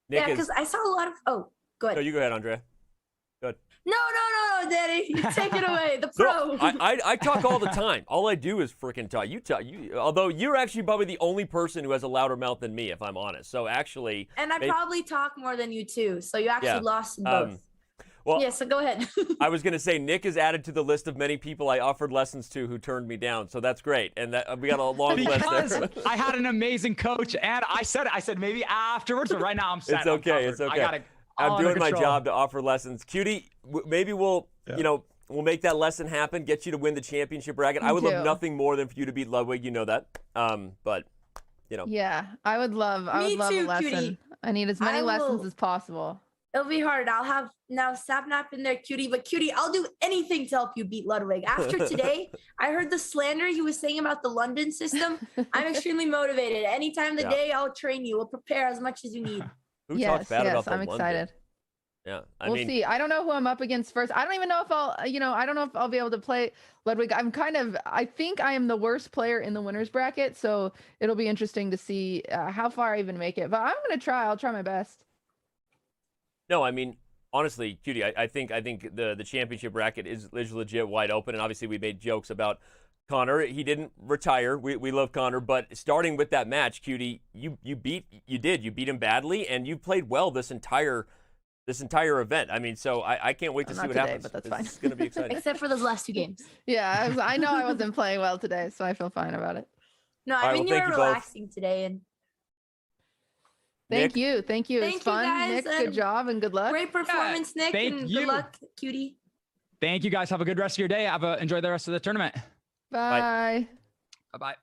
Nick, yeah, because I saw a lot of. Oh, good. No, you go ahead, Andrea. Good. No, Daddy, you take it away. The pro. No, I talk all the time. All I do is freaking talk. You talk. Although you're actually probably the only person who has a louder mouth than me, if I'm honest. So actually. And I probably talk more than you too. So you actually lost in both. Well, yeah. So go ahead. I was gonna say Nick is added to the list of many people I offered lessons to who turned me down. So that's great, and that we got a long list there. I had an amazing coach, and I said maybe afterwards, but right now I'm set. It's okay. It's okay. I'm doing my job to offer lessons. Cutie, maybe we'll make that lesson happen, get you to win the championship bracket. I would love nothing more than for you to beat Ludwig, that. But Yeah, I would love a lesson. Cutie. I need as many lessons as possible. It'll be hard. I'll have now Sapnap in there, Cutie. But Cutie, I'll do anything to help you beat Ludwig. After today, I heard the slander he was saying about the London system. I'm extremely motivated. Anytime of the day, I'll train you. We'll prepare as much as you need. Yes, I'm excited. Yeah, we'll see. I don't know who I'm up against first. I don't even know if I don't know if I'll be able to play Ludwig. I think I am the worst player in the winners bracket, so it'll be interesting to see how far I even make it. But I'm gonna try. I'll try my best. No, I mean, honestly, Cutie, I think the championship bracket is legit wide open, and obviously we made jokes about Connor. He didn't retire. We love Connor, but starting with that match, Cutie, you beat him badly, and you played well this entire event. I mean, so I can't wait to see what happens. But that's fine. It's going to be exciting. Except for those last 2 games. Yeah, I know I wasn't playing well today, so I feel fine about it. No, I mean, you were relaxing today, and Thank you. Thank it's fun, you guys, Nick. Good job and good luck. Great performance, Nick, and good luck, Cutie. Thank you guys. Have a good rest of your day. Enjoy the rest of the tournament. Bye. Bye.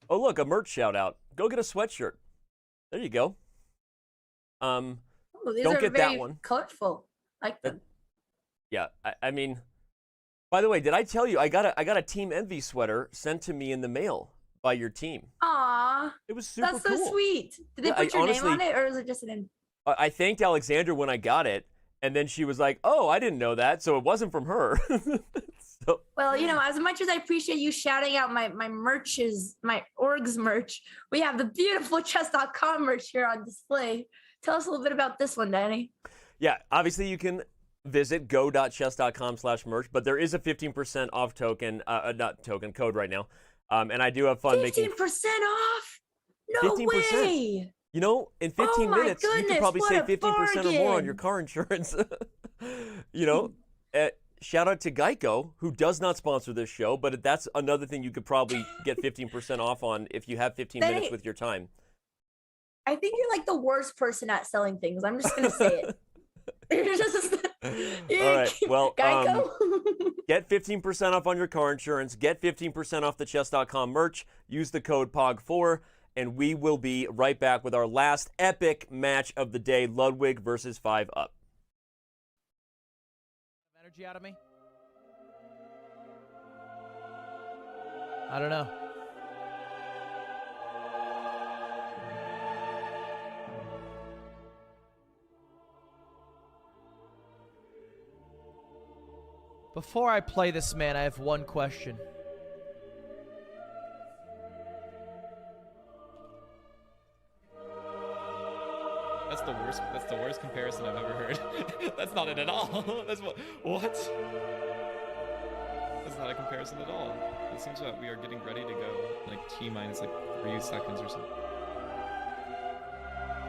Oh, look, a merch shout out. Go get a sweatshirt. There you go. These don't are get very that one. Colorful. Like them. Yeah, I mean, by the way, did I tell you I got a Team Envy sweater sent to me in the mail by your team? Aw, it was super That's so cool. Sweet. Did they put your name on it, or is it just an? I thanked Alexandra when I got it, and then she was like, "Oh, I didn't know that," so it wasn't from her. Well, as much as I appreciate you shouting out my merches, my orgs merch, we have the beautiful Chess.com merch here on display. Tell us a little bit about this one, Danny. Yeah, obviously you can visit go.chess.com/merch, but there is a 15% off code right now. And I do have fun 15% making off. No 15%. way. You know, in 15 my minutes, you could goodness, probably what save a 15% or more on your bargain. car insurance. You know, shout out to Geico, who does not sponsor this show, but that's another thing you could probably get 15% off on if you have 15 That minutes ain't- with your time. I think you're like the worst person at selling things. I'm just gonna say it. You're just All right. Well, Geico. get 15% off on your car insurance. Get 15% off the Chess.com merch. Use the code POG4, and we will be right back with our last epic match of the day, Ludwig versus 5UP. Energy out of me? I don't know. Before I play this man, I have one question. That's the worst. That's the worst comparison I've ever heard. That's not it at all. That's what? That's not a comparison at all. It seems that we are getting ready to go like T minus like 3 seconds or something.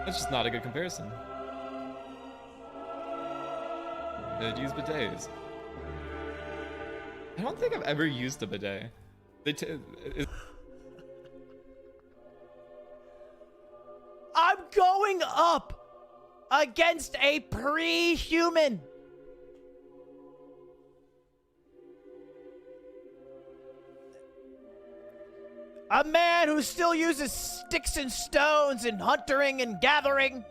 That's just not a good comparison. They'd use bidets. I don't think I've ever used a bidet. I'm going up against a pre-human. A man who still uses sticks and stones and hunting and gathering.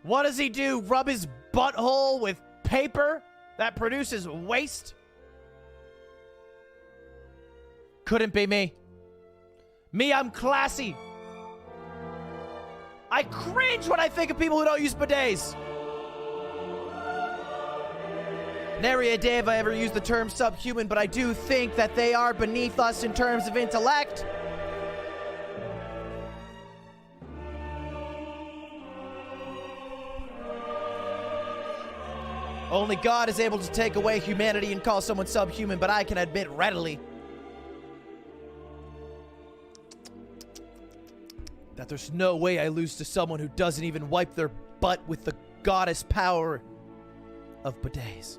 What does he do? Rub his butthole with paper that produces waste? Couldn't be me. Me, I'm classy. I cringe when I think of people who don't use bidets. Nary a day have I ever used the term subhuman, but I do think that they are beneath us in terms of intellect. Only God is able to take away humanity and call someone subhuman, but I can admit readily that there's no way I lose to someone who doesn't even wipe their butt with the goddess power of bidets.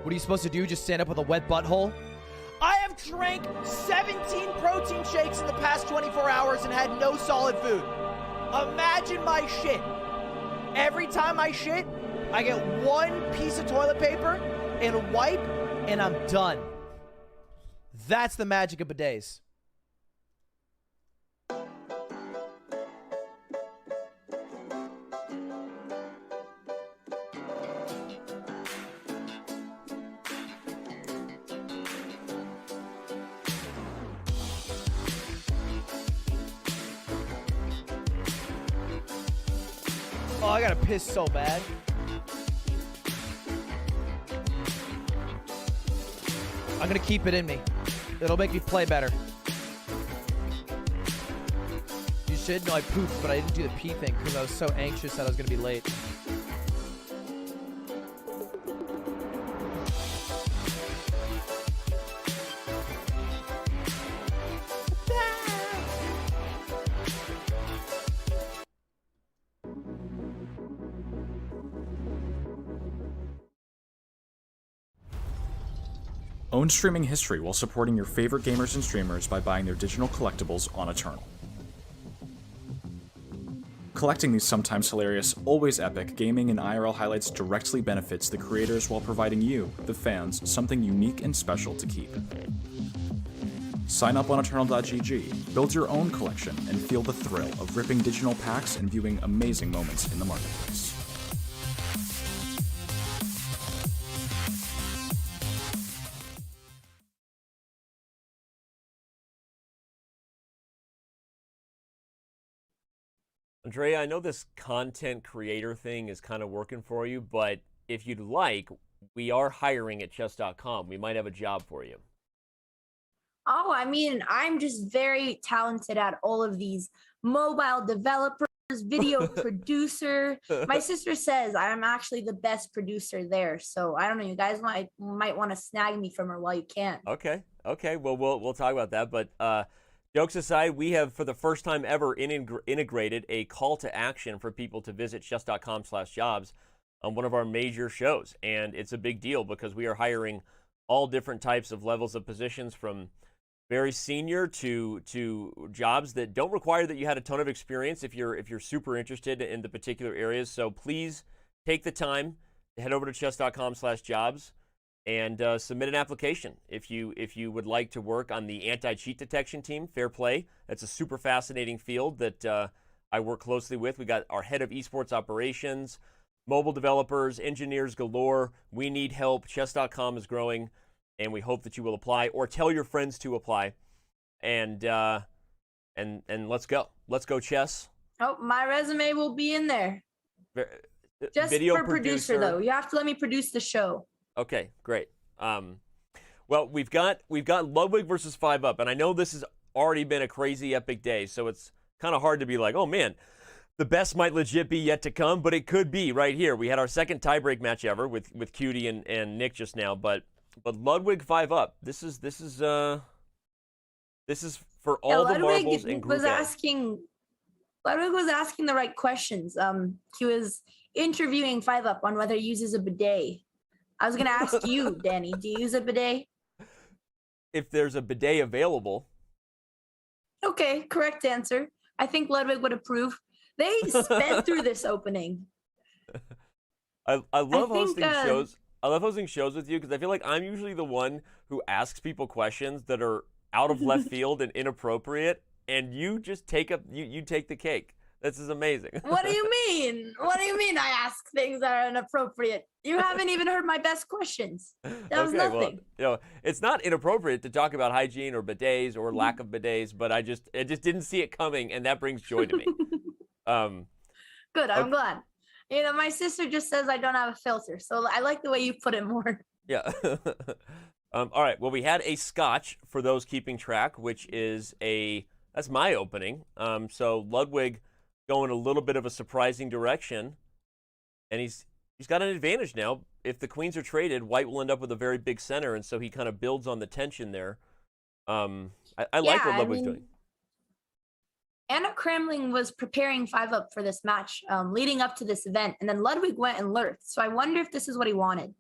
What are you supposed to do? Just stand up with a wet butthole? I have drank 17 protein shakes in the past 24 hours and had no solid food. Imagine my shit. Every time I shit, I get one piece of toilet paper and a wipe, and I'm done. That's the magic of bidets. Oh, I gotta piss so bad. I'm gonna keep it in me. It'll make me play better. You should know I pooped, but I didn't do the pee thing because I was so anxious that I was gonna be late. Own streaming history while supporting your favorite gamers and streamers by buying their digital collectibles on Eternal. Collecting these sometimes hilarious, always epic gaming and IRL highlights directly benefits the creators while providing you, the fans, something unique and special to keep. Sign up on Eternal.gg, build your own collection, and feel the thrill of ripping digital packs and viewing amazing moments in the marketplace. Andrea, I know this content creator thing is kind of working for you, but if you'd like, we are hiring at Chess.com. We might have a job for you. Oh, I mean, I'm just very talented at all of these mobile developers, video producer. My sister says I'm actually the best producer there. So I don't know. You guys might want to snag me from her while you can. Okay. Well, we'll talk about that. But jokes aside, we have for the first time ever integrated a call to action for people to visit chess.com/jobs on one of our major shows, and it's a big deal because we are hiring all different types of levels of positions, from very senior to jobs that don't require that you had a ton of experience if you're super interested in the particular areas. So please take the time to head over to chess.com/jobs and submit an application if you would like to work on the anti-cheat detection team. Fair play. That's a super fascinating field that I work closely with. We got our head of esports operations, mobile developers, engineers galore. We need help. Chess.com is growing, and we hope that you will apply or tell your friends to apply. And let's go. Let's go, Chess. Oh, my resume will be in there. Just Video for producer, though. You have to let me produce the show. Okay, great. Well, we've got Ludwig versus 5UP, and I know this has already been a crazy epic day, so it's kind of hard to be like, oh man, the best might legit be yet to come, but it could be right here. We had our second tiebreak match ever with QT and Nick just now, but Ludwig 5UP. This is for all the marbles in Group A. Ludwig was asking the right questions. He was interviewing 5UP on whether he uses a bidet. I was going to ask you, Danny, do you use a bidet? If there's a bidet available. Okay, correct answer. I think Ludwig would approve. They sped through this opening. I love hosting shows. I love hosting shows with you because I feel like I'm usually the one who asks people questions that are out of left field and inappropriate, and you just take you take the cake. This is amazing. What do you mean? What do you mean I ask things that are inappropriate? You haven't even heard my best questions. That was nothing. Well, it's not inappropriate to talk about hygiene or bidets or lack of bidets, but I just didn't see it coming, and that brings joy to me. Good, I'm glad. My sister just says I don't have a filter, so I like the way you put it more. Yeah. All right. Well, we had a scotch for those keeping track, which is that's my opening. So Ludwig going a little bit of a surprising direction, and he's got an advantage now. If the queens are traded, white will end up with a very big center, and so he kind of builds on the tension there. I like what Ludwig's doing. Anna Kramling was preparing 5UP for this match, leading up to this event, and then Ludwig went and lurked. So I wonder if this is what he wanted.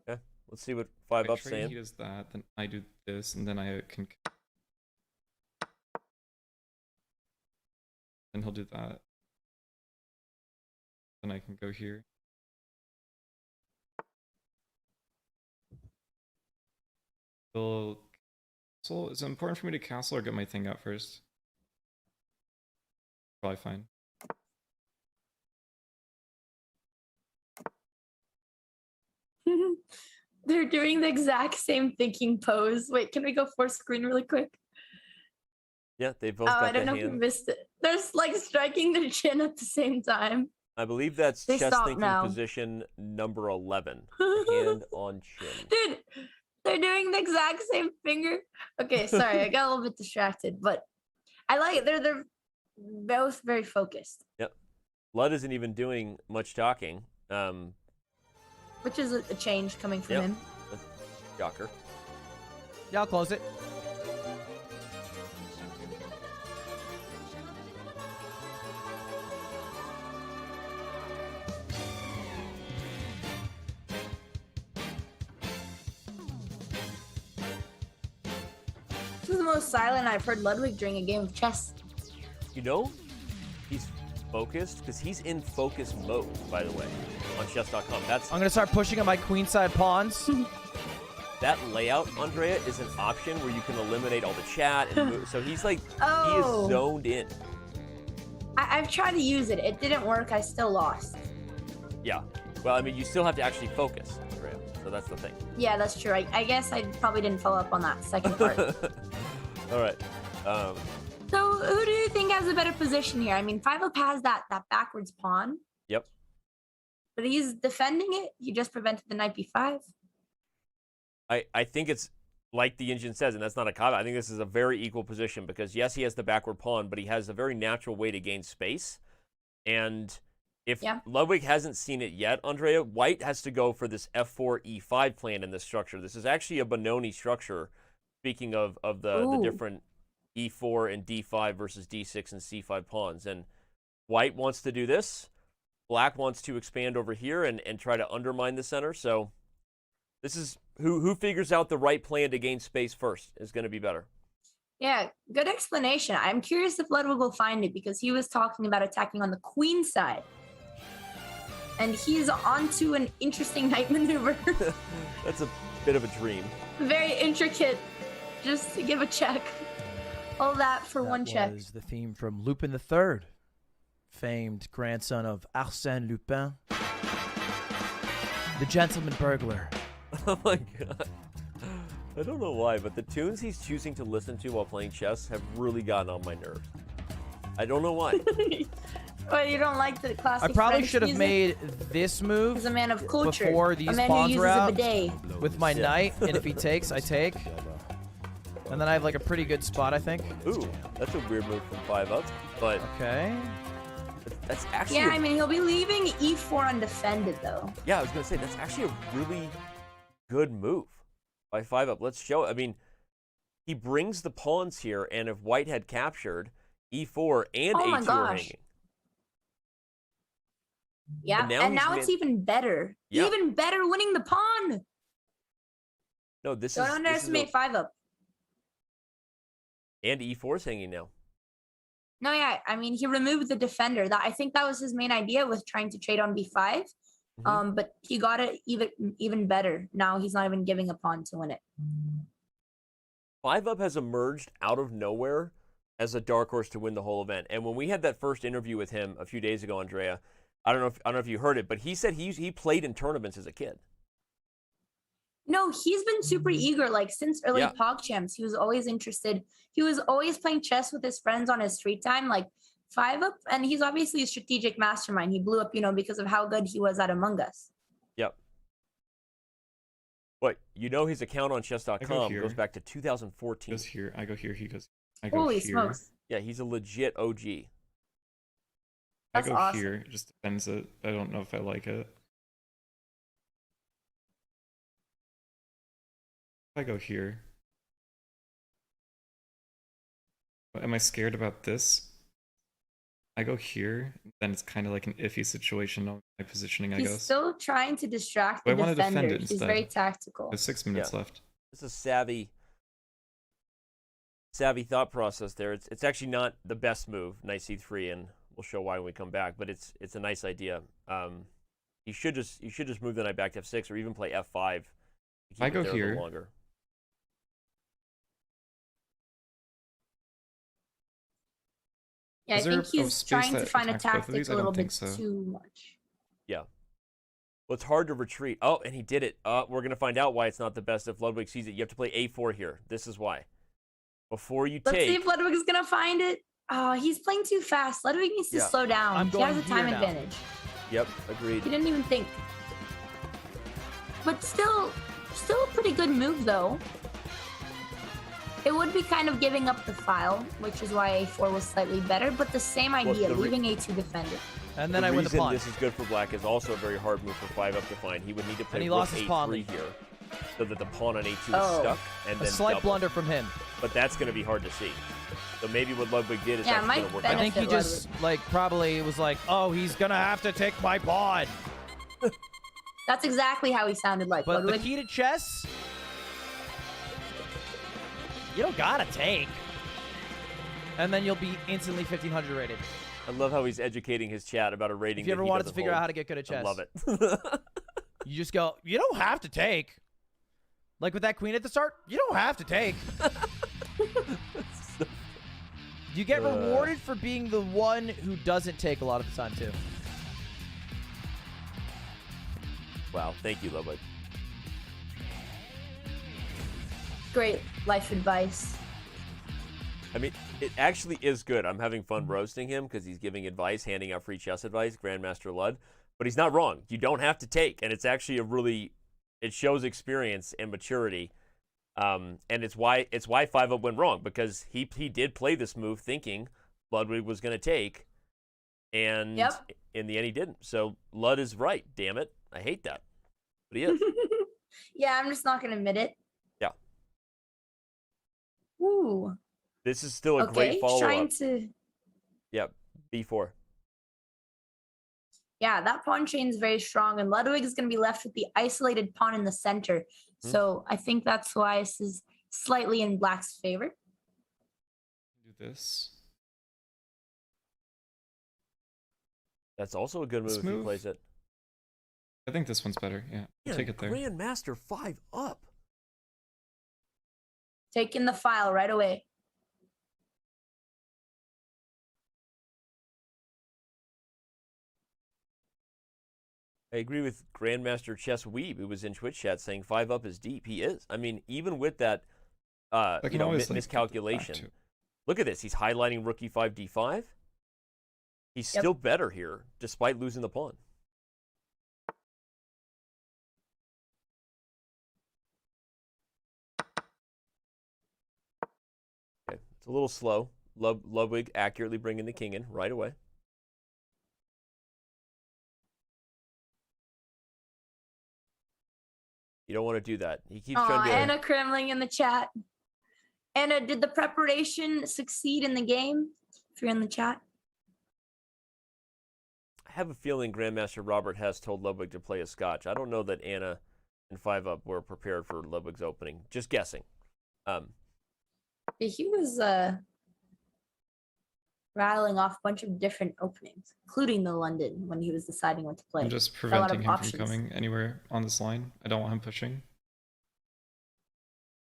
Okay, let's see what 5UP's saying. He does that, then I do this, and then I can. Then he'll do that. Then I can go here. So is it important for me to castle or get my thing out first? Probably fine. They're doing the exact same thinking pose. Wait, can we go full screen really quick? Yeah, they both got I don't know if you missed it. They're like striking their chin at the same time. I believe that's chess thinking position number 11. Hand on chin. Dude, they're doing the exact same finger. Okay, sorry, I got a little bit distracted, but I like it. They're both very focused. Yep. Lud isn't even doing much talking. Which is a change coming from him. Shocker. Yeah, I'll close it. This is the most silent I've heard Ludwig during a game of chess. You know, he's focused because he's in focus mode, by the way, on chess.com. I'm going to start pushing at my queenside pawns. That layout, Andrea, is an option where you can eliminate all the chat and move. So he's like, he is zoned in. I've tried to use it. It didn't work. I still lost. Yeah. Well, I mean, you still have to actually focus, Andrea. So that's the thing. Yeah, that's true. I guess I probably didn't follow up on that second part. All right. So who do you think has a better position here? I mean, 5UP has that backwards pawn. Yep. But he's defending it. He just prevented the knight b5. I think it's like the engine says, and that's not a cop, I think this is a very equal position because, yes, he has the backward pawn, but he has a very natural way to gain space. And if Ludwig hasn't seen it yet, Andrea, white has to go for this f4, e5 plan in this structure. This is actually a Benoni structure, speaking of the different e4 and d5 versus d6 and c5 pawns. And white wants to do this. Black wants to expand over here and try to undermine the center. So this is who figures out the right plan to gain space first is going to be better. Yeah, good explanation. I'm curious if Ludwig will find it because he was talking about attacking on the queen side. And he's onto an interesting knight maneuver. That's a bit of a dream. Very intricate, just to give a check. All that for one check. That was the theme from Lupin III, famed grandson of Arsène Lupin, the gentleman burglar. Oh my god. I don't know why, but the tunes he's choosing to listen to while playing chess have really gotten on my nerves. I don't know why. Well, you don't like the classic I probably French should have music? made this move He's a man of culture. before A these man who pawns uses were a out bidet. with my knight, and if he takes, I take. And then I have like a pretty good spot, I think. Ooh, that's a weird move from 5-up, but... Okay. That's actually... Yeah, I mean, he'll be leaving e4 undefended, though. Yeah, I was going to say, that's actually a really good move by 5-up. Let's show it. I mean, he brings the pawns here, and if white had captured, e4 and a2 are hanging. Yeah, and now it's even better. Yeah. Even better winning the pawn. No, this Don't is... underestimate 5-up. And e4 is hanging now. No, yeah, I mean, he removed the defender. I think that was his main idea, was trying to trade on b5. But he got it even better. Now he's not even giving a pawn to win it. 5-up has emerged out of nowhere as a dark horse to win the whole event. And when we had that first interview with him a few days ago, Andrea, I don't know if you heard it, but he said he played in tournaments as a kid. No, he's been super eager, like since early PogChamps. He was always interested. He was always playing chess with his friends on his free time, like 5-up, and he's obviously a strategic mastermind. He blew up, because of how good he was at Among Us. Yep. But his account on Chess.com goes back to 2014. Goes here, I go here, he goes. I go Holy here. smokes! Yeah, he's a legit OG. I go awesome. here. It just depends. I don't know if I like it. If I go here, am I scared about this? I go here, then it's kind of like an iffy situation on my positioning, I guess. He's still trying to distract But the I want to defender. defend it He's instead. very tactical. There's 6 minutes left. It's a savvy thought process there. It's actually not the best move, knight c3, and we'll show why when we come back. But it's a nice idea. You should just move the knight back to f6 or even play f5. If I go there a here, little longer. Yeah, I think he's trying to find a tactic a little bit too much. Yeah. Well, it's hard to retreat. Oh, and he did it. We're going to find out why it's not the best if Ludwig sees it. You have to play a4 here. This is why. Before you Let's take... see if Ludwig's going to find it. Oh, he's playing too fast. Ludwig needs to slow down. He has a time advantage. Yep, agreed. He didn't even think. But still a pretty good move, though. It would be kind of giving up the file, which is why a4 was slightly better, but the same idea, leaving a2 defended. And then I win the pawn. This is good for black is also a very hard move for 5-up to find. He would need to play rook a3 here, so that the pawn on a2 is stuck, and then a slight double. blunder from him. But that's going to be hard to see. So maybe what Ludwig did is actually going to work out. I think he just probably was like, oh, he's going to have to take my pawn. That's exactly how he sounded like. But Ludwig. the key to chess, you don't gotta take. And then you'll be instantly 1500 rated. I love how he's educating his chat about a rating. If you ever wanted to figure out how to get good at chess, I love it. You just go, you don't have to take. Like with that queen at the start, you don't have to take. You get rewarded for being the one who doesn't take a lot of the time, too. Wow, thank you, Ludwig. Great life advice. I mean, it actually is good. I'm having fun roasting him because he's giving advice, handing out free chess advice, Grandmaster Lud. But he's not wrong. You don't have to take, and it's actually it shows experience and maturity. And it's why 5-up went wrong, because he did play this move thinking Ludwig was going to take, and in the end he didn't. So Lud is right. Damn it, I hate that, but he is. Yeah, I'm just not going to admit it. Yeah. Ooh. This is still a great follow-up. Trying to. Yeah, B4. Yeah, that pawn chain is very strong, and Ludwig is going to be left with the isolated pawn in the center. So I think that's why this is slightly in Black's favor. Do this. That's also a good move if he plays it. I think this one's better. Yeah, Man, take it there. Grandmaster 5-up. Taking the file right away. I agree with Grandmaster Chess Weeb, who was in Twitch chat saying 5-up is deep. He is. I mean, even with that, miscalculation. Look at this. He's highlighting Rook E5, D5. He's still better here, despite losing the pawn. Okay, it's a little slow. Ludwig accurately bringing the king in right away. You don't want to do that. He keeps trying to do Anna Kremling in the chat. Anna, did the preparation succeed in the game? If you're in the chat. I have a feeling Grandmaster Robert has told Ludwig to play a scotch. I don't know that Anna and 5-up were prepared for Ludwig's opening. Just guessing. He was rattling off a bunch of different openings, including the London when he was deciding what to play. I'm just preventing him from coming anywhere on this line. I don't want him pushing.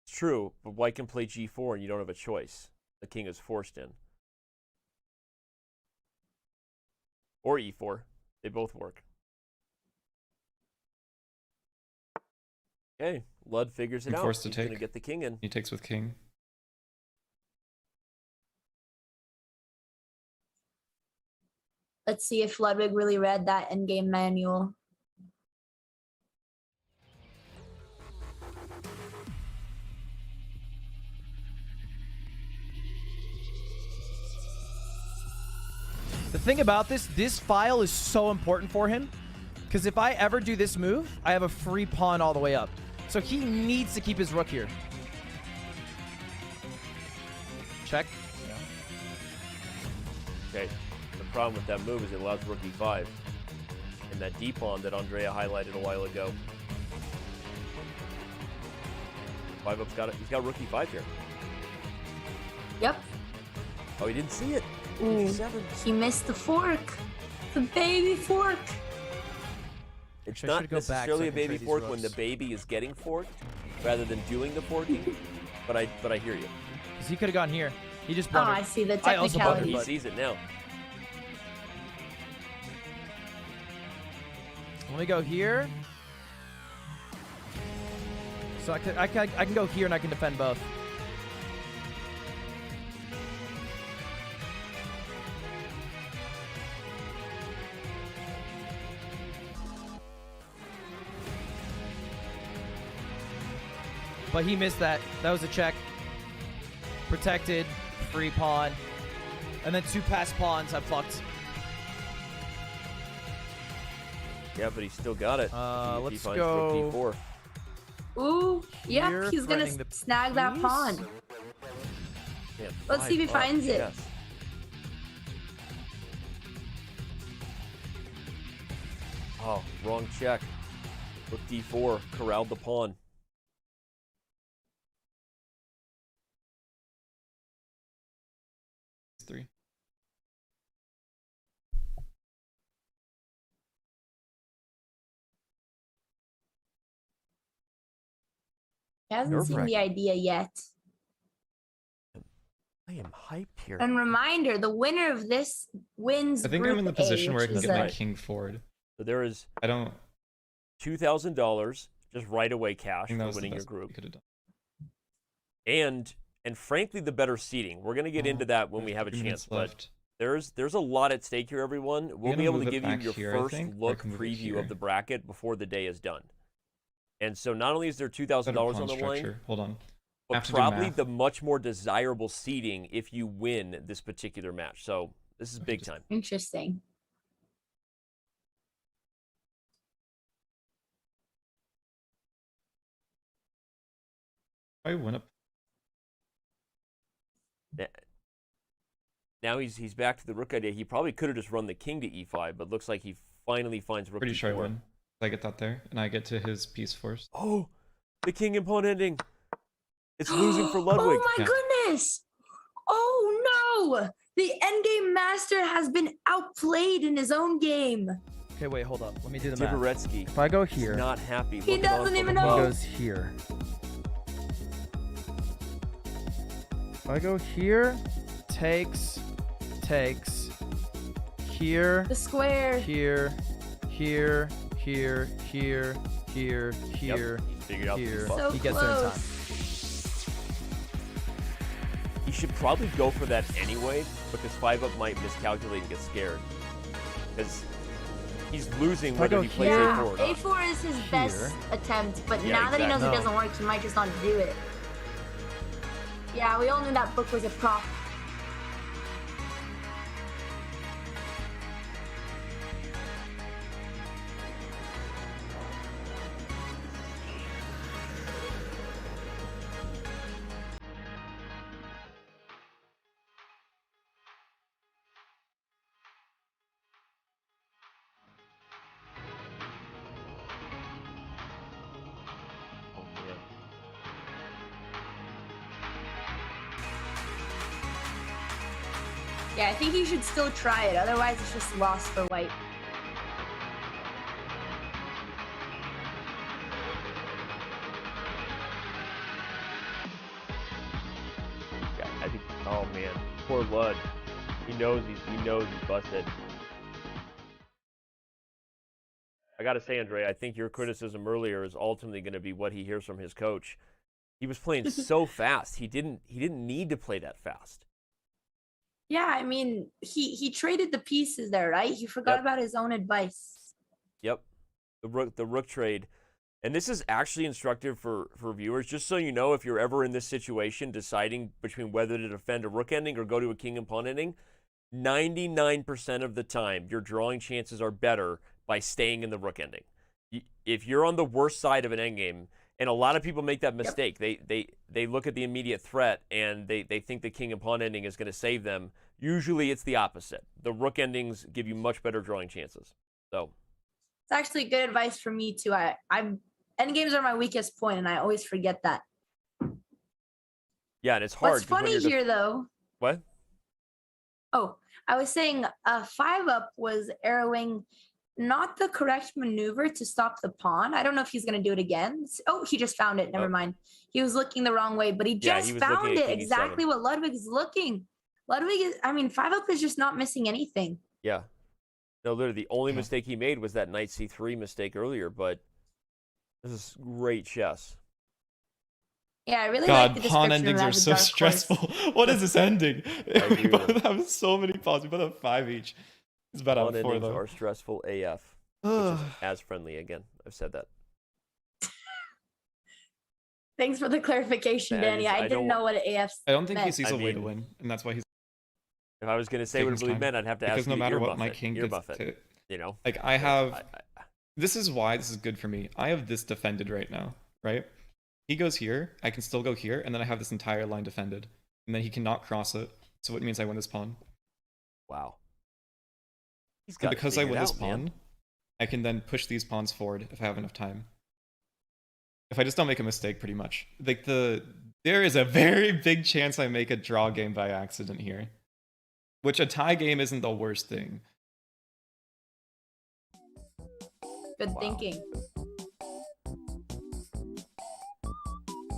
It's true, but White can play G4 and you don't have a choice. The king is forced in. Or E4. They both work. Okay, Lud figures it out. Forced to He's take. going to get the king in. He takes with king. Let's see if Ludwig really read that endgame manual. The thing about this file is so important for him, because if I ever do this move, I have a free pawn all the way up. So he needs to keep his rook here. Check. Okay. The problem with that move is it allows Rook E5 and that D pawn that Andrea highlighted a while ago. 5-up's got it. He's got Rook E5 here. Yep. Oh, he didn't see it. Ooh, he missed the fork. The baby fork. It's not necessarily a baby fork when the baby is getting forked rather than doing the forking, but I hear you. Because he could have gone here. He just blundered. I see the I also blundered, technicality. He sees it now. Let me go here. So I can go here and I can defend both. But he missed that. That was a check. Protected, free pawn. And then 2 passed pawns I fucked. Yeah, but he still got it. Let's go. Ooh, yeah, Here, he's gonna threatening the snag that piece. pawn. Man, Let's see if he 5-up, finds it. yes. Oh, wrong check. Rook D4 corralled the pawn. Three. He hasn't seen the idea yet. I am hyped here. And reminder, the winner of this wins. I think Group I'm in the A, position where I which can is get my a- king forward. So there is $2,000 just right away cash think that for was the winning your best group. you could have done. And frankly, the better seating. We're gonna get into that when we have a 3 minutes chance, but left. there's a lot at stake here, everyone. We'll be gonna able to move it give you back your here, I first think, or I look can move it preview here. of the bracket before the day is done. And so not only is there $2,000 Better on pawn the line, structure. Hold on. but Have to do probably math. the much more desirable seeding if you win this particular match. So this is big time. Interesting. I win up. Now he's back to the rook idea. He probably could have just run the king to e5, but looks like he finally finds rook Pretty sure I e4. win. I get that there, and I get to his piece force. Oh, the king and pawn ending. It's losing for Ludwig. Oh my goodness! Oh no! The endgame master has been outplayed in his own game. Okay, wait, hold up. Let me do the math. Tiberetsky. If I go here, Not happy. He Looking doesn't on even from know. he above. goes here. If I go here, takes, here, The square. here, here, here, here, here, here, he figured out the here. fuck. So He gets there in time. close. He should probably go for that anyway, because 5-up might miscalculate and get scared. Because he's losing If I whether go he plays here- A4 or not. A4 is his best attempt, but Yeah, now that he knows exactly. it doesn't work, he might just not do it. Yeah, we all knew that book was a prop. Oh, man. Yeah, I think he should still try it, otherwise it's just lost for white. Yeah, I think. Oh man, poor Lud. He knows he's busted. I gotta say, Andre, I think your criticism earlier is ultimately going to be what he hears from his coach. He was playing so fast. He didn't need to play that fast. Yeah, I mean, he traded the pieces there, right? He forgot Yep. about his own advice. Yep, the rook trade, and this is actually instructive for viewers. Just so you know, if you're ever in this situation, deciding between whether to defend a rook ending or go to a king and pawn ending, 99% of the time, your drawing chances are better by staying in the rook ending. If you're on the worst side of an endgame, and a lot of people make that mistake, they look at the immediate threat and they think the king and pawn ending is going to save them. Usually it's the opposite. The rook endings give you much better drawing chances. So It's actually good advice for me too. I'm endgames are my weakest point, and I always forget that. yeah, and it's hard. What's 'cause when funny you're here, though? What? Oh, I was saying 5-up was arrowing not the correct maneuver to stop the pawn. I don't know if he's going to do it again. Oh, he just found it. Never Oh. mind. He was looking the wrong way, but he Yeah, just he was found looking at it king exactly e7. what Ludwig is looking. Ludwig is, I mean, 5-up is just not missing anything. Yeah. No, literally, the only mistake he made was that knight c3 mistake earlier, but this is great chess. Yeah, I really God, like the pawn description of endings it are as a so dark horse. stressful. What is this ending? I We agree with both have so many pawns. We both have 5 each. It's about Pawn out 4 endings though. are stressful AF, which is as friendly again. I've said that. Thanks for the clarification, Yeah, Danny. I I don't didn't know what AF I don't think he meant. sees I a way to mean- win, and that's why he's If I was going to say taking what it his really time. meant, I'd have to ask Because you no to matter what, earmuff my it. king Earmuff gets it, to, you know? like I have. This is why this is good for me. I have this defended right now, right? He goes here, I can still go here, and then I have this entire line defended, and then he cannot cross it. So it means I win this pawn. Wow. He's And got it because I figured win this out, man. pawn, I can then push these pawns forward if I have enough time. If I just don't make a mistake, pretty much. Like there is a very big chance I make a draw game by accident here. Which a tie game isn't the worst thing. Good thinking.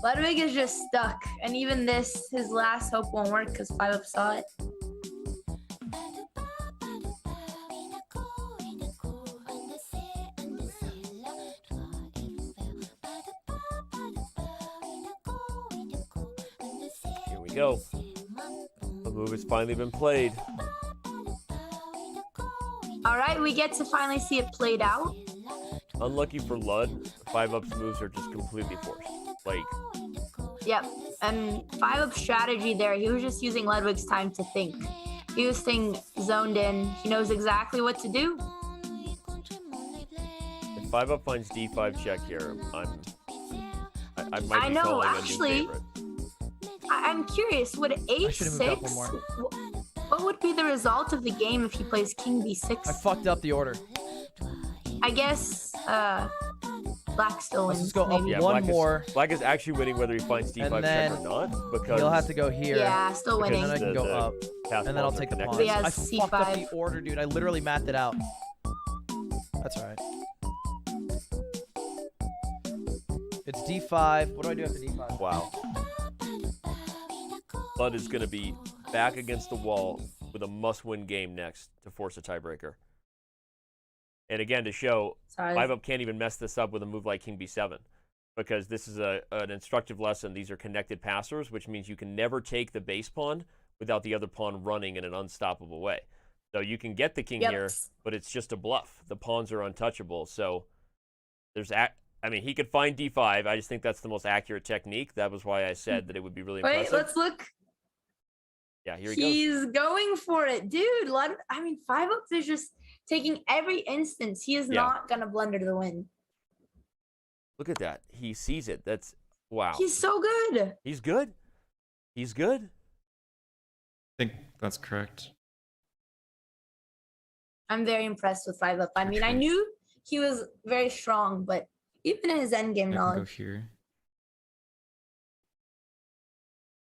Ludwig is just stuck, and even this, his last hope won't work because 5-up saw it. Here we go. The move has finally been played. All right, we get to finally see it played out. Unlucky for Lud, 5-up's moves are just completely forced. Like, Yep. And 5-up strategy there, he was just using Ludwig's time to think. He was staying zoned in. He knows exactly what to do. If 5-up finds D5 check here, I might be calling a new favorite. I'm curious, would A6, what would be the result of the game if he plays King B6? I fucked up the order. I guess Black still wins. Let's go up Yeah, one more. Black is actually winning whether he finds D5 And then check or not. Because he'll have to go here. Yeah, still winning. And then I can go up. And then I'll take the pawns. He has I C5. fucked up the order, dude. I literally mapped it out. That's all right. It's D5. What do I do after D5? Wow. Lud is going to be back against the wall with a must-win game next to force a tiebreaker. And again, to show, 5-up can't even mess this up with a move like King B7, because this is an instructive lesson. These are connected passers, which means you can never take the base pawn without the other pawn running in an unstoppable way. So you can get the king here, but it's just a bluff. The pawns are untouchable. So there's, I mean, he could find D5. I just think that's the most accurate technique. That was why I said that it would be really impressive. Wait, let's look. Yeah, here he goes. He's going for it. Dude, I mean, 5-up is just taking every instance. He is not going to blunder to the win. Look at that. He sees it. That's, wow. He's so good. He's good. He's good. I think that's correct. I'm very impressed with 5-up. I mean, I knew he was very strong, but even in his endgame knowledge. Go here.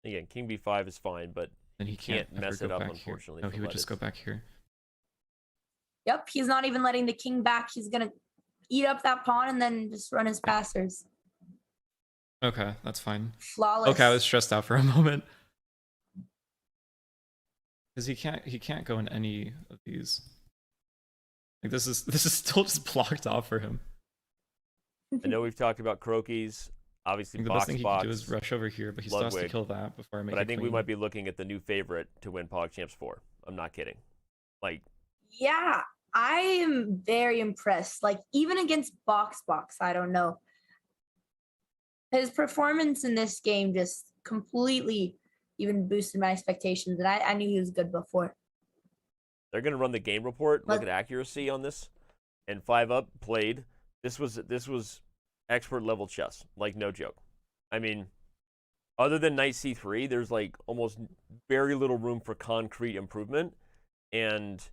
Again, King B5 is fine, but and he can't mess it up, unfortunately. No, he would just go back here. Yep, he's not even letting the king back. He's going to eat up that pawn and then just run his passers. Okay, that's fine. Flawless. Okay, I was stressed out for a moment. Because he can't go in any of these. Like this is still just blocked off for him. I know we've talked about croquis. Obviously, the best thing he can do is rush over here, but he still has to kill that before I make it. But I think we might be looking at the new favorite to win PogChamps 4. I'm not kidding. Like, yeah, I am very impressed. Like, even against Box, I don't know. His performance in this game just completely even boosted my expectations, and I knew he was good before. They're going to run the game report, look at accuracy on this, and 5-up played. This was expert level chess, like no joke. I mean, other than knight c3, there's like almost very little room for concrete improvement, and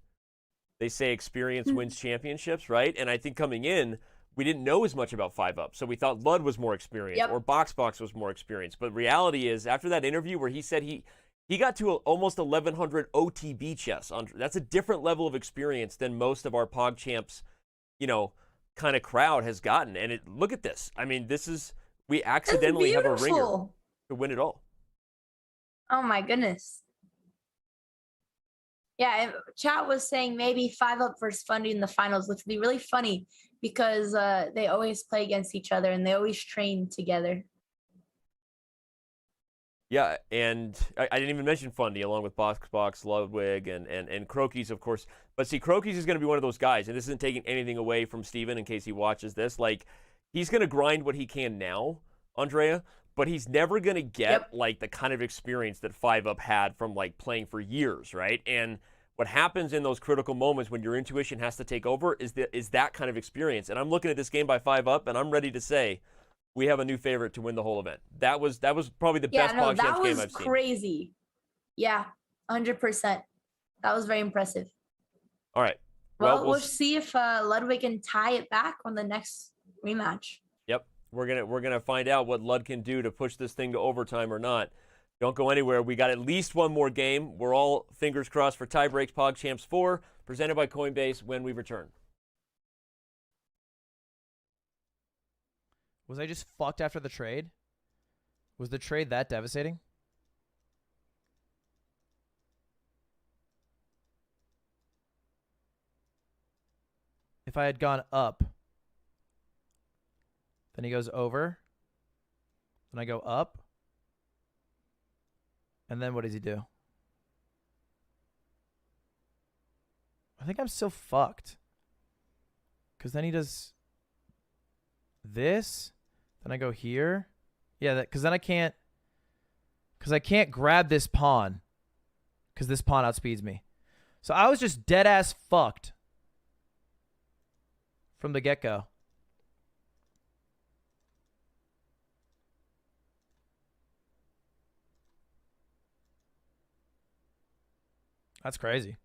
they say experience wins championships, right? And I think coming in, we didn't know as much about 5-up, so we thought Lud was more experienced or Box was more experienced. But reality is, after that interview where he said he got to almost 1100 OTB chess, that's a different level of experience than most of our PogChamps, kind of crowd has gotten. And look at this. I mean, we accidentally have a ringer to win it all. Oh my goodness. Yeah, chat was saying maybe 5-up versus Fundy in the finals, which would be really funny because they always play against each other and they always train together. Yeah, and I didn't even mention Fundy along with Box, Ludwig, and Croquis, of course. But see, Croquis is going to be one of those guys, and this isn't taking anything away from Steven in case he watches this. Like, he's going to grind what he can now, Andrea, but he's never going to get, like, the kind of experience that 5-up had from, like, playing for years, right? And what happens in those critical moments when your intuition has to take over is that kind of experience. And I'm looking at this game by 5-up, and I'm ready to say, we have a new favorite to win the whole event. That was probably the best PogChamps game I've seen. That was crazy. Yeah, 100%. That was very impressive. All right. Well, we'll see if Ludwig can tie it back on the next rematch. Yep. We're gonna find out what Lud can do to push this thing to overtime or not. Don't go anywhere. We got at least one more game. We're all fingers crossed for Tiebreaks PogChamps 4, presented by Coinbase when we return. Was I just fucked after the trade? Was the trade that devastating? If I had gone up, then he goes over, then I go up, and then what does he do? I think I'm still fucked. Because then he does this. Then I go here. Yeah, because then I can't. Because I can't grab this pawn. Because this pawn outspeeds me. So I was just dead ass fucked. From the get-go. That's crazy.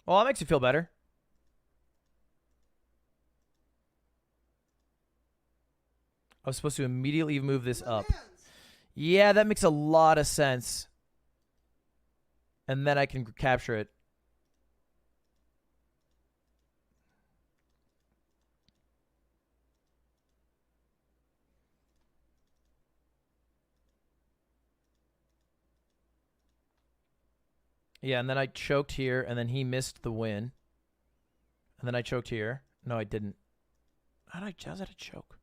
Well, that makes you feel better. I was supposed to immediately move this up. Yeah, that makes a lot of sense. And then I can capture it. Yeah, and then I choked here, and then he missed the win. And then I choked here. No, I didn't. How's that a choke?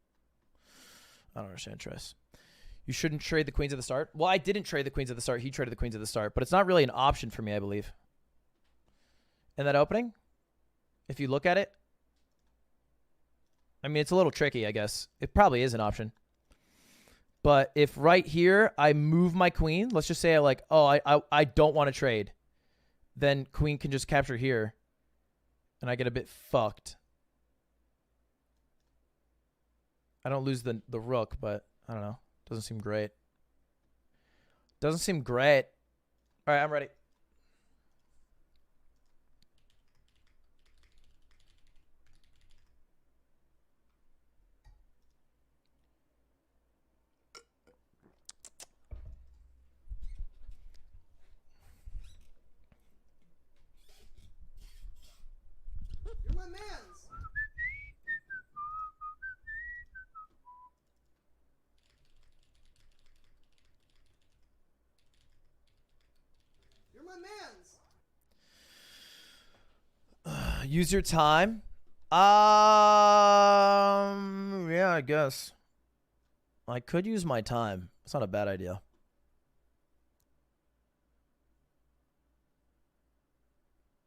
I don't understand chess. You shouldn't trade the queens at the start. Well, I didn't trade the queens at the start. He traded the queens at the start. But it's not really an option for me, I believe. In that opening, if you look at it, I mean, it's a little tricky, I guess. It probably is an option. But if right here I move my queen, let's just say I don't want to trade. Then queen can just capture here. And I get a bit fucked. I don't lose the rook, but I don't know. Doesn't seem great. Doesn't seem great. All right, I'm ready. You're my mans. You're my mans. Use your time. Yeah, I guess. I could use my time. It's not a bad idea.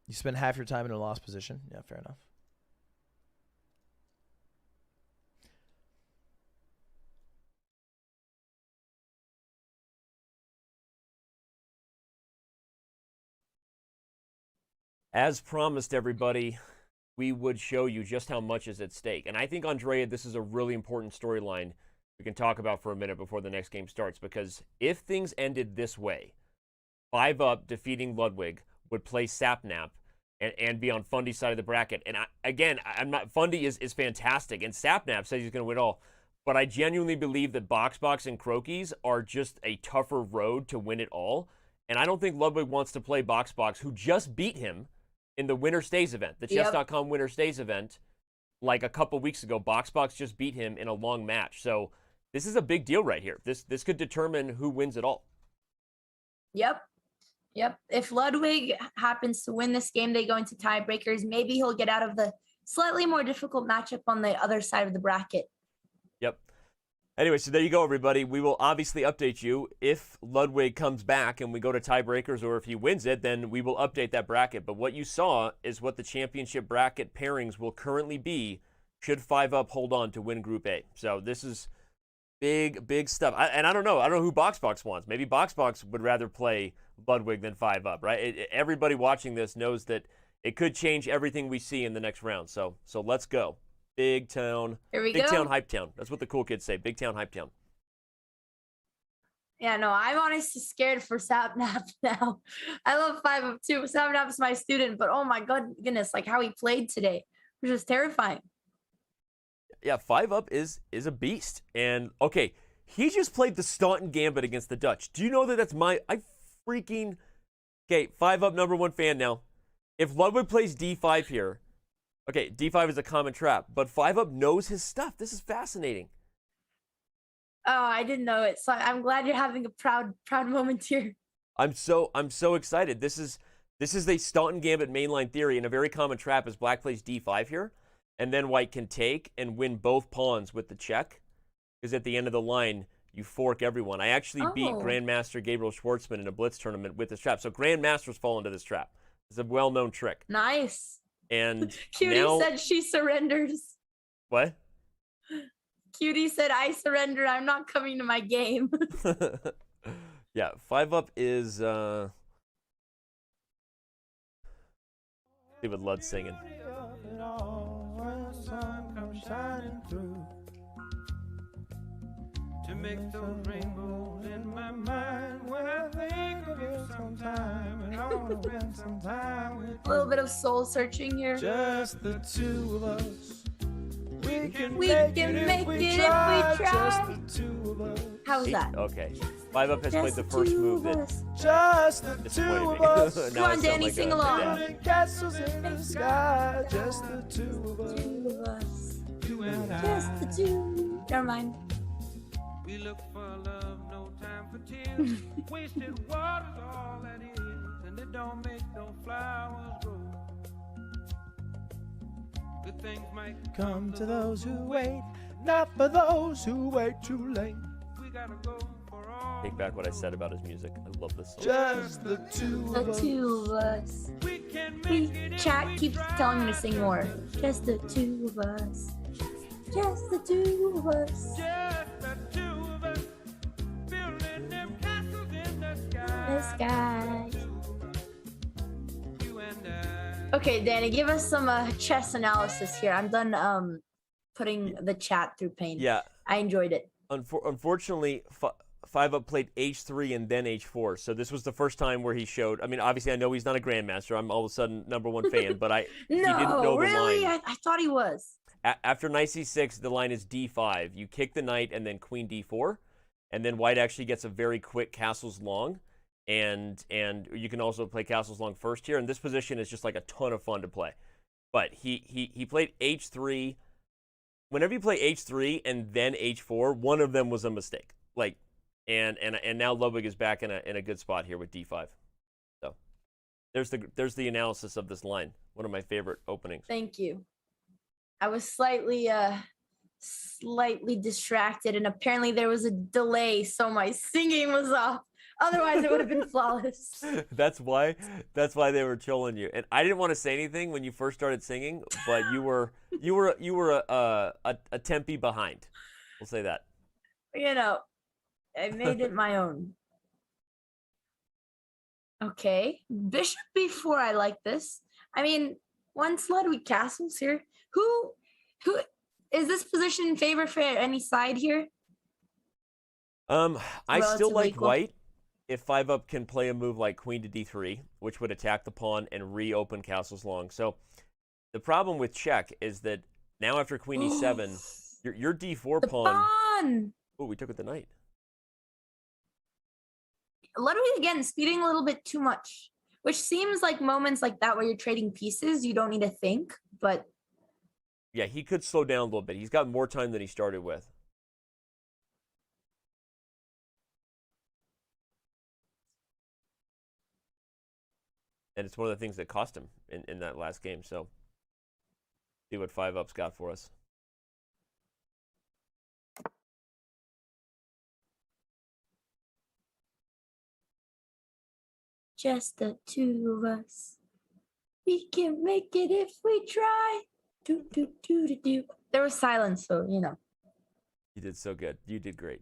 You spend half your time in a lost position. Yeah, fair enough. As promised, everybody, we would show you just how much is at stake. And I think, Andrea, this is a really important storyline we can talk about for a minute before the next game starts. Because if things ended this way, 5-up defeating Ludwig would play Sapnap and be on Fundy's side of the bracket. And I'm not. Fundy is fantastic, and Sapnap says he's going to win all. But I genuinely believe that Box and Croquis are just a tougher road to win it all. And I don't think Ludwig wants to play Box, who just beat him in the Winner Stays event, the Chess.com Winner Stays event, like a couple weeks ago. Box just beat him in a long match. So this is a big deal right here. This could determine who wins it all. Yep. If Ludwig happens to win this game, they go into tiebreakers. Maybe he'll get out of the slightly more difficult matchup on the other side of the bracket. Yep. Anyway, so there you go, everybody. We will obviously update you if Ludwig comes back and we go to tiebreakers, or if he wins it, then we will update that bracket. But what you saw is what the championship bracket pairings will currently be should 5-up hold on to win Group A. So this is big stuff. I don't know. I don't know who Box wants. Maybe Box would rather play Ludwig than 5-up, right? Everybody watching this knows that it could change everything we see in the next round. So let's go. Big town. Here we Big go. town, hype town. That's what the cool kids say. Big town, hype town. Yeah, no, I'm honestly scared for Sapnap now. I love 5-up too. Sapnap's my student, but oh my goodness, like how he played today was just terrifying. Yeah, 5-up is a beast. And okay, he just played the Staunton Gambit against the Dutch. Do you know that that's okay, 5-up #1 fan now. If Ludwig plays D5 here, okay, D5 is a common trap, but 5-up knows his stuff. This is fascinating. Oh, I didn't know it. So I'm glad you're having a proud moment here. I'm so excited. This is a Staunton Gambit mainline theory, and a very common trap is black plays D5 here, and then white can take and win both pawns with the check, because at the end of the line, you fork everyone. I actually beat Grandmaster Gabriel Schwartzman in a Blitz tournament with this trap. So Grandmasters fall into this trap. It's a well-known trick. Nice. And Cutie now... said she surrenders. What? Cutie said, "I surrender. I'm not coming to my game." Yeah, 5-up is see what Lud's singing. To make those rainbows in my mind when I think of you sometime, and I wanna spend some time with A little bit of soul searching here. just the two of us. We can make make it it if if we we try. try. Just the two of us. How was that? Okay. 5-up has played the first move that Just the two disappointed of me. us. Now Come on, I sound Danny, like sing a along. dad. Building castles in the sky. Just the two of us. Two of us. You and I. Just the two. Never mind. We look for love, no time for tears. Wasted water's all that is, and it don't make no flowers grow. Good things might come to those who wait, not for those who wait too late. We gotta go for all. Take back what I said about his music. I love this song. Just the two The of us. two of us. We can We make it if chat we keeps try. telling me to sing more. Just the two of us. Just the two of us. Just the two of us. Building them castles in the sky. The sky. You and I. Okay, Danny, give us some chess analysis here. I'm done putting the chat through pain. Yeah. I enjoyed it. Unfortunately, 5-up played H3 and then H4. So this was the first time where he showed. I mean, obviously, I know he's not a grandmaster. I'm all of a sudden #1 fan, but he didn't know No, the really? line. I thought he was. After knight c6, the line is d5. You kick the knight and then queen d4, and then white actually gets a very quick castles long, and you can also play castles long first here. And this position is just like a ton of fun to play. But he played H3. Whenever you play H3 and then H4, one of them was a mistake. Like, and now Ludwig is back in a good spot here with d5. So there's the analysis of this line. One of my favorite openings. Thank you. I was slightly distracted, and apparently there was a delay, so my singing was off. Otherwise, it would have been flawless. That's why they were trolling you. And I didn't want to say anything when you first started singing, but you were a tempi behind. We'll say that. You know, I made it my own. Okay, bishop b4. I like this. I mean, once Ludwig castles here. Who is this position in favor for any side here? I still Relatively like equal. white if 5-up can play a move like queen to d3, which would attack the pawn and reopen castles long. So the problem with check is that now after queen e7, your d4 The pawn. Oh, we took with the knight. Ludwig again speeding a little bit too much, which seems like moments like that where you're trading pieces, you don't need to think, but Yeah, he could slow down a little bit. He's got more time than he started with. And it's one of the things that cost him in that last game. So see what 5-up's got for us. just the two of us. We can make it if we try. Do, do, do, do, do. There was silence, so, you know. You did so good. You did great.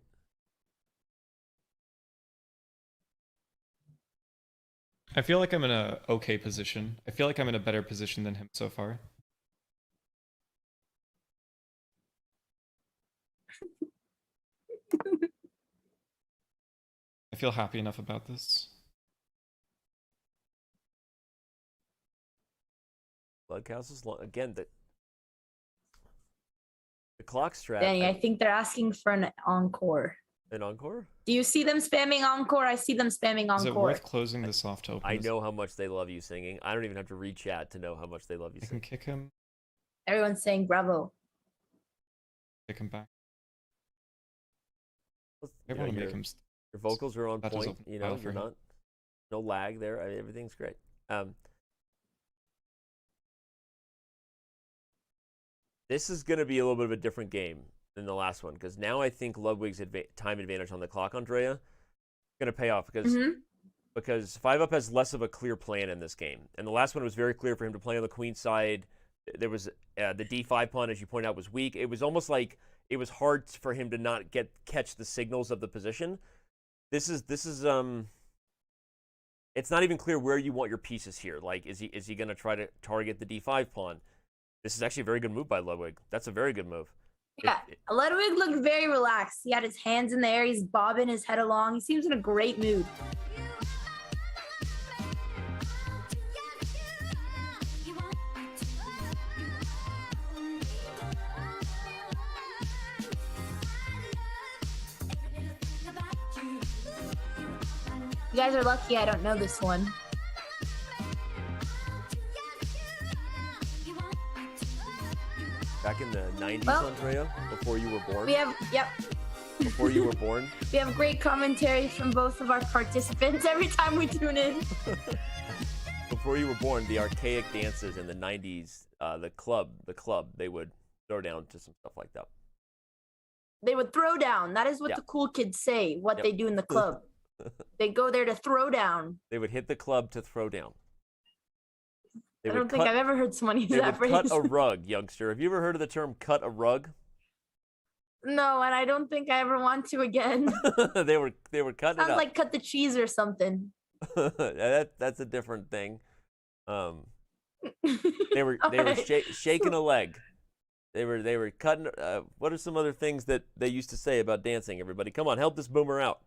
I feel like I'm in a okay position. I feel like I'm in a better position than him so far. I feel happy enough about this. Blood Castle's long. Again, the clock strat. Danny, I think they're asking for an encore. An encore? Do you see them spamming encore? I see them spamming encore. Is it worth closing this off to open I this? know how much they love you singing. I don't even have to read chat to know how much they love you I singing. can kick him. Everyone's saying bravo. Kick him back. I You know, want to make your- him. Your vocals are on That is point. open You know, file for you're him. not. No lag there. I mean, everything's great. This is going to be a little bit of a different game than the last one because now I think Ludwig's time advantage on the clock, Andrea, is going to pay off because 5-up has less of a clear plan in this game. And the last one was very clear for him to play on the queen side. There was the d5 pawn, as you pointed out, was weak. It was almost like it was hard for him to not catch the signals of the position. This is it's not even clear where you want your pieces here. Like, is he going to try to target the d5 pawn? This is actually a very good move by Ludwig. That's a very good move. Yeah, Ludwig looked very relaxed. He had his hands in the air. He's bobbing his head along. He seems in a great mood. You guys are lucky I don't know this one. Back in the 90s, Andrea, before you were born? We have, yep. Before you were born? We have great commentary from both of our participants every time we tune in. Before you were born, the archaic dances in the 90s, the club, they would throw down to some stuff like that. They would throw down. That is what the cool kids say, what they do in the club. They go there to throw down. They would hit the club to throw down. I don't think I've ever heard someone use that phrase. Cut a rug, youngster. Have you ever heard of the term cut a rug? No, and I don't think I ever want to again. they were cutting it up. Sounds like cut the cheese or something. That's a different thing. They were shaking a leg. They were cutting. What are some other things that they used to say about dancing? Everybody, come on, help this boomer out.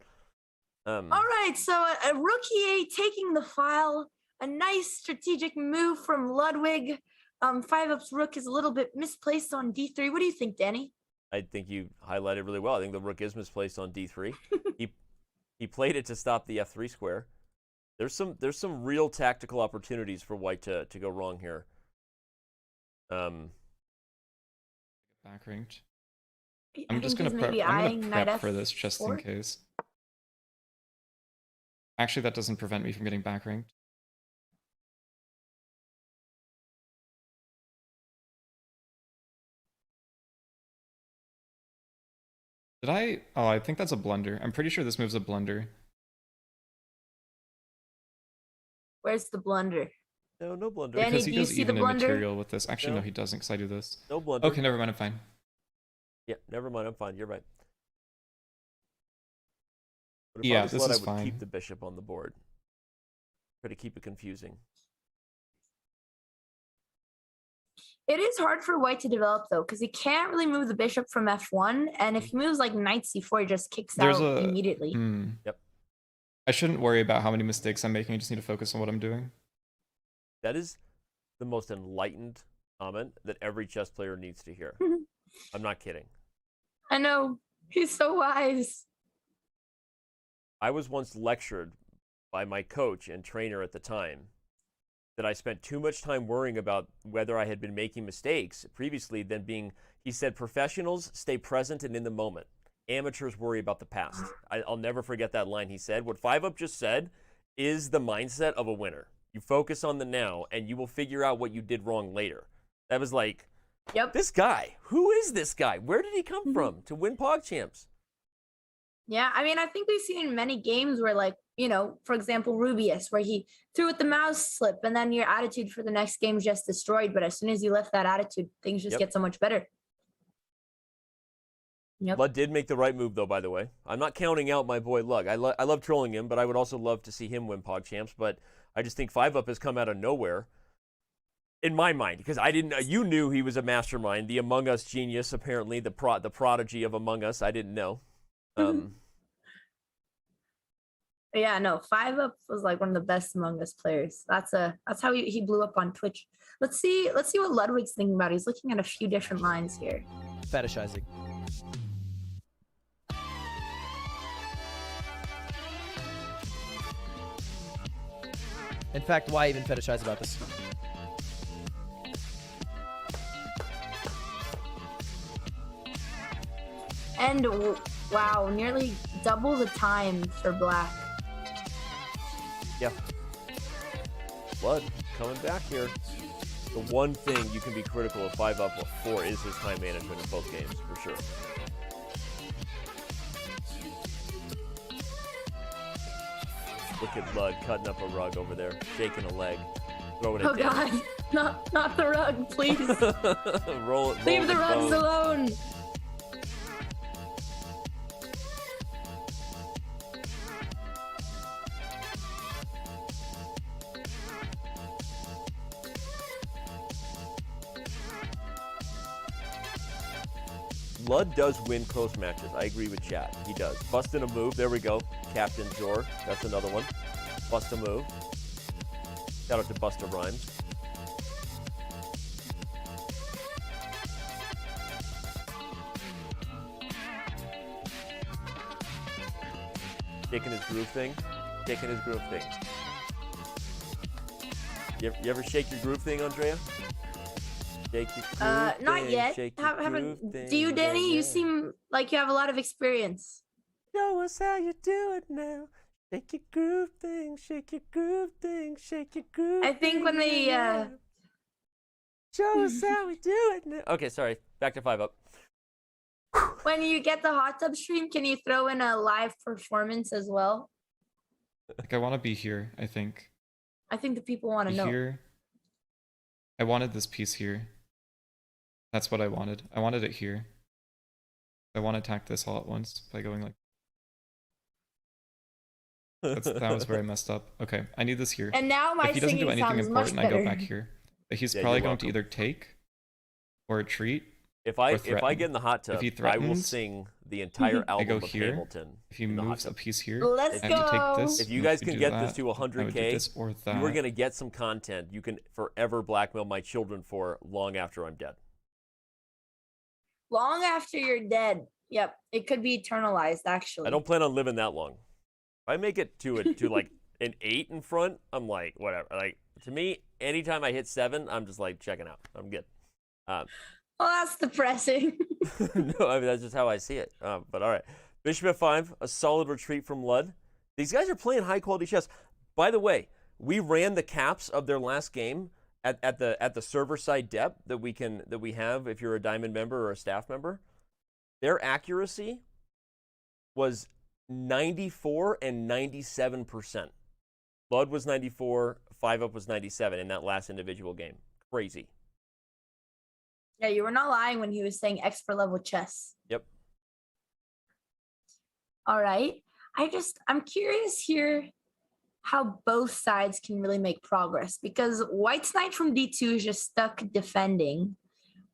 All right, so a rook e8 taking the file. A nice strategic move from Ludwig. 5-up's rook is a little bit misplaced on d3. What do you think, Danny? I think you highlighted really well. I think the rook is misplaced on d3. He played it to stop the f3 square. There's some real tactical opportunities for white to go wrong here. Back ranked. I'm just gonna prep for this just in case. Actually, that doesn't prevent me from getting back ranked. Did I? Oh, I think that's a blunder. I'm pretty sure this move's a blunder. Where's the blunder? No blunder. Danny, Because he do you goes see even the in blunder? material with this. Actually, no, he doesn't, because I do this. No blunder. Okay, never mind, I'm fine. Yeah, never mind, I'm fine. You're right. But Yeah, this is I would fine. keep the bishop on the board. Try to keep it confusing. It is hard for white to develop, though, because he can't really move the bishop from f1, and if he moves like knight c4, he just kicks out immediately. Yep. I shouldn't worry about how many mistakes I'm making. I just need to focus on what I'm doing. That is the most enlightened comment that every chess player needs to hear. I'm not kidding. I know. He's so wise. I was once lectured by my coach and trainer at the time that I spent too much time worrying about whether I had been making mistakes previously than being, he said, professionals stay present and in the moment. Amateurs worry about the past. I'll never forget that line he said. What 5-up just said is the mindset of a winner. You focus on the now and you will figure out what you did wrong later. That was like, this guy, who is this guy? Where did he come from to win PogChamps? Yeah, I mean, I think we've seen many games where, like, you know, for example, Rubius, where he threw with the mouse slip and then your attitude for the next game is just destroyed. But as soon as you left that attitude, things just get so much better. Lud did make the right move, though, by the way. I'm not counting out my boy Lug. I love trolling him, but I would also love to see him win PogChamps. But I just think 5-up has come out of nowhere, in my mind, because I didn't. You knew he was a mastermind, the Among Us genius, apparently, the prodigy of Among Us. I didn't know. Yeah, no, 5-up was like one of the best Among Us players. That's how he blew up on Twitch. Let's see what Ludwig's thinking about. He's looking at a few different lines here. Fetishizing. In fact, why even fetishize about this? And wow, nearly double the time for black. Yeah. Lud coming back here. The one thing you can be critical of 5-up for is his time management in both games, for sure. Look at Lud cutting up a rug over there, shaking a leg, throwing it down. God, not the rug, please. roll it. Leave the rugs alone. Lud does win close matches. I agree with chat. He does. Busting a move. There we go. Captain Jor. That's another one. Bust a move. Shout out to Busta Rhymes. Taking his groove thing. Taking his groove thing. You ever shake your groove thing, Andrea? Shake your groove not thing, yet. shake your groove Do you, thing, Danny? yeah, You yeah. seem like you have a lot of experience. Show us how you do it now. Shake your groove thing, shake your groove thing, shake your groove I think thing, when they yeah. Show us how we do it now. Okay, sorry. Back to 5 up. when you get the hot tub stream, can you throw in a live performance as well? Like, I want to be here, I think. I think the people want to Be know. here. I wanted this piece here. That's what I wanted. I wanted it here. I want to attack this all at once by going like... that was where I messed up. Okay, I need this here. And now my if he doesn't do singing anything sounds much important, I go better. back here. But he's Yeah, probably you're going to welcome. either take or retreat. If I or threaten. get in the hot tub, if he I will threatens, sing the entire I album go of here. Hamilton. If he in the hot moves a tub. piece here, Let's I have to go. take this. If you and guys we can do get that, this to I would do 100K, this or that. you are going to get some content you can forever blackmail my children for long after I'm dead. Long after you're dead. Yep, it could be eternalized. Actually, I don't plan on living that long. If I make it to like an 8 in front, I'm like, whatever. Like, to me, anytime I hit 7, I'm just like checking out. I'm good. Well, that's depressing. No, I mean, that's just how I see it. But all right. Bishop F5, a solid retreat from Lud. These guys are playing high quality chess. By the way, we ran the caps of their last game at the server side depth that we have if you're a diamond member or a staff member. Their accuracy was 94 and 97%. Lud was 94, 5 up was 97 in that last individual game. Crazy. Yeah, you were not lying when he was saying expert level chess. Yep. All right. I'm curious here how both sides can really make progress because White's knight from D2 is just stuck defending.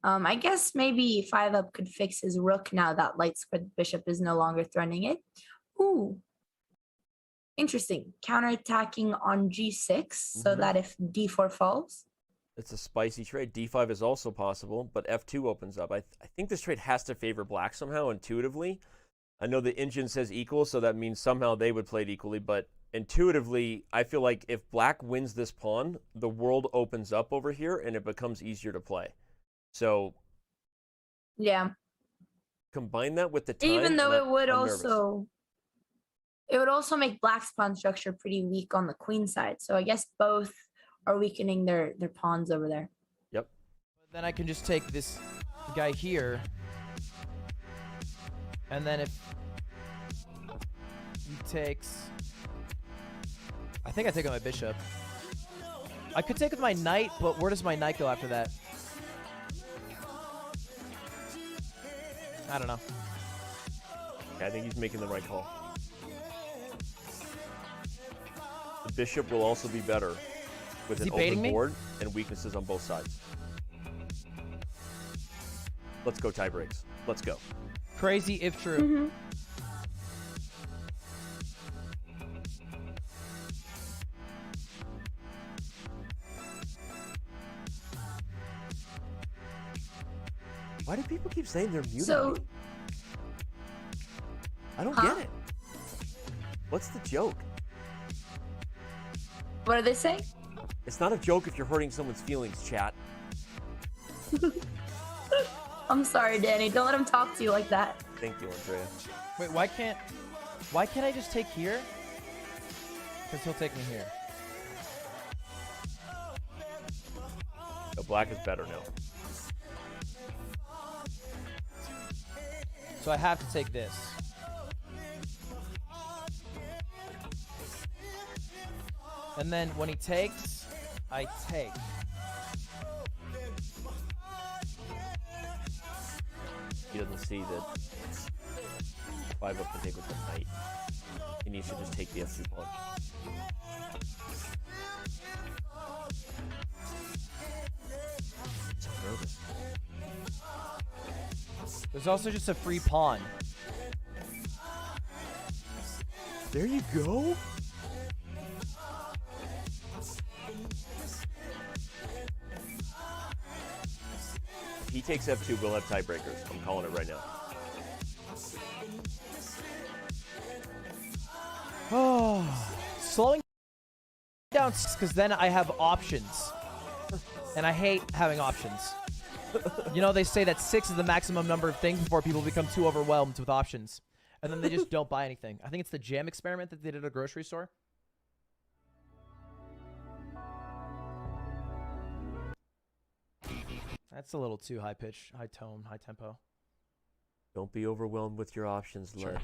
I guess maybe 5 up could fix his rook now that light squared bishop is no longer threatening it. Ooh. Interesting. Counterattacking on G6 so that if D4 falls. It's a spicy trade. D5 is also possible, but F2 opens up. I think this trade has to favor black somehow intuitively. I know the engine says equal, so that means somehow they would play it equally, but intuitively, I feel like if black wins this pawn, the world opens up over here and it becomes easier to play. So yeah, combine that with the time. Even though it would I'm nervous. also make black's pawn structure pretty weak on the queen side. So I guess both are weakening their pawns over there. Yep. Then I can just take this guy here. And then if he takes... I think I take on my bishop. I could take with my knight, but where does my knight go after that? I don't know. Yeah, I think he's making the right call. The bishop will also be better with an open board and weaknesses on both sides. Let's go tie breaks. Let's go. Crazy if true. Why do people keep saying they're muted? So, I don't get it. What's the joke? What are they saying? It's not a joke if you're hurting someone's feelings, chat. I'm sorry, Danny. Don't let him talk to you like that. Thank you, Andrea. Wait, why can't I just take here? Because he'll take me here. No, black is better now. So I have to take this. And then when he takes, I take. He doesn't see that 5 up can take with the knight. He needs to just take the F2 pawn. So nervous. There's also just a free pawn. There you go. If he takes f2, we'll have tiebreakers. I'm calling it right now. Oh, slowing down because then I have options, and I hate having options. You know, they say that 6 is the maximum number of things before people become too overwhelmed with options, and then they just don't buy anything. I think it's the jam experiment that they did at a grocery store. That's a little too high pitch, high tone, high tempo. Don't be overwhelmed with your options, Led.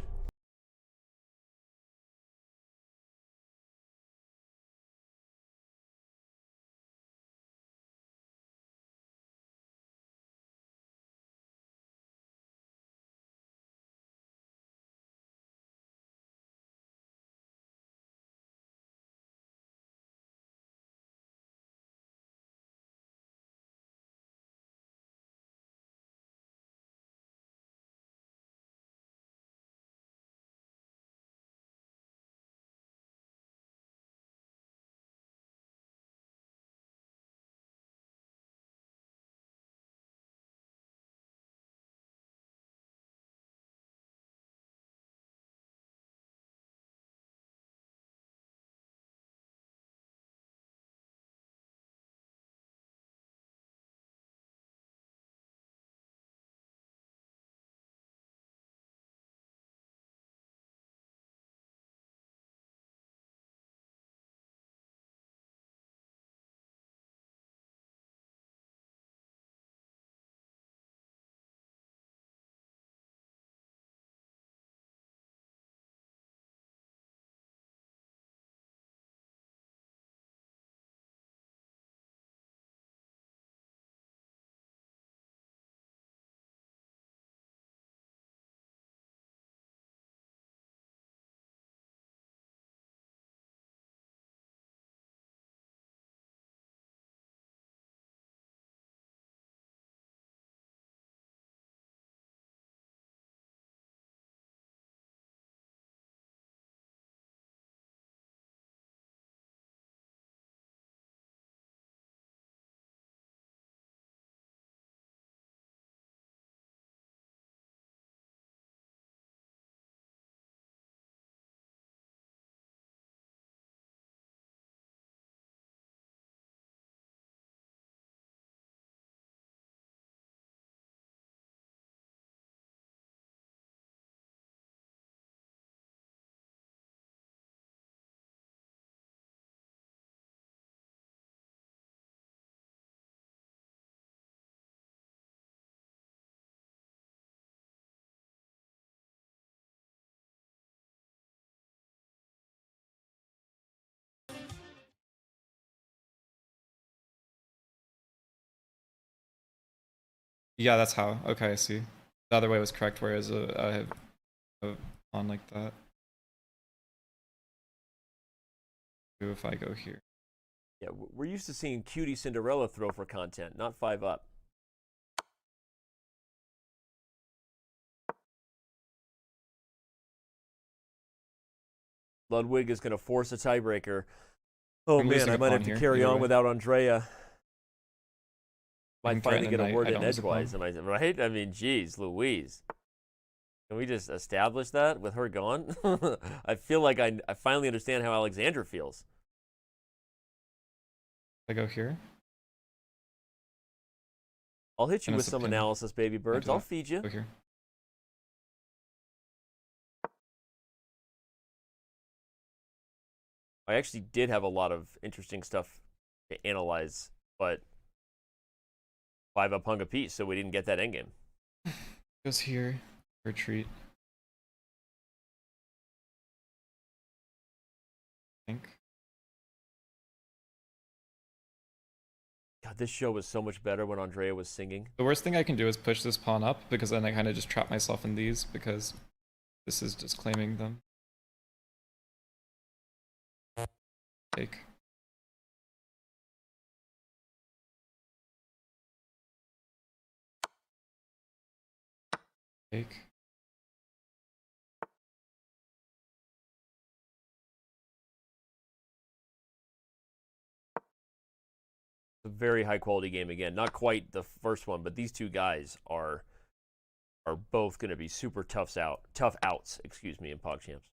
Yeah, that's how. Okay, I see. The other way was correct, whereas I have a pawn like that. If I go here. Yeah, we're used to seeing QTCinderella throw for content, not 5 up. Ludwig is going to force a tiebreaker. Oh man, I might have to carry on without Andrea. Might finally get a word in edgewise, right? I mean, geez, Louise. Can we just establish that with her gone? I feel like I finally understand how Alexandra feels. I go here. I'll hit you with some analysis, baby birds. I'll feed you. Go here. I actually did have a lot of interesting stuff to analyze, but 5 up hung a piece, so we didn't get that endgame. Goes here. Retreat. I think. God, this show was so much better when Andrea was singing. The worst thing I can do is push this pawn up, because then I kind of just trap myself in these, because this is just claiming them. Take. Take. A very high quality game again. Not quite the first one, but these two guys are both going to be super tough outs, excuse me, in PogChamps.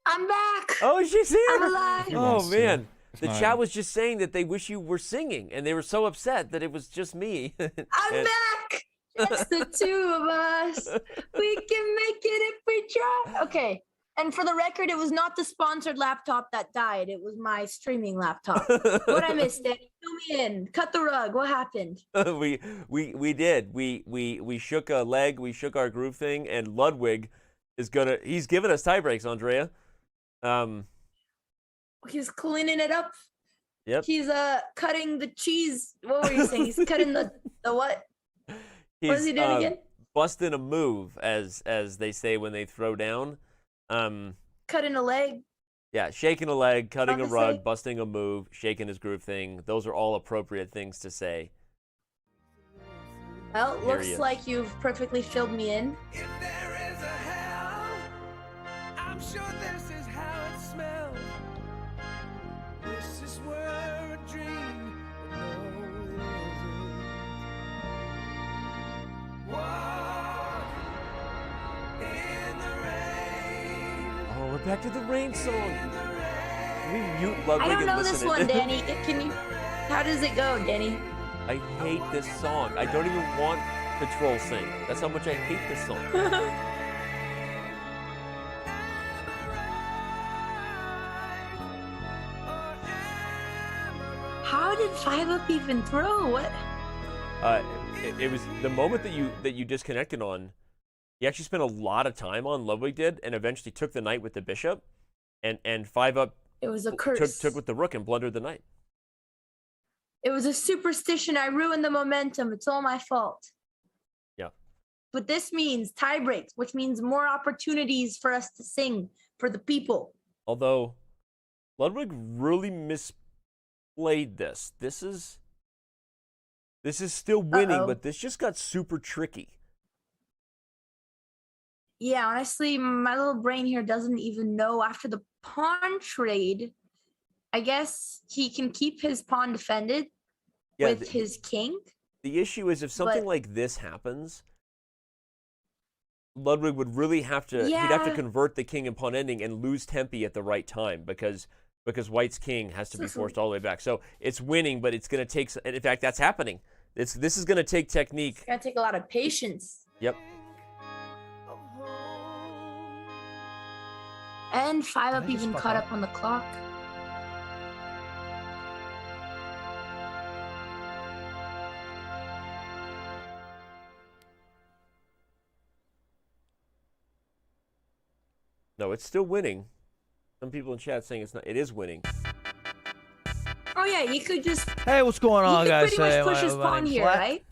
I'm back. Oh, she's here. I'm alive. Oh man, the not- chat was just saying that they wish you were singing, and they were so upset that it was just me. I'm back. Just the two of us. We can make it if we try. Okay. And for the record, it was not the sponsored laptop that died. It was my streaming laptop. What I missed, Danny? Fill me in. Cut the rug. What happened? we did. We shook a leg. We shook our groove thing, and Ludwig is he's giving us tie breaks, Andrea. He's cleaning it up. Yep. He's cutting the cheese. What were you saying? He's cutting the what? He's, what is he doing again? Busting a move, as they say when they throw down. Cutting a leg. Yeah, shaking a leg, cutting a Obviously. rug, busting a move, shaking his groove thing. Those are all appropriate things to say. Well, Here he looks is. like you've perfectly filled me in. I'm sure this is how it smells. This is where a dream, but no, it isn't. Walk in the rain. Oh, we're back to the rain song. Can we mute Ludwig I don't and know listen this to one, it? Danny. Can you? How does it go, Danny? I hate this song. I don't even want Patrol sing. That's how much I hate this song. How did 5-Up even throw? What? It was the moment that you disconnected on. He actually spent a lot of time on, Ludwig did, and eventually took the knight with the bishop, and 5-Up. It was a curse. Took with the rook and blundered the knight. It was a superstition. I ruined the momentum. It's all my fault. Yeah. But this means tie breaks, which means more opportunities for us to sing for the people. Although Ludwig really misplayed this. This is still winning, but this just got super tricky. Yeah, honestly, my little brain here doesn't even know. After the pawn trade, I guess he can keep his pawn defended with his king. The issue is if something like this happens, Ludwig would really have to, he'd have to convert the king and pawn ending and lose tempi at the right time because White's king has to be forced all the way back. So it's winning, but it's going to take, and in fact, that's happening. This is going to take technique. It's going to take a lot of patience. Yep. And 5-Up even caught up on the clock. No, it's still winning. Some people in chat saying it's not. It is winning. Oh yeah, you could just. Hey, what's going on, you guys? could pretty much push his My pawn name's here, Flat. right?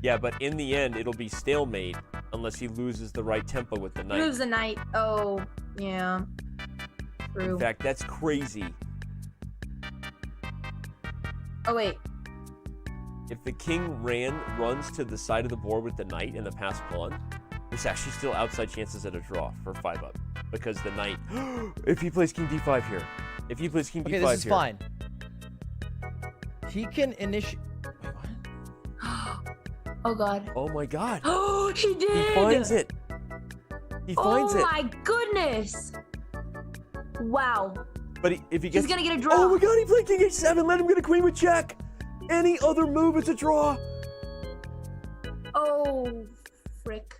Yeah, but in the end, it'll be stalemate unless he loses the right tempo with the knight. Moves the knight. Oh, yeah. True. In fact, that's crazy. Oh wait. If the king runs to the side of the board with the knight and the passed pawn, there's actually still outside chances at a draw for 5-Up because the knight. If he plays king d5 here, if he plays king d5 here, this is fine. He can initiate. Oh god. Oh my god. Oh, he did. He finds it. He finds it. Oh my goodness. Wow. But if he gets, He's gonna get a draw. Oh my god, he played king h7. Let him get a queen with check. Any other move, it's a draw. Oh, frick.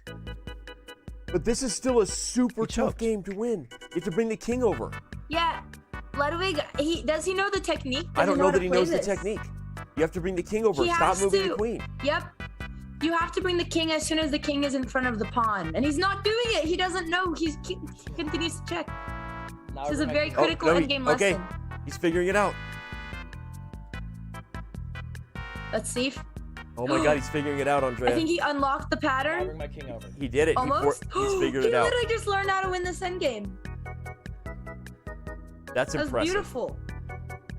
But this is still a super tough game to win. You have to bring the king over. Yeah. Ludwig, does he know the technique? I don't know that he knows the this? technique. You have to bring the king over. He Stop has moving to. the queen. Yep. You have to bring the king as soon as the king is in front of the pawn. And he's not doing it. He doesn't know. He continues to check. This is a very critical endgame lesson. Okay, he's figuring it out. Let's see. Oh my god, he's figuring it out, Andrea. I think he unlocked the pattern. Bring my king over. He did it. Almost. He's figured he it out. literally just learned how to win this endgame. That's That was impressive. beautiful.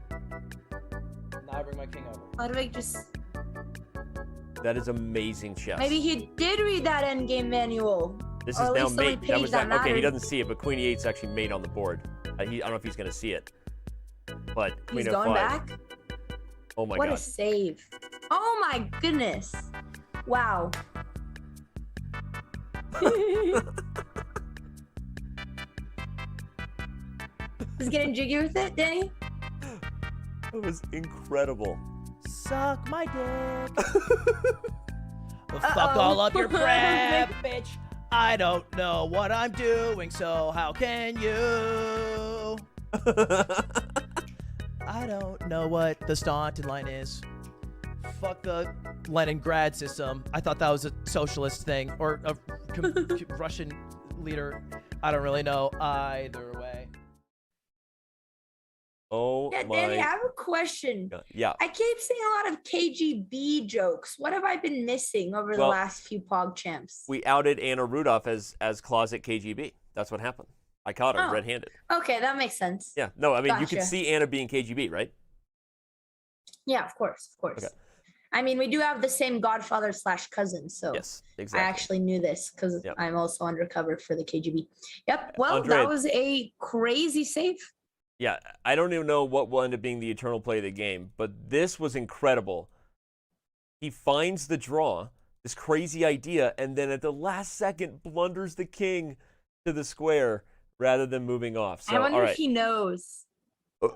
Now I bring my king over. Ludwig just. That is amazing chess. Maybe he did read that endgame manual. This Or is at now least the only mate. That page was that that. Okay, he mattered. doesn't see it, but Queen E8 is actually mate on the board. I don't know if he's going to see it. But Queen He's O5. going back? Oh my What god. a save. Oh my goodness. Wow. He's getting jiggy with it, Danny? That was incredible. Suck my dick. Well, fuck all up your prep, bitch. I don't know what I'm doing, so how can you? I don't know what the Staunton line is. Fuck the Leningrad system. I thought that was a socialist thing or a Russian leader. I don't really know either way. Oh Yeah, my. Danny, I have a question. Yeah. I keep seeing a lot of KGB jokes. What have I been missing over the Well, last few PogChamps? We outed Anna Rudolph as closet KGB. That's what happened. I caught her Oh. red-handed. Okay, that makes sense. Yeah. No, I mean, you could Gotcha. see Anna being KGB, right? Yeah, of course, of course. Okay. I mean, we do have the same godfather / cousin, so Yes, I exactly. actually knew this because I'm also undercover for the KGB. Yep. Well, Andre- that was a crazy save. Yeah, I don't even know what will end up being the eternal play of the game, but this was incredible. He finds the draw, this crazy idea, and then at the last second blunders the king to the square rather than moving off. So, I wonder all right. if he knows. I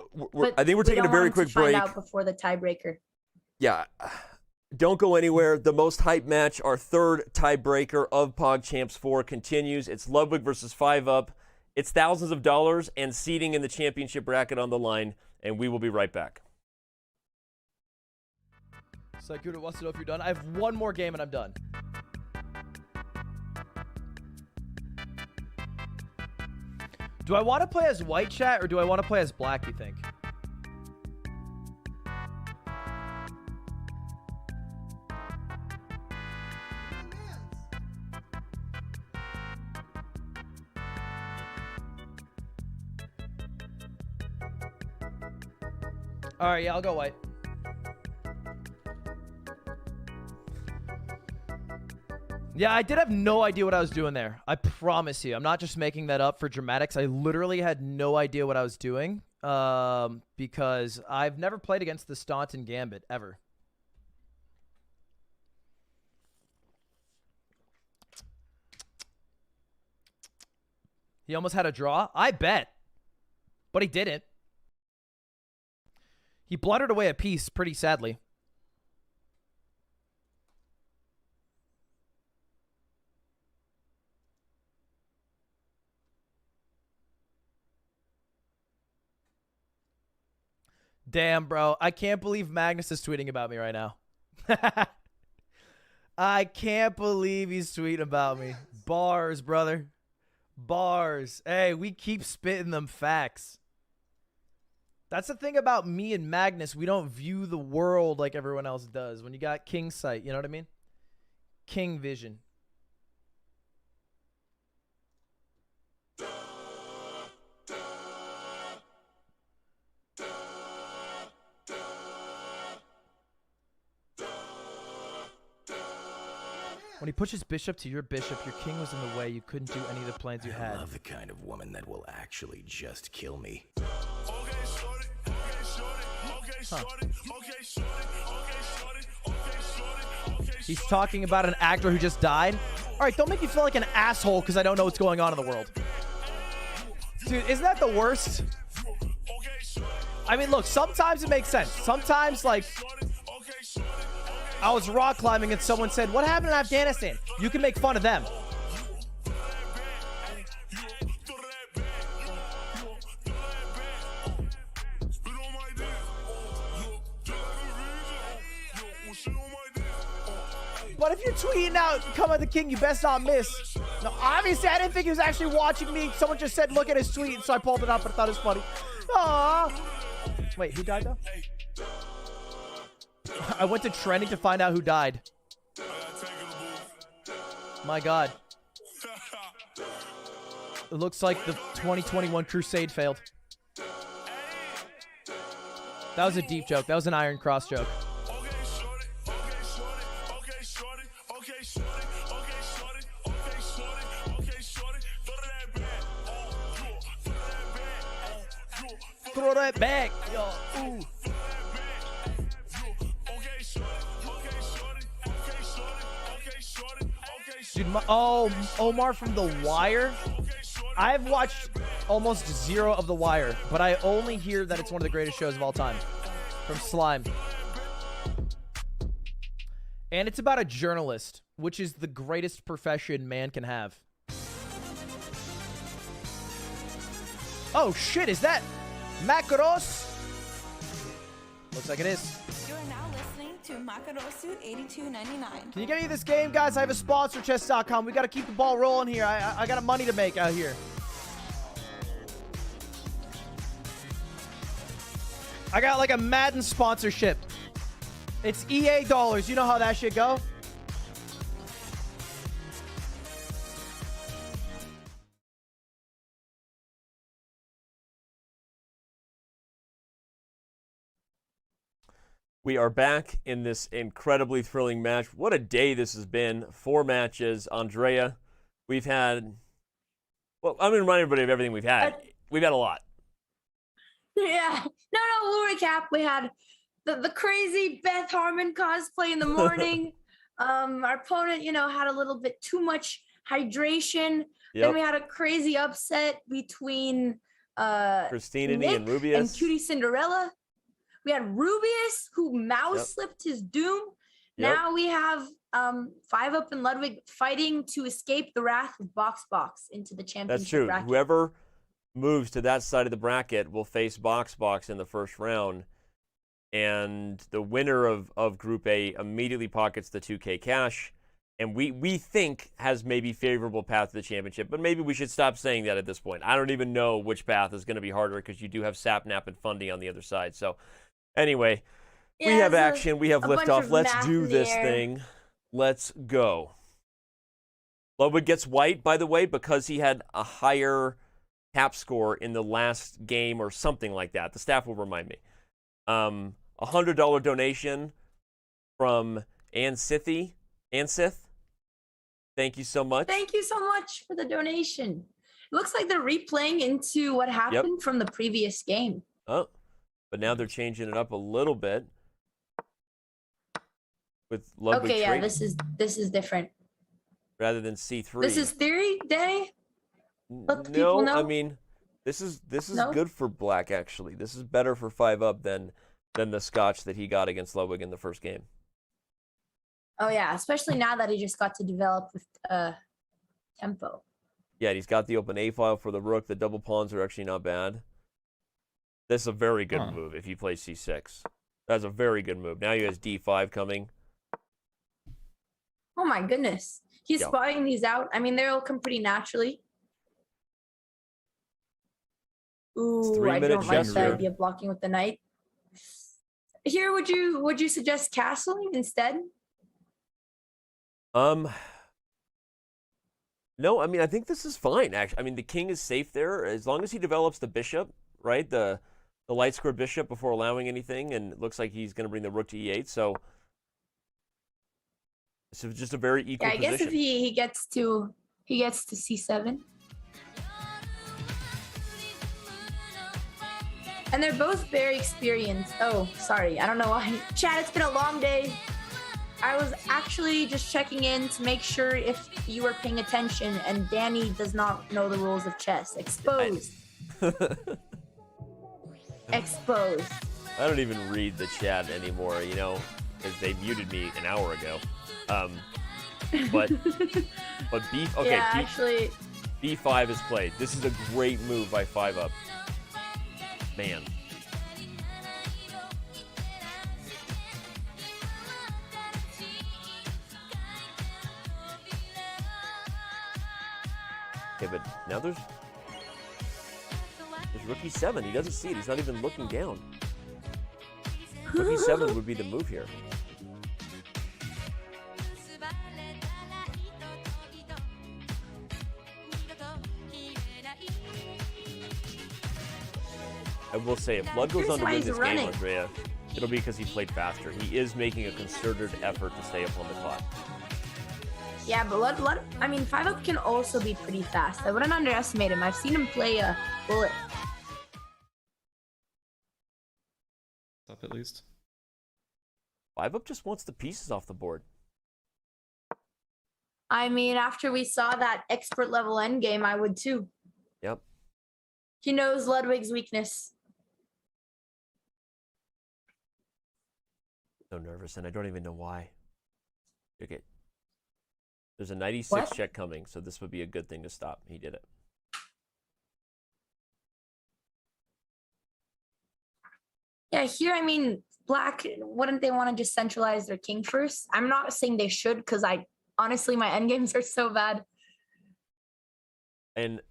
think we're taking a don't very want him quick to find break. out before the tiebreaker. Yeah. Don't go anywhere. The most hype match, our third tiebreaker of PogChamps 4 continues. It's Ludwig versus 5-Up. It's thousands of dollars and seating in the championship bracket on the line, and we will be right back. Saikuda wants to know if you're done. I have one more game and I'm done. Do I want to play as white chat or do I want to play as black, you think? All right, yeah, I'll go white. Yeah, I did have no idea what I was doing there. I promise you. I'm not just making that up for dramatics. I literally had no idea what I was doing because I've never played against the Staunton Gambit, ever. He almost had a draw? I bet. But he didn't. He blundered away a piece pretty sadly. Damn, bro. I can't believe Magnus is tweeting about me right now. I can't believe he's tweeting about me. Bars, brother. Bars. Hey, we keep spitting them facts. That's the thing about me and Magnus. We don't view the world like everyone else does. When you got king sight, you know what I mean? King vision. When he pushes bishop to your bishop, your king was in the way. You couldn't do any of the plans you had. I love the kind of woman that will actually just kill me. Huh. He's talking about an actor who just died. All right, don't make me feel like an asshole because I don't know what's going on in the world. Dude, isn't that the worst? I mean, look, sometimes it makes sense. Sometimes, like, I was rock climbing and someone said, what happened in Afghanistan? You can make fun of them. But if you're tweeting out, come at the king, you best not miss. No, obviously, I didn't think he was actually watching me. Someone just said, look at his tweet, so I pulled it up and thought it was funny. Aww. Wait, who died, though? I went to trending to find out who died. My God. It looks like the 2021 Crusade failed. That was a deep joke. That was an Iron Cross joke. that back. Yo, ooh. Dude, Omar from The Wire. I've watched almost zero of The Wire, but I only hear that it's one of the greatest shows of all time. From Slime. And it's about a journalist, which is the greatest profession man can have. Oh shit, is that Macaros? Looks like it is. You are now listening to Makarosu 82.99. Can you get me this game, guys? I have a sponsor, Chess.com. We got to keep the ball rolling here. I got money to make out here. I got like a Madden sponsorship. It's EA dollars. You know how that shit go? We are back in this incredibly thrilling match. What a day this has been. 4 matches. Andrea, we've had... Well, I'm going to remind everybody of everything we've had. We've had a lot. Yeah. No, we'll recap. We had the crazy Beth Harmon cosplay in the morning. Our opponent, had a little bit too much hydration. Yep. Then we had a crazy upset between Cristinini and Rubius. And QTCinderella. We had Rubius, who mouse slipped his doom. Yep. Now we have 5UP and Ludwig fighting to escape the wrath of Box into the championship That's true. bracket. Whoever moves to that side of the bracket will face Box in the first round. And the winner of Group A immediately pockets the 2K cash. And we think has maybe favorable path to the championship. But maybe we should stop saying that at this point. I don't even know which path is going to be harder because you do have Sapnap and Fundy on the other side. So anyway, we have action. We have liftoff. Let's do this thing. Let's go. Ludwig gets white, by the way, because he had a higher cap score in the last game or something like that. The staff will remind me. $100 donation from Ansith. Thank you so much. Thank you so much for the donation. Looks like they're replaying into what happened from the previous game. Oh, but now they're changing it up a little bit with Ludwig. Okay, yeah, this is different. Rather than C3. This is theory day. Let the people know. I mean, this is good for Black actually. This is better for 5UP than the scotch that he got against Ludwig in the first game. Oh yeah, especially now that he just got to develop with tempo. Yeah, and he's got the open A file for the rook. The double pawns are actually not bad. This is a very good move if you play C6. That's a very good move. Now he has D5 coming. Oh my goodness. He's spotting these out. I mean, they'll come pretty naturally. Ooh, I don't like the idea of blocking with the knight. Here, would you suggest castling instead? No, I mean, I think this is fine, actually. I mean, the king is safe there. As long as he develops the bishop, right? The light square bishop before allowing anything, and it looks like he's going to bring the rook to E8, so it's just a very equal position. I guess if he gets to C7. And they're both very experienced. Oh, sorry. I don't know why. Chat, it's been a long day. I was actually just checking in to make sure if you were paying attention, and Danny does not know the rules of chess. Exposed. Exposed. I don't even read the chat anymore, because they muted me an hour ago. But B, okay, yeah, actually, B5 is played. This is a great move by 5UP. Man. Okay, but now there's rook E7. He doesn't see it. He's not even looking down. Rook E7 would be the move here. I will say, if Blood goes on to win this game, Andrea, it'll be because he played faster. He is making a concerted effort to stay up on the clock. Yeah, but I mean, 5UP can also be pretty fast. I wouldn't underestimate him. I've seen him play a bullet. up at least. 5-up just wants the pieces off the board. I mean, after we saw that expert level endgame, I would too. Yep. He knows Ludwig's weakness. So nervous, and I don't even know why. Okay. There's a 96 check coming, so this would be a good thing to stop. He did it. Yeah, here, I mean, Black, wouldn't they want to just centralize their king first? I'm not saying they should, because honestly, my endgames are so bad. And,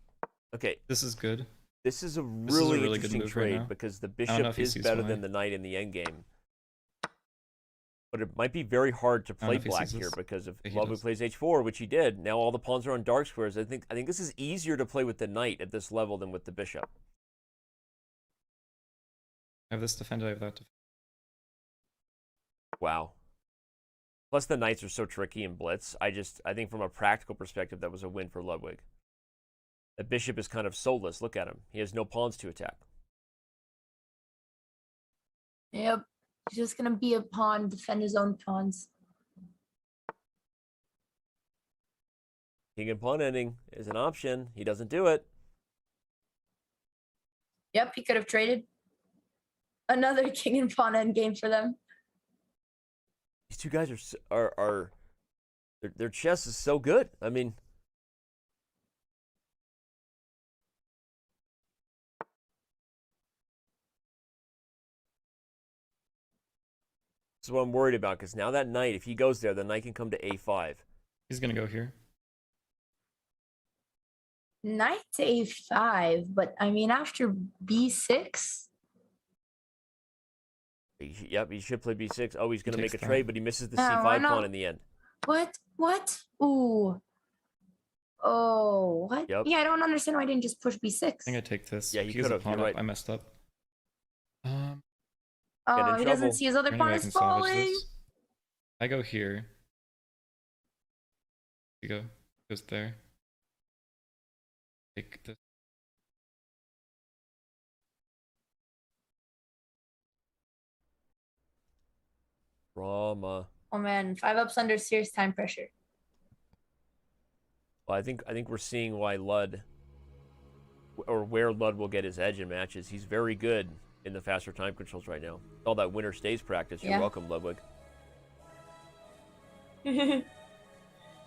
okay. This is good. This is a really interesting good trade right because the bishop is better than the knight in the endgame. But it might be very hard to play Black here because if Ludwig plays h4, which he did, now all the pawns are on dark squares. I think this is easier to play with the knight at this level than with the bishop. I have this defended, I have that defended. Wow. Plus the knights are so tricky in blitz. I think from a practical perspective, that was a win for Ludwig. The bishop is kind of soulless. Look at him. He has no pawns to attack. Yep. He's just going to be a pawn, defend his own pawns. King and pawn ending is an option. He doesn't do it. Yep, he could have traded. Another king and pawn end game for them. These two guys are their chess is so good. I mean, this is what I'm worried about because now that knight, if he goes there, the knight can come to a5. He's gonna go here. Knight to a5, but I mean after b6. Yep, he should play b6. Oh, he's going to make a that. trade, but he misses the c5 pawn in the end. What? Ooh. Oh, what? Yep. Yeah, I don't understand why I didn't just push b6. I think I take this. Yeah, he has could a have. pawn You're up. right. I messed up. Oh, he doesn't see his other pawn is falling. I go here. He goes there. Take this. Drama. Oh man, 5-up's under serious time pressure. Well, I think we're seeing why Lud, or where Lud will get his edge in matches. He's very good in the faster time controls right now. All that winner stays practice. You're welcome, Ludwig. Yeah,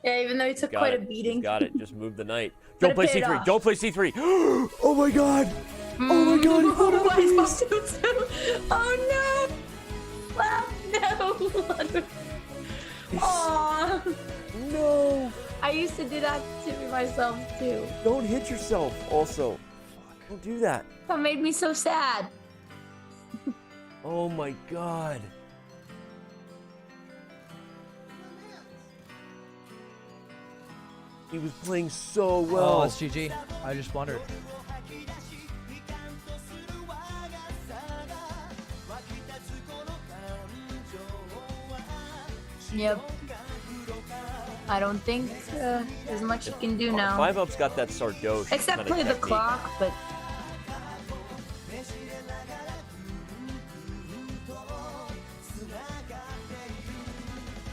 even though he took quite a beating. He's got it. Just move the knight. But Don't play it paid c3. off. Don't play c3. Oh my god. Oh my god. He put What is he supposed to do? Oh no. Well, no. Aww. No. I used to do that to myself too. Don't hit yourself also. Don't do that. That made me so sad. Oh my god. He was playing so well. Oh, it's GG. I just blundered. Yep. I don't think there's much you can do now. 5-up's got that Sardoche. Except kind of play the technique. clock, but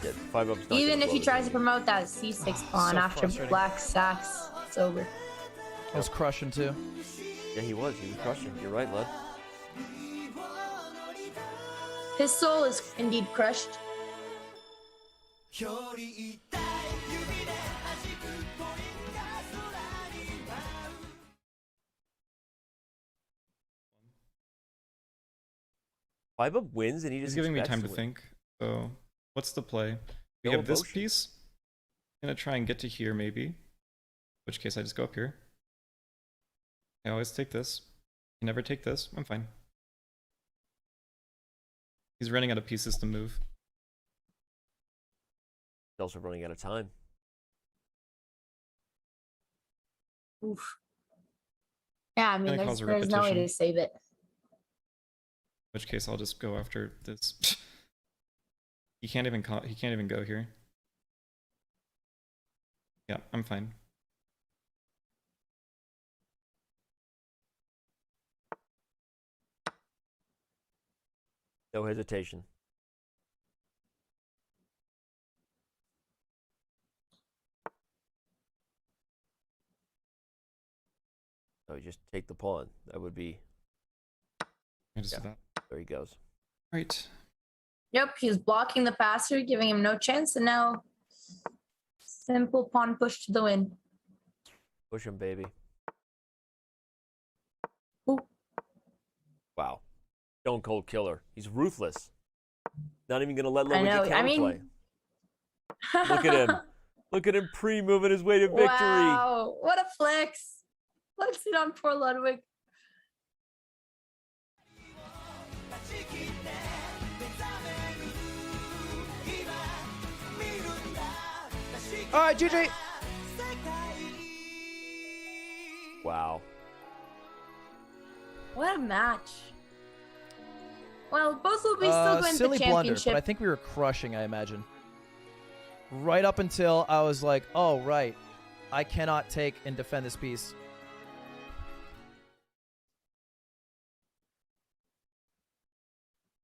Yeah, 5-up's not even gonna if he blow tries to promote that c6 pawn So after frustrating. Black sacks, it's over. I was crushing too. Yeah, he was. He was crushing. You're right, Lud. His soul is indeed crushed. 5-up wins, and he just He's giving me expects time to win. think. So, what's the play? We No have this emotion. piece. I'm gonna try and get to here, maybe. In which case, I just go up here. I always take this. I never take this. I'm fine. He's running out of pieces to move. He's also running out of time. Oof. Yeah, I mean, Gonna cause there's a no way repetition. to save it. In which case, I'll just go after this. He can't even go here. Yeah, I'm fine. No hesitation. So you just take the pawn. That would be. Just do that. There he goes. Right. Yep, he's blocking the passer, giving him no chance, and now simple pawn push to the win. Push him, baby. Ooh. Wow. Stone cold killer. He's ruthless. Not even going to let Ludwig I know. get I mean, counterplay. Look at him. Look at him pre-moving his way to victory. Wow, what a flex. Flexing on poor Ludwig. All right, GG. Wow. What a match. Well, both will be still going to silly the blunder, championship. but I think we were crushing, I imagine. Right up until I was like, oh, right. I cannot take and defend this piece.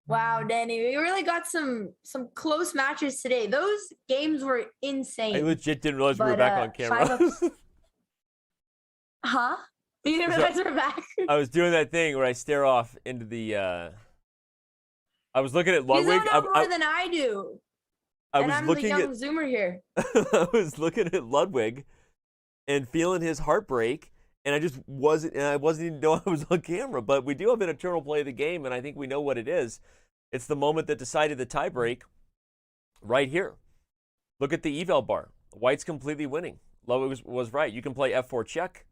Wow, Danny, we really got some close matches today. Those games were insane. I legit didn't realize we were back on camera. Huh? You didn't realize we were back? I was doing that thing where I stare off into the. I was looking at Ludwig. You know more than I do. I'm the young Zoomer here. I was looking at Ludwig and feeling his heartbreak, and I just wasn't. And I wasn't even know I was on camera. But we do have an eternal play of the game, and I think we know what it is. It's the moment that decided the tiebreak. Right here. Look at the eval bar. White's completely winning. Ludwig was right. You can play f4 check.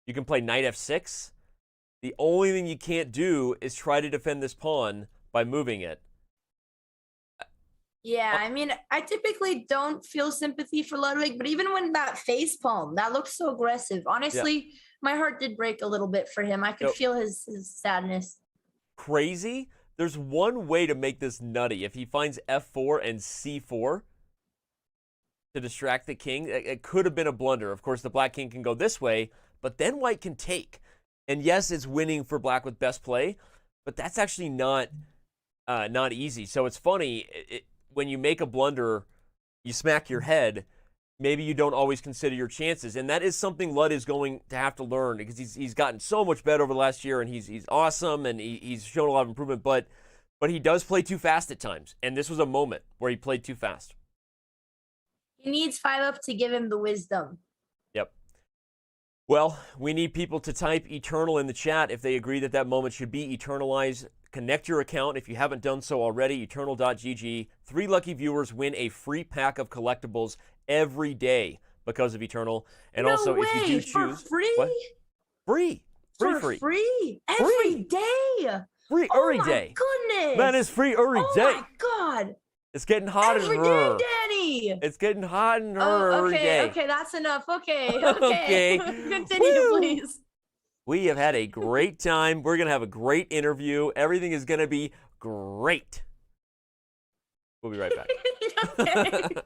You can play knight f6. The only thing you can't do is try to defend this pawn by moving it. Yeah, I mean, I typically don't feel sympathy for Ludwig, but even when that face palm, that looked so aggressive. Honestly, my heart did break a little bit for him. I could feel his sadness. Crazy. There's one way to make this nutty. If he finds f4 and c4 to distract the king, it could have been a blunder. Of course, the black king can go this way, but then white can take. And yes, it's winning for black with best play, but that's actually not easy. So it's funny, when you make a blunder, you smack your head, maybe you don't always consider your chances. And that is something Lud is going to have to learn, because he's gotten so much better over the last year, and he's awesome, and he's shown a lot of improvement, but he does play too fast at times. And this was a moment where he played too fast. He needs 5-up to give him the wisdom. Yep. Well, we need people to type eternal in the chat if they agree that that moment should be eternalized. Connect your account if you haven't done so already, eternal.gg. 3 lucky viewers win a free pack of collectibles every day because of Eternal. And No also, way, if you do choose... for free? What? Free. Free. Every day. Free every day. Oh my goodness. Man, it's free every day. Oh my god. It's getting hot Every in day, her. Danny. It's getting hot in her every day. Okay, that's enough. Okay. Okay. Continue, please. We have had a great time. We're going to have a great interview. Everything is going to be great. We'll be right back. Okay.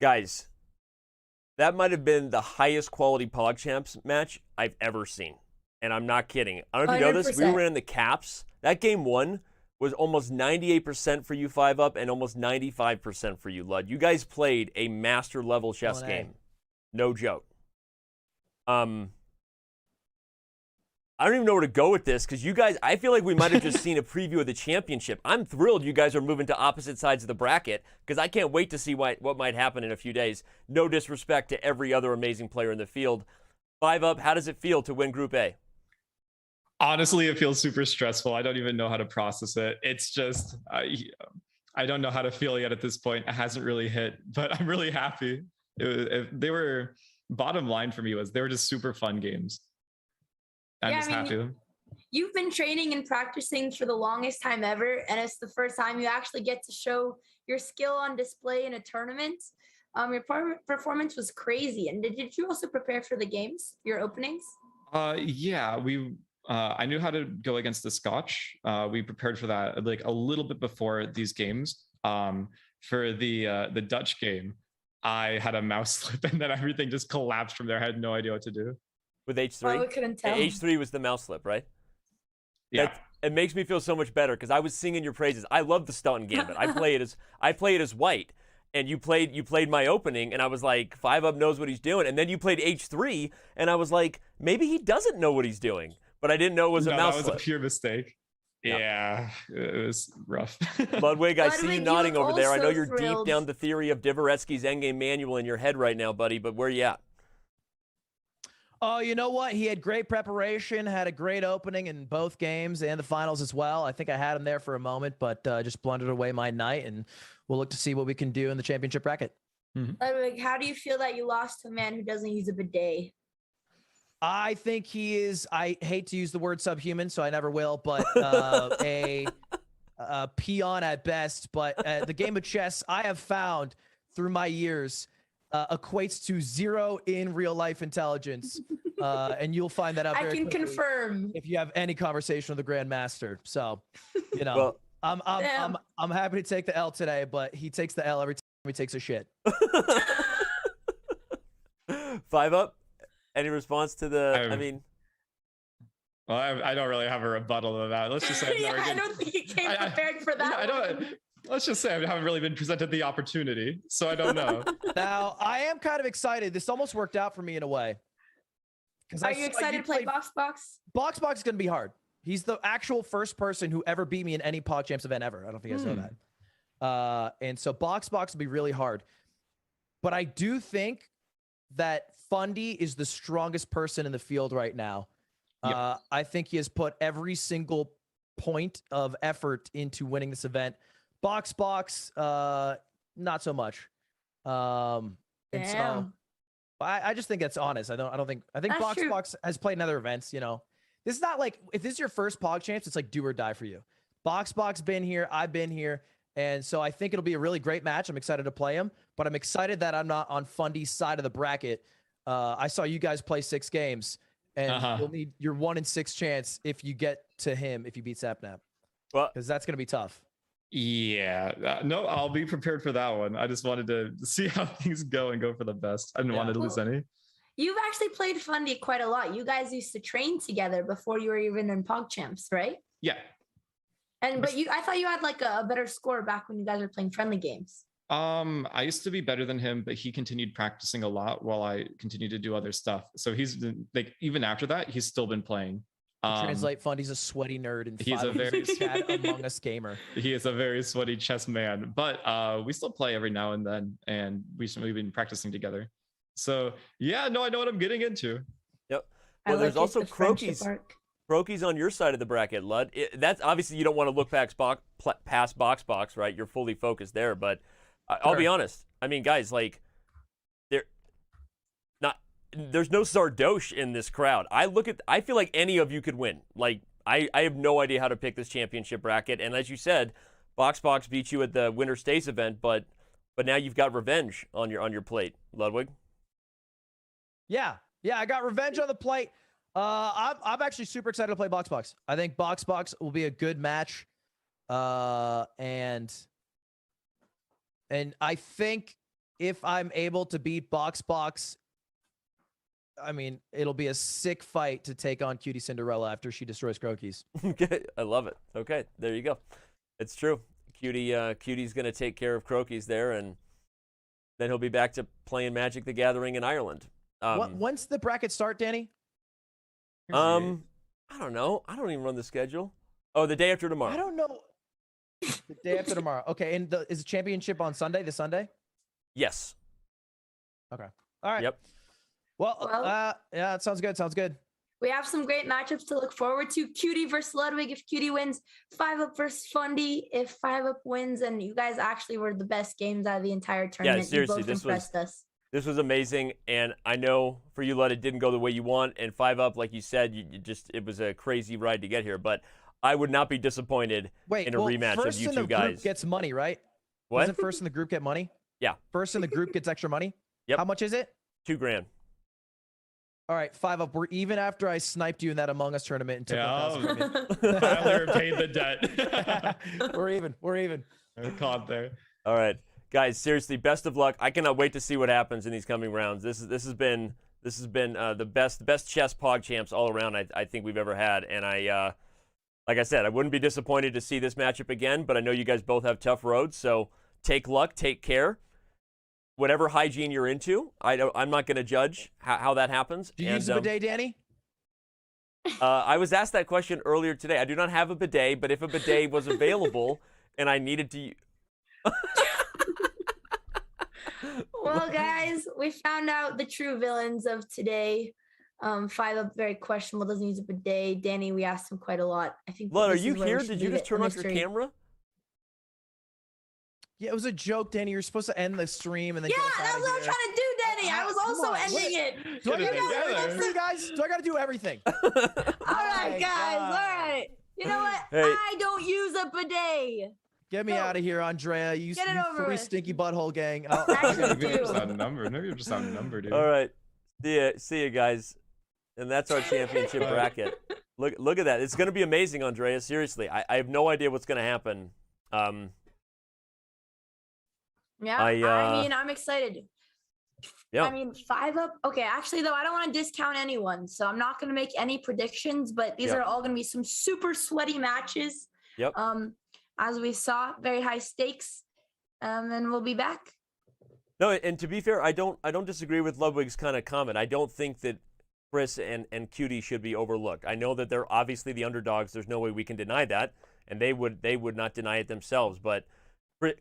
Guys, that might have been the highest quality PogChamps match I've ever seen. And I'm not kidding. I don't know if you know this. We were in the caps. That game 1 was almost 98% for you 5-Up and almost 95% for you, Lud. You guys played a master level chess game. No joke. I don't even know where to go with this because you guys, I feel like we might have just seen a preview of the championship. I'm thrilled you guys are moving to opposite sides of the bracket because I can't wait to see what might happen in a few days. No disrespect to every other amazing player in the field. 5-Up, how does it feel to win Group A? Honestly, it feels super stressful. I don't even know how to process it. It's just, I don't know how to feel yet at this point. It hasn't really hit, but I'm really happy. They were, bottom line for me was they were just super fun games. I'm just happy. You've been training and practicing for the longest time ever, and it's the first time you actually get to show your skill on display in a tournament. Your performance was crazy. And did you also prepare for the games, your openings? Yeah, I knew how to go against the Scotch. We prepared for that like a little bit before these games. For the Dutch game, I had a mouse slip and then everything just collapsed from there. I had no idea what to do. With H3? Oh, we couldn't tell. H3 was the mouse slip, right? Yeah. It makes me feel so much better because I was singing your praises. I love the Stun Gambit. I play it as white, and you played my opening, and I was like, 5-Up knows what he's doing. And then you played H3, and I was like, maybe he doesn't know what he's doing. But I didn't know it was a mouse slip. That was a pure mistake. Yeah, it was rough. Ludwig, I see you nodding over there. I know you're deep down the theory of Dvoretsky's endgame manual in your head right now, buddy, but where you at? Oh, you know what? He had great preparation, had a great opening in both games and the finals as well. I think I had him there for a moment, but just blundered away my night, and we'll look to see what we can do in the championship bracket. Ludwig, how do you feel that you lost to a man who doesn't use a bidet? I think he is, I hate to use the word subhuman, so I never will, but a peon at best. But the game of chess I have found through my years equates to 0 in real life intelligence. And you'll find that out very quickly confirm if you have any conversation with the Grandmaster. So, you know, well, I'm happy to take the L today, but he takes the L every time he takes a shit. 5-Up? Any response to the, Well, I don't really have a rebuttal to that. Let's just say I don't think you came prepared for that. Let's just say I haven't really been presented the opportunity, so I don't know. Now, I am kind of excited. This almost worked out for me in a way. Are you excited to play Box? Box is going to be hard. He's the actual first person who ever beat me in any PogChamps event ever. I don't think you guys know that. And so box will be really hard. But I do think that Fundy is the strongest person in the field right now. I think he has put every single point of effort into winning this event. Box, not so much. And so I just think that's honest. I think Box has played in other events, you know. This is not like, if this is your first PogChamps, it's like do or die for you. Box been here, I've been here, and so I think it'll be a really great match. I'm excited to play him, but I'm excited that I'm not on Fundy's side of the bracket. I saw you guys play 6 games, and you'll need your 1 in 6 chance if you get to him if you beat Sapnap. Well, because that's gonna be tough. Yeah, no, I'll be prepared for that one. I just wanted to see how things go and go for the best. I didn't want to lose any. You've actually played Fundy quite a lot. You guys used to train together before you were even in PogChamps, right? Yeah. But I thought you had like a better score back when you guys were playing friendly games. I used to be better than him, but he continued practicing a lot while I continued to do other stuff. So he's like, even after that, he's still been playing. Translate, Fundy's a sweaty nerd and he's a very sad Among Us gamer. He is a very sweaty chess man, but we still play every now and then, and we've been practicing together. So yeah, no, I know what I'm getting into. Yep. Well, there's also Croaky's on your side of the bracket, Lud. That's obviously you don't want to look past box, right? You're fully focused there, but I'll be honest. I mean, guys, like there's no Zardosh in this crowd. I feel like any of you could win. Like I have no idea how to pick this championship bracket. And as you said, Box beat you at the Winter States event, but now you've got revenge on your plate, Ludwig. Yeah, I got revenge on the plate. I'm actually super excited to play Box. I think Box will be a good match. And I think if I'm able to beat Box, I mean, it'll be a sick fight to take on QTCinderella after she destroys Croakies. Okay, I love it. Okay, there you go. It's true. Cutie's going to take care of Croakies there, and then he'll be back to playing Magic the Gathering in Ireland. When's the bracket start, Danny? I don't know. I don't even run the schedule. Oh, the day after tomorrow. I don't know. The day after tomorrow. Okay, and is the championship on Sunday? This Sunday? Yes. Okay. All right. Yep. Well, yeah, it sounds good. We have some great matchups to look forward to. Cutie versus Ludwig if Cutie wins. 5-Up versus Fundy if 5-Up wins. And you guguys actually were the best games out of the entire tournament. Yeah, seriously, you both impressed us. This was amazing, and I know for you, Lud, it didn't go the way you want. And 5-Up, like you said, it was a crazy ride to get here. But I would not be disappointed in a rematch of you two guys. First in the group gets money, right? What? Doesn't first in the group get money? Yeah. First in the group gets extra money? Yep. How much is it? $2,000. All right, 5-Up. We're even after I sniped you in that Among Us tournament and took Tyler paid the debt. We're even. I caught there. All right, guys. Seriously, best of luck. I cannot wait to see what happens in these coming rounds. This has been the best chess PogChamps all around I think we've ever had. And like I said, I wouldn't be disappointed to see this matchup again. But I know you guys both have tough roads, so take luck, take care. Whatever hygiene you're into, I'm not going to judge how that happens. Do you use a bidet, Danny? I was asked that question earlier today. I do not have a bidet, but if a bidet was available and I needed to... Well, guys, we found out the true villains of today. 5-Up, very questionable, doesn't use a bidet. Danny, we asked him quite a lot. I think. Lud, are you here? Did you just turn off your camera? Yeah, it was a joke, Danny. You're supposed to end the stream and then. Yeah, that's what I'm trying to do, Danny. I was also ending it. Do I gotta do everything, guys? Do I gotta do everything? All right, guys. All right. You know what? Hey. I don't use a bidet. Get me out of here, Andrea. You three stinky butthole gang. Maybe you're just outnumbered, dude. All right. See you guys. And that's our championship bracket. Look at that. It's going to be amazing, Andrea. Seriously. I have no idea what's going to happen. Yeah, I mean, I'm excited. Yeah. I mean, 5-Up. Okay, actually, though, I don't want to discount anyone, so I'm not going to make any predictions, but these are all going to be some super sweaty matches. Yep. As we saw, very high stakes. And we'll be back. No, and to be fair, I don't disagree with Ludwig's kind of comment. I don't think that Chris and QT should be overlooked. I know that they're obviously the underdogs. There's no way we can deny that, and they would not deny it themselves. But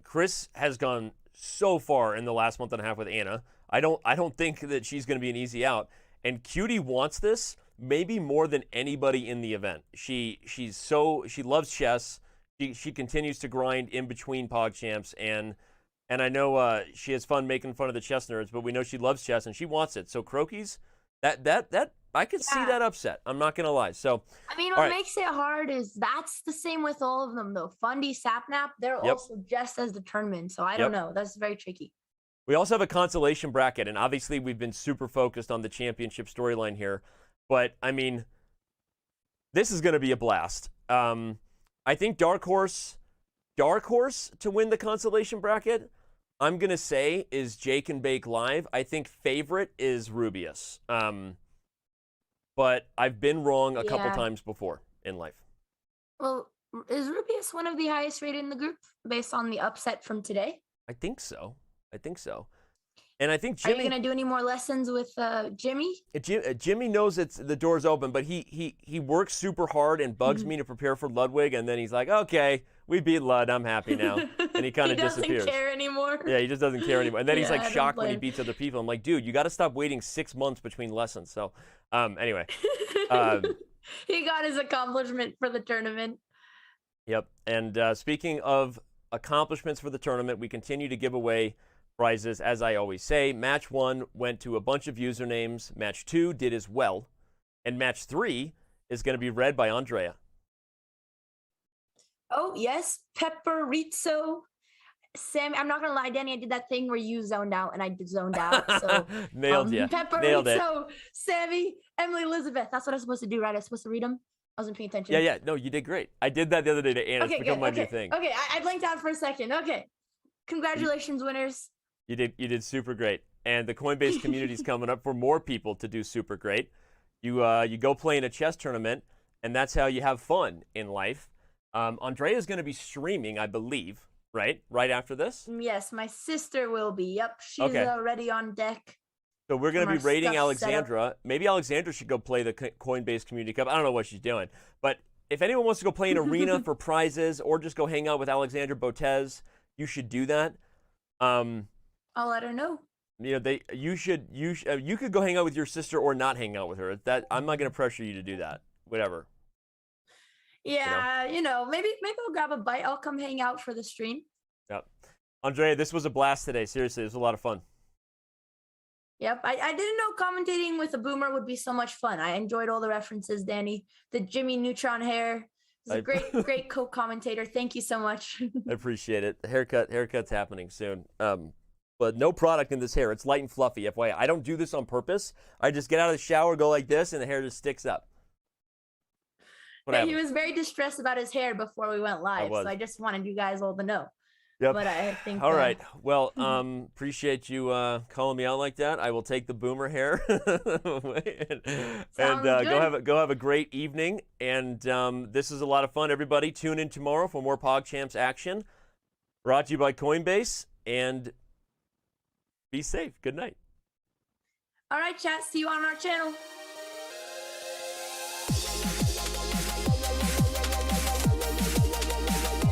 Chris has gone so far in the last month and a half with Anna. I don't think that she's going to be an easy out. And QT wants this maybe more than anybody in the event. She loves chess. She continues to grind in between PogChamps, and I know she has fun making fun of the chess nerds, but we know she loves chess and she wants it. So Croakies, that I could see that upset. I'm not gonna lie. So I mean, what makes it hard is that's the same with all of them though. Fundy, Sapnap, they're also just as determined. So I don't know. That's very tricky. We also have a consolation bracket, and obviously we've been super focused on the championship storyline here. But, I mean, this is going to be a blast. I think dark horse to win the consolation bracket, I'm going to say, is Jake and Bake Live. I think favorite is Rubius. But I've been wrong a couple times before in life. Well, is Rubius one of the highest rated in the group based on the upset from today? I think so. And I think Jimmy... Are you going to do any more lessons with Jimmy? Jimmy knows the door's open, but he works super hard and bugs me to prepare for Ludwig, and then he's like, okay, we beat Lud, I'm happy now. And he kind of disappears. He doesn't care anymore. Yeah, he just doesn't care anymore. And then he's like shocked when he beats other people. I'm like, dude, you got to stop waiting 6 months between lessons. So anyway. He got his accomplishment for the tournament. Yep. And speaking of accomplishments for the tournament, we continue to give away prizes, as I always say. Match 1 went to a bunch of usernames. Match 2 did as well. And match 3 is going to be read by Andrea. Oh, yes. Pepperizzo. Sam, I'm not going to lie, Danny, I did that thing where you zoned out and I zoned out. So Nailed you. Pepperizzo, Sammy, Emily, Elizabeth. That's what I'm supposed to do, right? I'm supposed to read them? I wasn't paying attention. Yeah. No, you did great. I did that the other day to Anna. Okay, it's become my new thing. Okay, I blanked out for a second. Okay. Congratulations, winners. You did super great. And the Coinbase community is coming up for more people to do super great. You go play in a chess tournament, and that's how you have fun in life. Andrea is going to be streaming, I believe, right after this? Yes, my sister will be. Yep, she's already on deck. So we're going to be raiding Alexandra. Maybe Alexandra should go play the Coinbase Community Cup. I don't know what she's doing. But if anyone wants to go play an arena for prizes or just go hang out with Alexandra Botez, you should do that. I'll let her know. You know, you could go hang out with your sister or not hang out with her. I'm not going to pressure you to do that. Whatever. Yeah, maybe I'll grab a bite. I'll come hang out for the stream. Yep. Andrea, this was a blast today. Seriously, it was a lot of fun. Yep, I didn't know commentating with a boomer would be so much fun. I enjoyed all the references, Danny. The Jimmy Neutron hair. He's a great co-commentator. Thank you so much. I appreciate it. The haircut's happening soon. But no product in this hair. It's light and fluffy, FYI. I don't do this on purpose. I just get out of the shower, go like this, and the hair just sticks up. Yeah, he was very distressed about his hair before we went live, so I just wanted you guys all to know. Yep. But I think. All right. Well, appreciate you calling me out like that. I will take the boomer hair and go have a great evening. And this is a lot of fun. Everybody, tune in tomorrow for more PogChamps action. Brought to you by Coinbase. And be safe. Good night. All right, chat. See you on our channel.